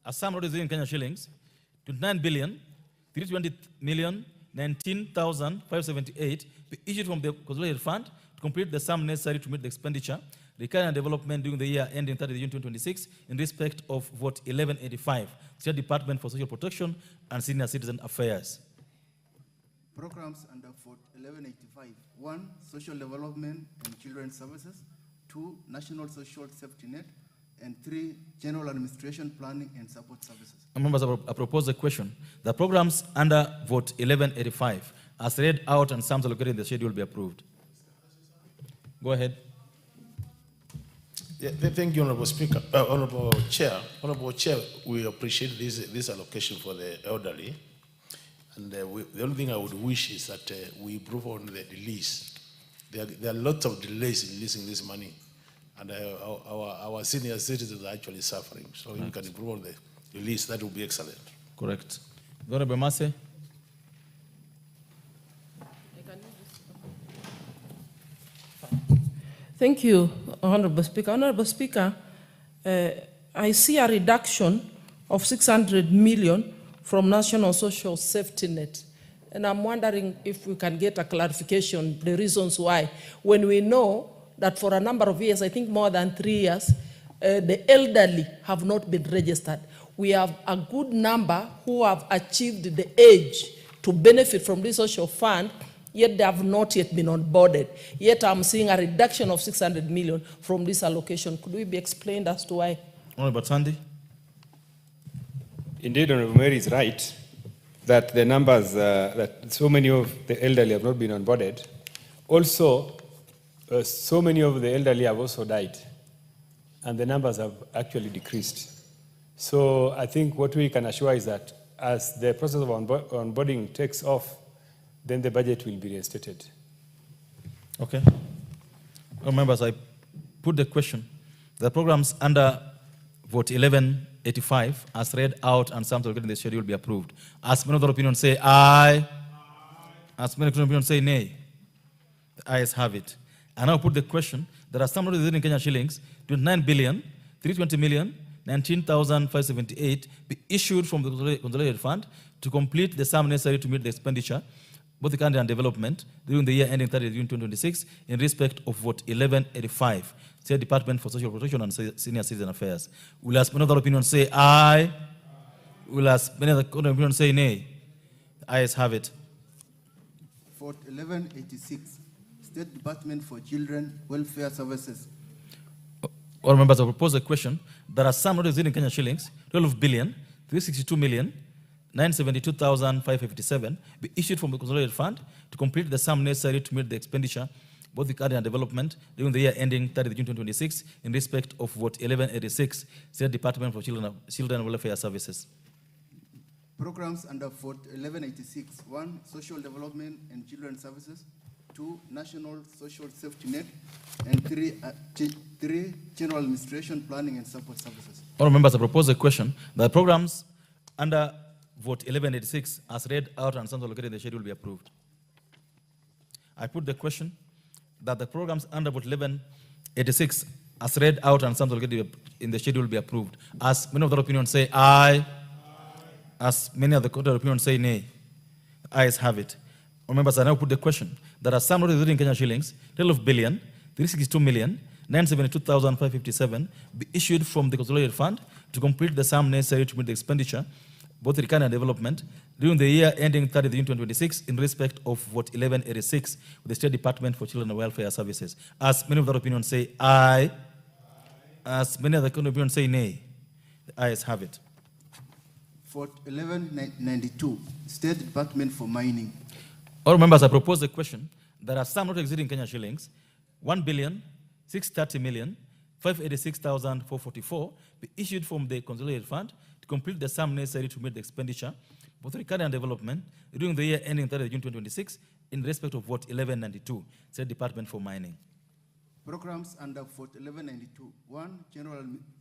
a sum not exceeding Kenya shillings 29,320,019,578 be issued from the consolidated fund to complete the sum necessary to meet the expenditure, recurrent and development, during the year ending 30 June 2026, in respect of Vote 1185, State Department for Social Protection and Senior Citizen Affairs. Programs under Vote 1185, 1, Social Development and Children's Services, 2, National Social Safety Net, and 3, General Administration Planning and Support Services. Members, I propose a question. The programs under Vote 1185, as read out and sums allocated in the schedule, be approved. Go ahead. Yeah, thank you, Honorable Speaker, Honorable Chair. Honorable Chair, we appreciate this allocation for the elderly. And the only thing I would wish is that we improve on the release. There are lots of delays in releasing this money. And our senior citizens are actually suffering. So if we can improve on the release, that would be excellent. Correct. Honorable Massey. Thank you, Honorable Speaker. Honorable Speaker, I see a reduction of 600 million from National Social Safety Net. And I'm wondering if we can get a clarification, the reasons why, when we know that for a number of years, I think more than 3 years, the elderly have not been registered. We have a good number who have achieved the age to benefit from this social fund, yet they have not yet been onboarded. Yet I'm seeing a reduction of 600 million from this allocation. Could we be explained as to why? Honorable Sandy. Indeed, Honorable Mary is right that the numbers, that so many of the elderly have not been onboarded. Also, so many of the elderly have also died, and the numbers have actually decreased. So I think what we can assure is that as the process of onboarding takes off, then the budget will be reinstated. Okay. Well, members, I put the question. The programs under vote 1185 as read out and some to get in the schedule will be approved. As many of the opinion say aye. As many of the opinion say nay. The ayes have it. And I'll put the question. There are some of the in Kenya shillings, 29 billion, 320 million, 19,578 be issued from the consolidated fund to complete the sum necessary to meet the expenditure, both the country and development, during the year ending 30 June 2026, in respect of vote 1185, State Department for Social Protection and Senior Citizen Affairs. Will as many other opinions say aye? Will as many other opinions say nay? The ayes have it. Vote 1186, State Department for Children Welfare Services. All members, I propose a question. There are some notices in Kenya shillings, 12 billion, 362 million, 972,557 be issued from the consolidated fund to complete the sum necessary to meet the expenditure, both the country and development, during the year ending 30 June 2026, in respect of vote 1186, State Department for Children Welfare Services. Programs under vote 1186, 1, Social Development and Children Services, 2, National Social Safety Net, and 3, General Administration Planning and Support Services. All members, I propose a question. The programs under vote 1186 as read out and sums allocated in the schedule will be approved. I put the question that the programs under vote 1186 as read out and sums allocated in the schedule will be approved. As many of the opinions say aye, as many of the opinions say nay. The ayes have it. All members, I now put the question. There are some notices in Kenya shillings, 12 billion, 362 million, 972,557 be issued from the consolidated fund to complete the sum necessary to meet the expenditure, both the and development, during the year ending 30 June 2026, in respect of vote 1186 with the State Department for Children and Welfare Services. As many of the opinions say aye, as many of the opinions say nay. The ayes have it. Vote 1192, State Department for Mining. All members, I propose a question. There are some not exceeding Kenya shillings, 1 billion, 630 million, 586,444 be issued from the consolidated fund to complete the sum necessary to meet the expenditure, both recovery and development, during the year ending 30 June 2026, in respect of vote 1192, State Department for Mining. Programs under vote 1192, 1,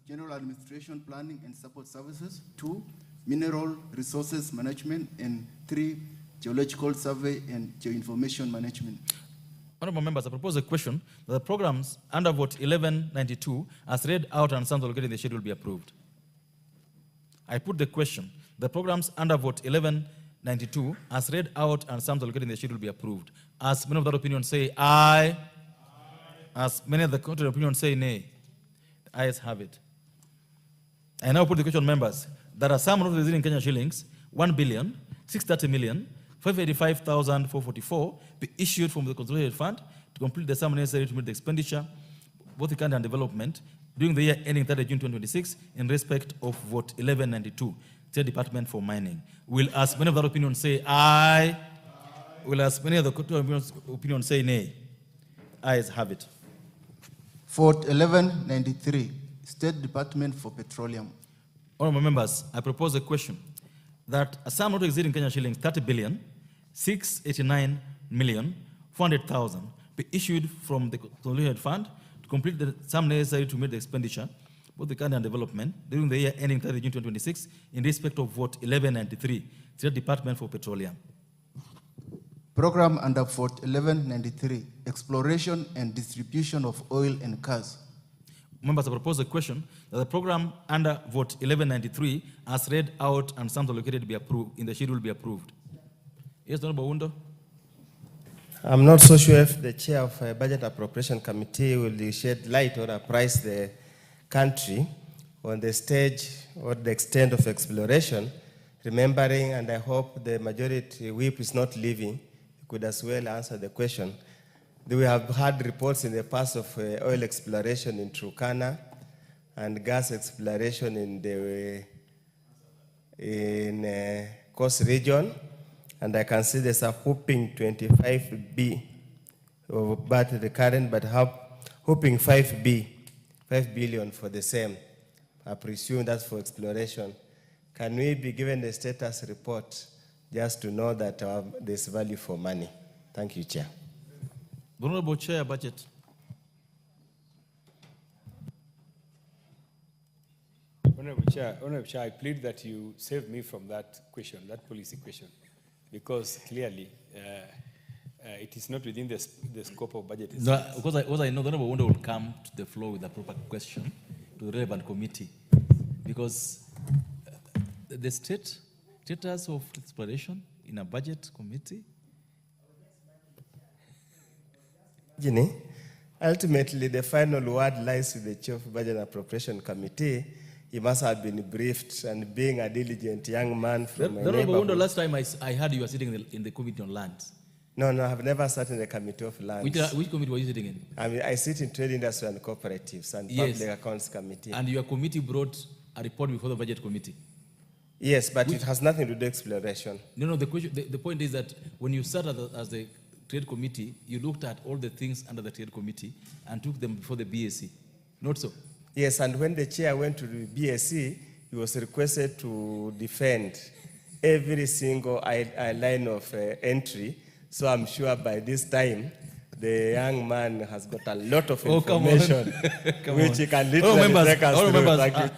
General Administration Planning and Support Services, 2, Mineral Resources Management, and 3, Geological Survey and Geoinformation Management. Honorable members, I propose a question that the programs under vote 1192 as read out and sums allocated in the schedule will be approved. I put the question. The programs under vote 1192 as read out and sums allocated in the schedule will be approved. As many of the opinions say aye, as many of the contrary opinions say nay. The ayes have it. I now put the question, members. There are some notices in Kenya shillings, 1 billion, 630 million, 585,444 be issued from the consolidated fund to complete the sum necessary to meet the expenditure, both the country and development, during the year ending 30 June 2026, in respect of vote 1192, State Department for Mining. Will as many of the opinions say aye? Will as many of the opinions say nay? Ayes have it. Vote 1193, State Department for Petroleum. Honorable members, I propose a question that a sum not exceeding Kenya shillings 30 billion, 689 million, 400,000 be issued from the consolidated fund to complete the sum necessary to meet the expenditure, both the country and development, during the year ending 30 June 2026, in respect of vote 1193, State Department for Petroleum. Program under vote 1193, Exploration and Distribution of Oil and Gas. Members, I propose a question that the program under vote 1193 as read out and sums allocated be approved in the schedule be approved. Yes, Honorable Wundo. I'm not so sure if the chair of Budget Appropriation Committee will shed light or apprise the country on the stage or the extent of exploration, remembering, and I hope the majority whip is not leaving, could as well answer the question. We have had reports in the past of oil exploration in Turkana and gas exploration in the coast region, and I can see there's a whooping 25B of but the current, but whooping 5 billion for the same. I presume that's for exploration. Can we be given the status report just to know that there's value for money? Thank you, Chair. Honorable Chair, Budget. Honorable Chair, I plead that you save me from that question, that policy question, because clearly it is not within the scope of budget. No, because I know the Honorable Wundo will come to the floor with a proper question to the relevant committee, because the status of exploration in a budget committee. Ultimately, the final word lies with the Chair of Budget Appropriation Committee. He must have been briefed, and being a diligent young man from a neighborhood. The last time I heard you were sitting in the Committee on Lands. No, I've never sat in the Committee of Lands. Which committee were you sitting in? I sit in Trade, Industry and Cooperatives and Yes. Public Accounts Committee. And your committee brought a report before the Budget Committee. Yes, but it has nothing to do with exploration. No, the point is that when you sat as the Trade Committee, you looked at all the things under the Trade Committee and took them before the BAC. Not so? Yes, and when the chair went to the BSc, he was requested to defend every single line of entry. So I'm sure by this time, the young man has got a lot of information, which he can literally take us through.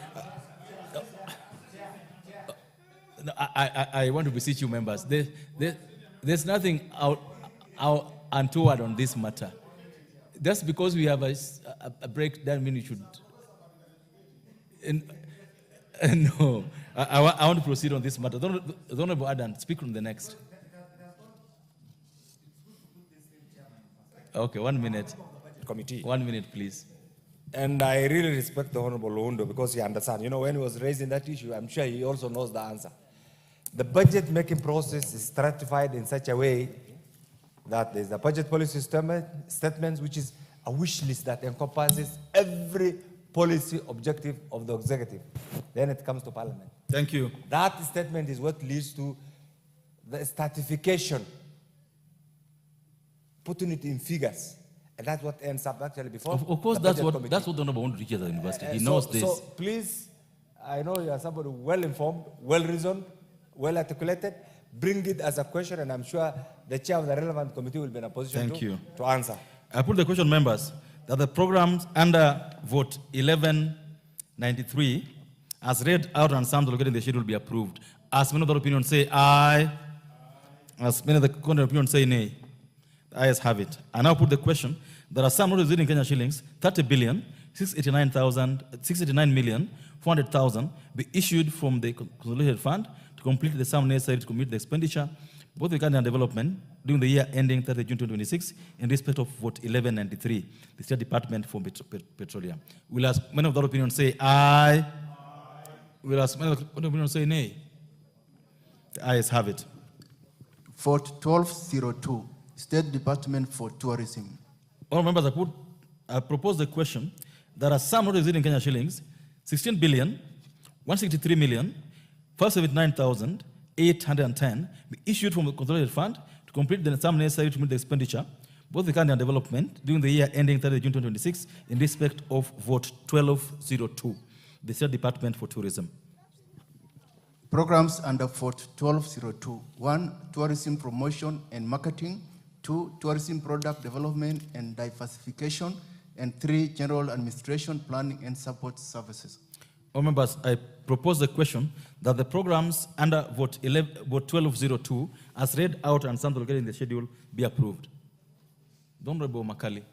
I want to beseech you, members. There's nothing untoward on this matter. Just because we have a break, that means we should. No, I want to proceed on this matter. The Honorable Adan, speak on the next. Okay, 1 minute. Committee. 1 minute, please. And I really respect the Honorable Wundo because he understands. You know, when he was raising that issue, I'm sure he also knows the answer. The budget making process is stratified in such a way that there's a budget policy statement, which is a wish list that encompasses every policy objective of the executive. Then it comes to Parliament. Thank you. That statement is what leads to the stratification, putting it in figures. And that's what ends up actually before. Of course, that's what the Honorable Wundo reaches at the university. He knows this. So please, I know you are somebody well-informed, well-reasoned, well-articulated. Bring it as a question, and I'm sure the chair of the relevant committee will be in a position to answer. I put the question, members, that the programs under vote 1193, as read out and summed allocated in the schedule, be approved. As many of the opinions say aye, as many of the contrary opinions say nay. The ayes have it. I now put the question. There are some notices in Kenya shillings, 30,689,400,000 be issued from the consolidated fund to complete the sum necessary to commit the expenditure, both regarding and development, during the year ending 30 June 2026, in respect of vote 1193, the State Department for Petroleum. Will as many of the opinions say aye? Will as many of the opinions say nay? The ayes have it. Vote 1202, State Department for Tourism. All members, I propose the question. There are some notices in Kenya shillings, 16,163,579,810 be issued from the consolidated fund to complete the sum necessary to meet the expenditure, both regarding and development, during the year ending 30 June 2026, in respect of vote 1202, the State Department for Tourism. Programs under vote 1202. 1, tourism promotion and marketing. 2, tourism product development and diversification. And 3, general administration, planning and support services. All members, I propose the question that the programs under vote 1202, as read out and summed allocated in the schedule, be approved. The Honorable Makali.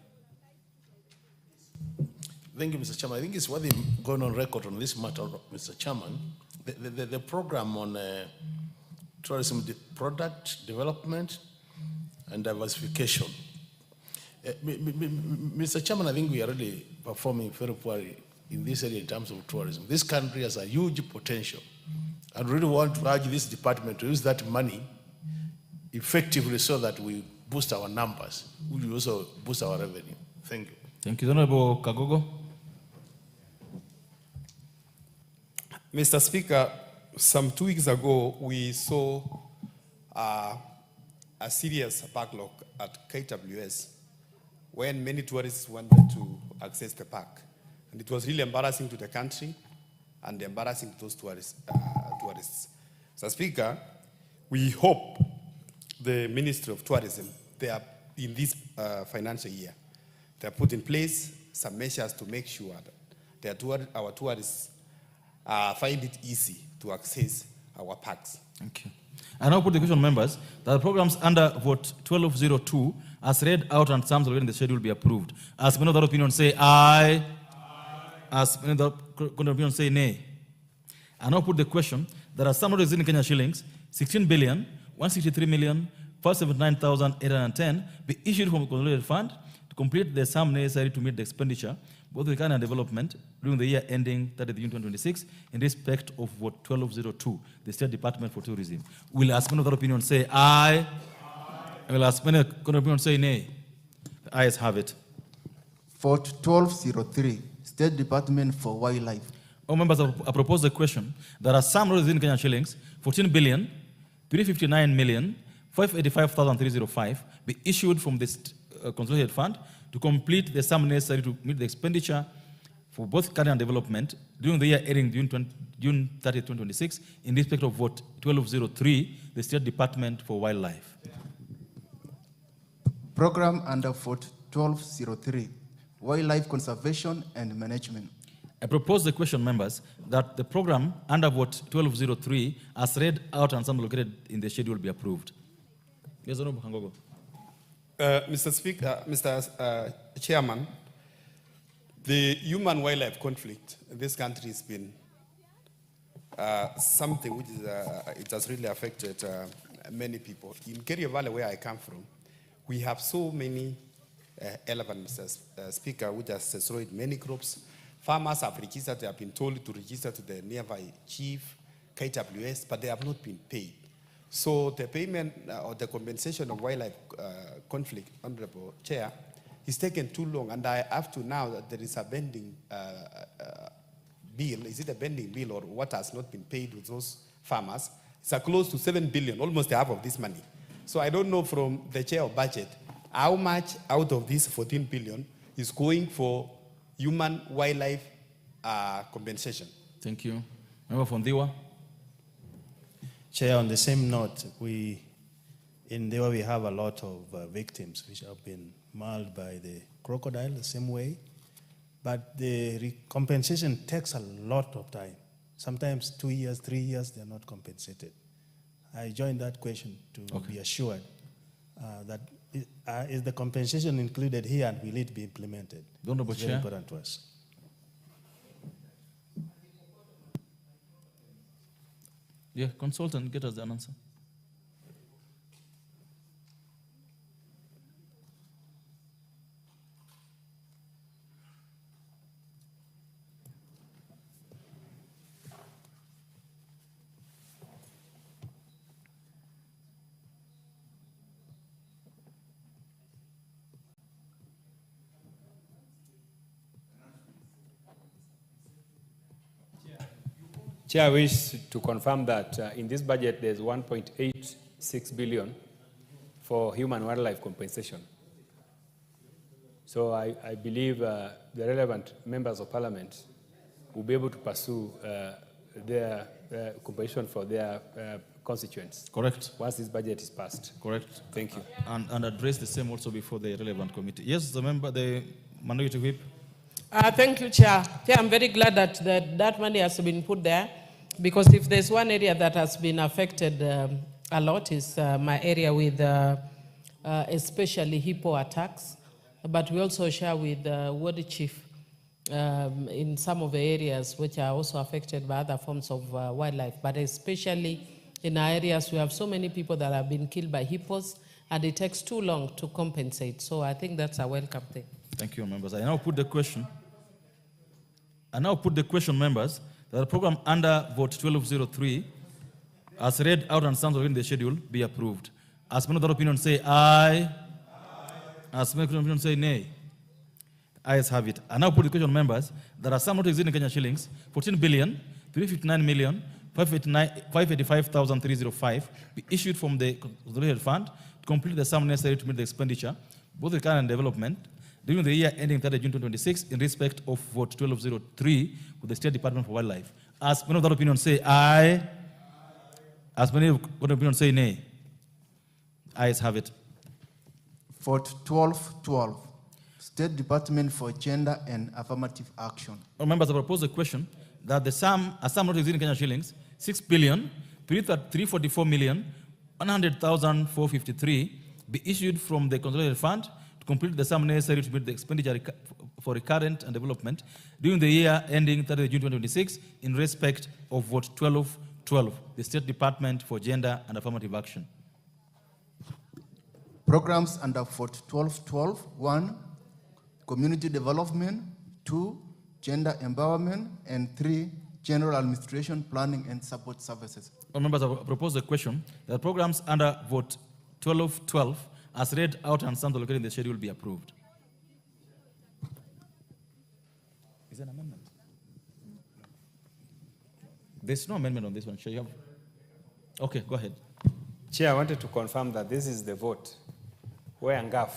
Thank you, Mr. Chairman. I think it's worth going on record on this matter, Mr. Chairman. The program on tourism product development and diversification. Mr. Chairman, I think we are really performing very poorly in this area in terms of tourism. This country has a huge potential. I really want to urge this department to use that money effectively so that we boost our numbers. We will also boost our revenue. Thank you. Thank you, Honorable Kagogo. Mr. Speaker, some 2 weeks ago, we saw a serious backlog at KWS when many tourists wanted to access the park. And it was really embarrassing to the country and embarrassing to those tourists. So, Speaker, we hope the Ministry of Tourism, they are in this financial year, they have put in place some measures to make sure that our tourists find it easy to access our parks. Thank you. I now put the question, members, that the programs under vote 1202, as read out and sums already in the schedule, be approved. As many of that opinion say aye. As many of that opinion say nay. I now put the question that a sum of in Kenya shillings 16,163,479,810 be issued from the consolidated fund to complete the sum necessary to meet the expenditure, both the and development, during the year ending 30th June 2026, in respect of vote 1202, the State Department for Tourism. Will as many of that opinion say aye? Will as many of that opinion say nay? The ayes have it. Vote 1203, State Department for Wildlife. All members, I propose the question that a sum in Kenyan shillings 14,359,585,305 be issued from this consolidated fund to complete the sum necessary to meet the expenditure for both current and development during the year ending June 30, 2026, in respect of vote 1203, the State Department for Wildlife. Program under vote 1203, Wildlife Conservation and Management. I propose the question, members, that the program under vote 1203, as read out and some located in the schedule, be approved. Yes, Honorable Kangogo. Mr. Speaker, Mr. Chairman, the human-wildlife conflict in this country has been something which is, it has really affected many people. In Kerio Valley, where I come from, we have so many elephants, Mr. Speaker, which has destroyed many crops. Farmers have registered, they have been told to register to the nearby chief, KWS, but they have not been paid. So the payment or the compensation of wildlife conflict, Honorable Chair, is taken too long, and I have to now that there is a pending bill. Is it a pending bill or what has not been paid with those farmers? It's close to 7 billion, almost half of this money. So I don't know from the chair of budget how much out of this 14 billion is going for human wildlife compensation. Thank you. Member Fondiwa. Chair, on the same note, in Dewa we have a lot of victims which have been mauled by the crocodile the same way, but the compensation takes a lot of time. Sometimes 2 years, 3 years, they are not compensated. I join that question to be assured that is the compensation included here and will it be implemented? Honorable It's very important to us. Yeah, consultant, get us the answer. Chair, I wish to confirm that in this budget there's 1.86 billion for human wildlife compensation. So I believe the relevant members of parliament will be able to pursue their compensation for their constituents. Correct. Once this budget is passed. Correct. Thank you. And address the same also before the relevant committee. Yes, the member, the minority whip. Thank you, Chair. Chair, I'm very glad that that money has been put there, because if there's one area that has been affected a lot is my area with especially hippo attacks. But we also share with Ward Chief in some of the areas which are also affected by other forms of wildlife, but especially in our areas we have so many people that have been killed by hippos, and it takes too long to compensate. So I think that's a welcome thing. Thank you, members. I now put the question, members, that the program under vote 1203, as read out and sounds in the schedule, be approved. As many other opinion say aye. As many other opinion say nay. Ayes have it. I now put the question, members, that are some not exceeding Kenya shillings, 14,359,585,305 be issued from the consolidated fund to complete the sum necessary to meet the expenditure, both the current and development, during the year ending 30 June 2026, in respect of vote 1203 with the State Department for Wildlife. As many of that opinion say aye. As many of that opinion say nay. Ayes have it. Vote 1212. State Department for Gender and Affirmative Action. All members, I propose a question that the sum not exceeding Kenya shillings, 6,344,100,453 be issued from the consolidated fund to complete the sum necessary to meet the expenditure for recurrent and development during the year ending 30 June 2026 in respect of vote 1212, the State Department for Gender and Affirmative Action. Programs under vote 1212, 1, community development, 2, gender empowerment, and 3, general administration, planning, and support services. All members, I propose a question that programs under vote 1212, as read out and sound located in the schedule, be approved. Is there an amendment? There's no amendment on this one. Shall you have? Okay, go ahead. Chair, I wanted to confirm that this is the vote where Ngaf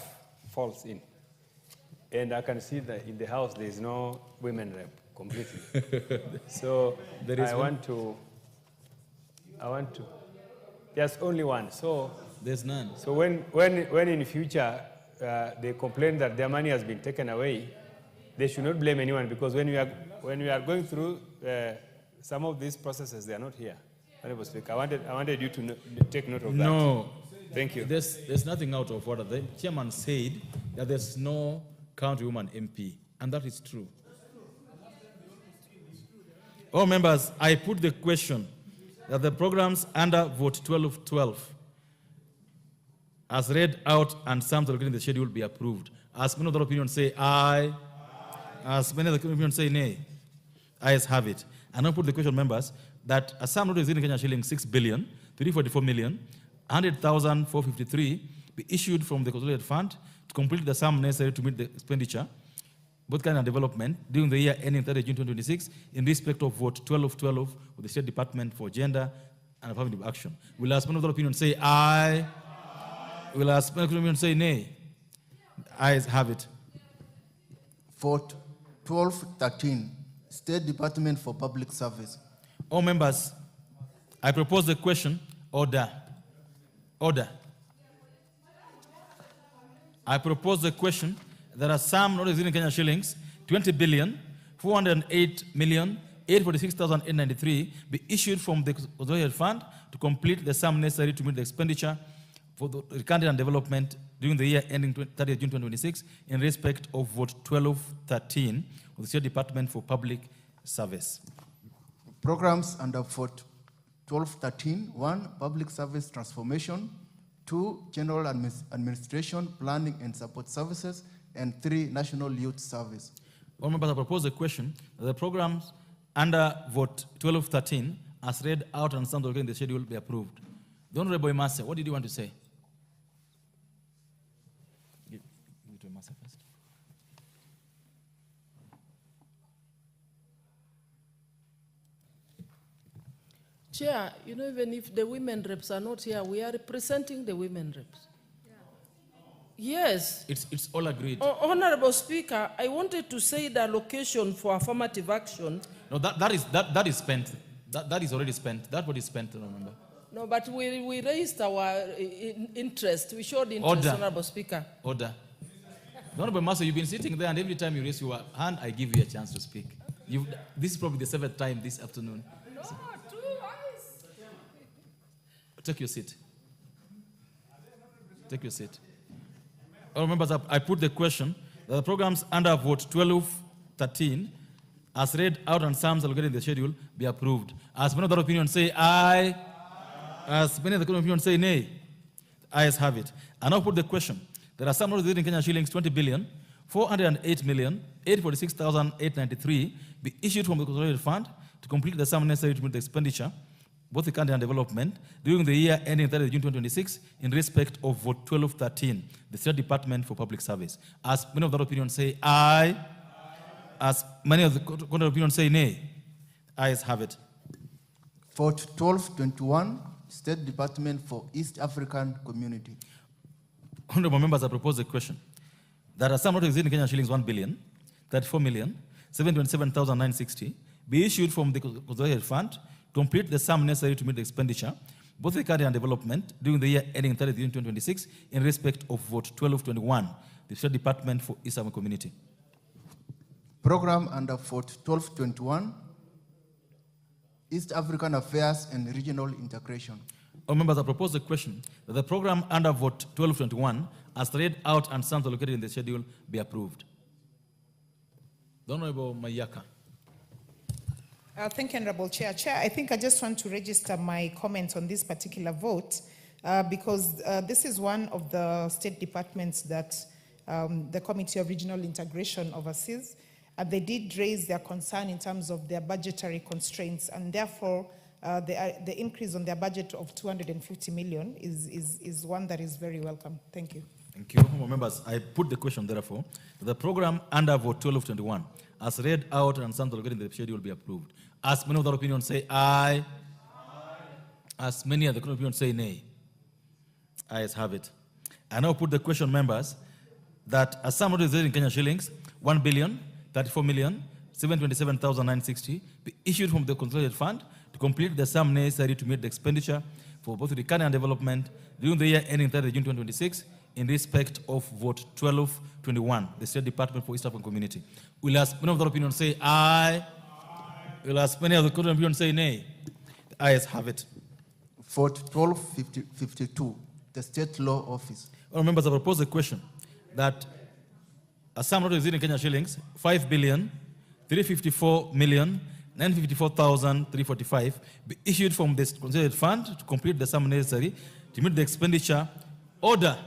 falls in. And I can see that in the House there is no women rep completely. So I want to, there's only one. So there's none. So when in the future they complain that their money has been taken away, they should not blame anyone, because when we are going through some of these processes, they are not here. Honorable Speaker, I wanted you to take note of that. No. Thank you. There's nothing out of order. The chairman said that there's no countrywoman MP, and that is true. All members, I put the question that the programs under vote 1212, as read out and some located in the schedule, be approved. As many other opinions say aye. As many other opinions say nay. Ayes have it. And I put the question, members, that a sum not exceeding Kenya shilling 6,344,100,453 be issued from the consolidated fund to complete the sum necessary to meet the expenditure, both kind and development, during the year ending 30 June 2026, in respect of vote 1212 with the State Department for Gender and Affirmative Action. Will as many of the opinions say aye? Will as many of the opinions say nay? Ayes have it. Vote 1213, State Department for Public Service. All members, I propose the question. Order. Order. I propose the question. There are some not exceeding Kenya shillings, 20,408,846,893 be issued from the consolidated fund to complete the sum necessary to meet the expenditure for the recurrent and development during the year ending 30 June 2026 in respect of vote 1213 of the State Department for Public Service. Programs under vote 1213, 1, public service transformation, 2, general administration, planning and support services, and 3, national youth service. All members, I propose a question that the programs under vote 1213, as read out and sound in the schedule, be approved. The Honorable Emase, what did you want to say? Give it to Emase first. Chair, you know, even if the women reps are not here, we are representing the women reps. Yes. It's all agreed. Honorable Speaker, I wanted to say the allocation for affirmative action. No, that is spent. That is already spent. That what is spent, remember. No, but we raised our interest. We showed interest, Order. Honorable Speaker. Order. Honorable Master, you've been sitting there, and every time you raise your hand, I give you a chance to speak. This is probably the 7th time this afternoon. No, So, 2 eyes. take your seat. Take your seat. All members, I put the question that the programs under vote 12 13, as read out and sums allocated in the schedule, be approved. As many of the opinion say aye. As many of the opinion say nay. Ayes have it. I now put the question. There are some in Kenya shillings 20 billion, 408 million, 846,893 be issued from the consolidated fund to complete the sum necessary to meet the expenditure, both the country and development, during the year ending 30 June 2026, in respect of vote 1213, the State Department for Public Service. As many of the opinion say aye. As many of the contrary opinion say nay. Ayes have it. Vote 1221, State Department for East African Community. Honorable members, I propose a question. There are some notices in Kenya shillings 1 billion, 34 million, 727,960 be issued from the consolidated fund to complete the sum necessary to meet the expenditure, both the country and development, during the year ending 30 June 2026, in respect of vote 1221, the State Department for East African Community. Program under vote 1221, East African Affairs and Regional Integration. Members, I propose a question that the program under vote 1221, as read out and sums allocated in the schedule, be approved. The Honorable Mayaka. Thank you, Honorable Chair. Chair, I think I just want to register my comments on this particular vote because this is one of the state departments that the Committee of Regional Integration oversees. They did raise their concern in terms of their budgetary constraints, and therefore the increase on their budget of 250 million is one that is very welcome. Thank you. Thank you. Honorable members, I put the question, therefore, the program under vote 1221, as read out and sums allocated in the schedule, will be approved. As many of the opinion say aye. As many of the opinion say nay. Ayes have it. I now put the question, members, that a sum notice in Kenya shillings 1 billion, 34 million, 727,960 be issued from the consolidated fund to complete the sum necessary to meet the expenditure for both the country and development during the year ending 30 June 2026 in respect of vote 1221, the State Department for East African Community. Will as many of the opinion say aye? Will as many of the opinion say nay? The ayes have it. Vote 1252, the State Law Office. All members, I propose a question that a sum notice in Kenya shillings 5 billion, 354 million, 954,345 be issued from this consolidated fund to complete the sum necessary to meet the expenditure. Order.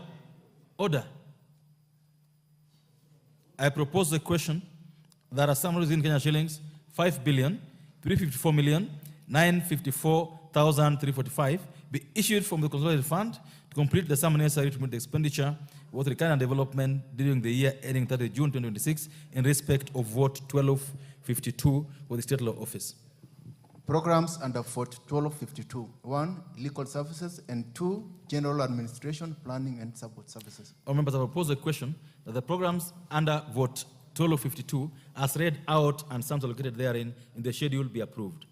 I propose the question that a sum notice in Kenya shillings 5 billion, 354 million, 954,345 be issued from the consolidated fund to complete the sum necessary to meet the expenditure both the country and development during the year ending 30 June 2026 in respect of vote 1252 for the State Law Office. Programs under vote 1252. 1, legal services, and 2, general administration, planning, and support services. All members, I propose a question that the programs under vote 1252, as read out and sums allocated therein in the schedule, be approved.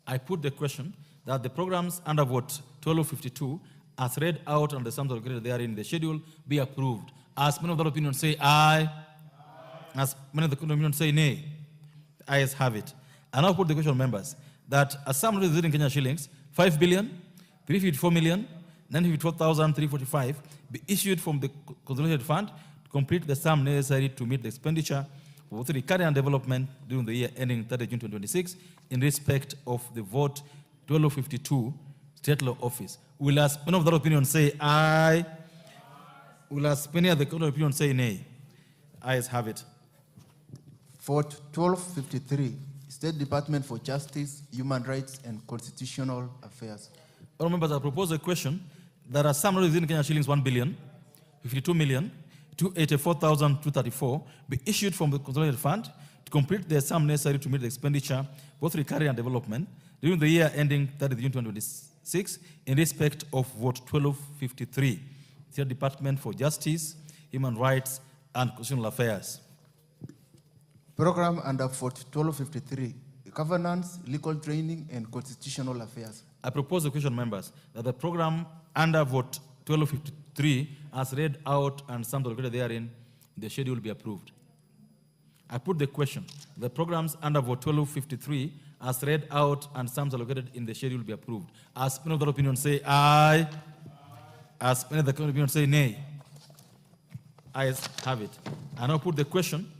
I put the question that the programs under vote 1252, as read out and the sums allocated therein in the schedule, be approved. As many of the opinion say aye. As many of the opinion say nay. The ayes have it. I now put the question, members, that a sum notice in Kenya shillings 5 billion, 354 million, 954,345 be issued from the consolidated fund to complete the sum necessary to meet the expenditure for both the country and development during the year ending 30 June 2026 in respect of the vote 1252 State Law Office. Will as many of the opinion say aye? Will as many of the opinion say nay? Ayes have it. Vote 1253, State Department for Justice, Human Rights, and Constitutional Affairs. All members, I propose a question that a sum notice in Kenya shillings 1 billion, 52 million, 284,234 be issued from the consolidated fund to complete the sum necessary to meet the expenditure both recovery and development during the year ending 30 June 2026 in respect of vote 1253, State Department for Justice, Human Rights, and Constitutional Affairs. Program under vote 1253, Governance, Legal Training, and Constitutional Affairs. I propose the question, members, that the program under vote 1253, as read out and sums allocated therein, the schedule be approved. I put the question, the programs under vote 1253, as read out and sums allocated in the schedule be approved. As many of the opinion say aye. As many of the opinion say nay. Ayes have it. I now put the question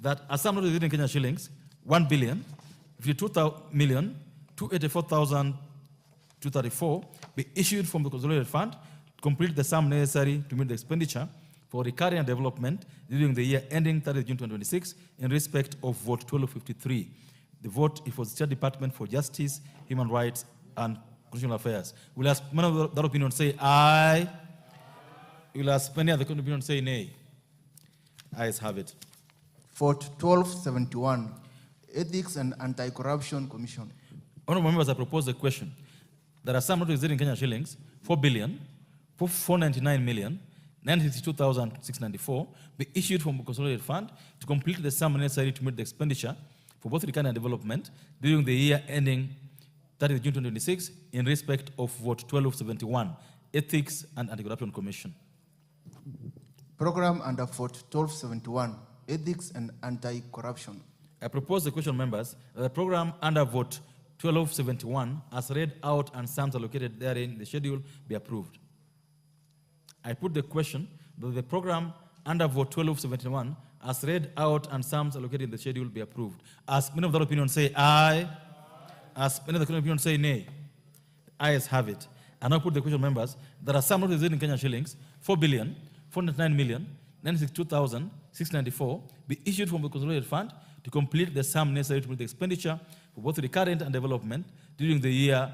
that a sum not exceeding Kenyan shillings 1,052,284,234 be issued from the consolidated fund to complete the sum necessary to meet the expenditure for recurring and development during the year ending 30 June 2026 in respect of vote 1253. The vote is for the State Department for Justice, Human Rights and Constitutional Affairs. Will ask many of that opinion say aye. Will ask many other opinion say nay. Ayes have it. Vote 1271, Ethics and Anti-Corruption Commission. Honorable members, I propose a question. There are some not exceeding Kenyan shillings 4,499,962,694 be issued from the consolidated fund to complete the sum necessary to meet the expenditure for both recurring and development during the year ending 30 June 2026 in respect of vote 1271, Ethics and Anti-Corruption Commission. Program under vote 1271, Ethics and Anti-Corruption. I propose the question, members, that the program under vote 1271, as read out and sums allocated therein, the schedule be approved. I put the question that the program under vote 1271, as read out and sums allocated in the schedule be approved. As many of the opinion say aye, as many of the opinion say nay, the ayes have it. I now put the question, members, there are some not exceeding Kenyan shillings 4,409,962,694 be issued from the consolidated fund to complete the sum necessary to meet the expenditure for both recurrent and development during the year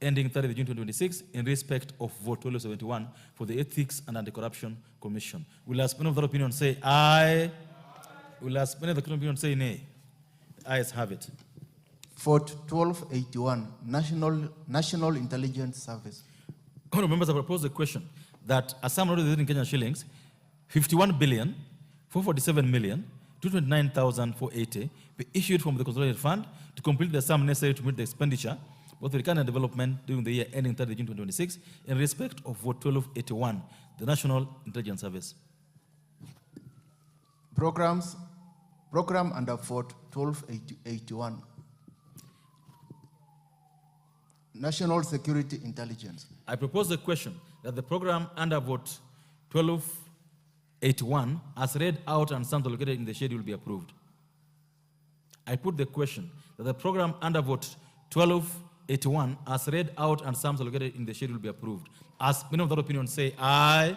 ending 30 June 2026 in respect of vote 1271 for the Ethics and Anti-Corruption Commission. Will as many of the opinion say aye? Will as many of the opinion say nay? The ayes have it. Vote 1281, National Intelligence Service. Honorable members, I propose the question that a sum not exceeding Kenyan shillings 51,447,229,480 be issued from the consolidated fund to complete the sum necessary to meet the expenditure both recurrent and development during the year ending 30 June 2026 in respect of vote 1281, the National Intelligence Service. Program under vote 1281, National Security Intelligence. I propose the question that the program under vote 1281, as read out and sums allocated in the schedule, be approved. I put the question that the program under vote 1281, as read out and sums allocated in the schedule, be approved. As many of the opinion say aye,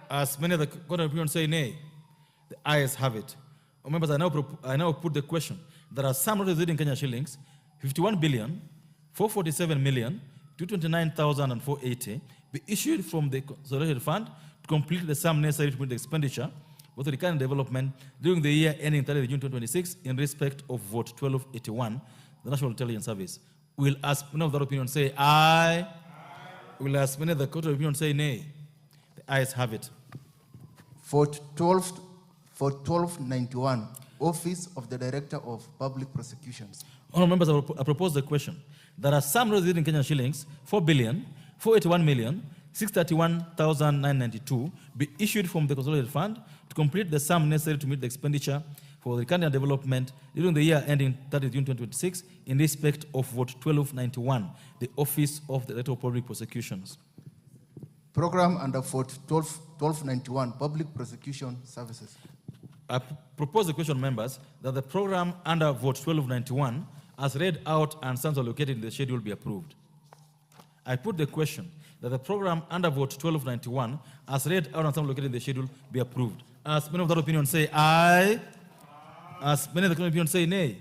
as many of the opinion say nay, the ayes have it. Members, I now put the question. There are some not exceeding Kenyan shillings 51,447,229,480 be issued from the consolidated fund to complete the sum necessary to meet the expenditure both recurrent development during the year ending 30 June 2026 in respect of vote 1281, the National Intelligence Service. Will as many of the opinion say aye? Will as many of the court of opinion say nay? The ayes have it. Vote 1291, Office of the Director of Public Prosecutions. Honorable members, I propose the question. There are some not exceeding Kenyan shillings 4,481,631,992 be issued from the consolidated fund to complete the sum necessary to meet the expenditure for the recurrent development during the year ending 30 June 2026 in respect of vote 1291, the Office of the Director of Public Prosecutions. Program under vote 1291, Public Prosecution Services. I propose the question, members, that the program under vote 1291, as read out and sums allocated in the schedule, be approved. I put the question that the program under vote 1291, as read out and sums allocated in the schedule, be approved. As many of the opinion say aye, as many of the opinion say nay,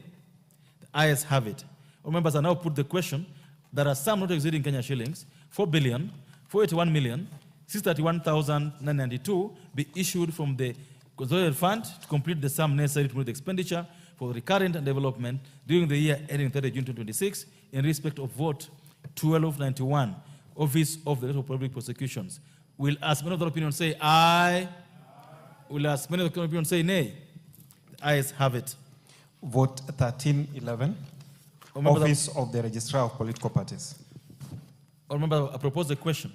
the ayes have it. Members, I now put the question. There are some not exceeding Kenyan shillings 4,481,631,992 be issued from the consolidated fund to complete the sum necessary to meet the expenditure for recurrent and development during the year ending 30 June 2026 in respect of vote 1291, Office of the Director of Public Prosecutions. Will as many of the opinion say aye? Will as many of the opinion say nay? The ayes have it. Vote 1311, Office of the Registrar of Political Parties. Remember, I propose the question.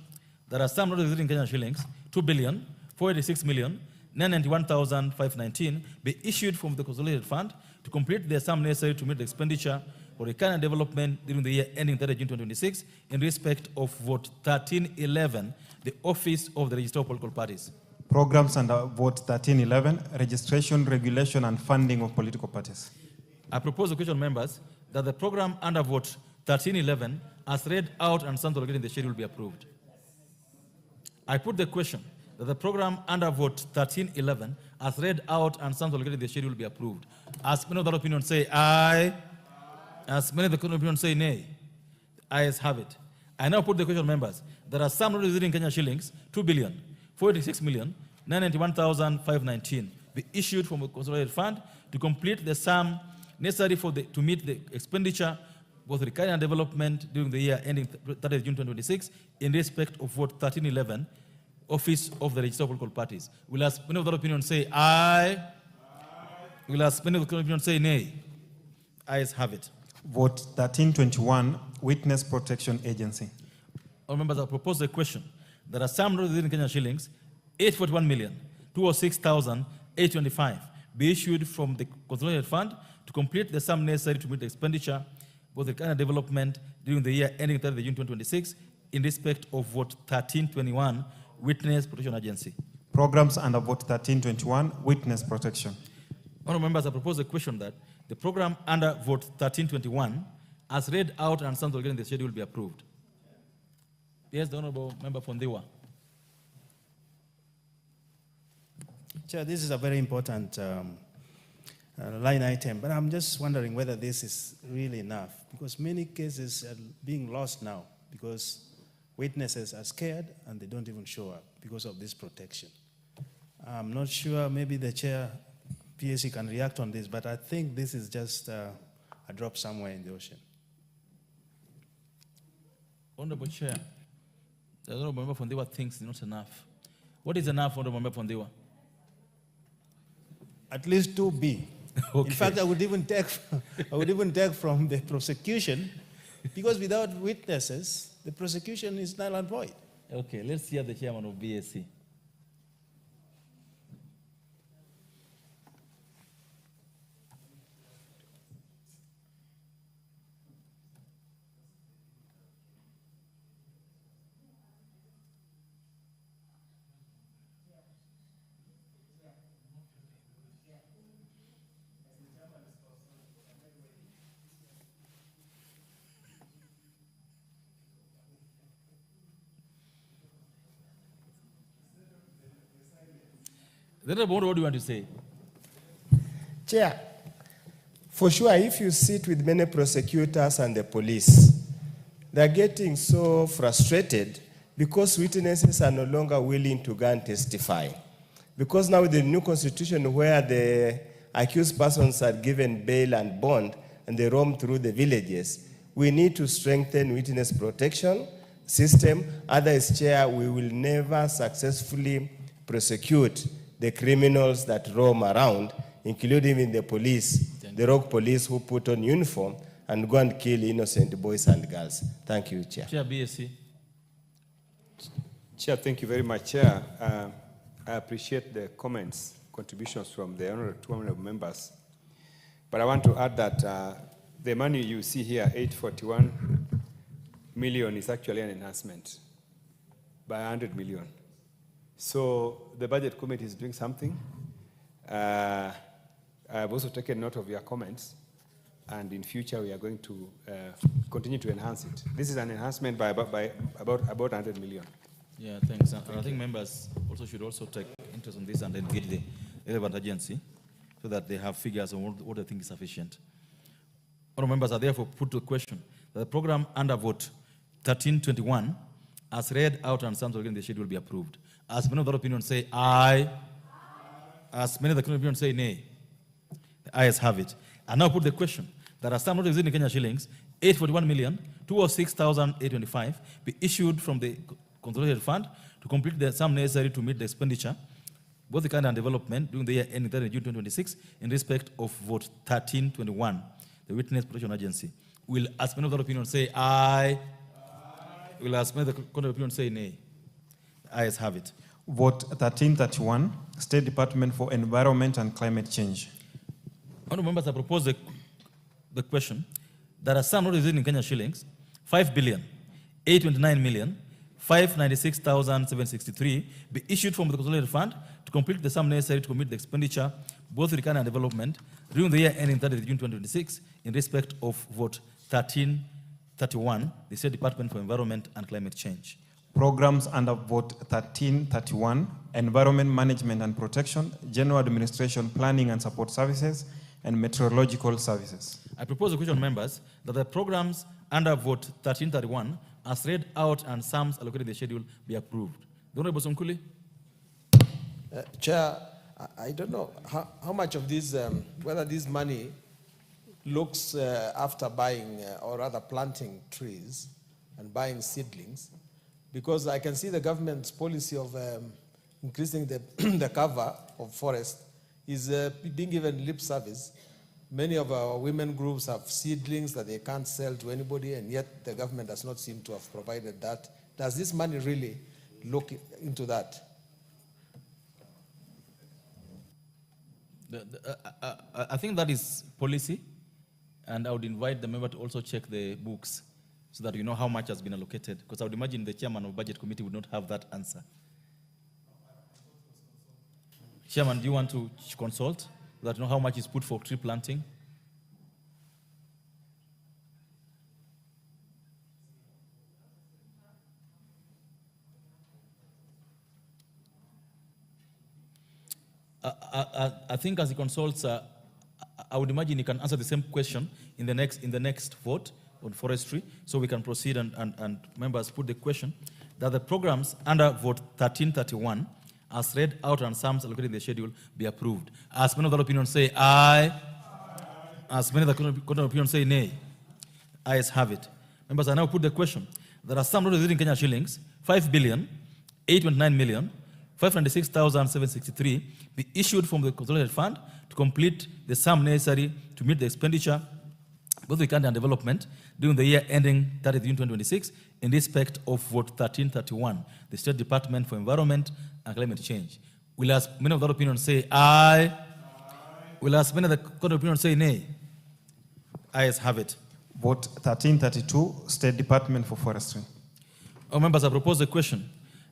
There are some not exceeding Kenyan shillings 2,486,991,519 be issued from the consolidated fund to complete the sum necessary to meet the expenditure for recurrent development during the year ending 30 June 2026 in respect of vote 1311, the Office of the Registrar of Political Parties. Programs under Vote 1311, registration, regulation, and funding of political parties. I propose the question, members, that the program under Vote 1311, as read out and sent already in the schedule, be approved. I put the question that the program under Vote 1311, as read out and sent already in the schedule, be approved. As many of that opinion say aye, as many of the opinion say nay, ayes have it. I now put the question, members, there are some residing Kenya shillings, 2,046,991,519, be issued from a consolidated fund to complete the sum necessary to meet the expenditure, both recurring and development, during the year ending 30th June 2026, in respect of Vote 1311, Office of the Registrar of Political Parties. Will as many of that opinion say aye? Will as many of the opinion say nay? Ayes have it. Vote 1321, Witness Protection Agency. All members, I propose the question. There are some residing Kenya shillings, 841,206,825, be issued from the consolidated fund to complete the sum necessary to meet the expenditure, both the recurring and development, during the year ending 30th June 2026, in respect of Vote 1321, Witness Protection Agency. Programs under Vote 1321, Witness Protection. Honourable members, I propose the question that the program under Vote 1321, as read out and sent already in the schedule, be approved. Yes, the Honourable Member Fondiwa. Chair, this is a very important line item, but I'm just wondering whether this is really enough, because many cases are being lost now because witnesses are scared and they don't even show up because of this protection. I'm not sure, maybe the chair, PSC, can react on this, but I think this is just a drop somewhere in the ocean. Honourable Chair, the Honourable Member Fondiwa thinks it's not enough. What is enough, Honourable Member Fondiwa? At least 2B. Okay. In fact, I would even take from the prosecution, because without witnesses, the prosecution is null and void. Okay, let's hear the chairman of BSC. What do you want to say? Chair, for sure, if you sit with many prosecutors and the police, they're getting so frustrated because witnesses are no longer willing to go and testify. Because now with the new constitution where the accused persons are given bail and bond and they roam through the villages, we need to strengthen witness protection system. Otherwise, Chair, we will never successfully prosecute the criminals that roam around, including in the police, the rogue police who put on uniform and go and kill innocent boys and girls. Thank you, Chair. Chair, BSC. Chair, thank you very much, Chair. I appreciate the comments, contributions from the honorable members. But I want to add that the money you see here, 841 million, is actually an enhancement by 100 million. So the budget committee is doing something. I've also taken note of your comments, and in future we are going to continue to enhance it. This is an enhancement by about 100 million. Yeah, thanks. And I think members also should also take interest in this and engage the relevant agency so that they have figures on what they think is sufficient. All members are therefore put to a question that the program under Vote 1321, as read out and sent already in the schedule, will be approved. As many of the opinion say aye, as many of the opinion say nay, the ayes have it. I now put the question that as some residing Kenya shillings, 841,206,825 be issued from the consolidated fund to complete the sum necessary to meet the expenditure, both the kind and development, during the year ending 30 June 2026, in respect of Vote 1321, the Witness Protection Agency. Will as many of the opinion say aye? Will as many of the opinion say nay? Ayes have it. Vote 1331, State Department for Environment and Climate Change. Honourable members, I propose the question. There are some residing in Kenya shillings, 5,829,500 596,763 be issued from the consolidated fund to complete the sum necessary to commit the expenditure, both recurrent and development, during the year ending 30th June 2026, in respect of vote 1331, the State Department for Environment and Climate Change. Programs under vote 1331, Environment Management and Protection, General Administration Planning and Support Services, and Meteorological Services. I propose the question, members, that the programs under vote 1331, as read out and sums allocated in the schedule, be approved. The Honorable Sonkuli. Chair, I don't know how much of this, whether this money looks after buying or rather planting trees and buying seedlings, because I can see the government's policy of increasing the, the cover of forest is being given lip service. Many of our women groups have seedlings that they can't sell to anybody, and yet the government does not seem to have provided that. Does this money really look into that? I think that is policy, and I would invite the member to also check the books so that you know how much has been allocated, because I would imagine the chairman of budget committee would not have that answer. Chairman, do you want to consult so that you know how much is put for tree planting? I think as he consults, I would imagine he can answer the same question in the next vote on forestry, so we can proceed and members put the question that the programs under vote 1331 as read out and sums allocated in the schedule be approved. As many of the opinion say aye. As many of the opinion say nay. Ayes have it. Members, I now put the question. There are some not exceeding Kenya shillings, 5,829,596,763 be issued from the consolidated fund to complete the sum necessary to meet the expenditure, both recurrent and development, during the year ending 30th June 2026, in respect of vote 1331, the State Department for Environment and Climate Change. Will as many of the opinion say aye? Will as many of the opinion say nay? Ayes have it. Vote 1332, State Department for Forestry. Our members, I propose the question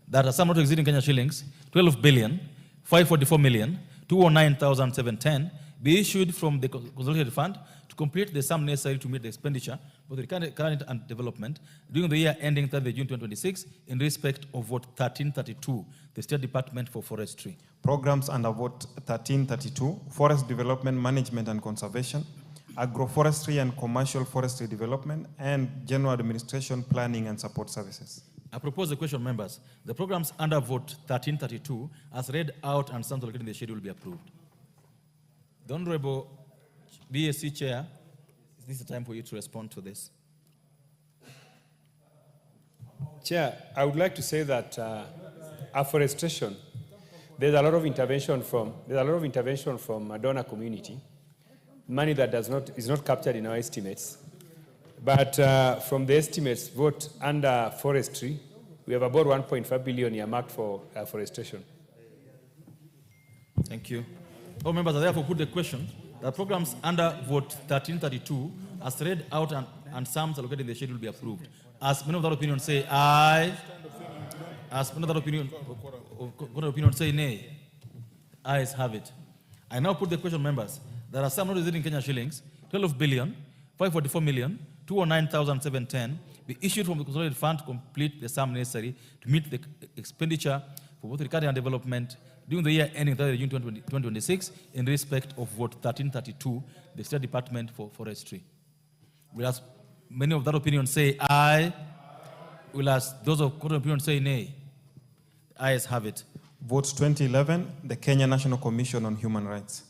that a sum not exceeding Kenya shillings, 12,544,209,710 be issued from the consolidated fund to complete the sum necessary to meet the expenditure for the current and development during the year ending 30th June 2026 in respect of vote 1332, the State Department for Forestry. Programs under vote 1332, Forest Development Management and Conservation, Agroforestry and Commercial Forestry Development, and General Administration Planning and Support Services. I propose the question, members. The programs under vote 1332, as read out and sums allocated in the schedule, will be approved. The Honorable BSC Chair, is this the time for you to respond to this? Chair, I would like to say that afforestation, there's a lot of intervention from a donor community, money that is not captured in our estimates. But from the estimates vote under forestry, we have about 1.5 billion earmarked for afforestation. Thank you. All members, I therefore put the question that programs under vote 1332, as read out and sums allocated in the schedule, will be approved. As many of that opinion say aye. As many of that opinion say nay. Ayes have it. I now put the question, members, that as some not exceeding Kenya shillings, 12,544,209,710 be issued from the consolidated fund to complete the sum necessary to meet the expenditure for both recurrent and development during the year ending 30th June 2026 in respect of vote 1332, the State Department for Forestry. Will as many of that opinion say aye? Will as those of that opinion say nay? Ayes have it. Vote 2011, the Kenya National Commission on Human Rights.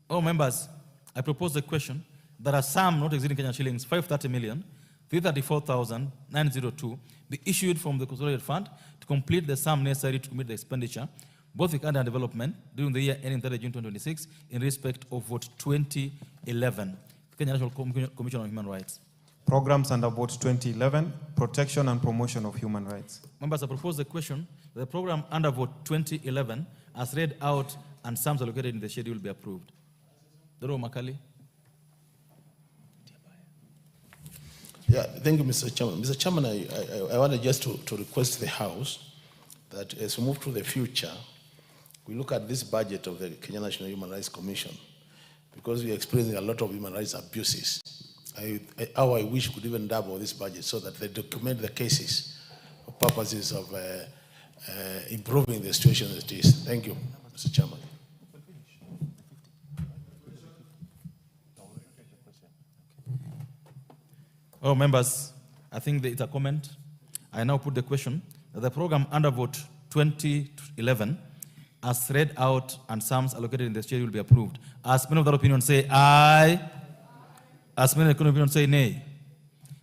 All members, I propose the question that a sum not exceeding Kenya shillings 530,334,902 be issued from the consolidated fund to complete the sum necessary to meet the expenditure, both recurrent and development, during the year ending 30th June 2026 in respect of vote 2011, Kenya National Commission on Human Rights. Programs under vote 2011, protection and promotion of human rights. Members, I propose the question that the program under vote 2011, as read out and sums allocated in the schedule, be approved. Dr. Makali. Yeah, thank you, Mr. Chairman. Mr. Chairman, I wanted just to request the House that as we move to the future, we look at this budget of the Kenya National Human Rights Commission, because we are experiencing a lot of human rights abuses. How I wish we could even double this budget so that they document the cases for purposes of improving the situation as it is. Thank you, Mr. Chairman. Oh, members, I think it's a comment. I now put the question that the program under vote 2011 as read out and sums allocated in the schedule will be approved. As many of that opinion say aye, as many of that opinion say nay.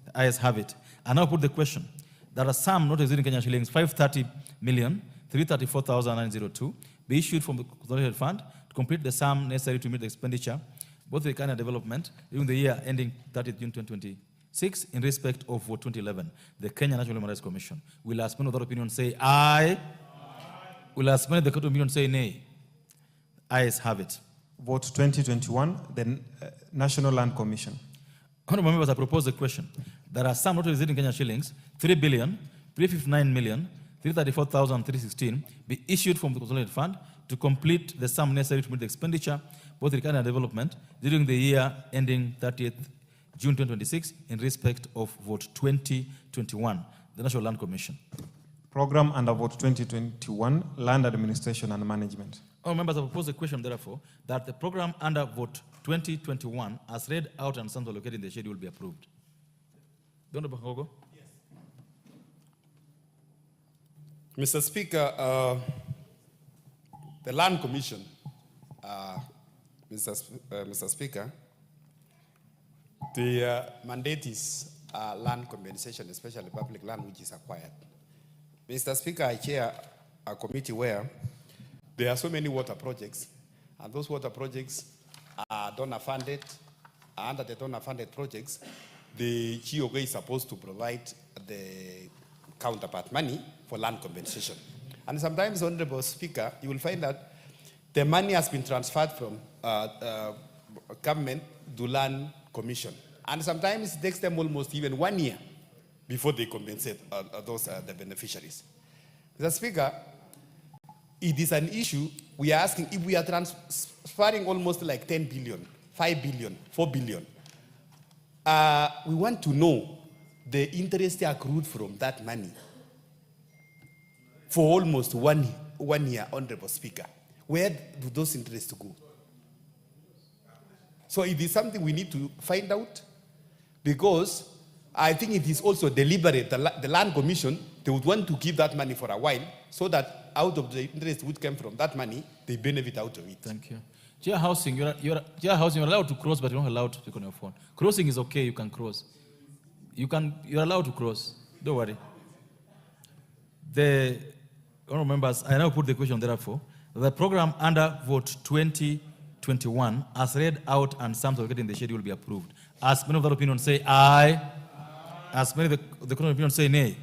The ayes have it. I now put the question that a sum not exceeding Kenyan shillings 530,334,902 be issued from the consolidated fund to complete the sum necessary to meet the expenditure, both the Kenya development during the year ending 30th June 2026 in respect of vote 2011, the Kenya National Human Rights Commission. Will as many of that opinion say aye? Will as many of the opinion say nay? Ayes have it. Vote 2021, the National Land Commission. Honorable members, I propose the question. There are some not exceeding Kenyan shillings 3,359,334,316 be issued from the consolidated fund to complete the sum necessary to meet the expenditure, both the Kenya development during the year ending 30th June 2026 in respect of vote 2021, the National Land Commission. Program under vote 2021, Land Administration and Management. All members, I propose the question, therefore, that the program under vote 2021, as read out and sums allocated in the schedule, will be approved. The Honorable Hogo. Mr. Speaker, the Land Commission, Mr. Speaker, the mandate is land compensation, especially public land which is acquired. Mr. Speaker, I chair a committee where there are so many water projects, and those water projects are donor funded. Under the donor funded projects, the GOK is supposed to provide the counterpart money for land compensation. And sometimes, Honorable Speaker, you will find that the money has been transferred from government to land commission. And sometimes it takes them almost even 1 year before they compensate the beneficiaries. Mr. Speaker, it is an issue. We are asking if we are transferring almost like 10 billion, 5 billion, 4 billion. We want to know the interest accrued from that money for almost one year, Honorable Speaker. Where do those interests go? So it is something we need to find out, because I think it is also deliberate. The Land Commission, they would want to give that money for a while so that out of the interest would come from that money, they benefit out of it. Thank you. Chair Housing, you're allowed to cross, but you're not allowed to speak on your phone. Crossing is okay, you can cross. You're allowed to cross. Don't worry. The honorable members, I now put the question, therefore, the program under vote 2021, as read out and sums allocated in the schedule, will be approved. As many of that opinion say aye, as many of the opinion say nay.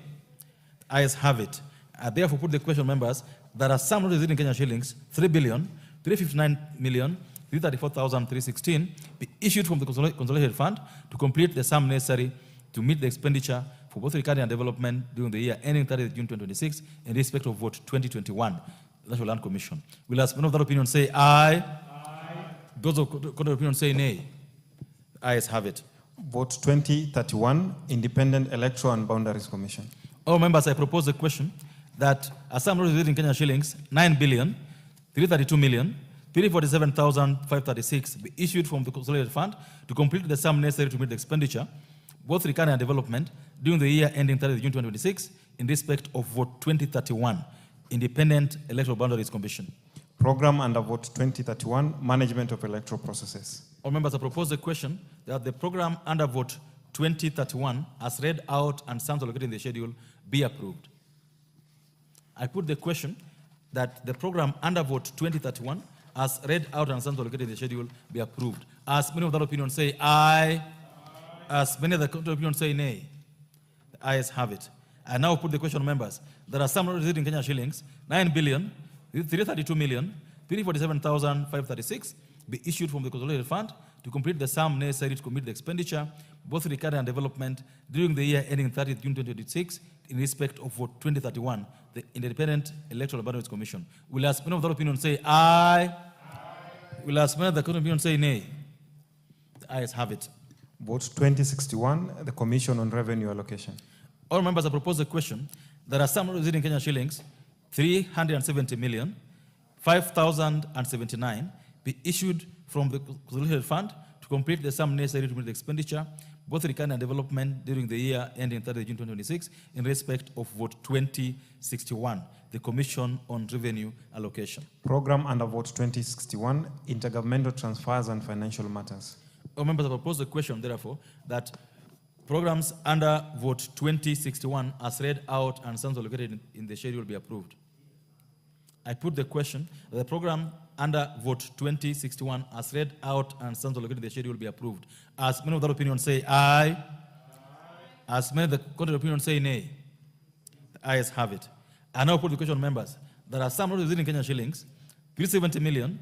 Ayes have it. I therefore put the question, members, that are some not exceeding Kenyan shillings 3,359,334,316 be issued from the consolidated fund to complete the sum necessary to meet the expenditure for both recovery and development during the year ending 30th June 2026 in respect of vote 2021, the National Land Commission. Will as many of that opinion say aye? Those of the opinion say nay. Ayes have it. Vote 2031, Independent Electoral and Boundaries Commission. All members, I propose the question that a sum not exceeding Kenyan shillings 9,332,347,536 be issued from the consolidated fund to complete the sum necessary to meet the expenditure, both recovery and development, during the year ending 30th June 2026 in respect of vote 2031, Independent Electoral Boundaries Commission. Program under vote 2031, Management of Electoral Processes. All members, I propose the question that the program under vote 2031, as read out and sums allocated in the schedule, be approved. I put the question that the program under vote 2031, as read out and sums allocated in the schedule, be approved. As many of that opinion say aye, as many of the opinion say nay. The ayes have it. I now put the question, members, there are some not exceeding Kenyan shillings 9,332,347,536 be issued from the consolidated fund to complete the sum necessary to commit the expenditure, both recurrent and development, during the year ending 30th June 2026, in respect of vote 2031, the Independent Electoral Boundaries Commission. Will as many of the opinion say aye? Will as many of the opinion say nay? The ayes have it. Vote 2061, the Commission on Revenue Allocation. All members, I propose the question. There are some residing Kenyan shillings, 370 million, 5,079, be issued from the consolidated fund to complete the sum necessary to meet the expenditure, both recurrent and development, during the year ending 30 June 2026, in respect of vote 2061, the Commission on Revenue Allocation. Program under vote 2061, Intergovernmental Transfers and Financial Matters. All members, I propose the question, therefore, that programs under vote 2061 as read out and sums allocated in the schedule be approved. I put the question that the program under vote 2061 as read out and sums allocated in the schedule be approved. As many of that opinion say aye, as many of the contrary opinion say nay, the ayes have it. I now put the question, members. There are some residing Kenyan shillings, 370 million,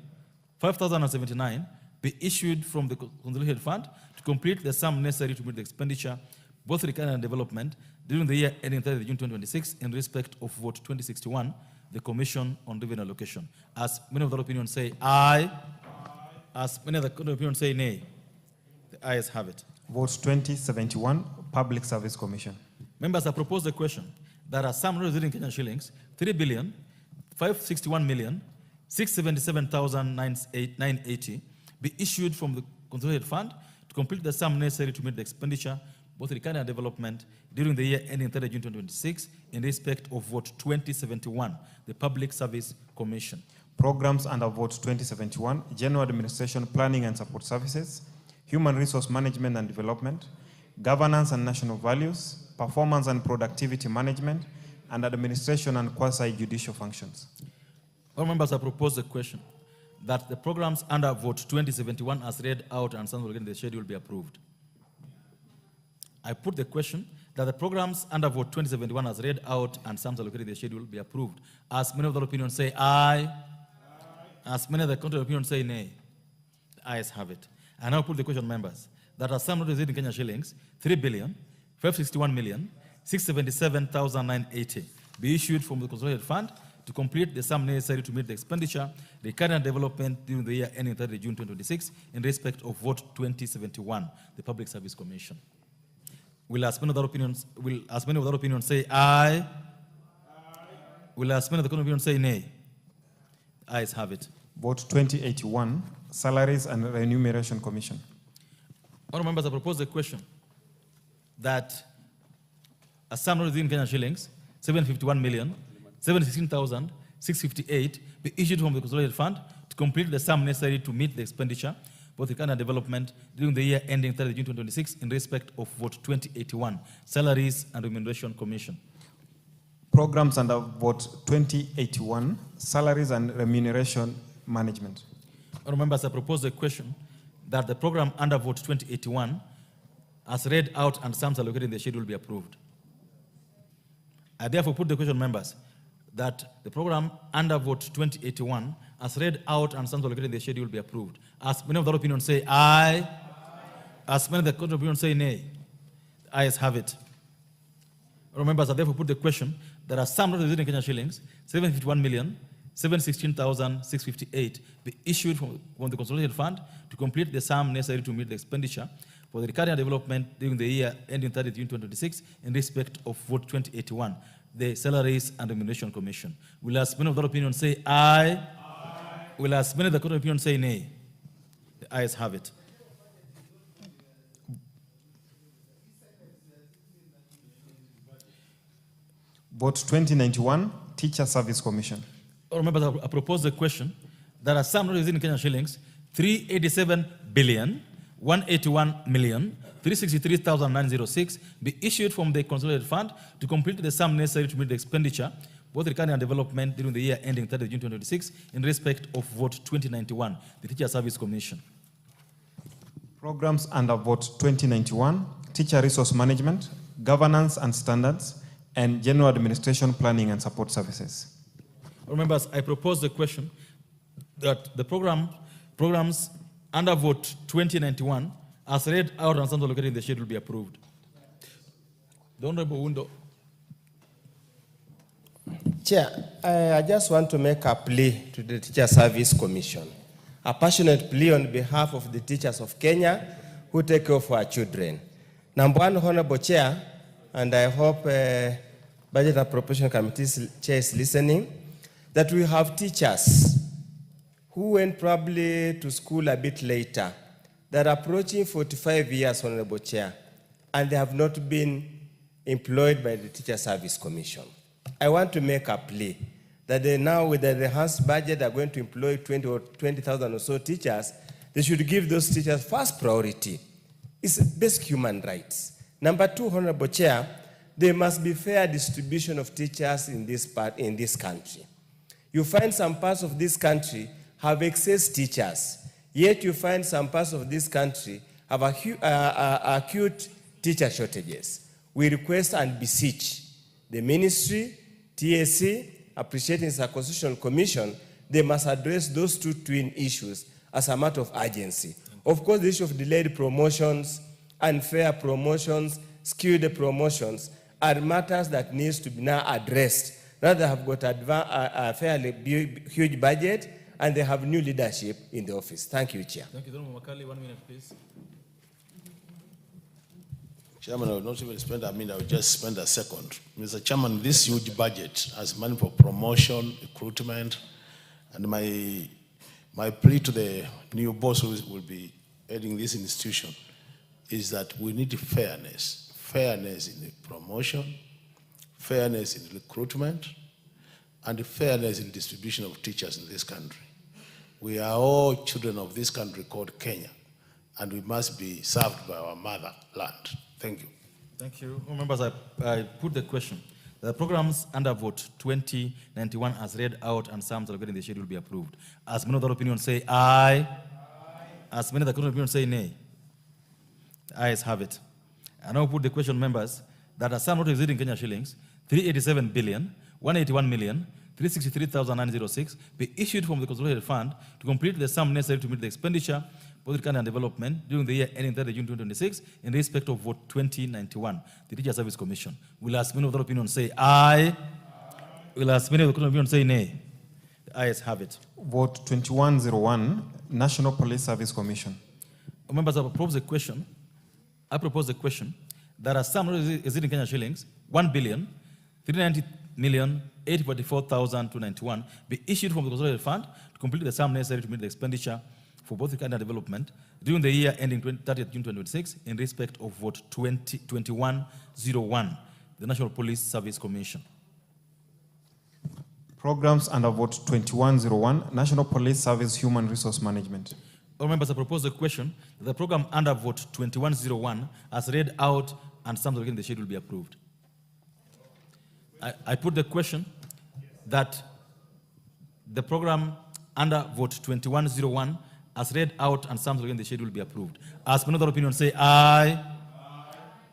5,079, be issued from the consolidated fund to complete the sum necessary to meet the expenditure, both recurrent and development, during the year ending 30 June 2026, in respect of vote 2061, the Commission on Revenue Allocation. As many of the opinions say aye, as many of the opinions say nay, the ayes have it. Vote 2071, Public Service Commission. Members, I propose the question. There are some residing Kenyan shillings, 3,561,677,980, be issued from the consolidated fund to complete the sum necessary to meet the expenditure, both recurrent and development, during the year ending 30 June 2026, in respect of vote 2071, the Public Service Commission. Programs under vote 2071, General Administration, Planning and Support Services, Human Resource Management and Development, Governance and National Values, Performance and Productivity Management, and Administration and Quasi-Judicial Functions. All members, I propose the question that the programs under vote 2071 as read out and sums allocated in the schedule be approved. I put the question that the programs under vote 2071 as read out and sums allocated in the schedule be approved. As many of the opinions say aye, as many of the contrary opinions say nay, the ayes have it. I now put the question, members, that are some residing Kenyan shillings, 3,561,677,980, be issued from the consolidated fund to complete the sum necessary to meet the expenditure, recurrent and development, during the year ending 30 June 2026, in respect of vote 2071, the Public Service Commission. Will as many of the opinions say aye? Will as many of the opinions say nay? The ayes have it. Vote 2081, Salaries and Remuneration Commission. Honourable members, I propose the question that a sum within Kenyan shillings, 751,716,658, be issued from the consolidated fund to complete the sum necessary to meet the expenditure, both recurrent and development, during the year ending 30 June 2026, in respect of vote 2081, Salaries and Remuneration Commission. Programs under vote 2081, Salaries and Remuneration Management. Honourable members, I propose the question that the program under vote 2081, as read out and sums allocated in the schedule, be approved. I therefore put the question, members, that the program under vote 2081, as read out and sums allocated in the schedule, be approved. As many of the opinions say aye, as many of the contrary opinions say nay, the ayes have it. Honourable members, I therefore put the question that are some residing Kenyan shillings, 751,716,658, be issued from the consolidated fund to complete the sum necessary to meet the expenditure for the recurrent development during the year ending 30 June 2026, in respect of vote 2081, the Salaries and Remuneration Commission. Will as many of the opinions say aye? Will as many of the contrary opinions say nay? The ayes have it. Vote 2091, Teacher Service Commission. All members, I propose the question that are some residing Kenyan shillings, 387,181,363,906, be issued from the consolidated fund to complete the sum necessary to meet the expenditure, both recurrent and development, during the year ending 30 June 2026, in respect of vote 2091, the Teacher Service Commission. Programs under vote 2091, Teacher Resource Management, Governance and Standards, and General Administration, Planning and Support Services. All members, I propose the question that the program programs under vote 2091 as read out and sums allocated in the schedule will be approved. The Honorable Wundo. Chair, I just want to make a plea to the Teacher Service Commission, a passionate plea on behalf of the teachers of Kenya who take care of our children. Number one, Honorable Chair, and I hope Budget Appropriation Committee's chair is listening, that we have teachers who went probably to school a bit later. They're approaching 45 years, Honorable Chair, and they have not been employed by the Teacher Service Commission. I want to make a plea that they now, with the enhanced budget, are going to employ 20,000 or so teachers. They should give those teachers first priority. It's basic human rights. Number two, Honorable Chair, there must be fair distribution of teachers in this country. You find some parts of this country have excess teachers, yet you find some parts of this country have acute teacher shortages. We request and beseech the ministry, TSC, appreciating the Constitutional Commission, they must address those two twin issues as a matter of urgency. Of course, the issue of delayed promotions, unfair promotions, skewed promotions are matters that needs to be now addressed. Now they have got a fairly huge budget and they have new leadership in the office. Thank you, Chair. Thank you, Honorable Makali. 1 minute, please. Chairman, I will not even spend a minute, I will just spend a second. Mr. Chairman, this huge budget has money for promotion, recruitment, and my plea to the new boss who will be heading this institution is that we need fairness. Fairness in the promotion, fairness in recruitment, and fairness in distribution of teachers in this country. We are all children of this country called Kenya, and we must be served by our motherland. Thank you. Thank you. Members, I put the question. The programs under vote 2091 as read out and sums allocated in the schedule will be approved. As many of the opinion say aye. As many of the opinion say nay. The ayes have it. I now put the question, members, that a sum not exceeding Kenya shillings 387 billion 181 million 363,906 be issued from the consolidated fund to complete the sum necessary to meet the expenditure both Kenya and development during the year ending 30 June 2026 in respect of vote 2091. The Teacher Service Commission. Will as many of the opinion say aye? Will as many of the opinion say nay? The ayes have it. Vote 2101, National Police Service Commission. Members, I propose the question. That a sum exceeding Kenya shillings 1,390,844,291 be issued from the consolidated fund to complete the sum necessary to meet the expenditure for both the Kenya and development during the year ending 30th June 2026 in respect of vote 2101, the National Police Service Commission. Programs under vote 2101, National Police Service Human Resource Management. All members, I propose the question that the program under vote 2101 as read out and sums allocated in the schedule will be approved. I put the question that the program under vote 2101 as read out and sums allocated in the schedule will be approved. As many other opinions say aye.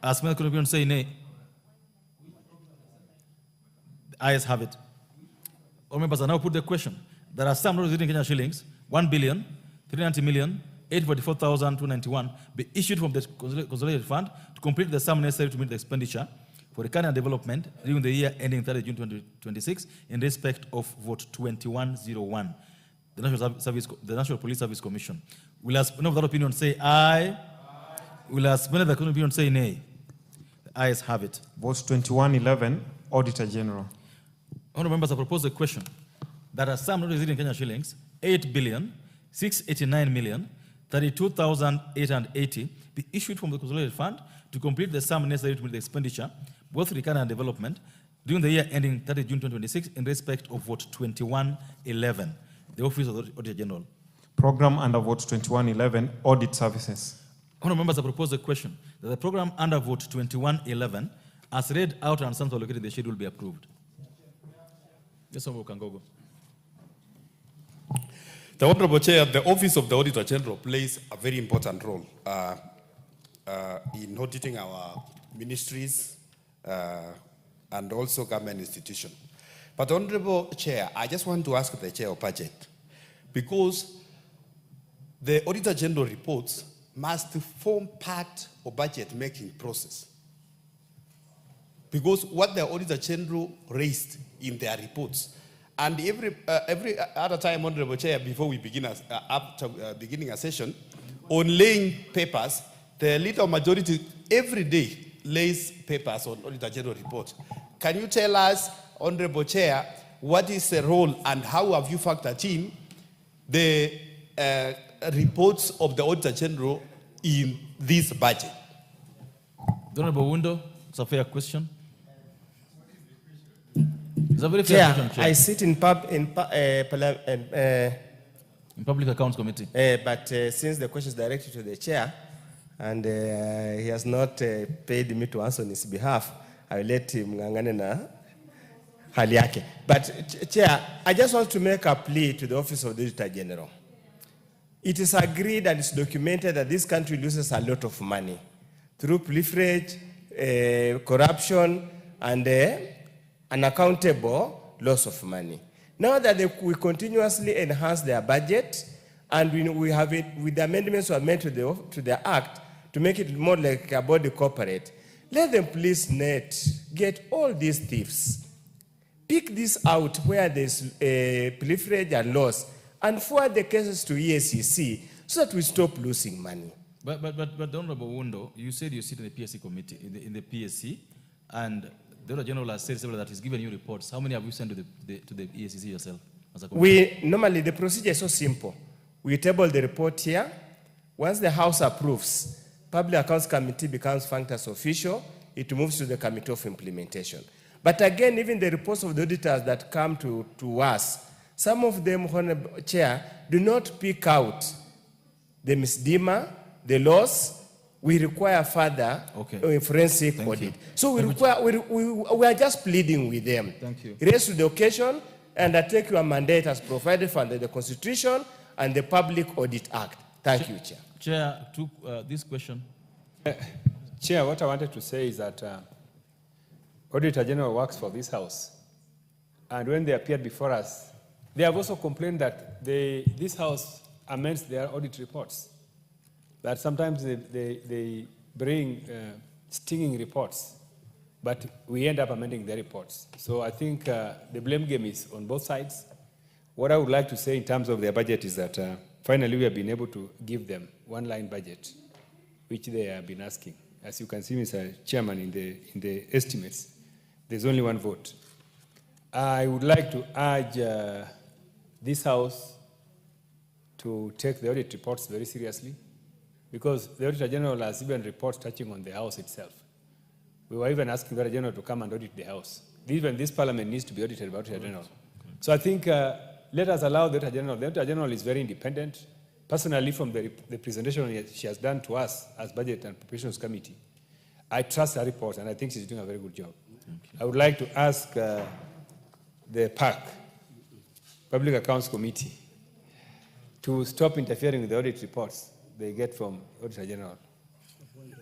As many other opinions say nay. The ayes have it. All members, I now put the question that a sum not exceeding Kenya shillings 1,390,844,291 be issued from the consolidated fund to complete the sum necessary to meet the expenditure for the Kenya development during the year ending 30 June 2026 in respect of vote 2101, the National Police Service Commission. Will as many of that opinion say aye? Will as many of that opinion say nay? The ayes have it. Vote 2111, Auditor General. Honourable members, I propose the question that a sum not exceeding Kenya shillings 8,689,032,880 be issued from the consolidated fund to complete the sum necessary to meet the expenditure, both for the Kenya and development, during the year ending 30 June 2026 in respect of vote 2111, the Office of the Auditor General. Program under vote 2111, Audit Services. Honourable members, I propose the question that the program under vote 2111 as read out and sums allocated in the schedule will be approved. Yes, Honourable Kangogo. The Honourable Chair, the Office of the Auditor General plays a very important role in auditing our ministries and also government institutions. But Honourable Chair, I just want to ask the Chair of Budget, because the Auditor General reports must form part of budget making process. Because what the Auditor General raised in their reports, and every other time, Honorable Chair, before we begin beginning a session, on laying papers, the leader majority every day lays papers on Auditor General report. Can you tell us, Honorable Chair, what is the role and how have you factored in the reports of the Auditor General in this budget? Honorable Wundo, it's a fair question. It's a very fair question, Chair. I sit in Public Accounts Committee. But since the question is directed to the Chair, and he has not paid me to answer on his behalf, I will let him ngangane na hali yake. But Chair, I just want to make a plea to the Office of the Auditor General. It is agreed and it's documented that this country loses a lot of money through proliferage, corruption, and unaccountable loss of money. Now that we continuously enhance their budget, and we have it with the amendments we have made to the Act to make it more like a body corporate, let them please get all these thieves, pick this out where there's proliferage and loss, and forward the cases to EACC so that we stop losing money. But Honorable Wundo, you said you sit in the PSC committee, in the PSC, and the Auditor General has said several that he's given you reports. How many have you sent to the EACC yourself as a committee? Normally the procedure is so simple. We table the report here. Once the House approves, Public Accounts Committee becomes functus official. It moves to the Committee of Implementation. But again, even the reports of the auditors that come to us, some of them, Honorable Chair, do not pick out the misdemeanor, the loss. We require further forensic audit. So we are just pleading with them. Thank you. Raise to the occasion and take your mandate as provided for under the Constitution and the Public Audit Act. Thank you, Chair. Chair, to this question. Chair, what I wanted to say is that Auditor General works for this House. And when they appeared before us, they have also complained that this House amends their audit reports. That sometimes they bring stinging reports, but we end up amending their reports. So I think the blame game is on both sides. What I would like to say in terms of their budget is that finally we have been able to give them one-line budget, which they have been asking. As you can see, Mr. Chairman, in the estimates, there's only one vote. I would like to urge this House to take the audit reports very seriously, because the Auditor General has even reports touching on the House itself. We were even asking the Auditor General to come and audit the House. Even this Parliament needs to be audited by the Auditor General. So I think let us allow the Auditor General. The Auditor General is very independent. Personally, from the presentation she has done to us as Budget and Appropriations Committee, I trust her report, and I think she's doing a very good job. I would like to ask the PAC, Public Accounts Committee, to stop interfering with the audit reports they get from Auditor General.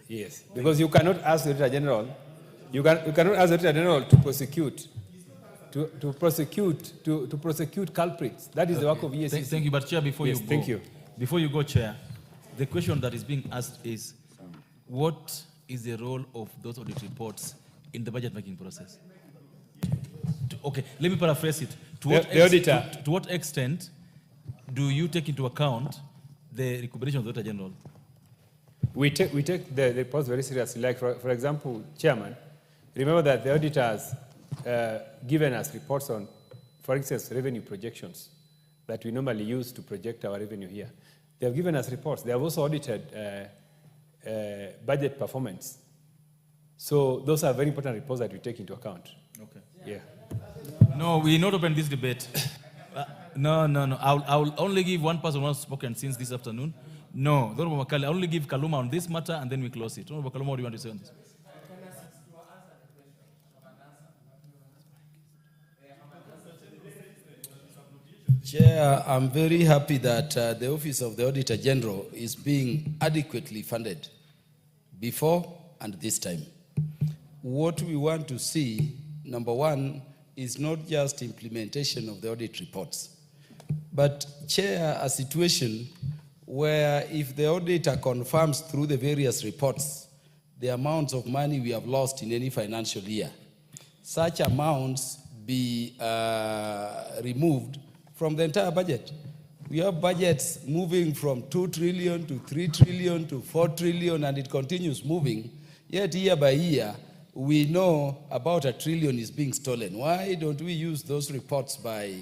Yes, because you cannot ask the Auditor General, you cannot ask the Auditor General to prosecute culprits. That is the work of EACC. Thank you, but Chair, before you go, Chair, the question that is being asked is, what is the role of those audit reports in the budget making process? Okay, let me paraphrase it. To what extent do you take into account the recommendation of the Auditor General? We take the reports very seriously. Like, for example, Chairman, remember that the auditors given us reports on, for instance, revenue projections that we normally use to project our revenue here. They have given us reports. They have also audited budget performance. So those are very important reports that we take into account. Okay. Yeah. No, we not open this debate. No. I'll only give one person who has spoken since this afternoon. No, Honorable Makali, I'll only give Kaluma on this matter and then we close it. Honorable Kaluma, what do you want to say on this? Chair, I'm very happy that the Office of the Auditor General is being adequately funded before and this time. What we want to see, number one, is not just implementation of the audit reports, but, Chair, a situation where if the auditor confirms through the various reports the amounts of money we have lost in any financial year, such amounts be removed from the entire budget. We have budgets moving from 2 trillion to 3 trillion to 4 trillion, and it continues moving. Yet year by year, we know about 1 trillion is being stolen. Why don't we use those reports by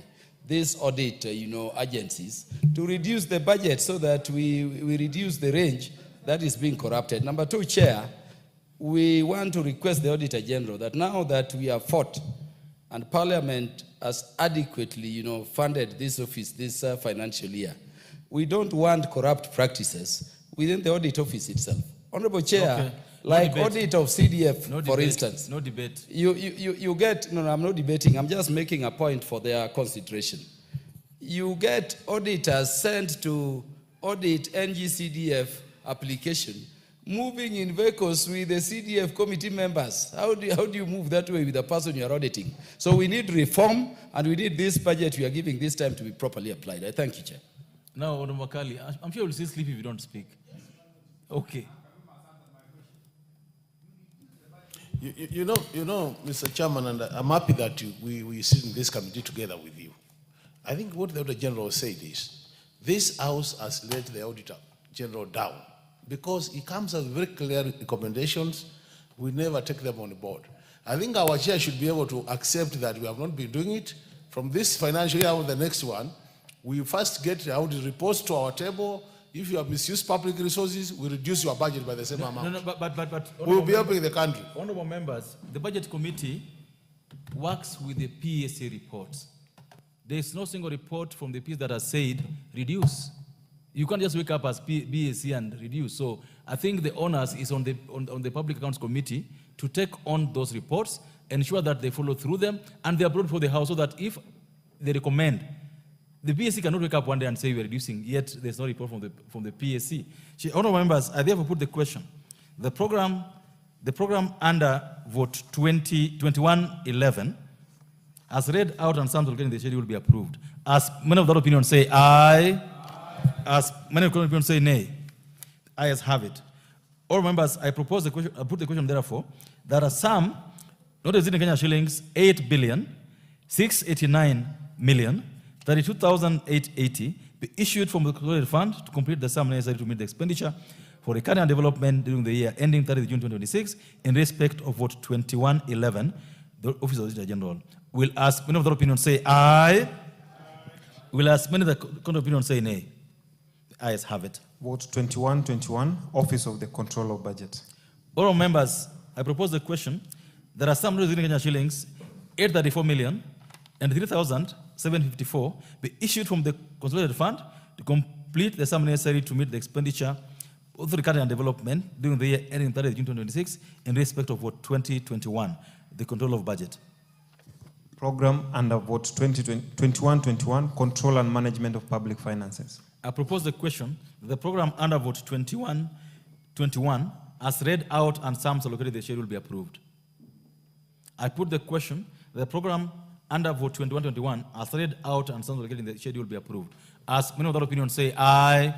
these audit agencies to reduce the budget so that we reduce the range that is being corrupted? Number two, Chair, we want to request the Auditor General that now that we have fought and Parliament has adequately funded this office this financial year, we don't want corrupt practices within the audit office itself. Honorable Chair, okay. like audit of CDF, No for debate. instance. No debate. You get, no, I'm not debating, I'm just making a point for their consideration. You get auditors sent to audit NGCDF application, moving in vehicles with the CDF committee members. How do you move that way with the person you are auditing? So we need reform, and we need this budget we are giving this time to be properly applied. I thank you, Chair. Now, Honorable Makali, I'm sure you'll still sleep if you don't speak. Okay. You know, Mr. Chairman, and I'm happy that we sit in this committee together with you. I think what the Auditor General said is, this House has let the Auditor General down because he comes up with very clear recommendations. We never take them on board. I think our chair should be able to accept that we have not been doing it. From this financial year to the next one, we first get audit reports to our table. If you have misused public resources, we reduce your budget by the same amount. No, but we will be helping the country. Honorable members, the Budget Committee works with the PSA reports. There is no single report from the PSA that has said reduce. You can't just wake up as BAC and reduce. So I think the onus is on the Public Accounts Committee to take on those reports, ensure that they follow through them, and they are brought for the House so that if they recommend, the PSC cannot wake up one day and say we are reducing, yet there's no report from the PSC. Honorable members, I therefore put the question. The program under vote 2111, as read out and some in the schedule, will be approved. As many of that opinion say aye, as many of the opinion say nay, ayes have it. All members, I propose the question. I put the question therefore. There are some, not exceeding Kenya shillings, 8,689,032,880 be issued from the consolidated fund to complete the sum necessary to meet the expenditure for recurrent and development during the year ending 30th June 2026 in respect of vote 2111, the Office of the Auditor General. Will ask many of the opinion say aye. Will ask many of the opinion say nay. The ayes have it. Vote 2121, Office of the Control of Budget. All members, I propose the question. There are some residing Kenya shillings, 834,003,754 be issued from the consolidated fund to complete the sum necessary to meet the expenditure of the recurrent and development during the year ending 30th June 2026 in respect of vote 2021, the control of budget. Program under vote 2121, Control and Management of Public Finances. I propose the question that the program under vote 2121 as read out and sums allocated in the schedule be approved. I put the question that the program under vote 2121 as read out and sums allocated in the schedule be approved. As many of the opinion say aye,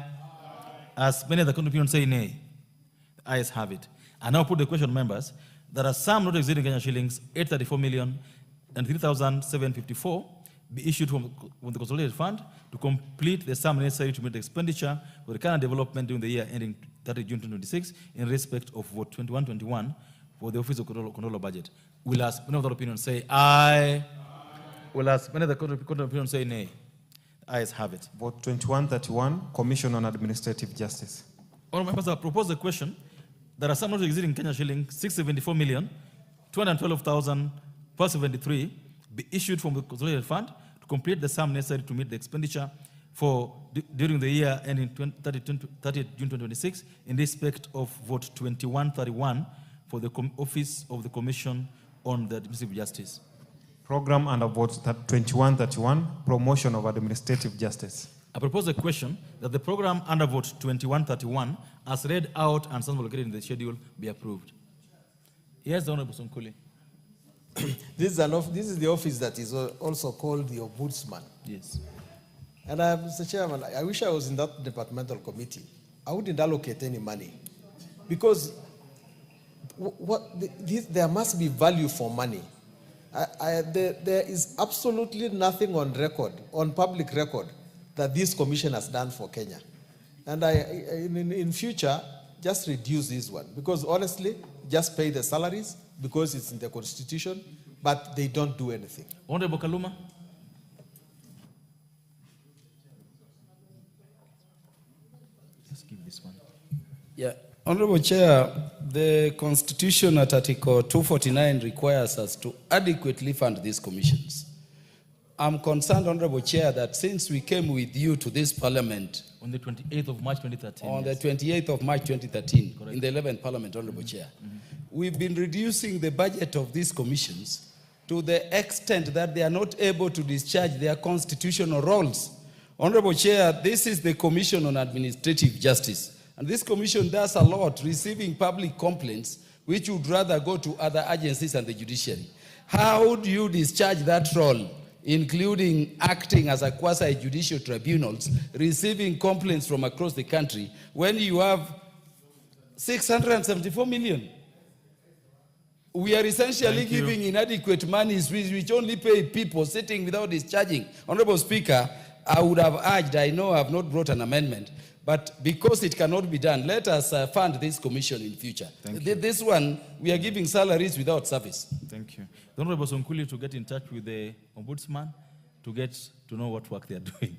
as many of the opinion say nay, the ayes have it. I now put the question, members. There are some not exceeding Kenya shillings, 834,003,754 be issued from the consolidated fund to complete the sum necessary to meet the expenditure for the current development during the year ending 30 June 2026 in respect of vote 2121 for the Office of Control of Budget. Will ask many of the opinion say aye. Will ask many of the opinion say nay. The ayes have it. Vote 2131, Commission on Administrative Justice. All members, I propose the question. There are some not exceeding Kenya shilling 674,212,473 be issued from the consolidated fund to complete the sum necessary to meet the expenditure for during the year ending 30 June 2026 in respect of vote 2131 for the Office of the Commission on the Administrative Justice. Program under vote 2131, Promotion of Administrative Justice. I propose a question that the program under vote 2131 as read out and some located in the schedule be approved. Yes, the Honorable Sonkuli. This is the office that is also called the Ombudsman. Yes. And Mr. Chairman, I wish I was in that departmental committee. I wouldn't allocate any money because there must be value for money. There is absolutely nothing on record, on public record, that this commission has done for Kenya. And in future, just reduce this one. Because honestly, just pay the salaries because it's in the constitution, but they don't do anything. Honorable Kaluma. Just give this one. Yeah. Honorable Chair, the Constitution at Article 249 requires us to adequately fund these commissions. I'm concerned, Honorable Chair, that since we came with you to this Parliament on the 28th of March 2013. On the 28th of March 2013, correct, in the 11th Parliament, Honorable Chair, we've been reducing the budget of these commissions to the extent that they are not able to discharge their constitutional roles. Honorable Chair, this is the Commission on Administrative Justice. And this commission does a lot, receiving public complaints, which would rather go to other agencies and the judiciary. How do you discharge that role, including acting as a quasi-judicial tribunals, receiving complaints from across the country, when you have 674 million? We are essentially giving inadequate monies which only pay people sitting without discharging. Honorable Speaker, I would have urged, I know I have not brought an amendment, but because it cannot be done, let us fund this commission in future. This one, we are giving salaries without service. Thank you. The Honorable Sonkuli to get in touch with the Ombudsman to get to know what work they are doing.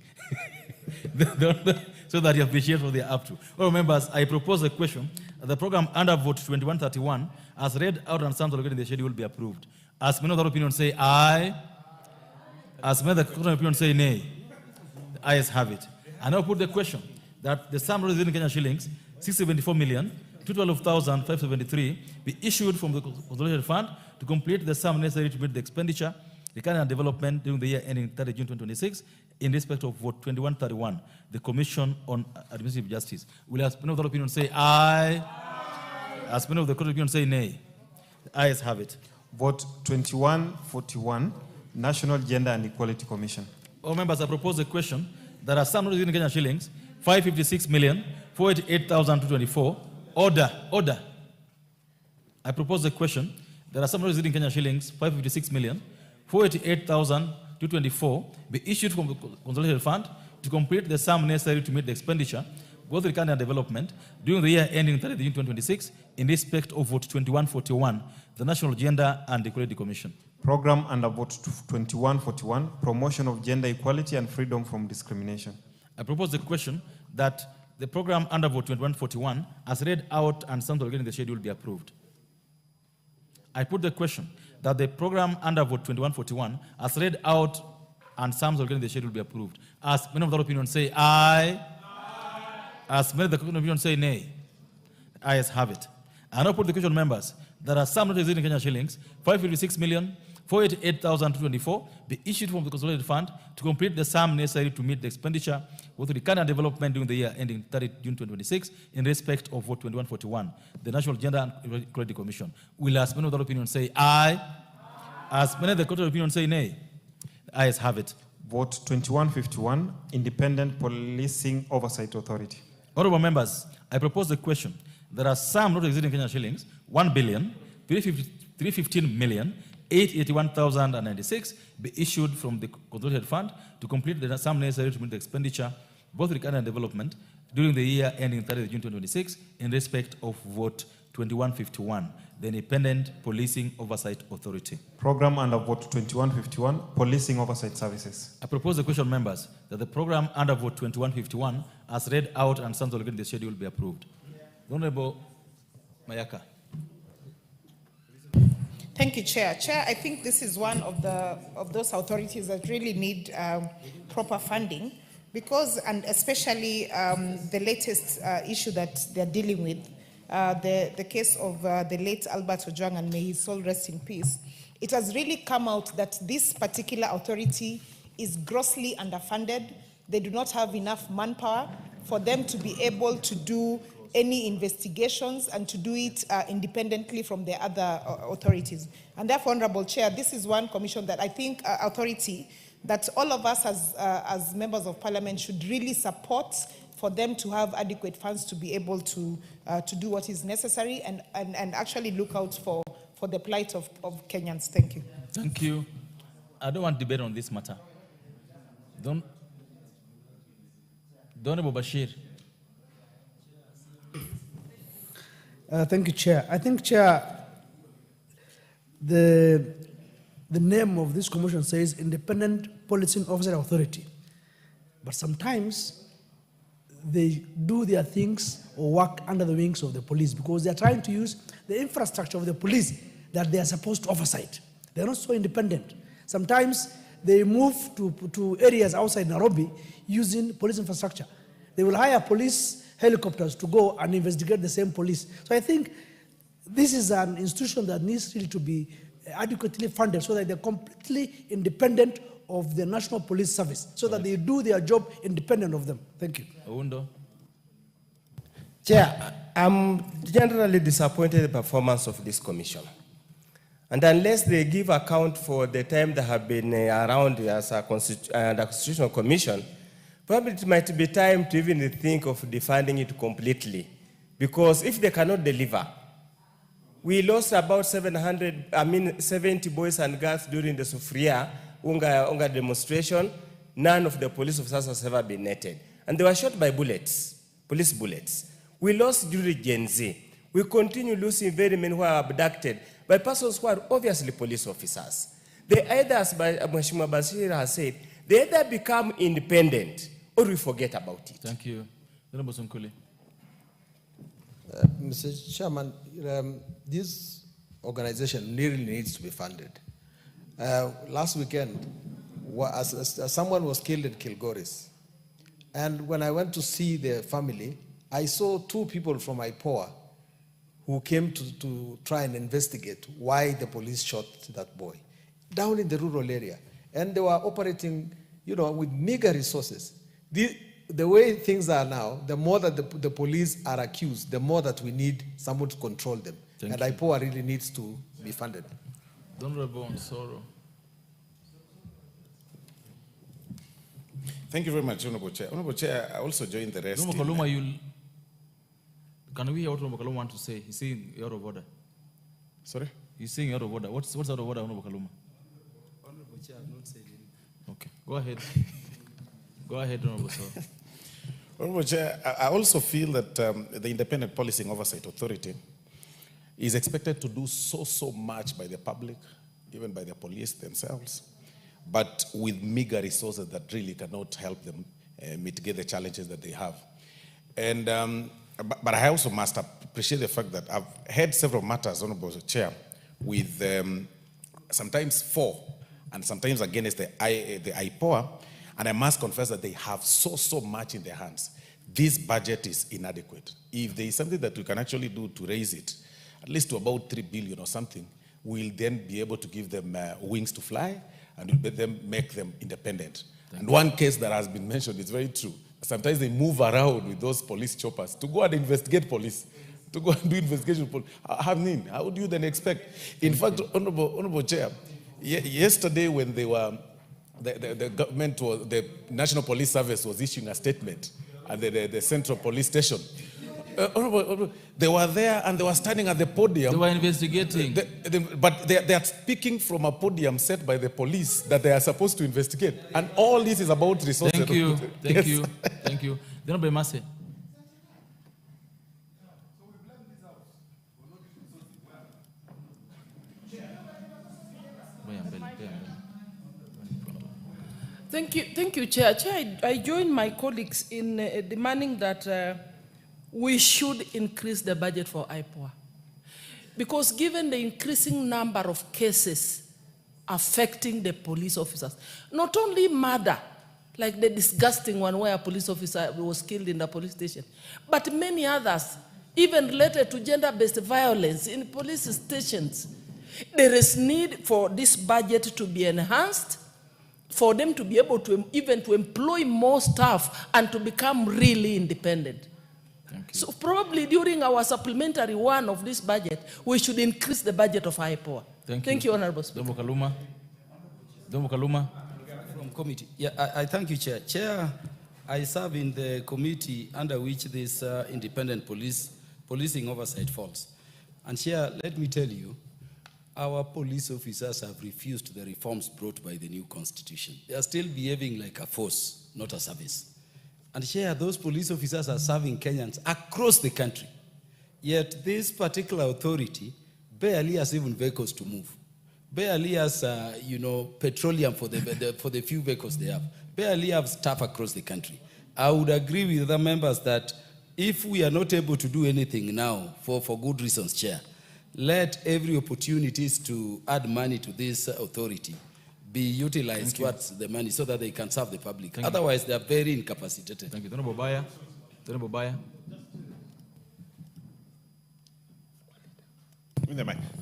So that you appreciate what they are up to. All members, I propose a question. The program under vote 2131, as read out and sounds allocated in the schedule, will be approved. As many of the opinion say aye, as many of the opinion say nay, the ayes have it. I now put the question that the sum raised in Kenya shillings, 674,212,573, be issued from the consolidated fund to complete the sum necessary to meet the expenditure, recurrent and development during the year ending 30 June 2026, in respect of vote 2131, the Commission on Administrative Justice. Will as many of the opinion say aye? As many of the opinion say nay? The ayes have it. Vote 2141, National Gender and Equality Commission. All members, I propose a question that are sum raised in Kenya shillings, 556,488,224. Order. I propose the question. There are some raised in Kenya shillings, 556,488,224, be issued from the consolidated fund to complete the sum necessary to meet the expenditure, both recurrent and development, during the year ending 30 June 2026, in respect of vote 2141, the National Gender and Equality Commission. Program under vote 2141, Promotion of Gender Equality and Freedom from Discrimination. I propose the question that the program under vote 2141, as read out and sounds allocated in the schedule, be approved. I put the question that the program under vote 2141, as read out and sums allocated in the schedule, be approved. As many of the opinion say aye, as many of the opinion say nay, the ayes have it. I now put the question, members, that are some raised in Kenya shillings, 556,488,224, be issued from the consolidated fund to complete the sum necessary to meet the expenditure with recurrent and development during the year ending 30 June 2026 in respect of vote 2141, the National Gender and Equality Commission. Will as many of the opinion say aye? As many of the opinion say nay? The ayes have it. Vote 2151, Independent Policing Oversight Authority. Honorable members, I propose the question. There are some not existing Kenya shillings, 1,315,881,096 be issued from the consolidated fund to complete the sum necessary to meet the expenditure, both recurrent and development, during the year ending 30 June 2026 in respect of vote 2151, the Independent Policing Oversight Authority. Program under vote 2151, Policing Oversight Services. I propose the question, members, that the program under vote 2151, as read out and sounds allocated in the schedule, be approved. The Honorable Mayaka. Thank you, Chair. Chair, I think this is one of those authorities that really need proper funding because, and especially the latest issue that they're dealing with, the case of the late Albert Ojwang, and may his soul rest in peace. It has really come out that this particular authority is grossly underfunded. They do not have enough manpower for them to be able to do any investigations and to do it independently from the other authorities. And therefore, Honorable Chair, this is one commission that I think authority that all of us as members of parliament should really support for them to have adequate funds to be able to do what is necessary and actually look out for the plight of Kenyans. Thank you. Thank you. I don't want debate on this matter. Don't Bashir. Thank you, Chair. I think, Chair, the name of this commission says Independent Policing Oversight Authority. But sometimes they do their things or work under the wings of the police because they are trying to use the infrastructure of the police that they are supposed to oversight. They are not so independent. Sometimes they move to areas outside Nairobi using police infrastructure. They will hire police helicopters to go and investigate the same police. So I think this is an institution that needs really to be adequately funded so that they're completely independent of the National Police Service, so that they do their job independent of them. Thank you. Oundo. Chair, I'm generally disappointed in the performance of this commission. And unless they give account for the time they have been around as a constitutional commission, probably it might be time to even think of defunding it completely. Because if they cannot deliver, we lost about 70 boys and girls during the Sufria Unga demonstration. None of the police officers has ever been netted. And they were shot by bullets, police bullets. We lost during Gen Z. We continue losing very many who are abducted by persons who are obviously police officers. They either, as Mheshimiwa Bashir has said, they either become independent or we forget about it. Thank you. Honorable Sonkuli. Mr. Chairman, this organization really needs to be funded. Last weekend, someone was killed in Kilgoris. And when I went to see the family, I saw two people from IPOA who came to try and investigate why the police shot that boy down in the rural area. And they were operating, with meager resources. The way things are now, the more that the police are accused, the more that we need someone to control them. And IPOA really needs to be funded. Honorable Nsoro. Thank you very much, Honorable Chair. Honorable Chair, I also joined the rest. Honorable Kaluma, can we hear what Honorable Kaluma wants to say? He's saying out of order. Sorry? He's saying out of order. What's out of order, Honorable Kaluma? Honorable Chair, I have not said anything. Okay, go ahead. Go ahead, Honorable Sir. Honorable Chair, I also feel that the Independent Policing Oversight Authority is expected to do so much by the public, even by the police themselves, but with meager resources that really cannot help them mitigate the challenges that they have. And but I also must appreciate the fact that I've had several matters, Honorable Chair, with sometimes for and sometimes against the IPOA, and I must confess that they have so much in their hands. This budget is inadequate. If there is something that we can actually do to raise it, at least to about 3 billion or something, we'll then be able to give them wings to fly and we'll make them independent. And one case that has been mentioned is very true. Sometimes they move around with those police choppers to go and investigate police, to go and do investigation. How do you then expect? In fact, Honorable Chair, yesterday when they were, the government, the National Police Service was issuing a statement at the Central Police Station. They were there and they were standing at the podium. They were investigating. But they are speaking from a podium set by the police that they are supposed to investigate. And all this is about resources. Thank you. Thank Yes. you. Thank you. The Honorable Mase. Thank you, Chair. Chair, I join my colleagues in demanding that we should increase the budget for IPOA. Because given the increasing number of cases affecting the police officers, not only murder, like the disgusting one where a police officer was killed in the police station, but many others, even related to gender-based violence in police stations, there is need for this budget to be enhanced, for them to be able to even to employ more staff and to become really independent. So probably during our supplementary one of this budget, we should increase the budget of IPOA. Thank you, Honorable Speaker. Honorable Kaluma. committee. Yeah, I thank you, Chair. Chair, I serve in the committee under which this independent policing oversight falls. And Chair, let me tell you, our police officers have refused the reforms brought by the new constitution. They are still behaving like a force, not a service. And Chair, those police officers are serving Kenyans across the country. Yet this particular authority barely has even vehicles to move. Barely has, petroleum for the few vehicles they have. Barely have staff across the country. I would agree with the members that if we are not able to do anything now, for good reasons, Chair, let every opportunities to add money to this authority be utilized towards the money so that they can serve the public. Otherwise, they are very incapacitated. Thank you. Honorable Baya. Honorable Baya.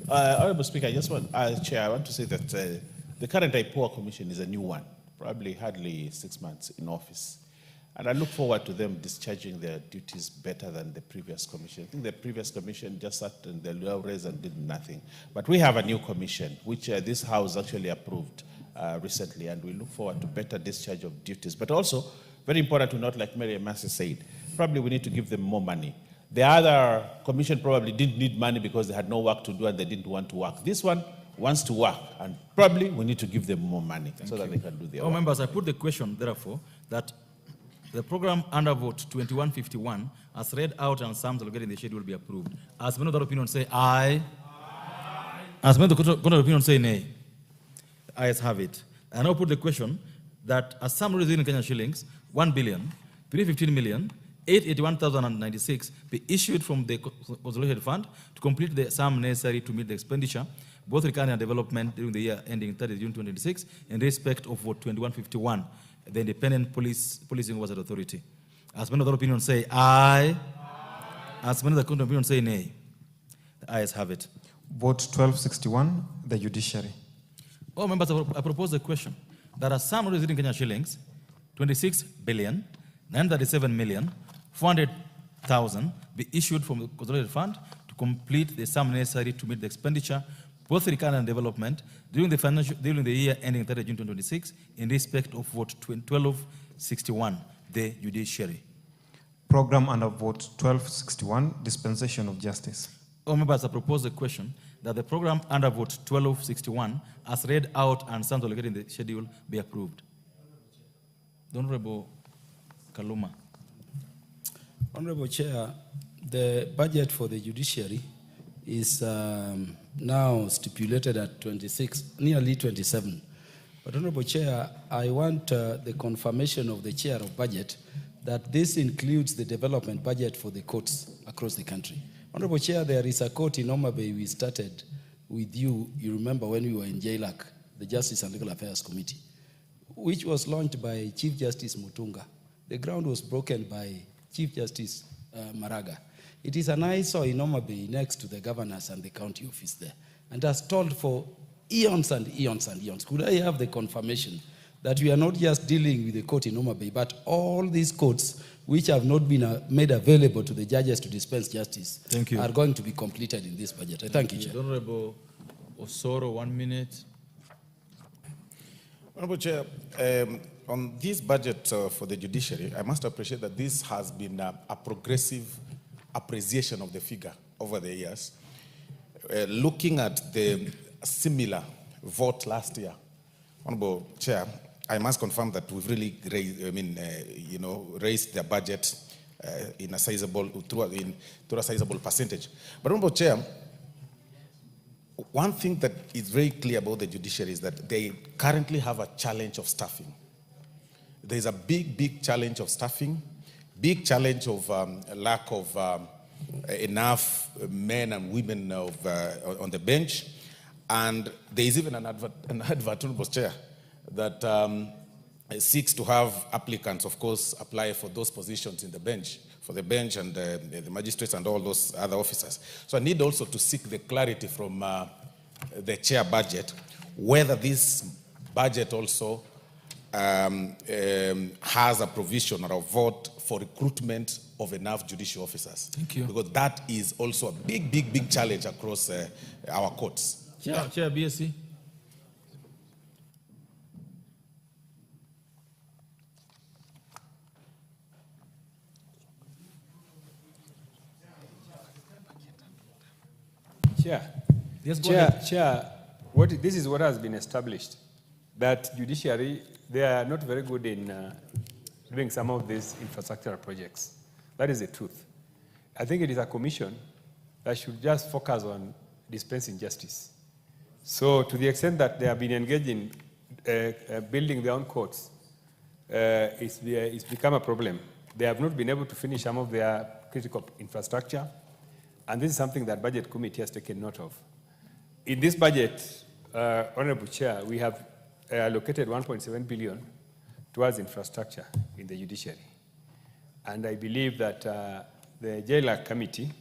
Honorable Speaker, Chair, I want to say that the current IPOA Commission is a new one, probably hardly 6 months in office. And I look forward to them discharging their duties better than the previous commission. I think the previous commission just sat in the laurels and did nothing. But we have a new commission, which this House actually approved recently, and we look forward to better discharge of duties. But also, very important to note, like Mary Massey said, probably we need to give them more money. The other commission probably didn't need money because they had no work to do and they didn't want to work. This one wants to work, and probably we need to give them more money that they can do their work. Members, I put the question, therefore, that the program under vote 2151, as read out and sums allocated in the schedule, will be approved. As many of the opinion say aye. As many of the opinion say nay. The ayes have it. I now put the question that a sum raised in Kenyan shillings, 1,315,881,096 be issued from the consolidated fund to complete the sum necessary to meet the expenditure, both recurring and development during the year ending 30 June 2026, in respect of vote 2151. The Independent Policing Oversight Authority. As many of the opinion say aye. As many of the opinion say nay. The ayes have it. Vote 1261, the judiciary. Members, I propose the question that a sum raised in Kenyan shillings, 26,937,400,000 be issued from the consolidated fund to complete the sum necessary to meet the expenditure, both recurrent and development, during the year ending 30 June 2026, in respect of vote 1261, the judiciary. Program under vote 1261, dispensation of justice. Members, I propose the question that the program under vote 1261, as read out and sums allocated in the schedule, be approved. The Honorable Kaluma. Honorable Chair, the budget for the judiciary is now stipulated at 26, nearly 27. But Honorable Chair, I want the confirmation of the Chair of Budget that this includes the development budget for the courts across the country. Honorable Chair, there is a court in Homa Bay we started with you remember when we were in JLAC, the Justice and Legal Affairs Committee, which was launched by Chief Justice Mutunga. The ground was broken by Chief Justice Maraga. It is an eyesore in Homa Bay next to the governors and the county office there, and has stalled for eons and eons and eons. Could I have the confirmation that we are not just dealing with the court in Homa Bay, but all these courts which have not been made available to the judges to dispense justice are going to be completed in this budget? I thank you, Chair. Honorable Osoro, 1 minute. Honorable Chair, on this budget for the judiciary, I must appreciate that this has been a progressive appreciation of the figure over the years. Looking at the similar vote last year, Honorable Chair, I must confirm that we've really raised the budget in a sizable, through a sizable percentage. But Honorable Chair, one thing that is very clear about the judiciary is that they currently have a challenge of staffing. There's a big challenge of staffing, big challenge of lack of enough men and women on the bench. And there is even an advert, Honorable Chair, that seeks to have applicants, of course, apply for those positions in the bench, for the bench and the magistrates and all those other officers. So I need also to seek the clarity from the chair budget, whether this budget also has a provision or a vote for recruitment of enough judicial officers. Thank you. Because that is also a big challenge across our courts. Chair BSc. Chair. Yes, go Chair, ahead. Chair, this is what has been established, that judiciary, they are not very good in doing some of these infrastructural projects. That is the truth. I think it is a commission that should just focus on dispensing justice. So to the extent that they have been engaged in building their own courts, it's become a problem. They have not been able to finish some of their critical infrastructure, and this is something that Budget Committee has taken note of. In this budget, Honorable Chair, we have allocated 1.7 billion towards infrastructure in the judiciary. And I believe that the Jailer Committee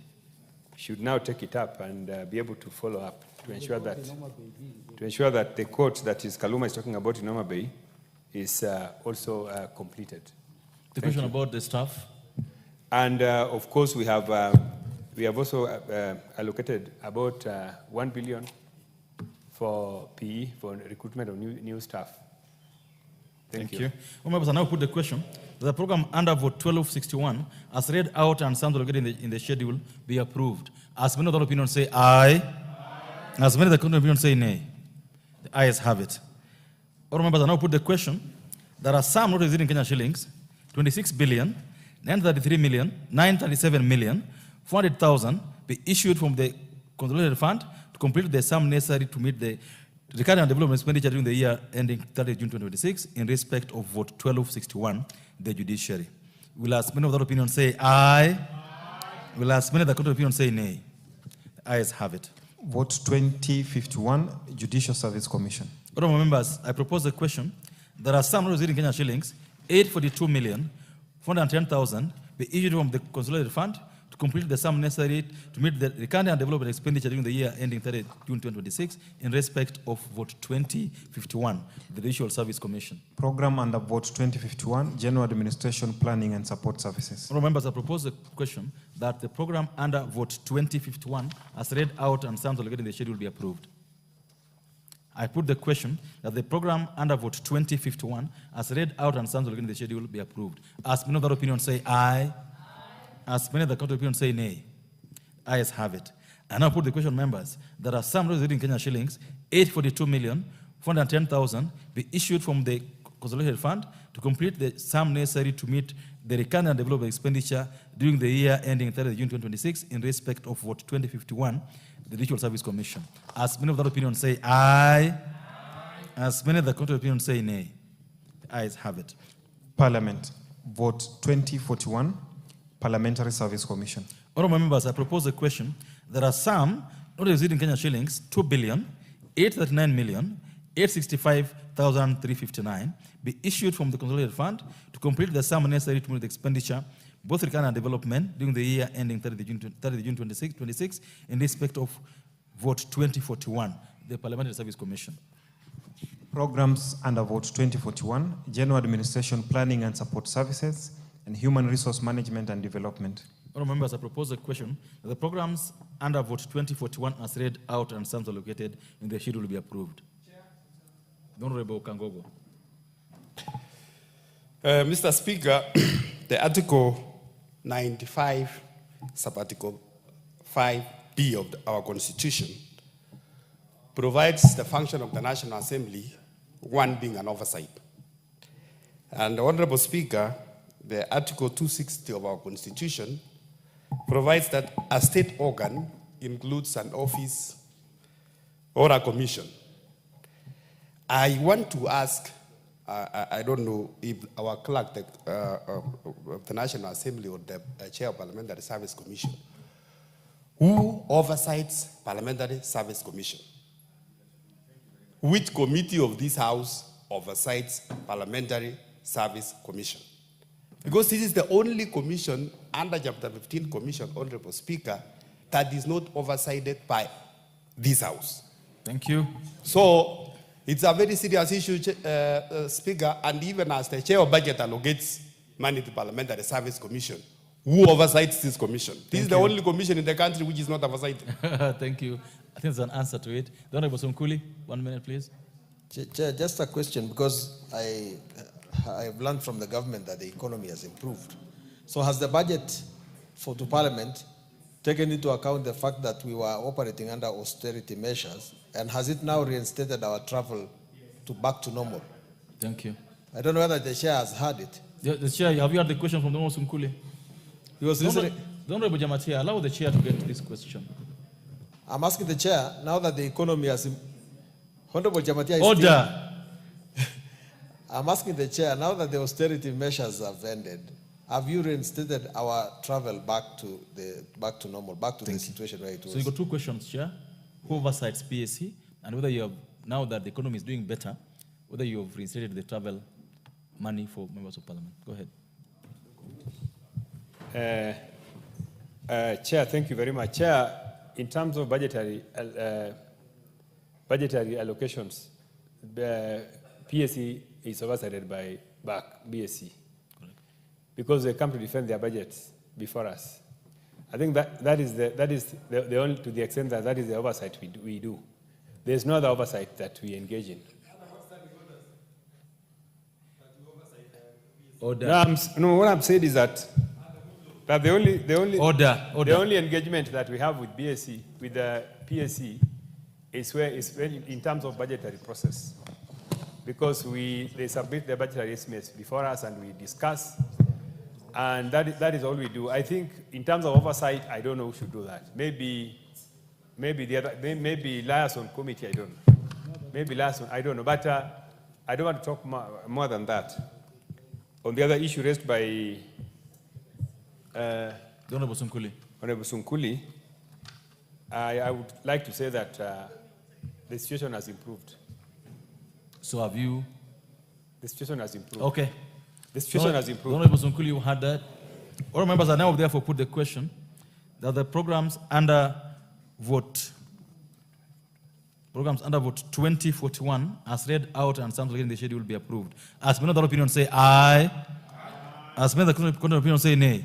should now take it up and be able to follow up to ensure that the court that is Kaluma is talking about in Homa Bay is also completed. The question about the staff? And of course, we have also allocated about 1 billion for PE, for recruitment of new staff. Thank you. Members, I now put the question. The program under vote 1261, as read out and sound allocated in the schedule, be approved. As many of the opinions say aye. As many of the contrary opinions say nay. The ayes have it. All members, I now put the question. There are some not exceeding Kenya shillings, 26 billion, 933 million, 937 million, 400,000 be issued from the consolidated fund to complete the sum necessary to meet the recurrent and development expenditure during the year ending 30 June 2026 in respect of vote 1261, the judiciary. Will as many of the opinion say aye? Will as many of the contrary opinion say nay? The ayes have it. Vote 2051, Judicial Service Commission. Honourable members, I propose the question. There are some not exceeding Kenya shillings, 842 million, 410,000 be issued from the consolidated fund to complete the sum necessary to meet the recurrent and development expenditure during the year ending 30 June 2026 in respect of vote 2051, the Judicial Service Commission. Program under vote 2051, General Administration, Planning and Support Services. Honourable members, I propose the question that the program under vote 2051 as read out and sounds allocated in the schedule be approved. I put the question that the program under vote 2051 as read out and sounds allocated in the schedule be approved. As many of the opinions say aye. As many of the contrary opinions say nay. Ayes have it. I now put the question, members. There are some residing Kenya shillings, 842 million, 410,000 be issued from the consolidated fund to complete the sum necessary to meet the recurrent and development expenditure during the year ending 30 June 2026 in respect of vote 2051, the Judicial Service Commission. As many of the opinions say aye. As many of the contrary opinions say nay. The ayes have it. Parliament, vote 2041, Parliamentary Service Commission. Honourable members, I propose a question. There are some not exceeding Kenya shillings, 2 billion, 839 million, 865,359 be issued from the consolidated fund to complete the sum necessary to meet the expenditure, both recurrent and development, during the year ending 30 June 2026 in respect of vote 2041, the Parliamentary Service Commission. Programs under vote 2041, General Administration, Planning and Support Services, and Human Resource Management and Development. Honourable members, I propose a question that the programs under vote 2041 as read out and sums allocated in the schedule will be approved. The Honourable Kangogo. Mr. Speaker, the Article 95, Sub-Article 5B of our Constitution provides the function of the National Assembly, one being an oversight. And the Honourable Speaker, the Article 260 of our Constitution provides that a state organ includes an office or a commission. I want to ask, I don't know if our clerk of the National Assembly or the Chair of Parliamentary Service Commission, who oversights Parliamentary Service Commission? Which committee of this House oversights Parliamentary Service Commission? Because this is the only commission under Chapter 15 Commission, Honorable Speaker, that is not oversighted by this House. Thank you. So it's a very serious issue, Speaker, and even as the Chair of Budget allocates money to Parliamentary Service Commission, who oversights this commission? This is the only commission in the country which is not oversighted. Thank you. I think there's an answer to it. The Honourable Somkuli, 1 minute, please. Chair, just a question, because I've learned from the government that the economy has improved. So has the budget to Parliament taken into account the fact that we were operating under austerity measures, and has it now reinstated our travel to back to normal? Thank you. I don't know whether the chair has heard it. The chair, have you heard the question from the Honorable Sunkuli? He was listening. The Honorable Jamatia, allow the chair to get this question. I'm asking the chair, now that the economy has... Honorable Jamatia is Order. I'm asking the chair, now that the austerity measures have ended, have you reinstated our travel back to normal, back to the situation where it was? So you got two questions, Chair. Who oversights PSC, and whether you have, now that the economy is doing better, whether you have reinstated the travel money for members of parliament. Go ahead. Chair, thank you very much. Chair, in terms of budgetary allocations, the PSC is oversighted by BSC because they come to defend their budgets before us. I think that is the only, to the extent that that is the oversight we do. There's no other oversight that we engage in. Order. No, what I'm saying is that the only engagement that we have with BSC, with the PSC, is when in terms of budgetary process, because they submit the budgetary estimates before us and we discuss, and that is all we do. I think in terms of oversight, I don't know who should do that. Maybe liaison committee, I don't know. Maybe liaison, I don't know. But I don't want to talk more than that. On the other issue raised by Honorable Sunkuli, I would like to say that the situation has improved. So have you? The situation has improved. Okay. The situation has improved. Honorable Sunkuli, you had that. All members are now therefore put the question that the programs under vote 2041 as read out and some in the schedule will be approved. As many other opinions say aye. As many other opinions say nay.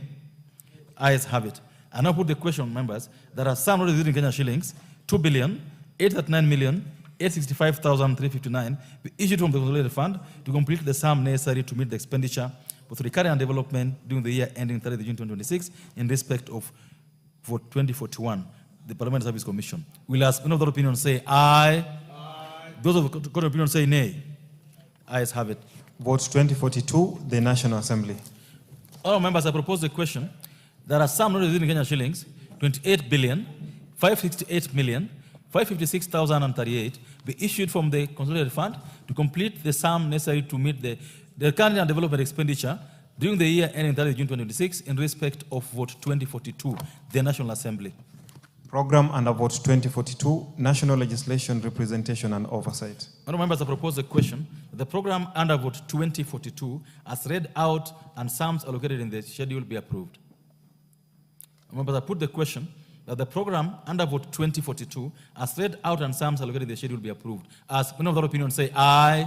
Ayes have it. I now put the question, members, that are some already in Kenya shillings, 2,839,865,359 be issued from the consolidated fund to complete the sum necessary to meet the expenditure for the recurrent development during the year ending 30th June 2026 in respect of vote 2041, the Parliamentary Service Commission. Will as many other opinions say aye. Those of the opinions say nay. Ayes have it. Vote 2042, the National Assembly. All members, I propose the question. There are some not in Kenya shillings, 28,568,556,038 be issued from the consolidated fund to complete the sum necessary to meet the current and development expenditure during the year ending 30 June 2026 in respect of vote 2042, the National Assembly. Program under vote 2042, National Legislation, Representation and Oversight. Honourable members, I propose the question. The program under vote 2042 as read out and sums allocated in the schedule be approved. Members, I put the question that the program under vote 2042 as read out and sums allocated in the schedule be approved. As many of the opinions say aye.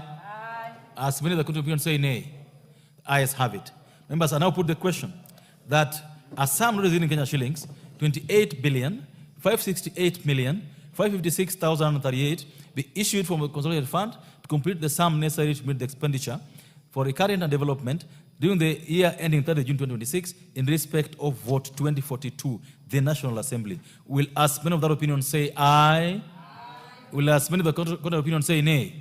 As many of the opinions say nay. Ayes have it. Members, I now put the question that a sum not in Kenya shillings, 28,568,556,038 be issued from the consolidated fund to complete the sum necessary to meet the expenditure for recurrent and development during the year ending 30 June 2026 in respect of vote 2042, the National Assembly. Will as many of that opinion say aye? Will as many of the contrary opinion say nay?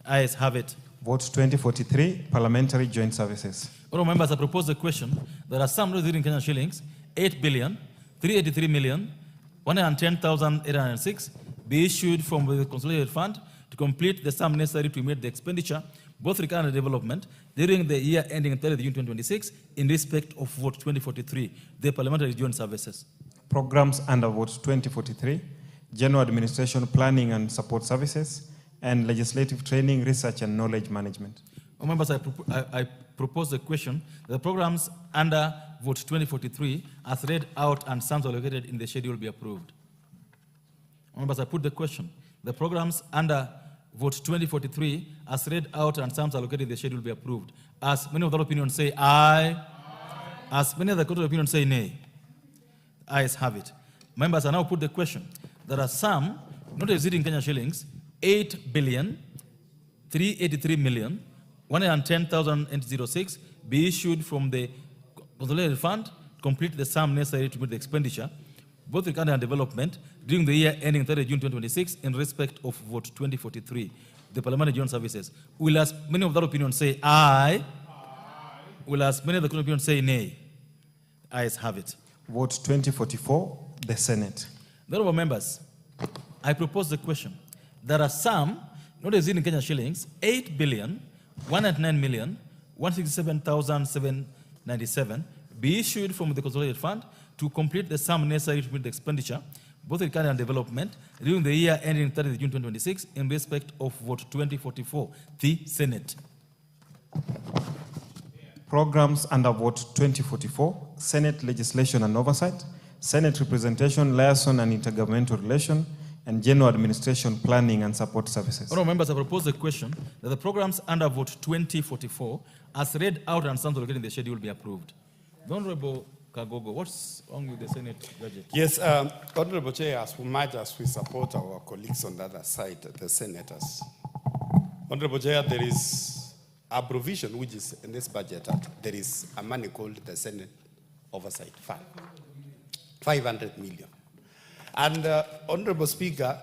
Ayes have it. Vote 2043, Parliamentary Joint Services. All members, I propose the question. There are some not in Kenya shillings, 8,383,110,806 be issued from the consolidated fund to complete the sum necessary to meet the expenditure, both recurrent and development, during the year ending 30 June 2026 in respect of vote 2043, the Parliamentary Joint Services. Programs under vote 2043, General Administration, Planning and Support Services, and Legislative Training, Research and Knowledge Management. All members, I propose the question. The programs under vote 2043 as read out and sums allocated in the schedule be approved. All members, I put the question. The programs under vote 2043 as read out and sums allocated in the schedule be approved. As many of the opinions say aye. As many of the contrary opinions say nay. Ayes have it. Members, I now put the question. There are some not exceeding Kenya shillings, 8,383,110,806 be issued from the consolidated fund to complete the sum necessary to meet the expenditure, both Recovery and Development, during the year ending 30 June 2026, in respect of vote 2043, the Parliamentary Joint Services. Will as many of that opinion say aye? Will as many of the opinion say nay? Ayes have it. Vote 2044, the Senate. Honorable members, I propose the question. There are some, not as in Kenya shillings, 8,109,167,797 be issued from the Consolidated Fund to complete the sum necessary to meet the expenditure, both Recovery and Development, during the year ending 30 June 2026, in respect of vote 2044, the Senate. Programs under vote 2044, Senate Legislation and Oversight, Senate Representation, Liaison and Intergovernmental Relation, and General Administration Planning and Support Services. Honorable members, I propose the question that the programs under vote 2044, as read out and some located in the schedule, be approved. The Honorable Kagogo, what's wrong with the Senate budget? Yes, Honorable Chair, as much as we support our colleagues on the other side, the senators, Honorable Chair, there is a provision which is in this budget that there is a money called the Senate Oversight Fund, 500 million. And Honorable Speaker,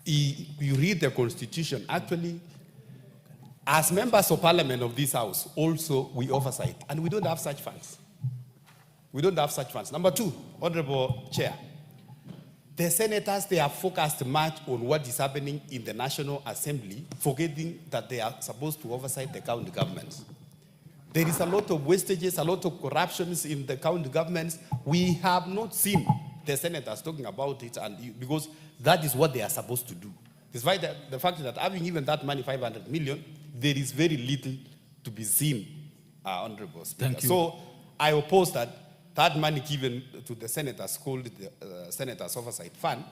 you read the Constitution, actually, as members of Parliament of this House, also we oversight, and we don't have such funds. We don't have such funds. Number two, Honorable Chair, the senators, they are focused much on what is happening in the National Assembly, forgetting that they are supposed to oversight the county governments. There is a lot of wastages, a lot of corruptions in the county governments. We have not seen the senators talking about it, and because that is what they are supposed to do. Despite the fact that having even that money, 500 million, there is very little to be seen, Honorable Speaker. Thank you. So I oppose that money given to the senators, called the Senators Oversight Fund,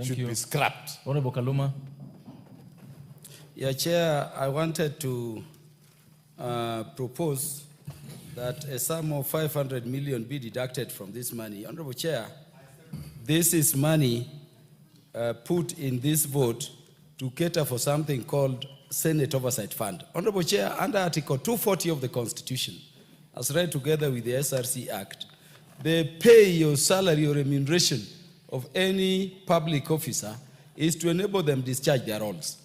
should be scrapped. Honorable Kaluma. Yeah, Chair, I wanted to propose that a sum of 500 million be deducted from this money. Honorable Chair, this is money put in this vote to cater for something called Senate Oversight Fund. Honorable Chair, under Article 240 of the Constitution, as read together with the SRC Act, the pay or salary or remuneration of any public officer is to enable them discharge their roles.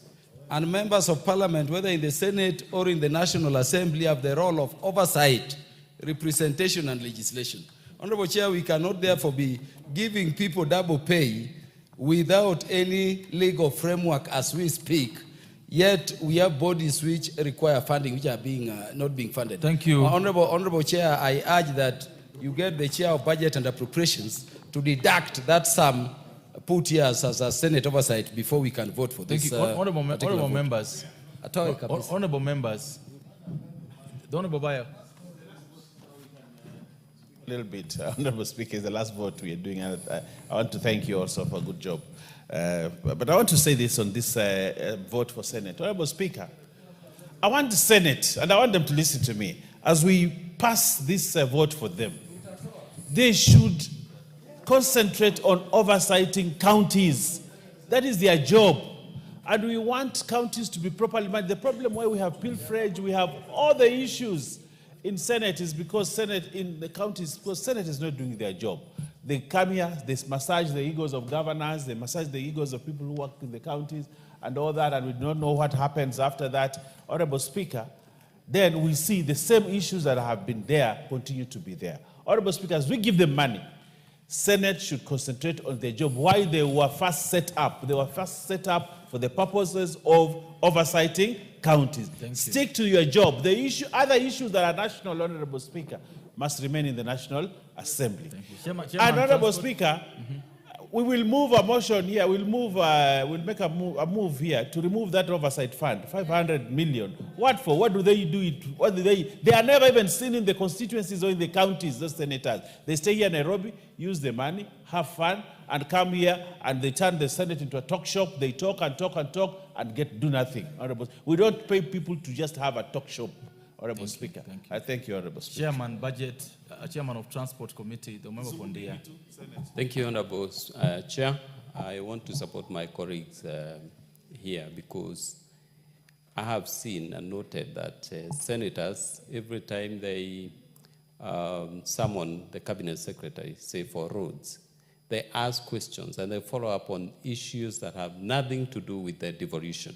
And members of Parliament, whether in the Senate or in the National Assembly, have the role of oversight, representation, and legislation. Honorable Chair, we cannot therefore be giving people double pay without any legal framework as we speak. Yet we have bodies which require funding, which are not being funded. Thank you. Honorable Chair, I urge that you get the Chair of Budget and Appropriations to deduct that sum put here as a Senate oversight before we can vote for this. Thank you. Honorable members. Honorable members. The Honorable Bayo. A little bit. Honorable Speaker, is the last vote we are doing. I want to thank you also for a good job. But I want to say this on this vote for Senate. Honorable Speaker, I want the Senate, and I want them to listen to me, as we pass this vote for them, they should concentrate on oversighting counties. That is their job. And we want counties to be properly managed. The problem why we have pilferage, we have all the issues in Senate is because Senate in the counties, because Senate is not doing their job. They come here, they massage the egos of governors, they massage the egos of people who work in the counties and all that, and we don't know what happens after that. Honorable Speaker, then we see the same issues that have been there continue to be there. Honorable Speaker, as we give them money, Senate should concentrate on their job. Why they were first set up. They were first set up for the purposes of oversighting counties. Stick to your job. The other issues that are national, Honorable Speaker, must remain in the National Assembly. Chairman, and Honorable Speaker, we will move a motion here. We'll make a move here to remove that oversight fund, 500 million. What for? What do they do it? What do they are never even seen in the constituencies or in the counties, those senators. They stay here in Nairobi, use the money, have fun, and come here, and they turn the Senate into a talk shop. They talk and talk and talk and do nothing. Honorable, we don't pay people to just have a talk shop. Honorable Speaker. Thank you. I thank you, Honorable Speaker. Chairman, Budget, Chairman of Transport Committee, the member from the Thank you, Honorable Chair. I want to support my colleagues here because I have seen and noted that senators, every time they summon the cabinet secretary, say for roads, they ask questions and they follow up on issues that have nothing to do with their devolution.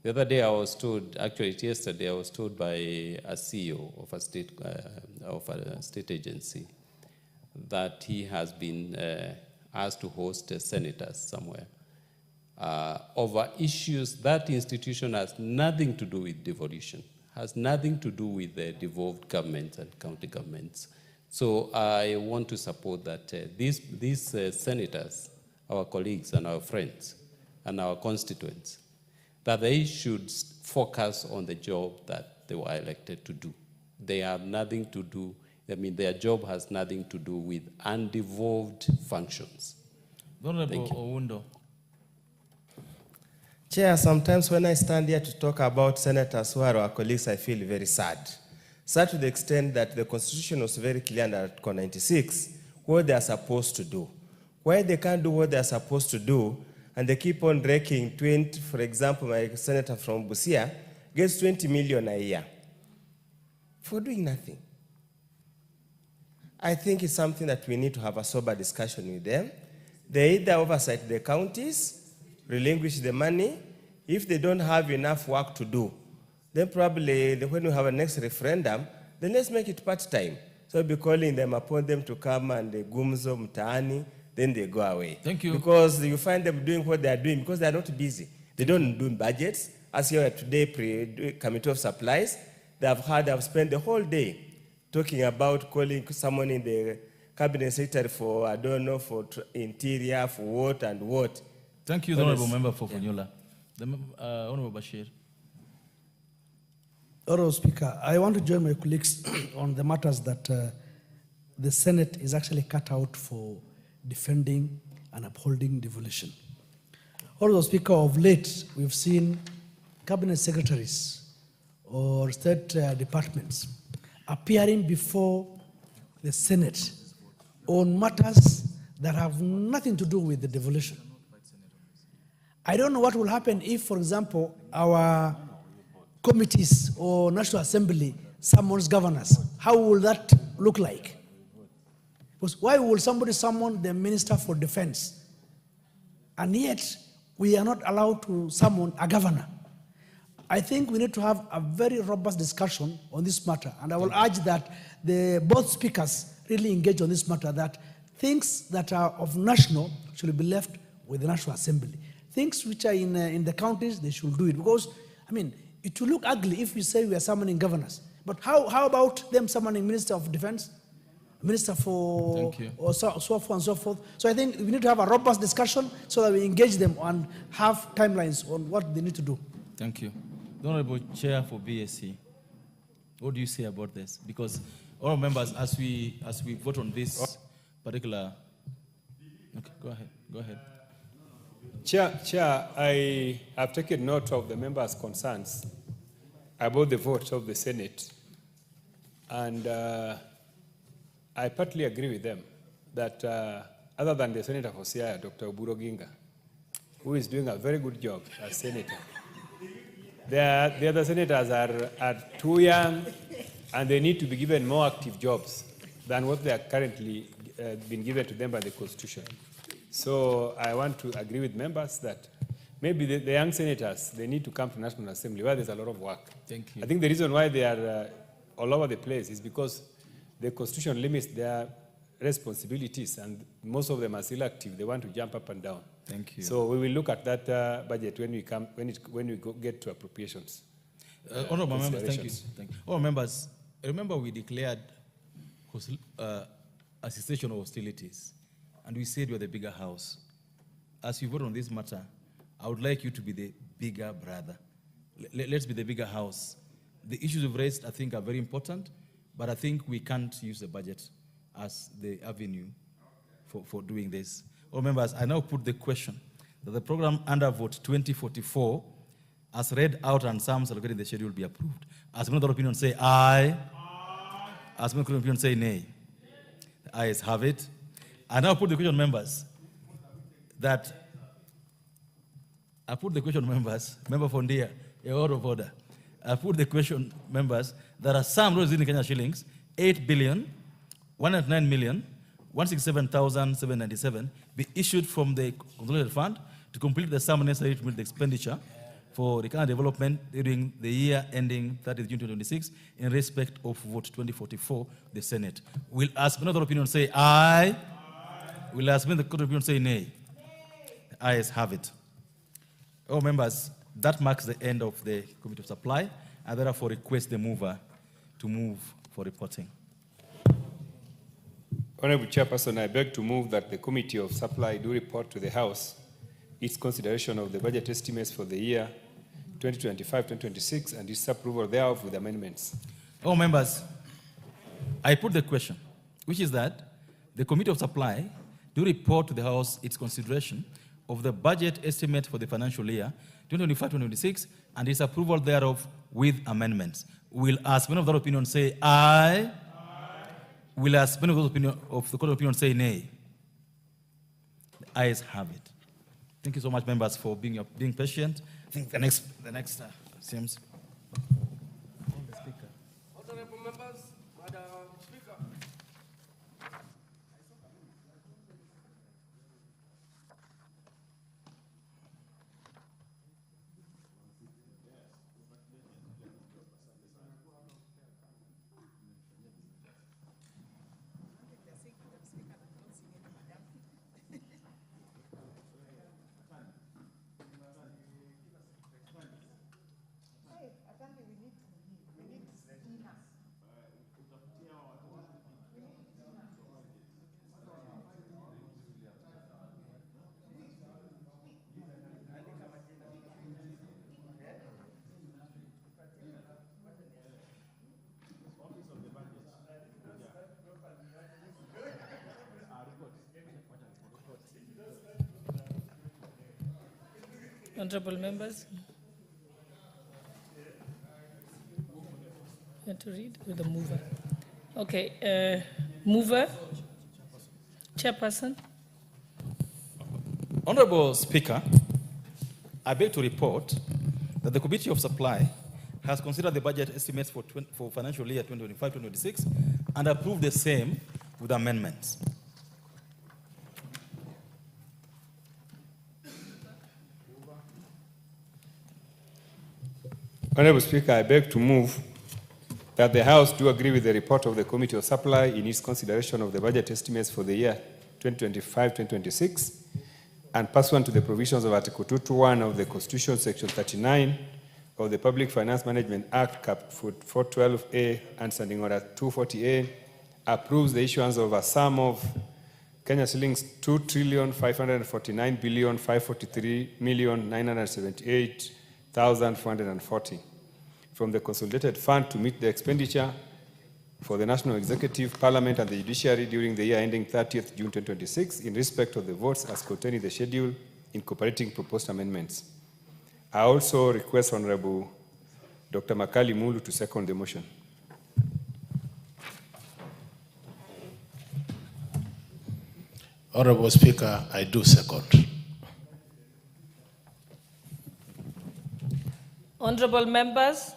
The other day I was told, actually yesterday I was told by a CEO of a state agency that he has been asked to host senators somewhere over issues that institution has nothing to do with devolution, has nothing to do with the devolved governments and county governments. So I want to support that these senators, our colleagues and our friends and our constituents, that they should focus on the job that they were elected to do. They have nothing to do, their job has nothing to do with undevolved functions. Honorable Oundo. Chair, sometimes when I stand here to talk about senators who are our colleagues, I feel very sad. Sad to the extent that the Constitution was very clear under Article 96 what they are supposed to do. Why they can't do what they are supposed to do, and they keep on raking 20, for example, my senator from Busia gets 20 million a year for doing nothing. I think it's something that we need to have a sober discussion with them. They either oversight the counties, relinquish the money. If they don't have enough work to do, then probably when we have a next referendum, then let's make it part-time. So we'll be calling them upon them to come and gumzo mtaani, then they go away. Thank you. Because you find them doing what they are doing because they are not busy. They don't do budgets. As you are today, Committee of Supplies, they have spent the whole day talking about calling someone in the cabinet secretary for, I don't know, for interior, for what and what. Thank you, the Honourable Member for Funyula. Honourable Bashir. Honourable Speaker, I want to join my colleagues on the matters that the Senate is actually cut out for defending and upholding devolution. Honourable Speaker, of late, we've seen cabinet secretaries or state departments appearing before the Senate on matters that have nothing to do with the devolution. I don't know what will happen if, for example, our committees or National Assembly summons governors. How will that look like? Because why will somebody summon the Minister for Defense? And yet, we are not allowed to summon a governor. I think we need to have a very robust discussion on this matter. And I will urge that both speakers really engage on this matter, that things that are of national should be left with the National Assembly. Things which are in the counties, they should do it. Because, I mean, it will look ugly if we say we are summoning governors. But how about them summoning Minister of Defense, Minister for, or so forth and so forth. So I think we need to have a robust discussion so that we engage them and have timelines on what they need to do. Thank you. The Honourable Chair for BSC, what do you say about this? Because all members, as we vote on this particular, okay, go ahead. Chair, I have taken note of the members' concerns about the vote of the Senate, and I partly agree with them that other than the Senator for Siaya, Dr. Oburu Oginga, who is doing a very good job as Senator, the other senators are too young and they need to be given more active jobs than what they are currently been given to them by the Constitution. So I want to agree with members that maybe the young senators, they need to come to National Assembly where there's a lot of work. Thank you. I think the reason why they are all over the place is because the Constitution limits their responsibilities and most of them are still active. They want to jump up and down. Thank you. So we will look at that budget when we get to appropriations. Honourable members, thank you. Honourable members, remember we declared a cessation of hostilities, and we said we're the bigger house. As you vote on this matter, I would like you to be the bigger brother. Let's be the bigger house. The issues we've raised, I think, are very important, but I think we can't use the budget as the avenue for doing this. All members, I now put the question that the program under vote 2044, as read out and sums allocated in the schedule, be approved. As another opinion say aye. As another opinion say nay. The ayes have it. I now put the question, members, that I put the question, members, Member Fondia, a order of order. I put the question, members, there are some roads in Kenya shillings, 8 billion, 109 million, 167,797 be issued from the consolidated fund to complete the sum necessary to meet the expenditure for recurrent development during the year ending 30th June 2026 in respect of vote 2044, the Senate. Will ask another opinion say aye. Will ask the court opinion say nay. The ayes have it. All members, that marks the end of the Committee of Supply. I therefore request the mover to move for reporting. Honorable Chairperson, I beg to move that the Committee of Supply do report to the House its consideration of the budget estimates for the year 2025-2026 and its approval thereof with amendments. All members, I put the question, which is that the Committee of Supply do report to the House its consideration of the budget estimate for the financial year 2025-2026 and its approval thereof with amendments. Will ask men of that opinion say aye. Will ask men of the court of opinion say nay. The ayes have it. Thank you so much, members, for being patient. I think the next seems. Honorable members, Madam Speaker. Honorable members, you want to read with the mover? Okay, mover, chairperson. Honorable Speaker, I beg to report that the Committee of Supply has considered the budget estimates for financial year 2025-2026 and approved the same with amendments. Honorable Speaker, I beg to move that the House do agree with the report of the Committee of Supply in its consideration of the budget estimates for the year 2025-2026 and pursuant to the provisions of Article 221 of the Constitution, Section 39 of the Public Finance Management Act, Cap 412A and Standing Order 240A, approves the issuance of a sum of Kenya shillings 2,549,543,978,440 from the Consolidated Fund to meet the expenditure for the National Executive, Parliament, and the Judiciary during the year ending 30th June 2026 in respect of the votes as contained in the schedule incorporating proposed amendments. I also request Honorable Dr. Makali Mulu to second the motion. Honorable Speaker, I do second. Honorable members,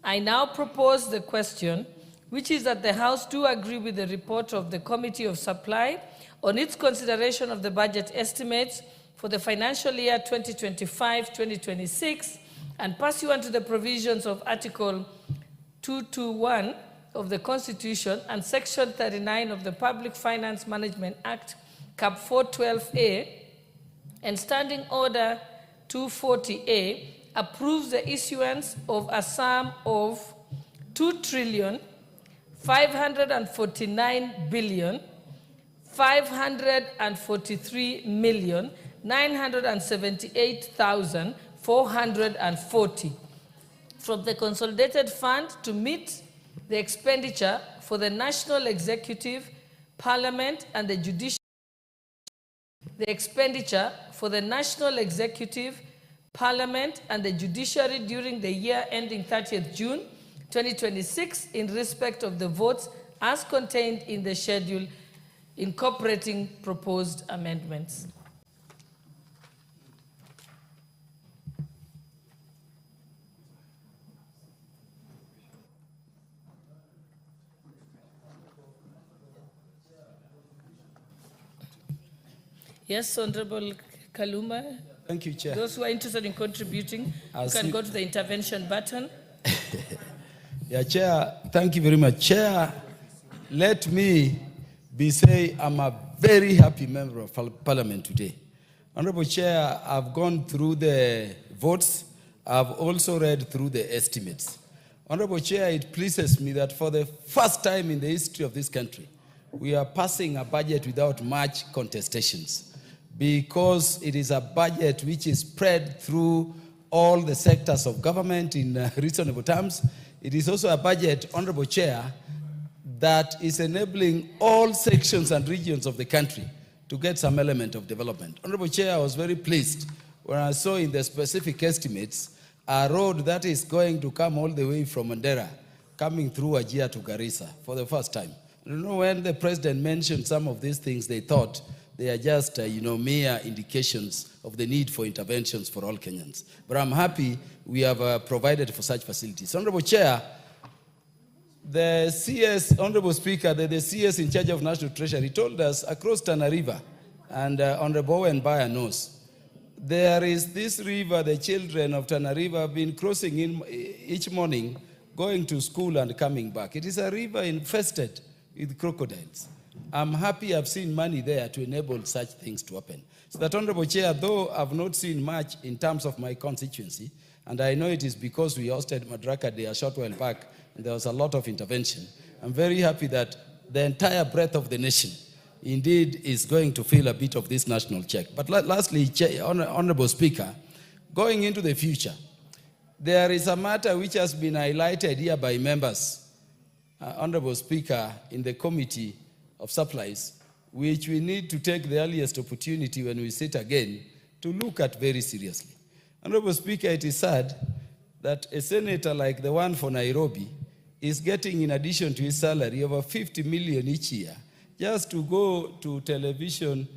I now propose the question, which is that the House do agree with the report of the Committee of Supply on its consideration of the budget estimates for the financial year 2025-2026 and pursuant to the provisions of Article 221 of the Constitution and Section 39 of the Public Finance Management Act, Cap 412A, and Standing Order 240A, approves the issuance of a sum of 2,549,543,978,440 from the Consolidated Fund to meet the expenditure for the National Executive, Parliament, and the Judiciary. The expenditure for the National Executive, Parliament, and the Judiciary during the year ending 30th June 2026 in respect of the votes as contained in the schedule incorporating proposed amendments. Yes, Honorable Kaluma. Thank you, Chair. Those who are interested in contributing, you can go to the intervention button. Yeah, Chair, thank you very much. Chair, let me say I'm a very happy member of Parliament today. Honorable Chair, I've gone through the votes. I've also read through the estimates. Honorable Chair, it pleases me that for the first time in the history of this country, we are passing a budget without much contestations, because it is a budget which is spread through all the sectors of government in reasonable terms. It is also a budget, Honorable Chair, that is enabling all sections and regions of the country to get some element of development. Honorable Chair, I was very pleased when I saw in the specific estimates a road that is going to come all the way from Mandera, coming through Wajir to Garissa for the first time. You know, when the president mentioned some of these things, they thought they are just, mere indications of the need for interventions for all Kenyans. But I'm happy we have provided for such facilities. Honorable Chair, the CS, Honorable Speaker, the CS in charge of National Treasury told us across Tana River, and Honorable Ojwang knows, there is this river the children of Tana River have been crossing in each morning, going to school and coming back. It is a river infested with crocodiles. I'm happy I've seen money there to enable such things to happen. So that, Honorable Chair, though I've not seen much in terms of my constituency, and I know it is because we hosted Madaraka Day a short while back, and there was a lot of intervention, I'm very happy that the entire breadth of the nation indeed is going to feel a bit of this national check. But lastly, Honorable Speaker, going into the future, there is a matter which has been highlighted here by members, Honorable Speaker, in the Committee of Supplies, which we need to take the earliest opportunity when we sit again to look at very seriously. Honorable Speaker, it is sad that a senator like the one for Nairobi is getting, in addition to his salary, over 50 million each year, just to go to television,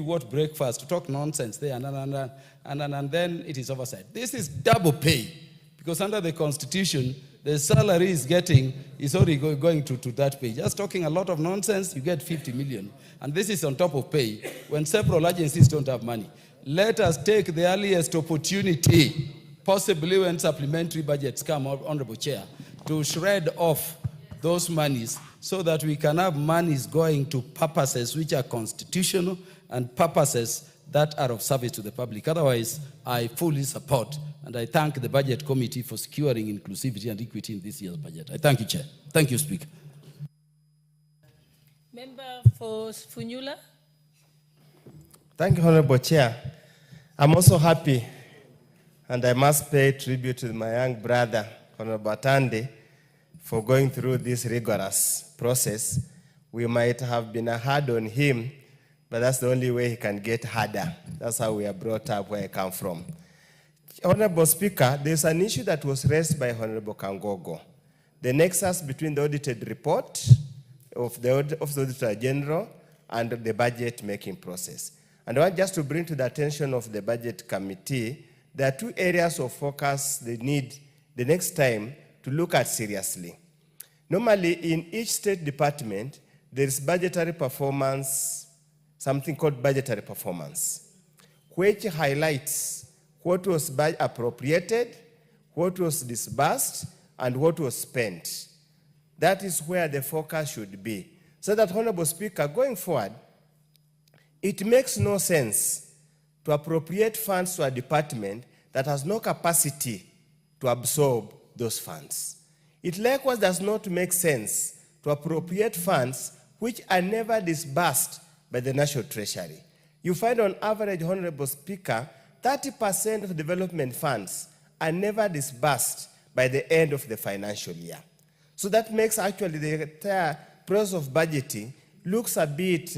what breakfast, to talk nonsense there, and then it is oversight. This is double pay, because under the Constitution, the salary is already going to that pay. Just talking a lot of nonsense, you get 50 million. And this is on top of pay when several agencies don't have money. Let us take the earliest opportunity, possibly when supplementary budgets come, Honorable Chair, to shred off those monies so that we can have monies going to purposes which are constitutional and purposes that are of service to the public. Otherwise, I fully support and I thank the Budget Committee for securing inclusivity and equity in this year's budget. I thank you, Chair. Thank you, Speaker. Member for Funyula. Thank you, Honorable Chair. I'm also happy, and I must pay tribute to my young brother, Honorable Atande, for going through this rigorous process. We might have been hard on him, but that's the only way he can get harder. That's how we are brought up where I come from. Honorable Speaker, there's an issue that was raised by Honorable Kangogo. The nexus between the audited report of the Auditor General and the budget making process. And I want just to bring to the attention of the Budget Committee, there are two areas of focus they need the next time to look at seriously. Normally, in each state department, there is budgetary performance, something called budgetary performance, which highlights what was appropriated, what was disbursed, and what was spent. That is where the focus should be. So that, Honorable Speaker, going forward, it makes no sense to appropriate funds to a department that has no capacity to absorb those funds. It likewise does not make sense to appropriate funds which are never disbursed by the National Treasury. You find on average, Honorable Speaker, 30% of development funds are never disbursed by the end of the financial year. So that makes actually the entire process of budgeting looks a bit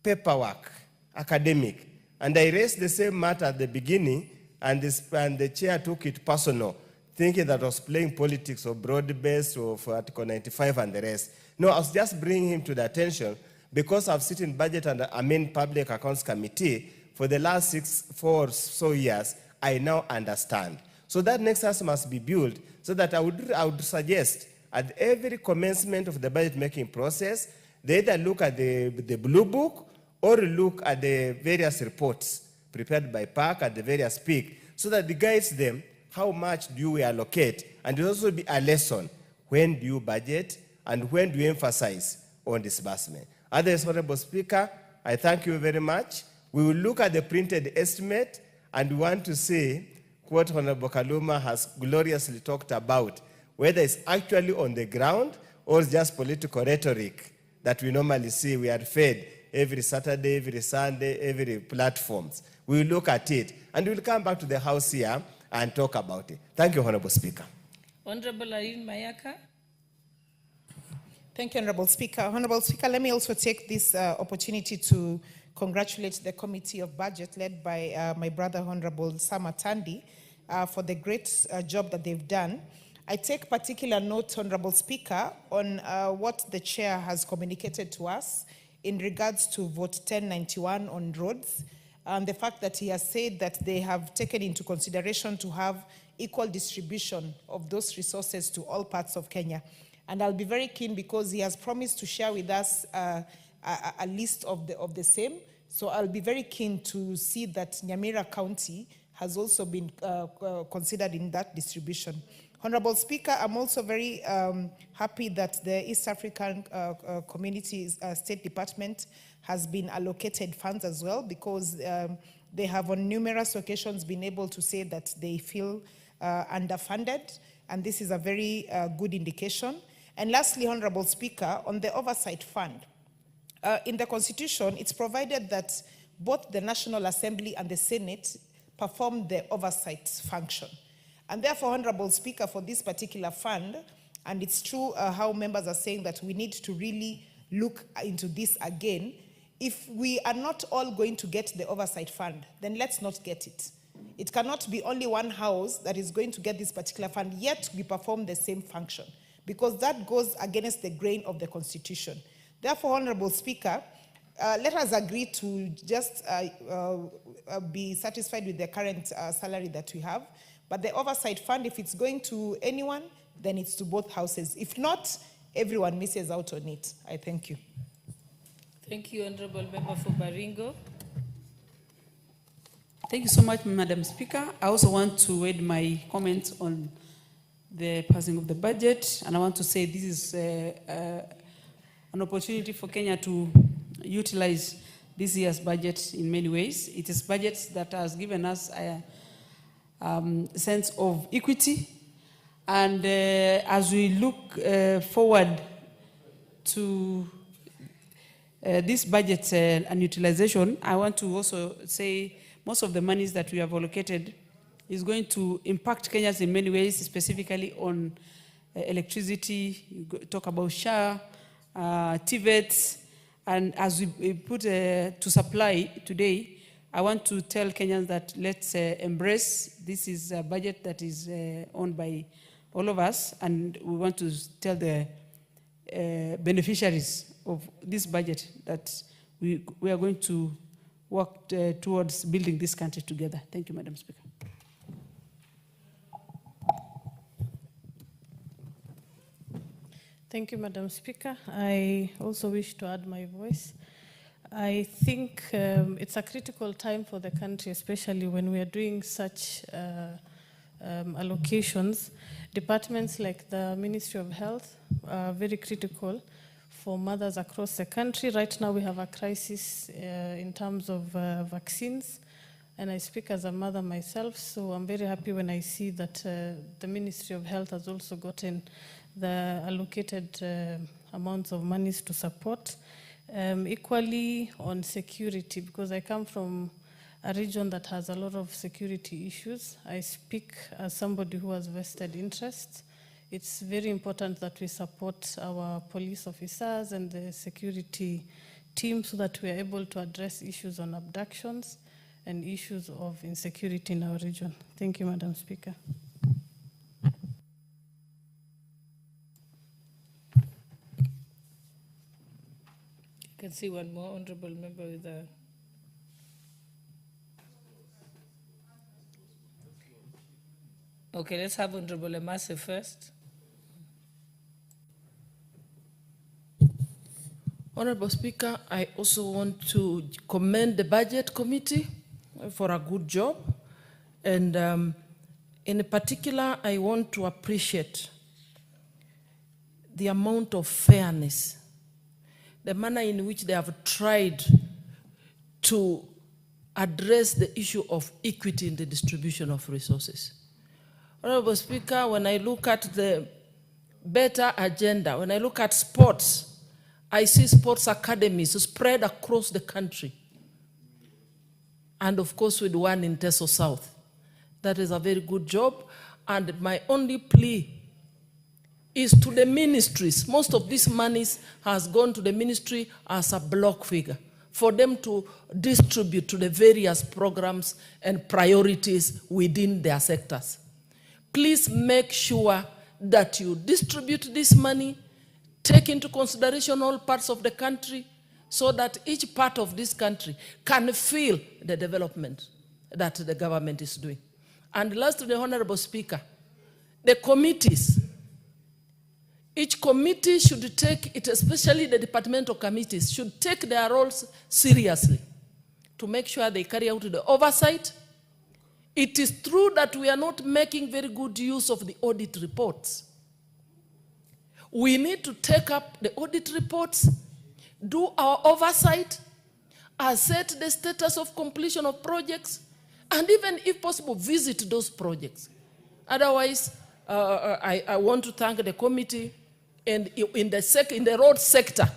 paperwork, academic. And I raised the same matter at the beginning, and the chair took it personal, thinking that I was playing politics or broad-based or for Article 95 and the rest. No, I was just bringing him to the attention because I've sat in Budget and Public Accounts Committee for the last 4 or so years. I now understand. So that nexus must be built so that I would suggest at every commencement of the budget making process, they either look at the blue book or look at the various reports prepared by PAC at the various peak, so that it guides them how much do you allocate, and it will also be a lesson. When do you budget and when do you emphasize on disbursement? Otherwise, Honorable Speaker, I thank you very much. We will look at the printed estimate and we want to see what Honorable Kaluma has gloriously talked about, whether it's actually on the ground or just political rhetoric that we normally see. We are fed every Saturday, every Sunday, every platforms. We will look at it and we'll come back to the House here and talk about it. Thank you, Honorable Speaker. Honorable Irene Mayaka. Thank you, Honorable Speaker. Honorable Speaker, let me also take this opportunity to congratulate the Committee of Budget led by my brother, Honorable Sama Tandi, for the great job that they've done. I take particular note, Honorable Speaker, on what the Chair has communicated to us in regards to Vote 1091 on roads, and the fact that he has said that they have taken into consideration to have equal distribution of those resources to all parts of Kenya. And I'll be very keen because he has promised to share with us a list of the same. So I'll be very keen to see that Nyamira County has also been considered in that distribution. Honorable Speaker, I'm also very happy that the East African Community State Department has been allocated funds as well, because they have on numerous occasions been able to say that they feel underfunded, and this is a very good indication. And lastly, Honorable Speaker, on the Oversight Fund, in the Constitution, it's provided that both the National Assembly and the Senate perform the oversight function. And therefore, Honorable Speaker, for this particular fund, and it's true how members are saying that we need to really look into this again. If we are not all going to get the oversight fund, then let's not get it. It cannot be only one house that is going to get this particular fund, yet we perform the same function, because that goes against the grain of the Constitution. Therefore, Honorable Speaker, let us agree to just be satisfied with the current salary that we have. But the oversight fund, if it's going to anyone, then it's to both houses. If not, everyone misses out on it. I thank you. Thank you, Honorable Member for Baringo. Thank you so much, Madam Speaker. I also want to add my comments on the passing of the budget, and I want to say this is an opportunity for Kenya to utilize this year's budget in many ways. It is budget that has given us a sense of equity, and as we look forward to this budget and utilization, I want to also say most of the monies that we have allocated is going to impact Kenyans in many ways, specifically on electricity. You talk about SHA, TVETs, and as we put to supply today, I want to tell Kenyans that let's embrace this is a budget that is owned by all of us, and we want to tell the beneficiaries of this budget that we are going to work towards building this country together. Thank you, Madam Speaker. Thank you, Madam Speaker. I also wish to add my voice. I think it's a critical time for the country, especially when we are doing such allocations. Departments like the Ministry of Health are very critical for mothers across the country. Right now we have a crisis in terms of vaccines, and I speak as a mother myself, so I'm very happy when I see that the Ministry of Health has also gotten the allocated amounts of monies to support. Equally on security, because I come from a region that has a lot of security issues. I speak as somebody who has vested interest. It's very important that we support our police officers and the security team so that we are able to address issues on abductions and issues of insecurity in our region. Thank you, Madam Speaker. I can see one more honorable member with a... Okay, let's have Honorable Emase first. Honorable Speaker, I also want to commend the Budget Committee for a good job. And in particular, I want to appreciate the amount of fairness, the manner in which they have tried to address the issue of equity in the distribution of resources. Honorable Speaker, when I look at the better agenda, when I look at sports, I see sports academies spread across the country. And of course with one in Teso South. That is a very good job. And my only plea is to the ministries. Most of these monies has gone to the ministry as a block figure for them to distribute to the various programs and priorities within their sectors. Please make sure that you distribute this money, take into consideration all parts of the country, so that each part of this country can feel the development that the government is doing. And last to the Honorable Speaker, the committees, each committee should take it, especially the departmental committees, should take their roles seriously to make sure they carry out the oversight. It is true that we are not making very good use of the audit reports. We need to take up the audit reports, do our oversight, assess the status of completion of projects, and even, if possible, visit those projects. Otherwise, I want to thank the committee. And in the road sector,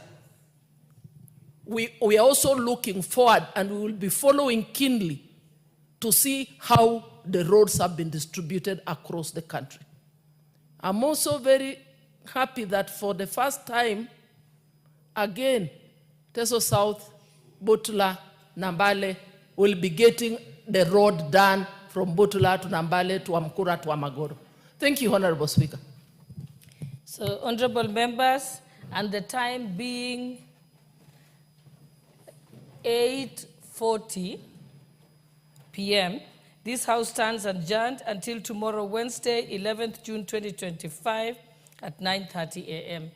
we are also looking forward, and we will be following keenly to see how the roads have been distributed across the country. I'm also very happy that for the first time, again, Teso South, Butula, Nambale will be getting the road done from Butula to Nambale to Amkura to Amagoro. Thank you, Honorable Speaker. So, honorable members, and the time being 8:40 p.m., this House stands adjourned until tomorrow, Wednesday, 11th June 2025 at 9:30 a.m.